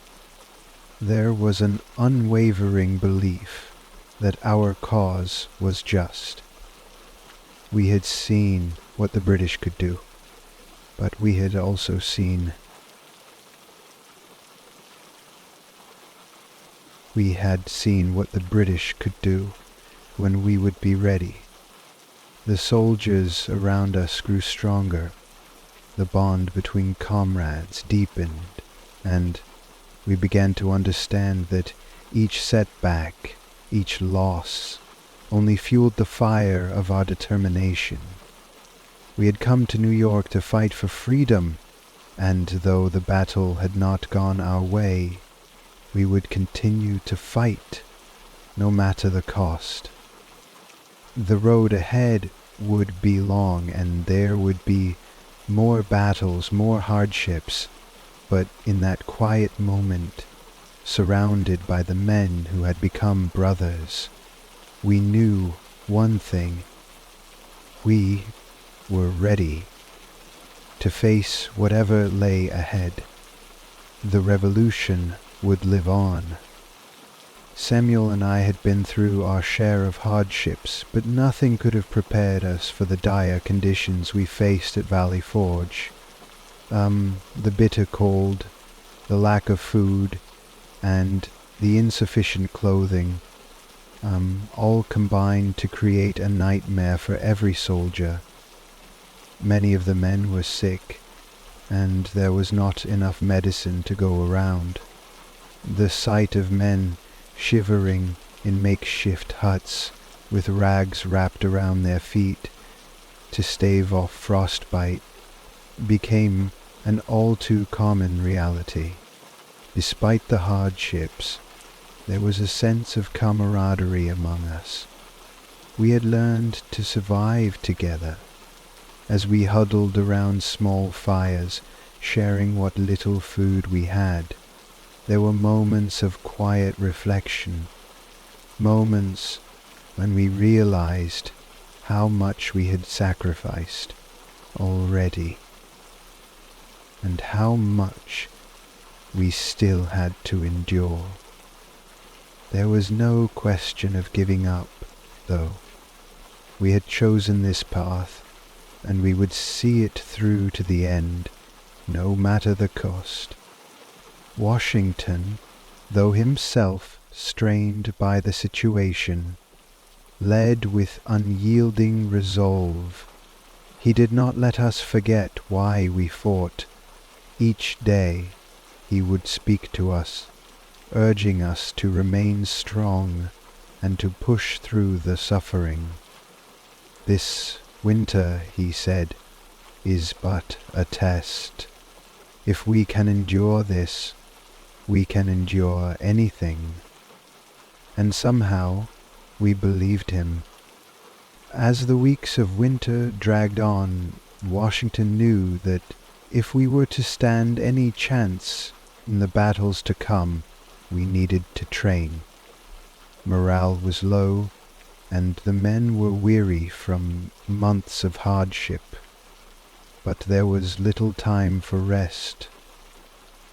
Speaker 1: there was an unwavering belief that our cause was just. We had seen what the British could do, but we had also seen what the British could do when we would be ready. The soldiers around us grew stronger, the bond between comrades deepened, and we began to understand that each setback, each loss, only fueled the fire of our determination. We had come to New York to fight for freedom, and though the battle had not gone our way, we would continue to fight, no matter the cost. The road ahead would be long, and there would be more battles, more hardships, but in that quiet moment, surrounded by the men who had become brothers, we knew one thing: we were ready to face whatever lay ahead. The revolution would live on. Samuel and I had been through our share of hardships, but nothing could have prepared us for the dire conditions we faced at Valley Forge. The bitter cold, the lack of food, and the insufficient clothing, all combined to create a nightmare for every soldier. Many of the men were sick, and there was not enough medicine to go around. The sight of men shivering in makeshift huts with rags wrapped around their feet to stave off frostbite became an all too common reality. Despite the hardships, there was a sense of camaraderie among us. We had learned to survive together as we huddled around small fires, sharing what little food we had. There were moments of quiet reflection, moments when we realized how much we had sacrificed already, and how much we still had to endure. There was no question of giving up, though. We had chosen this path, and we would see it through to the end, no matter the cost. Washington, though himself strained by the situation, led with unyielding resolve. He did not let us forget why we fought. Each day he would speak to us, urging us to remain strong and to push through the suffering. This winter, he said, is but a test. If we can endure this, we can endure anything. And somehow we believed him. As the weeks of winter dragged on, Washington knew that if we were to stand any chance in the battles to come, we needed to train. Morale was low, and the men were weary from months of hardship. But there was little time for rest.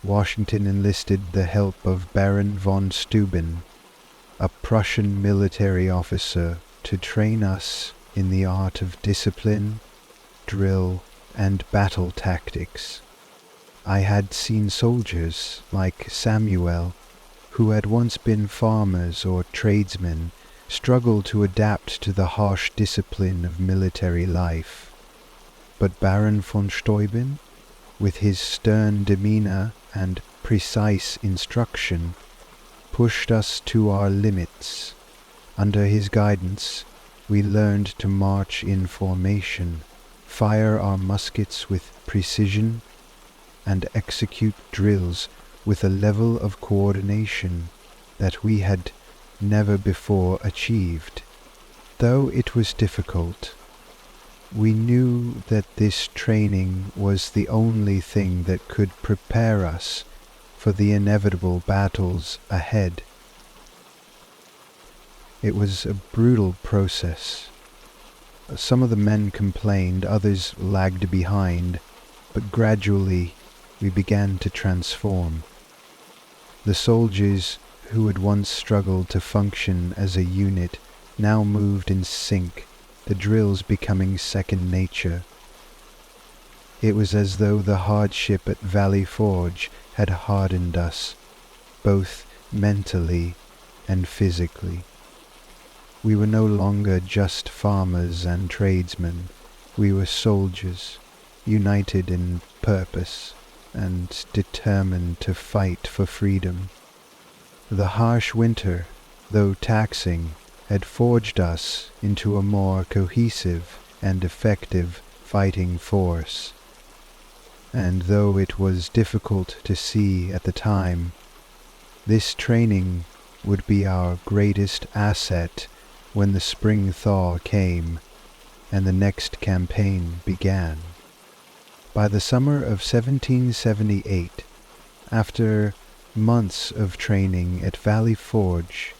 Speaker 1: Washington enlisted the help of Baron von Steuben, a Prussian military officer, to train us in the art of discipline, drill, and battle tactics. I had seen soldiers like Samuel, who had once been farmers or tradesmen, struggle to adapt to the harsh discipline of military life. But Baron von Steuben, with his stern demeanor and precise instruction, pushed us to our limits. Under his guidance, we learned to march in formation, fire our muskets with precision, and execute drills with a level of coordination that we had never before achieved. Though it was difficult, We knew that this training was the only thing that could prepare us for the inevitable battles ahead. It was a brutal process. Some of the men complained, others lagged behind, but gradually we began to transform. The soldiers who had once struggled to function as a unit now moved in sync, the drills becoming second nature. It was as though the hardship at Valley Forge had hardened us, both mentally and physically. We were no longer just farmers and tradesmen. We were soldiers, united in purpose and determined to fight for freedom. The harsh winter, though taxing, had forged us into a more cohesive and effective fighting force. And though it was difficult to see at the time, this training would be our greatest asset when the spring thaw came and the next campaign began. By the summer of 1778, after months of training at Valley Forge,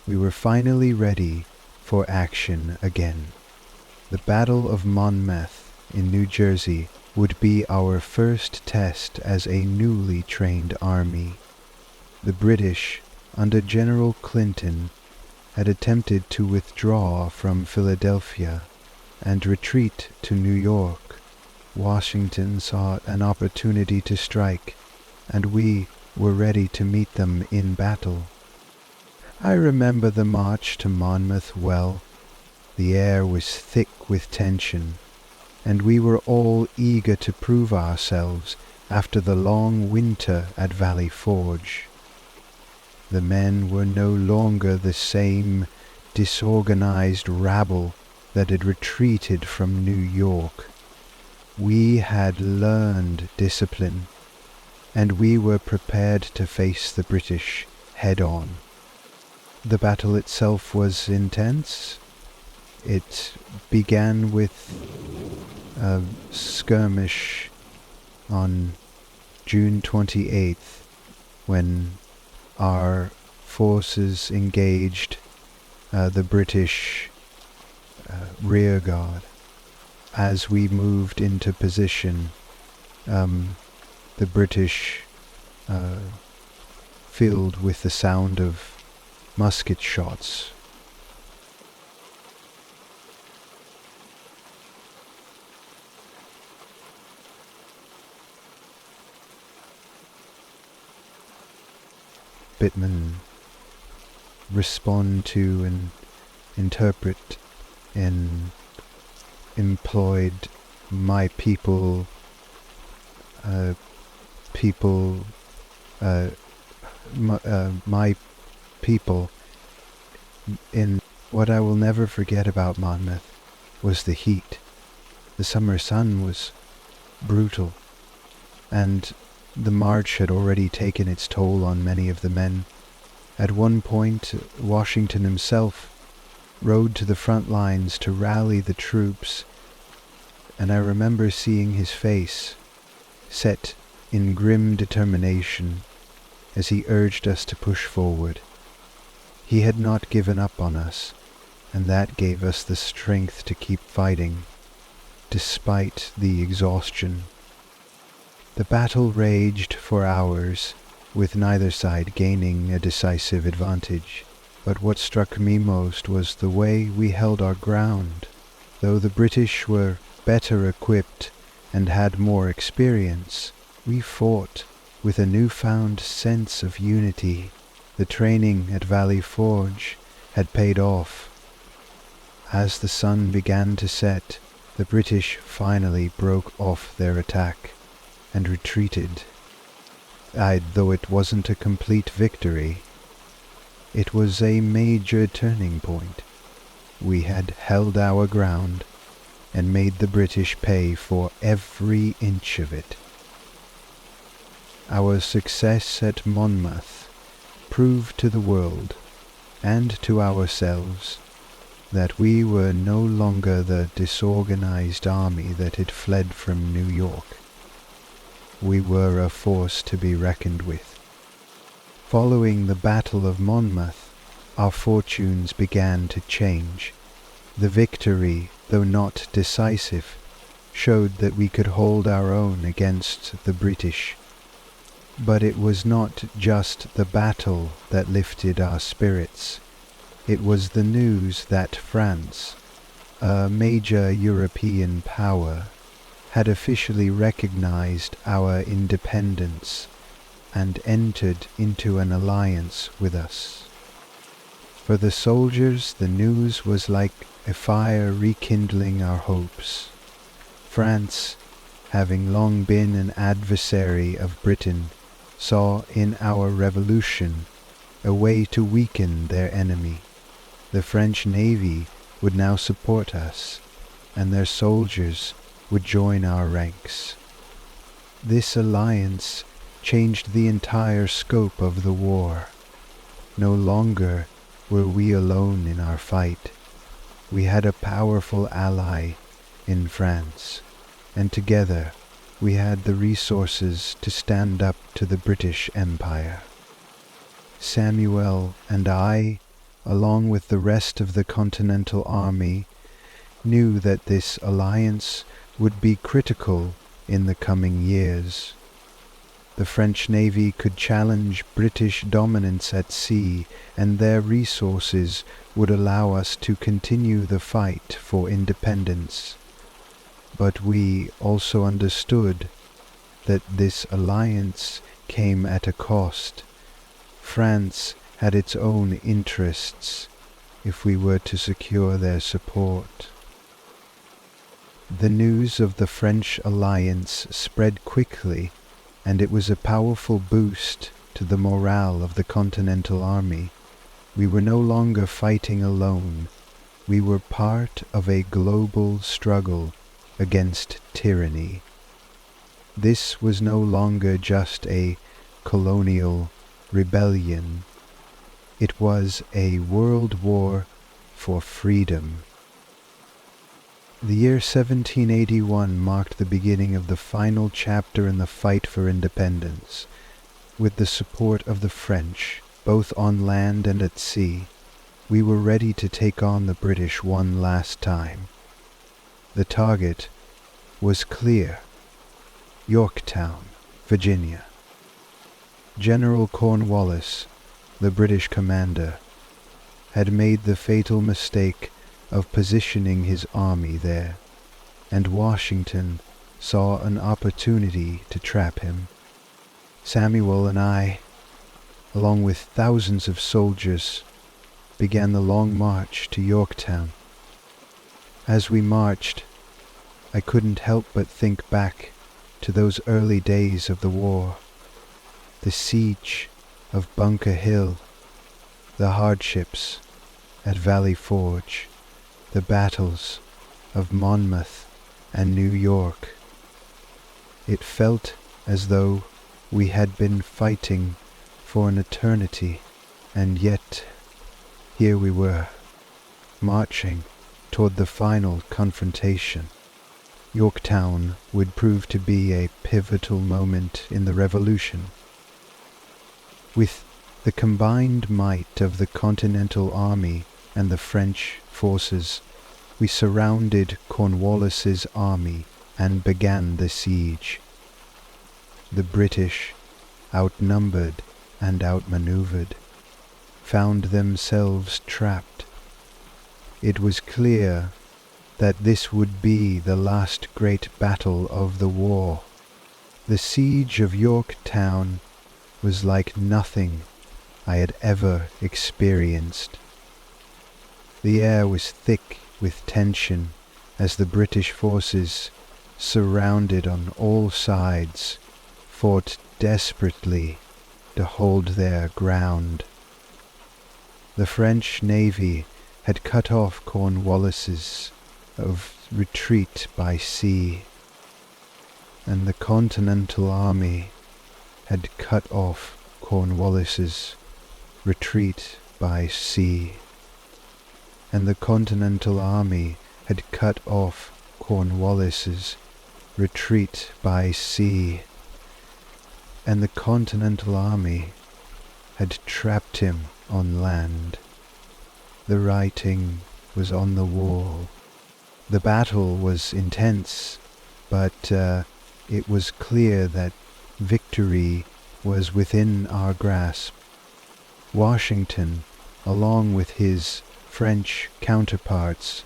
Speaker 1: we were finally ready for action again. The Battle of Monmouth in New Jersey would be our first test as a newly trained army. The British, under General Clinton, had attempted to withdraw from Philadelphia and retreat to New York. Washington saw an opportunity to strike, and we were ready to meet them in battle. I remember the march to Monmouth well. The air was thick with tension, and we were all eager to prove ourselves after the long winter at Valley Forge. The men were no longer the same disorganized rabble that had retreated from New York. We had learned discipline, and we were prepared to face the British head-on. The battle itself was intense. It began with a skirmish on June 28th, when our forces engaged the British rear guard. As we moved into position, the British, filled with the sound of musket shots, Bitman respond to and interpret and employed my people, my people. In what I will never forget about Monmouth was the heat. The summer sun was brutal, and the march had already taken its toll on many of the men. At one point, Washington himself rode to the front lines to rally the troops, and I remember seeing his face set in grim determination as he urged us to push forward. He had not given up on us, and that gave us the strength to keep fighting, despite the exhaustion. The battle raged for hours, with neither side gaining a decisive advantage. But what struck me most was the way we held our ground. Though the British were better equipped and had more experience, we fought with a newfound sense of unity. The training at Valley Forge had paid off. As the sun began to set, the British finally broke off their attack and retreated. Though it wasn't a complete victory, it was a major turning point. We had held our ground and made the British pay for every inch of it. Our success at Monmouth proved to the world and to ourselves that we were no longer the disorganized army that had fled from New York. We were a force to be reckoned with. Following the Battle of Monmouth, our fortunes began to change. The victory, though not decisive, showed that we could hold our own against the British. But it was not just the battle that lifted our spirits. It was the news that France, a major European power, had officially recognized our independence and entered into an alliance with us. For the soldiers, the news was like a fire rekindling our hopes. France, having long been an adversary of Britain, saw in our revolution a way to weaken their enemy. The French Navy would now support us, and their soldiers would join our ranks. This alliance changed the entire scope of the war. No longer were we alone in our fight. We had a powerful ally in France, and together we had the resources to stand up to the British Empire. Samuel and I, along with the rest of the Continental Army, knew that this alliance would be critical in the coming years. The French Navy could challenge British dominance at sea, and their resources would allow us to continue the fight for independence. But we also understood that this alliance came at a cost. France had its own interests if we were to secure their support. The news of the French alliance spread quickly, and it was a powerful boost to the morale of the Continental Army. We were no longer fighting alone. We were part of a global struggle against tyranny. This was no longer just a colonial rebellion. It was a world war for freedom. The year 1781 marked the beginning of the final chapter in the fight for independence. With the support of the French, both on land and at sea, we were ready to take on the British one last time. The target was clear: Yorktown, Virginia. General Cornwallis, the British commander, had made the fatal mistake of positioning his army there, and Washington saw an opportunity to trap him. Samuel and I, along with thousands of soldiers, began the long march to Yorktown. As we marched, I couldn't help but think back to those early days of the war, the siege of Bunker Hill, the hardships at Valley Forge, the battles of Monmouth and New York. It felt as though we had been fighting for an eternity, and yet here we were, marching toward the final confrontation. Yorktown would prove to be a pivotal moment in the Revolution. With the combined might of the Continental Army and the French forces, we surrounded Cornwallis's army and began the siege. The British, outnumbered and outmaneuvered, found themselves trapped. It was clear that this would be the last great battle of the war. The siege of Yorktown was like nothing I had ever experienced. The air was thick with tension as the British forces, surrounded on all sides, fought desperately to hold their ground. The French Navy had cut off Cornwallis's retreat by sea, and the Continental Army had cut off Cornwallis's retreat by sea. and the Continental Army had cut off Cornwallis's retreat by sea, and the Continental Army had trapped him on land. The writing was on the wall. The battle was intense, but it was clear that victory was within our grasp. Washington, along with his French counterparts,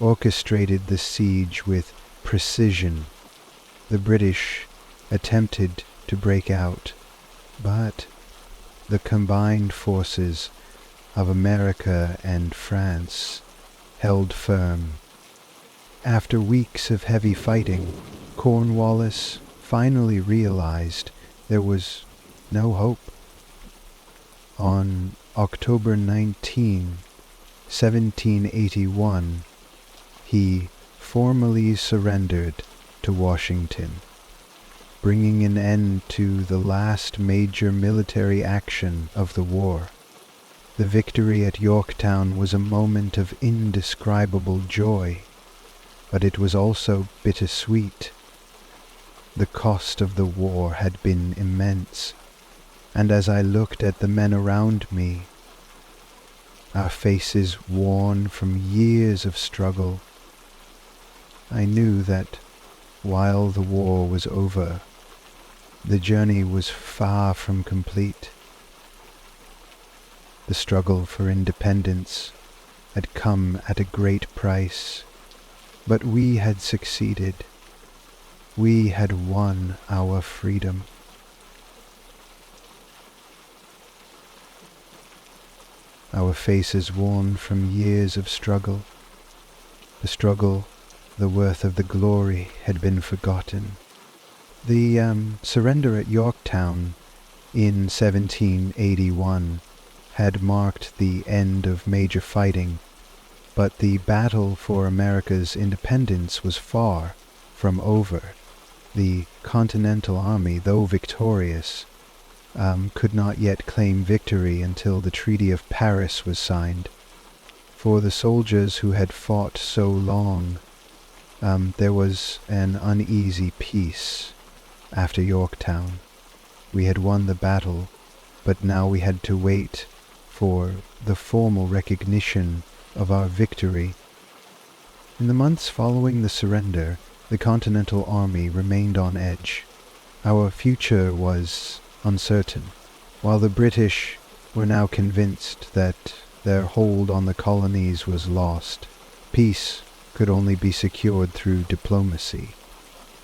Speaker 1: orchestrated the siege with precision. The British attempted to break out, but the combined forces of America and France held firm. After weeks of heavy fighting, Cornwallis finally realized there was no hope. On October 19, 1781, he formally surrendered to Washington, bringing an end to the last major military action of the war. The victory at Yorktown was a moment of indescribable joy, but it was also bittersweet. The cost of the war had been immense, and as I looked at the men around me, our faces worn from years of struggle, I knew that while the war was over, the journey was far from complete. The struggle for independence had come at a great price, but we had succeeded. We had won our freedom. Our faces worn from years of struggle. The struggle, the worth of the glory had been forgotten. The surrender at Yorktown in 1781 had marked the end of major fighting, but the battle for America's independence was far from over. The Continental Army, though victorious, could not yet claim victory until the Treaty of Paris was signed. For the soldiers who had fought so long, there was an uneasy peace after Yorktown. We had won the battle, but now we had to wait for the formal recognition of our victory. In the months following the surrender, the Continental Army remained on edge. Our future was uncertain. While the British were now convinced that their hold on the colonies was lost, peace could only be secured through diplomacy.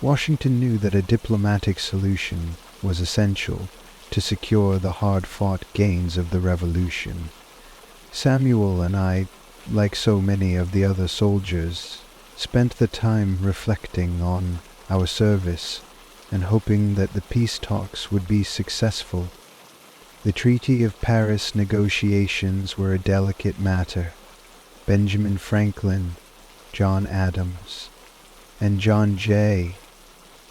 Speaker 1: Washington knew that a diplomatic solution was essential to secure the hard-fought gains of the Revolution. Samuel and I, like so many of the other soldiers, spent the time reflecting on our service and hoping that the peace talks would be successful. The Treaty of Paris negotiations were a delicate matter. Benjamin Franklin, John Adams, and John Jay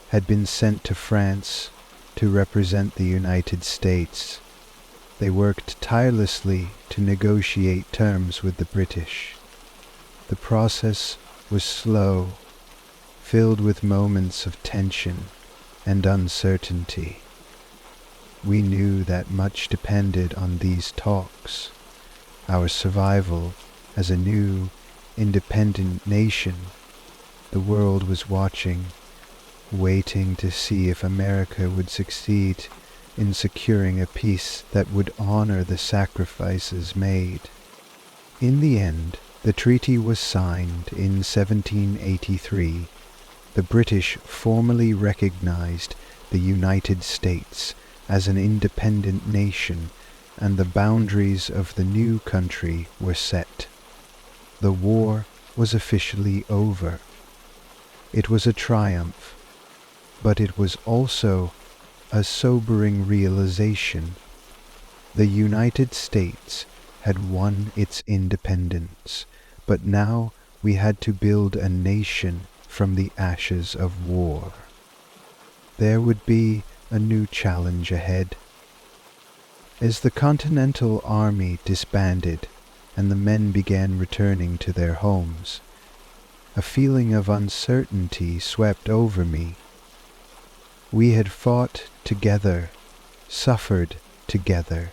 Speaker 1: had been sent to France to represent the United States. They worked tirelessly to negotiate terms with the British. The process was slow, filled with moments of tension and uncertainty. We knew that much depended on these talks. Our survival as a new, independent nation. The world was watching, waiting to see if America would succeed in securing a peace that would honor the sacrifices made. In the end, the treaty was signed in 1783. The British formally recognized the United States as an independent nation, and the boundaries of the new country were set. The war was officially over. It was a triumph, but it was also a sobering realization. The United States had won its independence, but now we had to build a nation from the ashes of war. There would be a new challenge ahead. As the Continental Army disbanded, and the men began returning to their homes. A feeling of uncertainty swept over me. We had fought together, suffered together,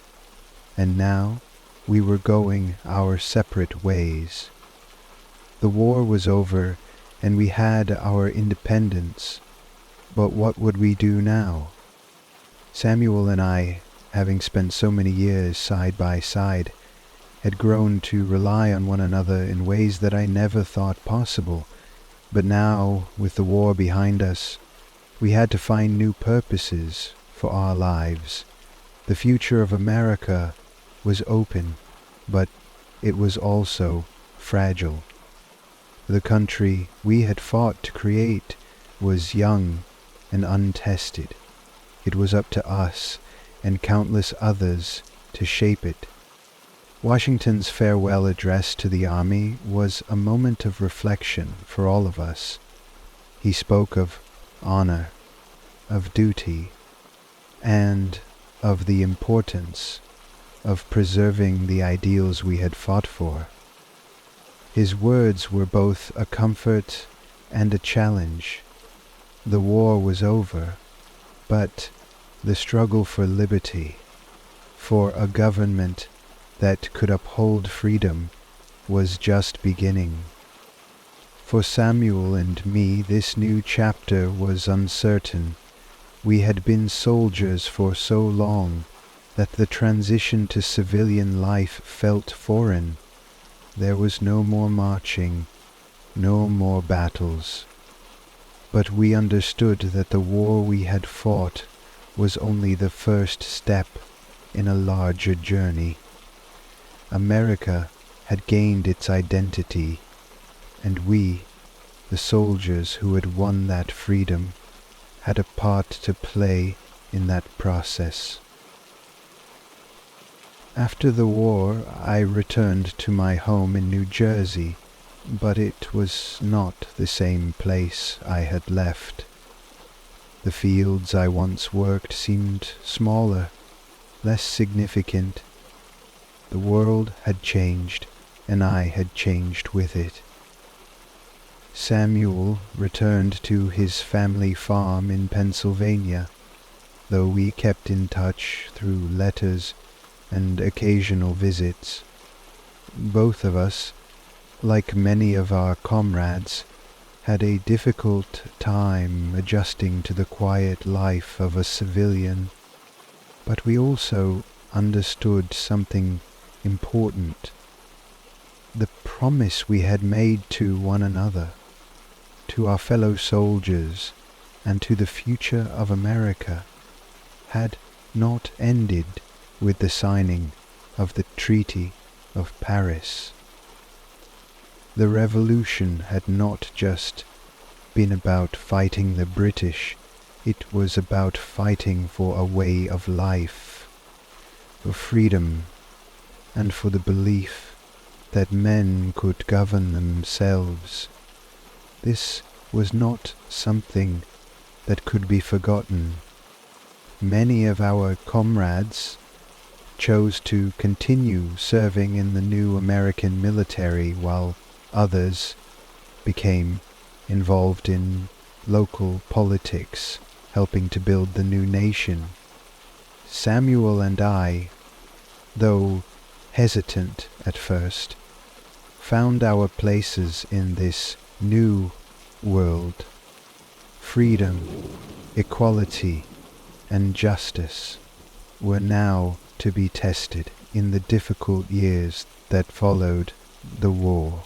Speaker 1: and now we were going our separate ways. The war was over, and we had our independence, but what would we do now? Samuel and I, having spent so many years side by side, had grown to rely on one another in ways that I never thought possible. But now, with the war behind us, we had to find new purposes for our lives. The future of America was open, but it was also fragile. The country we had fought to create was young and untested. It was up to us and countless others to shape it. Washington's farewell address to the army was a moment of reflection for all of us. He spoke of honor, of duty, and of the importance of preserving the ideals we had fought for. His words were both a comfort and a challenge. The war was over, but the struggle for liberty, for a government that could uphold freedom, was just beginning. For Samuel and me, this new chapter was uncertain. We had been soldiers for so long that the transition to civilian life felt foreign. There was no more marching, no more battles. But we understood that the war we had fought was only the first step in a larger journey. America had gained its identity, and we, the soldiers who had won that freedom, had a part to play in that process. After the war, I returned to my home in New Jersey, but it was not the same place I had left. The fields I once worked seemed smaller, less significant. The world had changed, and I had changed with it. Samuel returned to his family farm in Pennsylvania, though we kept in touch through letters and occasional visits. Both of us, like many of our comrades, had a difficult time adjusting to the quiet life of a civilian, but we also understood something important. The promise we had made to one another, to our fellow soldiers, and to the future of America, had not ended with the signing of the Treaty of Paris. The revolution had not just been about fighting the British, it was about fighting for a way of life, for freedom, and for the belief that men could govern themselves. This was not something that could be forgotten. Many of our comrades chose to continue serving in the new American military, while others became involved in local politics, helping to build the new nation. Samuel and I, though hesitant at first, found our places in this new world. Freedom, equality, and justice were now to be tested in the difficult years that followed the war.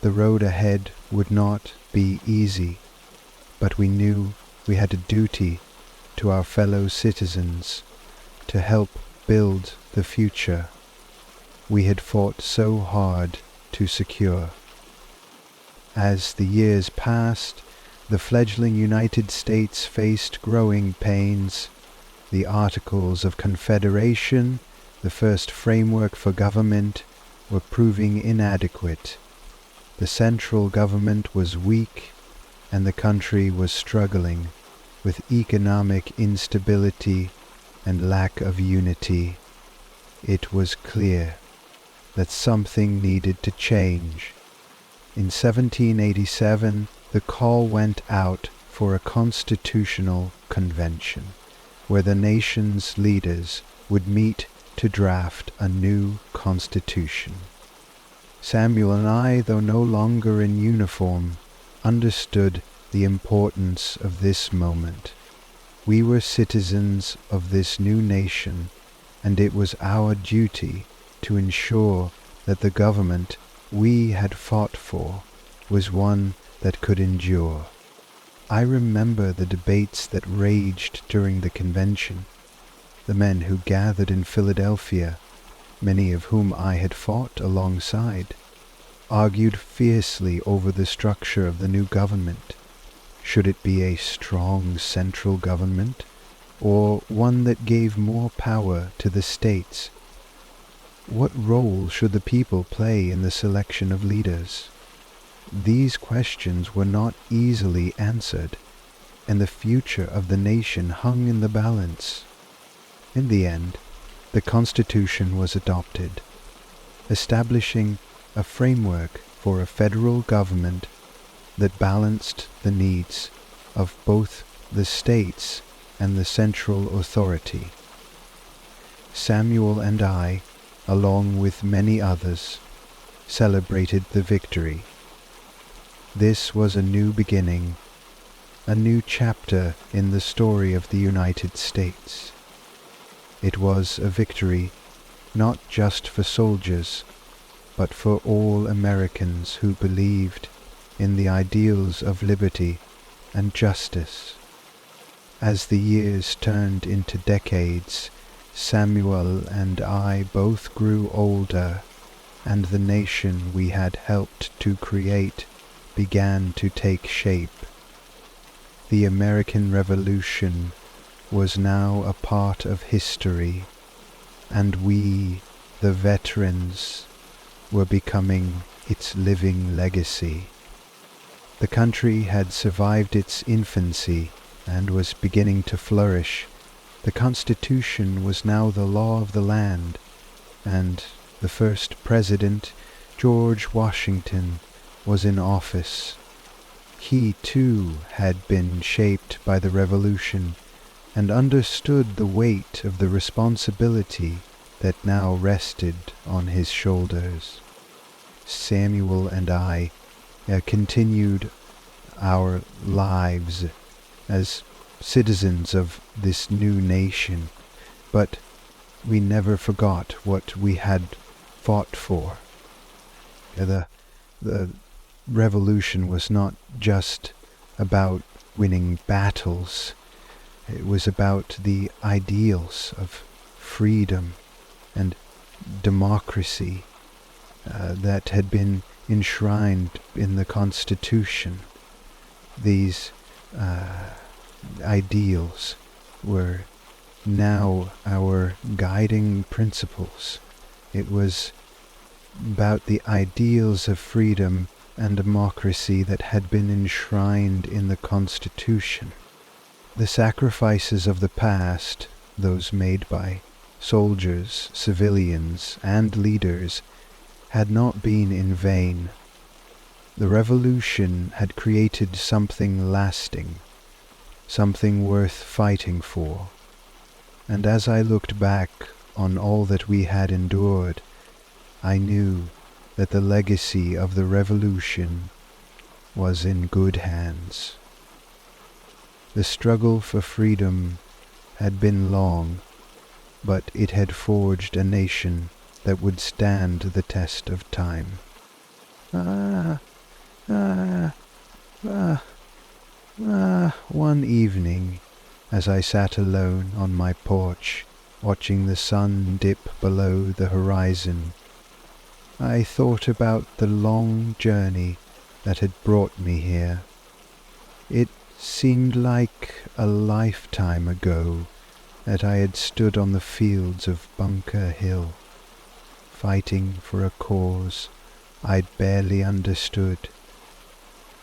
Speaker 1: The road ahead would not be easy, but we knew we had a duty to our fellow citizens to help build the future we had fought so hard to secure. As the years passed, the fledgling United States faced growing pains. The Articles of Confederation, the first framework for government, were proving inadequate. The central government was weak, and the country was struggling with economic instability and lack of unity. It was clear that something needed to change. In 1787, the call went out for a constitutional convention, where the nation's leaders would meet to draft a new constitution. Samuel and I, though no longer in uniform, understood the importance of this moment. We were citizens of this new nation, and it was our duty to ensure that the government we had fought for was one that could endure. I remember the debates that raged during the convention. The men who gathered in Philadelphia, many of whom I had fought alongside, argued fiercely over the structure of the new government. Should it be a strong central government, or one that gave more power to the states? What role should the people play in the selection of leaders? These questions were not easily answered, and the future of the nation hung in the balance. In the end, the Constitution was adopted, establishing a framework for a federal government that balanced the needs of both the states and the central authority. Samuel and I, along with many others, celebrated the victory. This was a new beginning, a new chapter in the story of the United States. It was a victory not just for soldiers, but for all Americans who believed in the ideals of liberty and justice. As the years turned into decades, Samuel and I both grew older, and the nation we had helped to create began to take shape. The American Revolution was now a part of history, and we, the veterans, were becoming its living legacy. The country had survived its infancy and was beginning to flourish. The Constitution was now the law of the land, and the first president, George Washington, was in office. He, too, had been shaped by the Revolution and understood the weight of the responsibility that now rested on his shoulders. Samuel and I continued our lives as citizens of this new nation, but we never forgot what we had fought for. The revolution was not just about winning battles. It was about the ideals of freedom and democracy that had been enshrined in the Constitution. These ideals were now our guiding principles. It was about the ideals of freedom and democracy that had been enshrined in the Constitution. The sacrifices of the past, those made by soldiers, civilians, and leaders, had not been in vain. The revolution had created something lasting, something worth fighting for. And as I looked back on all that we had endured, I knew that the legacy of the revolution was in good hands. The struggle for freedom had been long, but it had forged a nation that would stand the test of time. One evening, as I sat alone on my porch, watching the sun dip below the horizon, I thought about the long journey that had brought me here. It seemed like a lifetime ago that I had stood on the fields of Bunker Hill, fighting for a cause I'd barely understood,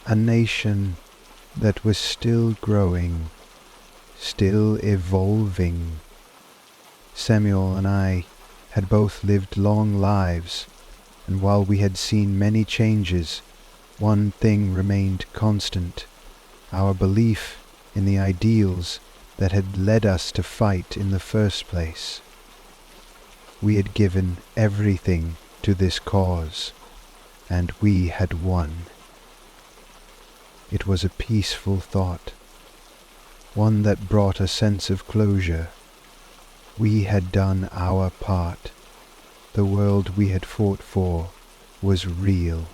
Speaker 1: a nation that was still growing, still evolving. Samuel and I had both lived long lives, and while we had seen many changes, one thing remained constant: our belief in the ideals that had led us to fight in the first place. We had given everything to this cause, and we had won. It was a peaceful thought, one that brought a sense of closure. We had done our part. The world we had fought for was real.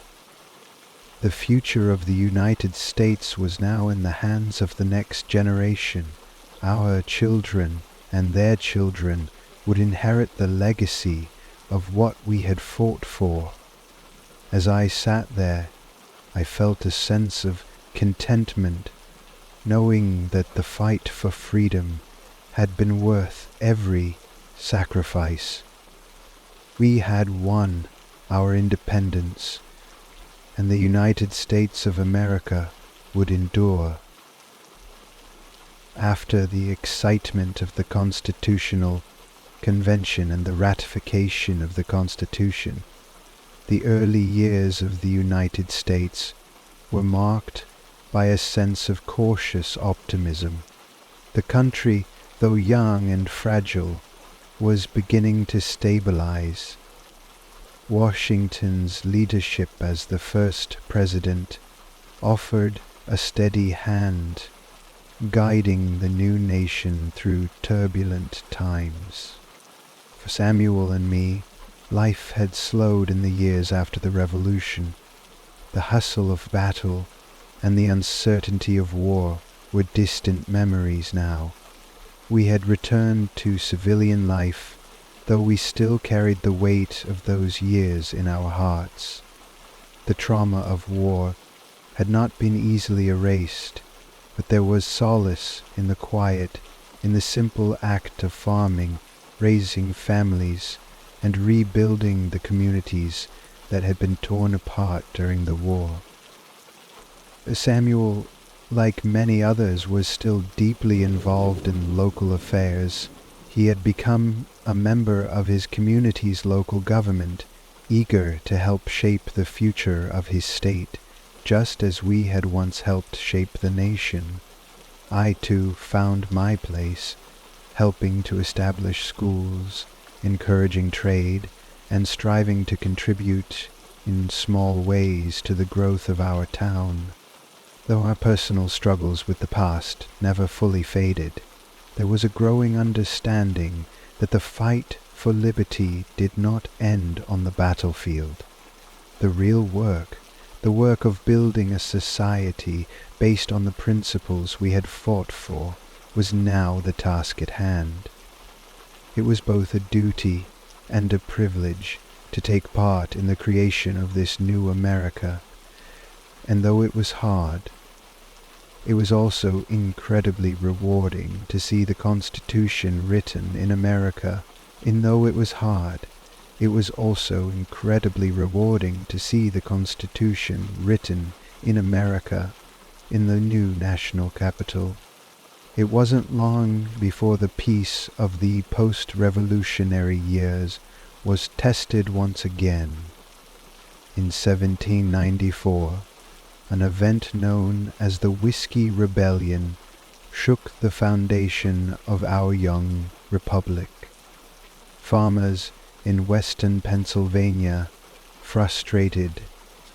Speaker 1: The future of the United States was now in the hands of the next generation. Our children and their children would inherit the legacy of what we had fought for. As I sat there, I felt a sense of contentment, knowing that the fight for freedom had been worth every sacrifice. We had won our independence, and the United States of America would endure. After the excitement of the Constitutional Convention and the ratification of the Constitution, the early years of the United States were marked by a sense of cautious optimism. The country, though young and fragile, was beginning to stabilize. Washington's leadership as the first president offered a steady hand, guiding the new nation through turbulent times. For Samuel and me, life had slowed in the years after the Revolution. The hustle of battle and the uncertainty of war were distant memories now. We had returned to civilian life, though we still carried the weight of those years in our hearts. The trauma of war had not been easily erased, but there was solace in the quiet, in the simple act of farming, raising families, and rebuilding the communities that had been torn apart during the war. Samuel, like many others, was still deeply involved in local affairs. He had become a member of his community's local government, eager to help shape the future of his state, just as we had once helped shape the nation. I too found my place, helping to establish schools, encouraging trade, and striving to contribute in small ways to the growth of our town. Though our personal struggles with the past never fully faded, there was a growing understanding that the fight for liberty did not end on the battlefield. The real work, the work of building a society based on the principles we had fought for, was now the task at hand. It was both a duty and a privilege to take part in the creation of this new America, and though it was hard, it was also incredibly rewarding to see the Constitution written in America. And though it was hard, it was also incredibly rewarding to see the Constitution written in America, in the new national capital. It wasn't long before the peace of the post-revolutionary years was tested once again. In 1794, an event known as the Whiskey Rebellion shook the foundation of our young republic. Farmers in western Pennsylvania, frustrated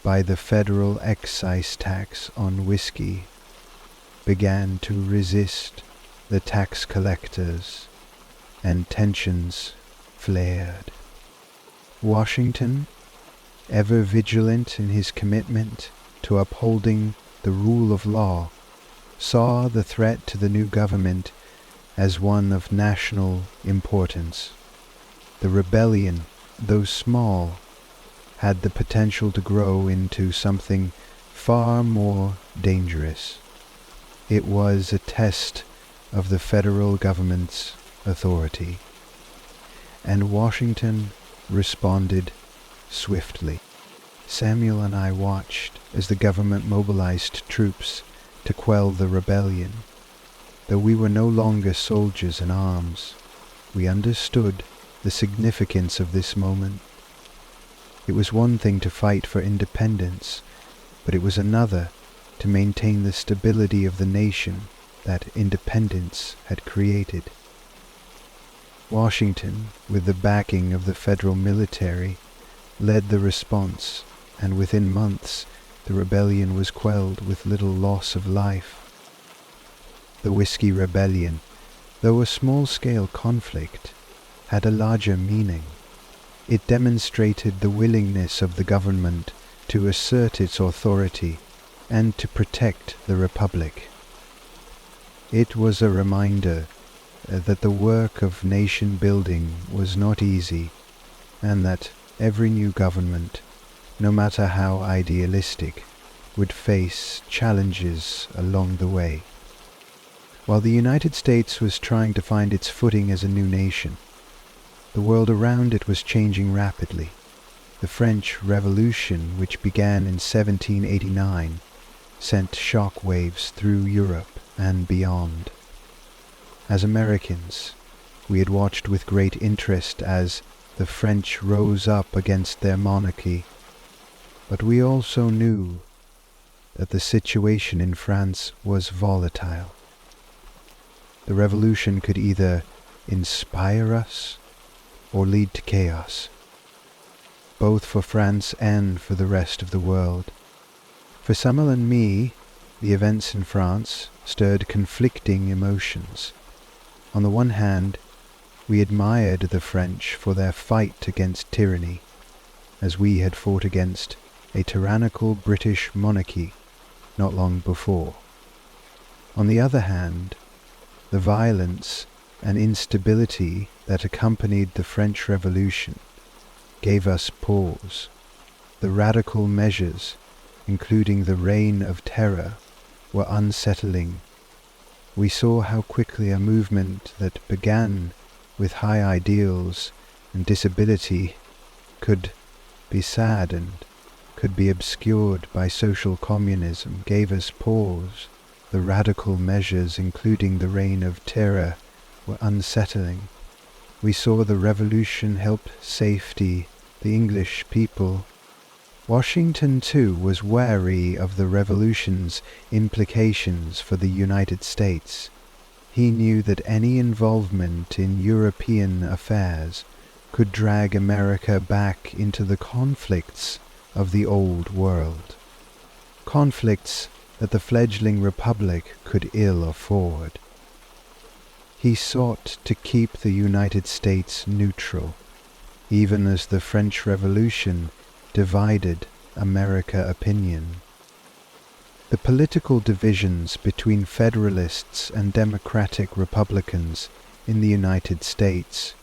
Speaker 1: by the federal excise tax on whiskey, began to resist the tax collectors, and tensions flared. Washington, ever vigilant in his commitment to upholding the rule of law, saw the threat to the new government as one of national importance. The rebellion, though small, had the potential to grow into something far more dangerous. It was a test of the federal government's authority, and Washington responded swiftly. Samuel and I watched as the government mobilized troops to quell the rebellion. Though we were no longer soldiers in arms, we understood the significance of this moment. It was one thing to fight for independence, but it was another to maintain the stability of the nation that independence had created. Washington, with the backing of the federal military, led the response, and within months the rebellion was quelled with little loss of life. The Whiskey Rebellion, though a small-scale conflict, had a larger meaning. It demonstrated the willingness of the government to assert its authority and to protect the Republic. It was a reminder that the work of nation building was not easy, and that every new government, no matter how idealistic, would face challenges along the way. While the United States was trying to find its footing as a new nation, the world around it was changing rapidly. The French Revolution, which began in 1789, sent shock waves through Europe and beyond. As Americans, we had watched with great interest as the French rose up against their monarchy, but we also knew that the situation in France was volatile. The revolution could either inspire us or lead to chaos, both for France and for the rest of the world. For Samuel and me, the events in France stirred conflicting emotions. On the one hand, we admired the French for their fight against tyranny, as we had fought against a tyrannical British monarchy not long before. On the other hand, the violence and instability that accompanied the French Revolution gave us pause. The radical measures, including the Reign of Terror, were unsettling. We saw how quickly a movement that began with high ideals and disability could be saddened, could be obscured by social communism, gave us pause. The radical measures, including the Reign of Terror, were unsettling. We saw the revolution help safety the English people. Washington, too, was wary of the revolution's implications for the United States. He knew that any involvement in European affairs could drag America back into the conflicts of the Old World. Conflicts that the fledgling republic could ill afford. He sought to keep the United States neutral, even as the French Revolution divided American opinion. The political divisions between Federalists and Democratic Republicans in the United States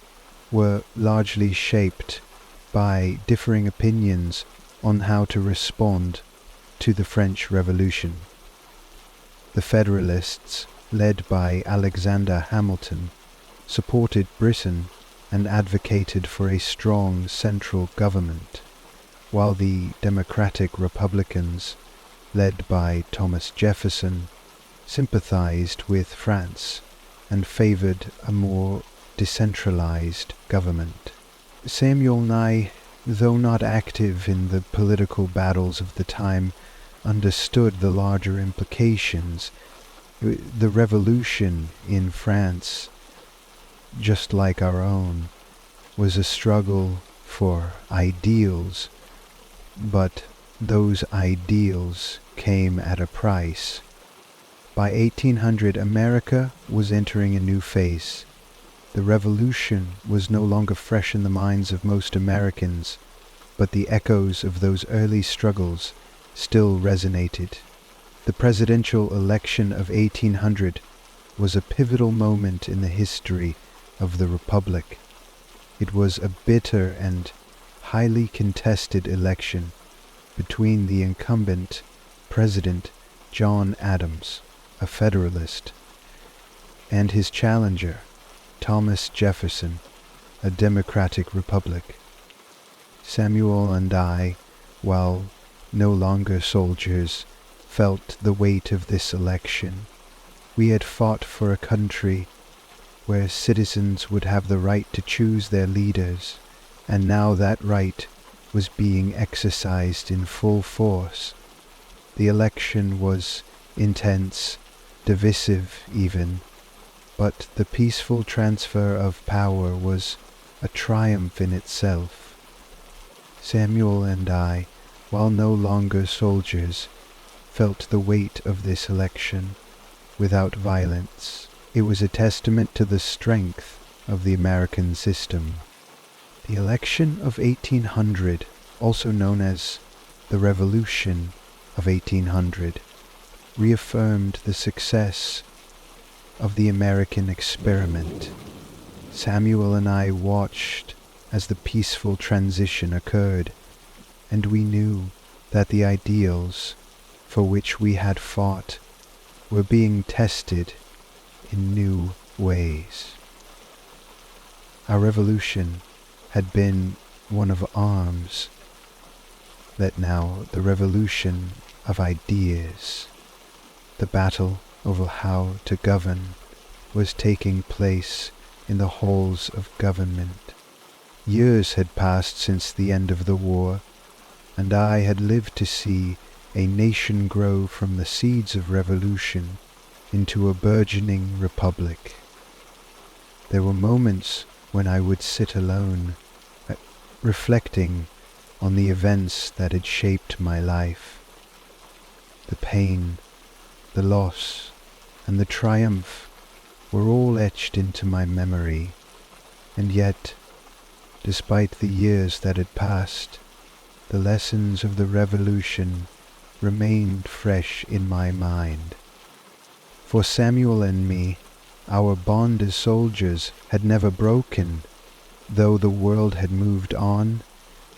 Speaker 1: were largely shaped by differing opinions on how to respond to the French Revolution. The Federalists, led by Alexander Hamilton, supported Britain and advocated for a strong central government, while the Democratic Republicans, led by Thomas Jefferson, sympathized with France and favored a more decentralized government. Samuel Nye, though not active in the political battles of the time, understood the larger implications. The revolution in France, just like our own, was a struggle for ideals, but those ideals came at a price. By 1800, America was entering a new phase. The revolution was no longer fresh in the minds of most Americans, but the echoes of those early struggles still resonated. The presidential election of 1800 was a pivotal moment in the history of the Republic. It was a bitter and highly contested election between the incumbent President John Adams, a Federalist, and his challenger, Thomas Jefferson, a Democratic Republic. Samuel and I, while no longer soldiers, felt the weight of this election. We had fought for a country where citizens would have the right to choose their leaders, and now that right was being exercised in full force. The election was intense, divisive even, but the peaceful transfer of power was a triumph in itself. Samuel and I, while no longer soldiers, felt the weight of this election without violence. It was a testament to the strength of the American system. The election of 1800, also known as the Revolution of 1800, reaffirmed the success of the American experiment. Samuel and I watched as the peaceful transition occurred, and we knew that the ideals for which we had fought were being tested in new ways. Our revolution had been one of arms, that now the revolution of ideas. The battle over how to govern was taking place in the halls of government. Years had passed since the end of the war, and I had lived to see a nation grow from the seeds of revolution into a burgeoning republic. There were moments when I would sit alone, reflecting on the events that had shaped my life. The pain, the loss, and the triumph were all etched into my memory, and yet, despite the years that had passed, the lessons of the revolution remained fresh in my mind. For Samuel and me, our bond as soldiers had never broken. Though the world had moved on,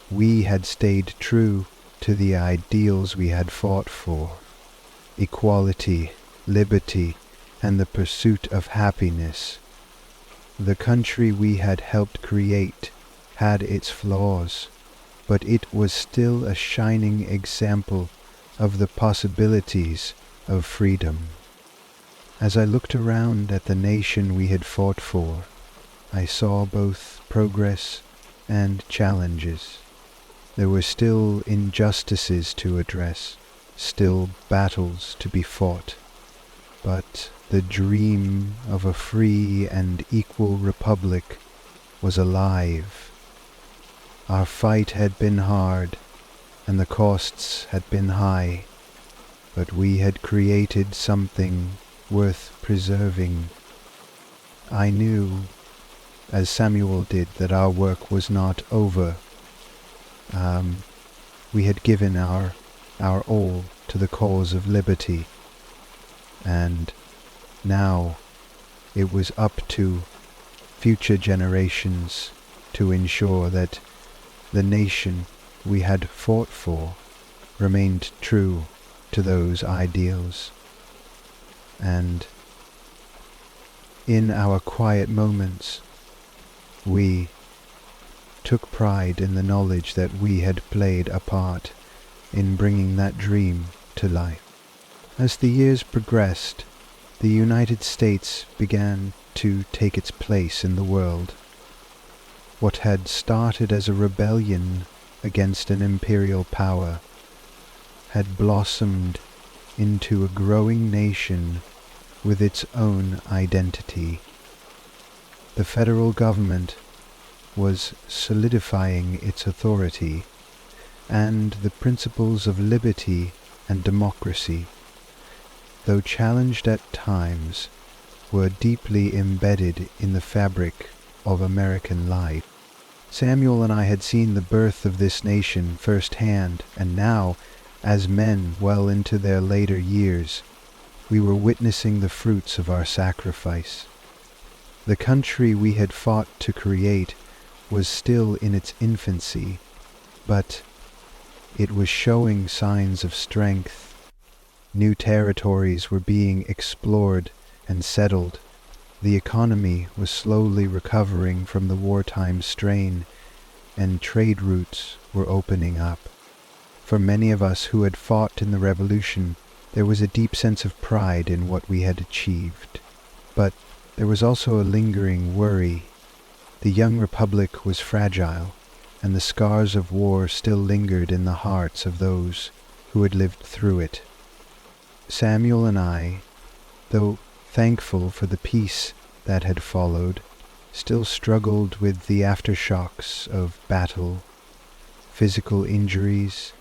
Speaker 1: we had stayed true to the ideals we had fought for: equality, liberty, and the pursuit of happiness. The country we had helped create had its flaws, but it was still a shining example of the possibilities of freedom. As I looked around at the nation we had fought for, I saw both progress and challenges. There were still injustices to address, still battles to be fought, but the dream of a free and equal republic was alive. Our fight had been hard, and the costs had been high, but we had created something worth preserving. I knew, as Samuel did, that our work was not over. We had given our all to the cause of liberty, and now it was up to future generations to ensure that the nation we had fought for remained true to those ideals. And in our quiet moments, we took pride in the knowledge that we had played a part in bringing that dream to life. As the years progressed, the United States began to take its place in the world. What had started as a rebellion against an imperial power had blossomed into a growing nation with its own identity. The federal government was solidifying its authority, and the principles of liberty and democracy, though challenged at times, were deeply embedded in the fabric of American life. Samuel and I had seen the birth of this nation firsthand, and now, as men well into their later years, we were witnessing the fruits of our sacrifice. The country we had fought to create was still in its infancy, but it was showing signs of strength. New territories were being explored and settled. The economy was slowly recovering from the wartime strain, and trade routes were opening up. For many of us who had fought in the revolution, there was a deep sense of pride in what we had achieved. But there was also a lingering worry. The young republic was fragile, and the scars of war still lingered in the hearts of those who had lived through it. Samuel and I, though thankful for the peace that had followed, still struggled with the aftershocks of battle, physical injuries,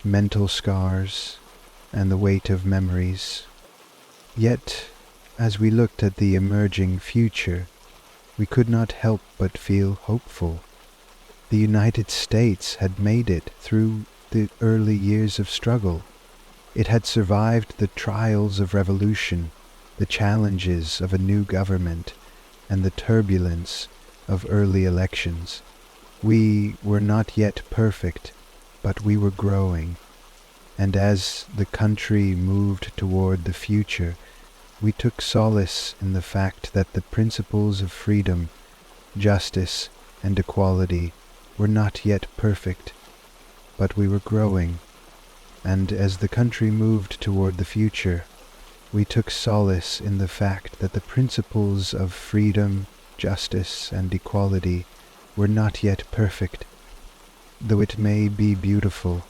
Speaker 1: mental scars, and the weight of memories. Yet, as we looked at the emerging future, we could not help but feel hopeful. The United States had made it through the early years of struggle. It had survived the trials of revolution, the challenges of a new government, and the turbulence of early elections. We were not yet perfect, but we were growing. And as the country moved toward the future, we took solace in the fact that the principles of freedom, justice, and equality were not yet perfect, but we were growing. And as the country moved toward the future, we took solace in the fact that the principles of freedom, justice, and equality were not yet perfect. Though it may be beautiful,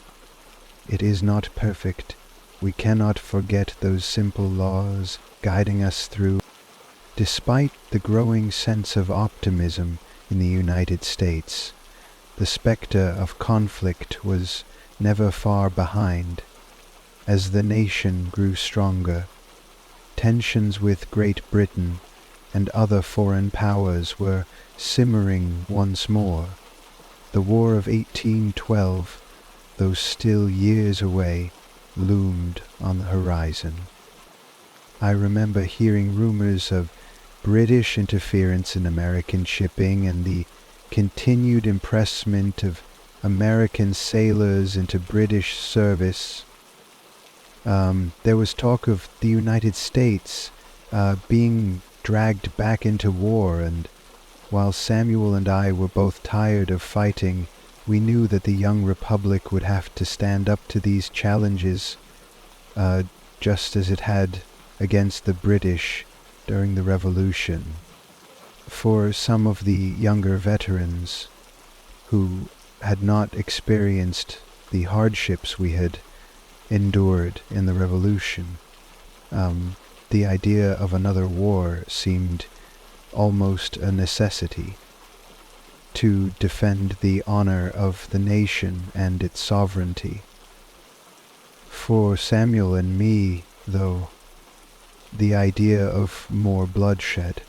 Speaker 1: it is not perfect. We cannot forget those simple laws guiding us through. Despite the growing sense of optimism in the United States, the specter of conflict was never far behind. As the nation grew stronger, tensions with Great Britain and other foreign powers were simmering once more. The War of 1812, though still years away, loomed on the horizon. I remember hearing rumors of British interference in American shipping and the continued impressment of American sailors into British service. There was talk of the United States being dragged back into war, and while Samuel and I were both tired of fighting, we knew that the young republic would have to stand up to these challenges, just as it had against the British during the Revolution. For some of the younger veterans who had not experienced the hardships we had endured in the Revolution, the idea of another war seemed almost a necessity to defend the honor of the nation and its sovereignty. For Samuel and me, though, the idea of more bloodshed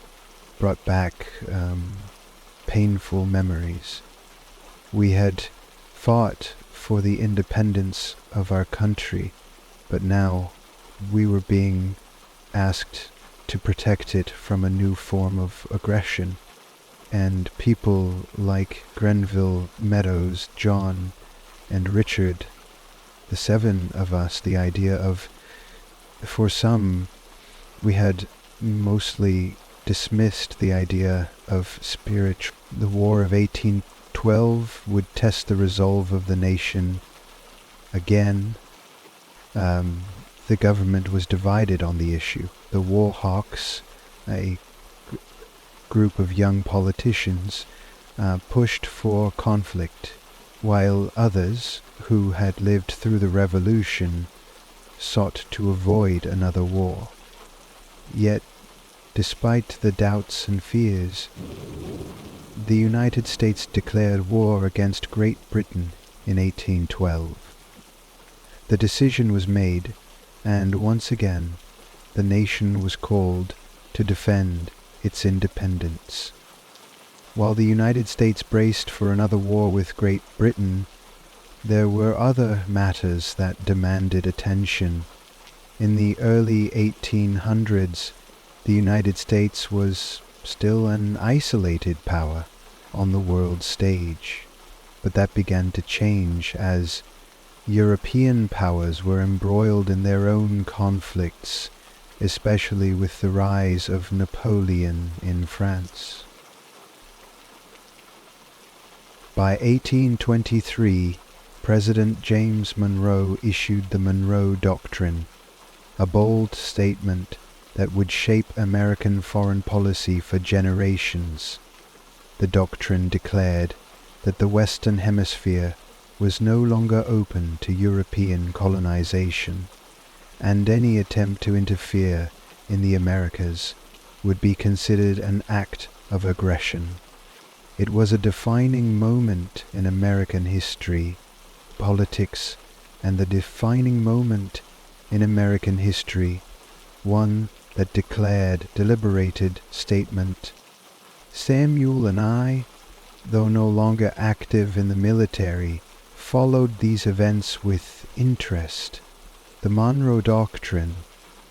Speaker 1: brought back painful memories. We had fought for the independence of our country, but now we were being asked to protect it from a new form of aggression. And people like Grenville, Meadows, John, and Richard, the 7 of us, the idea of, for some, we had mostly dismissed the idea of spiritual. The War of 1812 would test the resolve of the nation again. The government was divided on the issue. The war hawks, a group of young politicians, pushed for conflict, while others, who had lived through the revolution, sought to avoid another war. Yet, despite the doubts and fears, the United States declared war against Great Britain in 1812. The decision was made, and once again, the nation was called to defend its independence. While the United States braced for another war with Great Britain, there were other matters that demanded attention. In the early 1800s, the United States was still an isolated power on the world stage, but that began to change as European powers were embroiled in their own conflicts, especially with the rise of Napoleon in France. By 1823, President James Monroe issued the Monroe Doctrine, a bold statement that would shape American foreign policy for generations. The doctrine declared that the Western Hemisphere was no longer open to European colonization, and any attempt to interfere in the Americas would be considered an act of aggression. It was a defining moment in American history, politics, and the defining moment in American history, one that declared deliberated statement. Samuel and I, though no longer active in the military, followed these events with interest. The Monroe Doctrine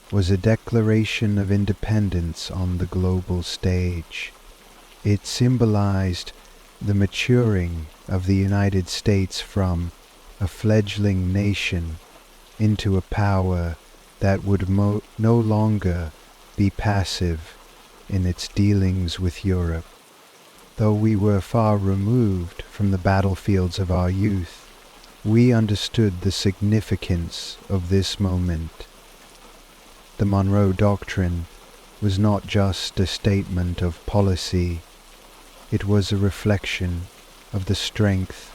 Speaker 1: was a declaration of independence on the global stage. It symbolized the maturing of the United States from a fledgling nation into a power that would no longer be passive in its dealings with Europe. Though we were far removed from the battlefields of our youth, we understood the significance of this moment. The Monroe Doctrine was not just a statement of policy, it was a reflection of the strength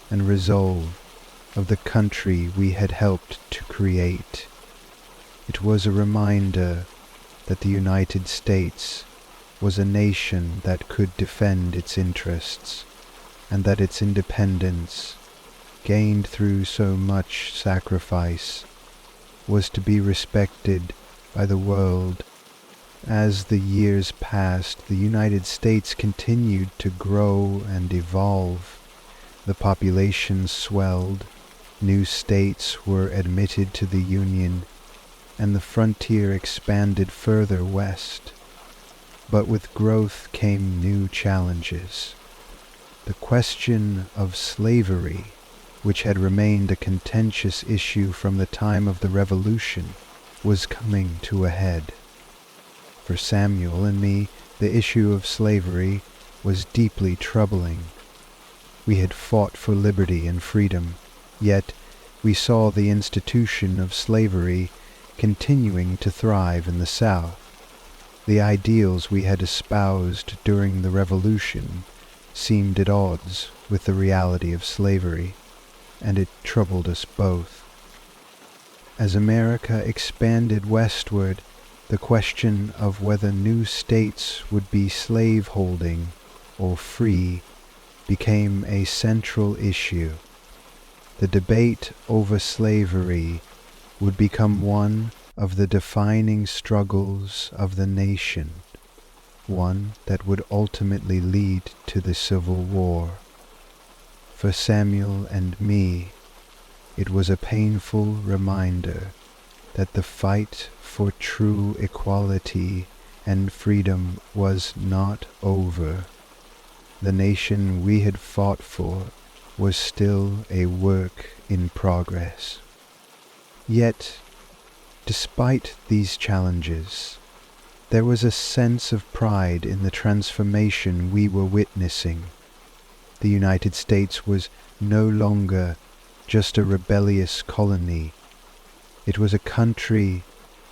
Speaker 1: and resolve of the country we had helped to create. It was a reminder that the United States was a nation that could defend its interests, and that its independence, gained through so much sacrifice, was to be respected by the world. As the years passed, the United States continued to grow and evolve. The population swelled, new states were admitted to the Union, and the frontier expanded further west. But with growth came new challenges. The question of slavery, which had remained a contentious issue from the time of the Revolution, was coming to a head. For Samuel and me, the issue of slavery was deeply troubling. We had fought for liberty and freedom, yet we saw the institution of slavery continuing to thrive in the South. The ideals we had espoused during the Revolution seemed at odds with the reality of slavery, and it troubled us both. As America expanded westward, the question of whether new states would be slave-holding or free became a central issue. The debate over slavery would become one of the defining struggles of the nation, one that would ultimately lead to the Civil War. For Samuel and me, it was a painful reminder that the fight for true equality and freedom was not over. The nation we had fought for was still a work in progress. Yet, despite these challenges, there was a sense of pride in the transformation we were witnessing. The United States was no longer just a rebellious colony. It was a country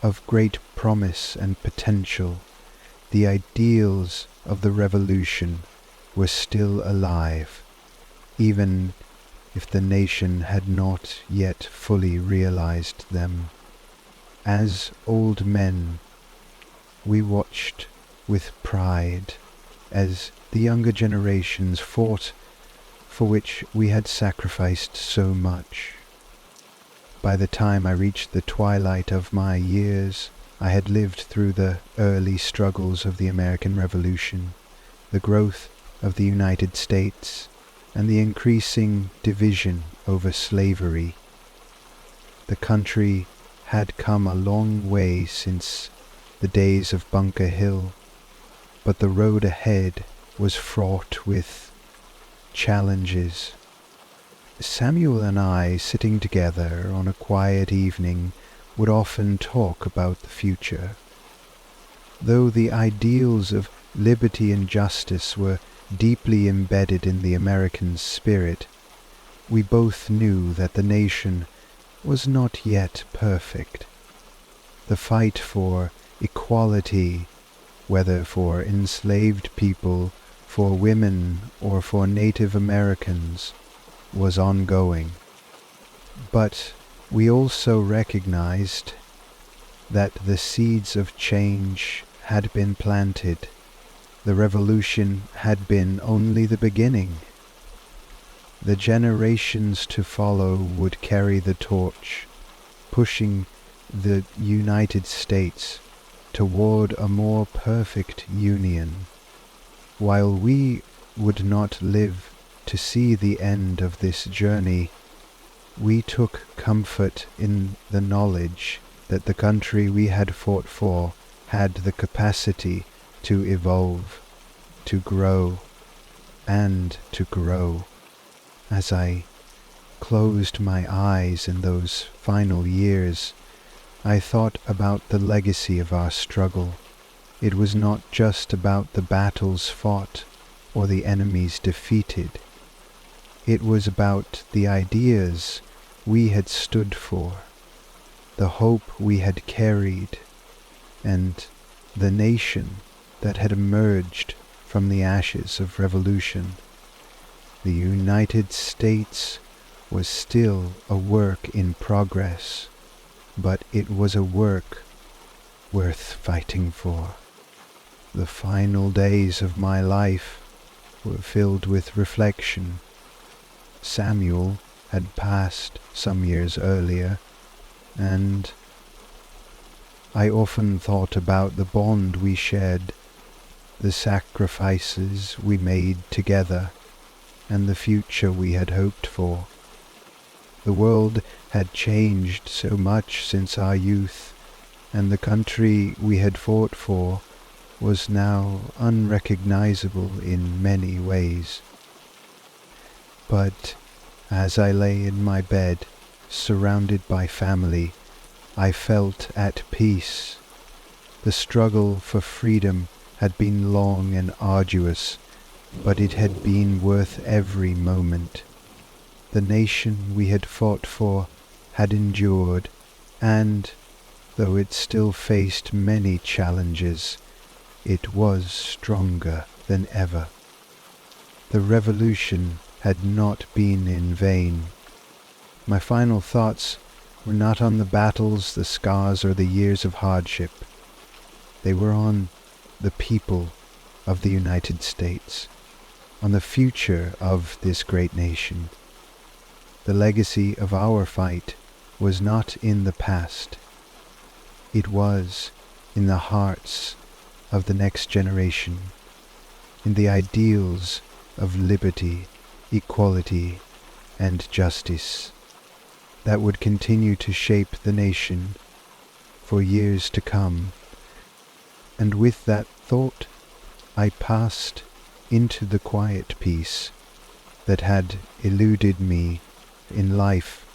Speaker 1: of great promise and potential. The ideals of the Revolution were still alive, even if the nation had not yet fully realized them. As old men, we watched with pride as the younger generations fought for which we had sacrificed so much. By the time I reached the twilight of my years, I had lived through the early struggles of the American Revolution, the growth of the United States, and the increasing division over slavery. The country had come a long way since the days of Bunker Hill, but the road ahead was fraught with challenges. Samuel and I, sitting together on a quiet evening, would often talk about the future. Though the ideals of liberty and justice were deeply embedded in the American spirit, we both knew that the nation was not yet perfect. The fight for equality, whether for enslaved people, for women or for Native Americans, was ongoing. But we also recognized that the seeds of change had been planted. The revolution had been only the beginning. The generations to follow would carry the torch, pushing the United States toward a more perfect union, while we would not live to see the end of this journey. We took comfort in the knowledge that the country we had fought for had the capacity to evolve, to grow, and to grow. As I closed my eyes in those final years, I thought about the legacy of our struggle. It was not just about the battles fought or the enemies defeated. It was about the ideas we had stood for, the hope we had carried, and the nation that had emerged from the ashes of revolution. The United States was still a work in progress, but it was a work worth fighting for. The final days of my life were filled with reflection. Samuel had passed some years earlier, and I often thought about the bond we shared, the sacrifices we made together, and the future we had hoped for. The world had changed so much since our youth, and the country we had fought for was now unrecognizable in many ways. But as I lay in my bed, surrounded by family, I felt at peace. The struggle for freedom had been long and arduous, but it had been worth every moment. The nation we had fought for had endured, and, though it still faced many challenges, it was stronger than ever. The revolution had not been in vain. My final thoughts were not on the battles, the scars, or the years of hardship. They were on the people of the United States, on the future of this great nation. The legacy of our fight was not in the past. It was in the hearts of the next generation, in the ideals of liberty, equality, and justice that would continue to shape the nation for years to come. And with that thought, I passed into the quiet peace that had eluded me in life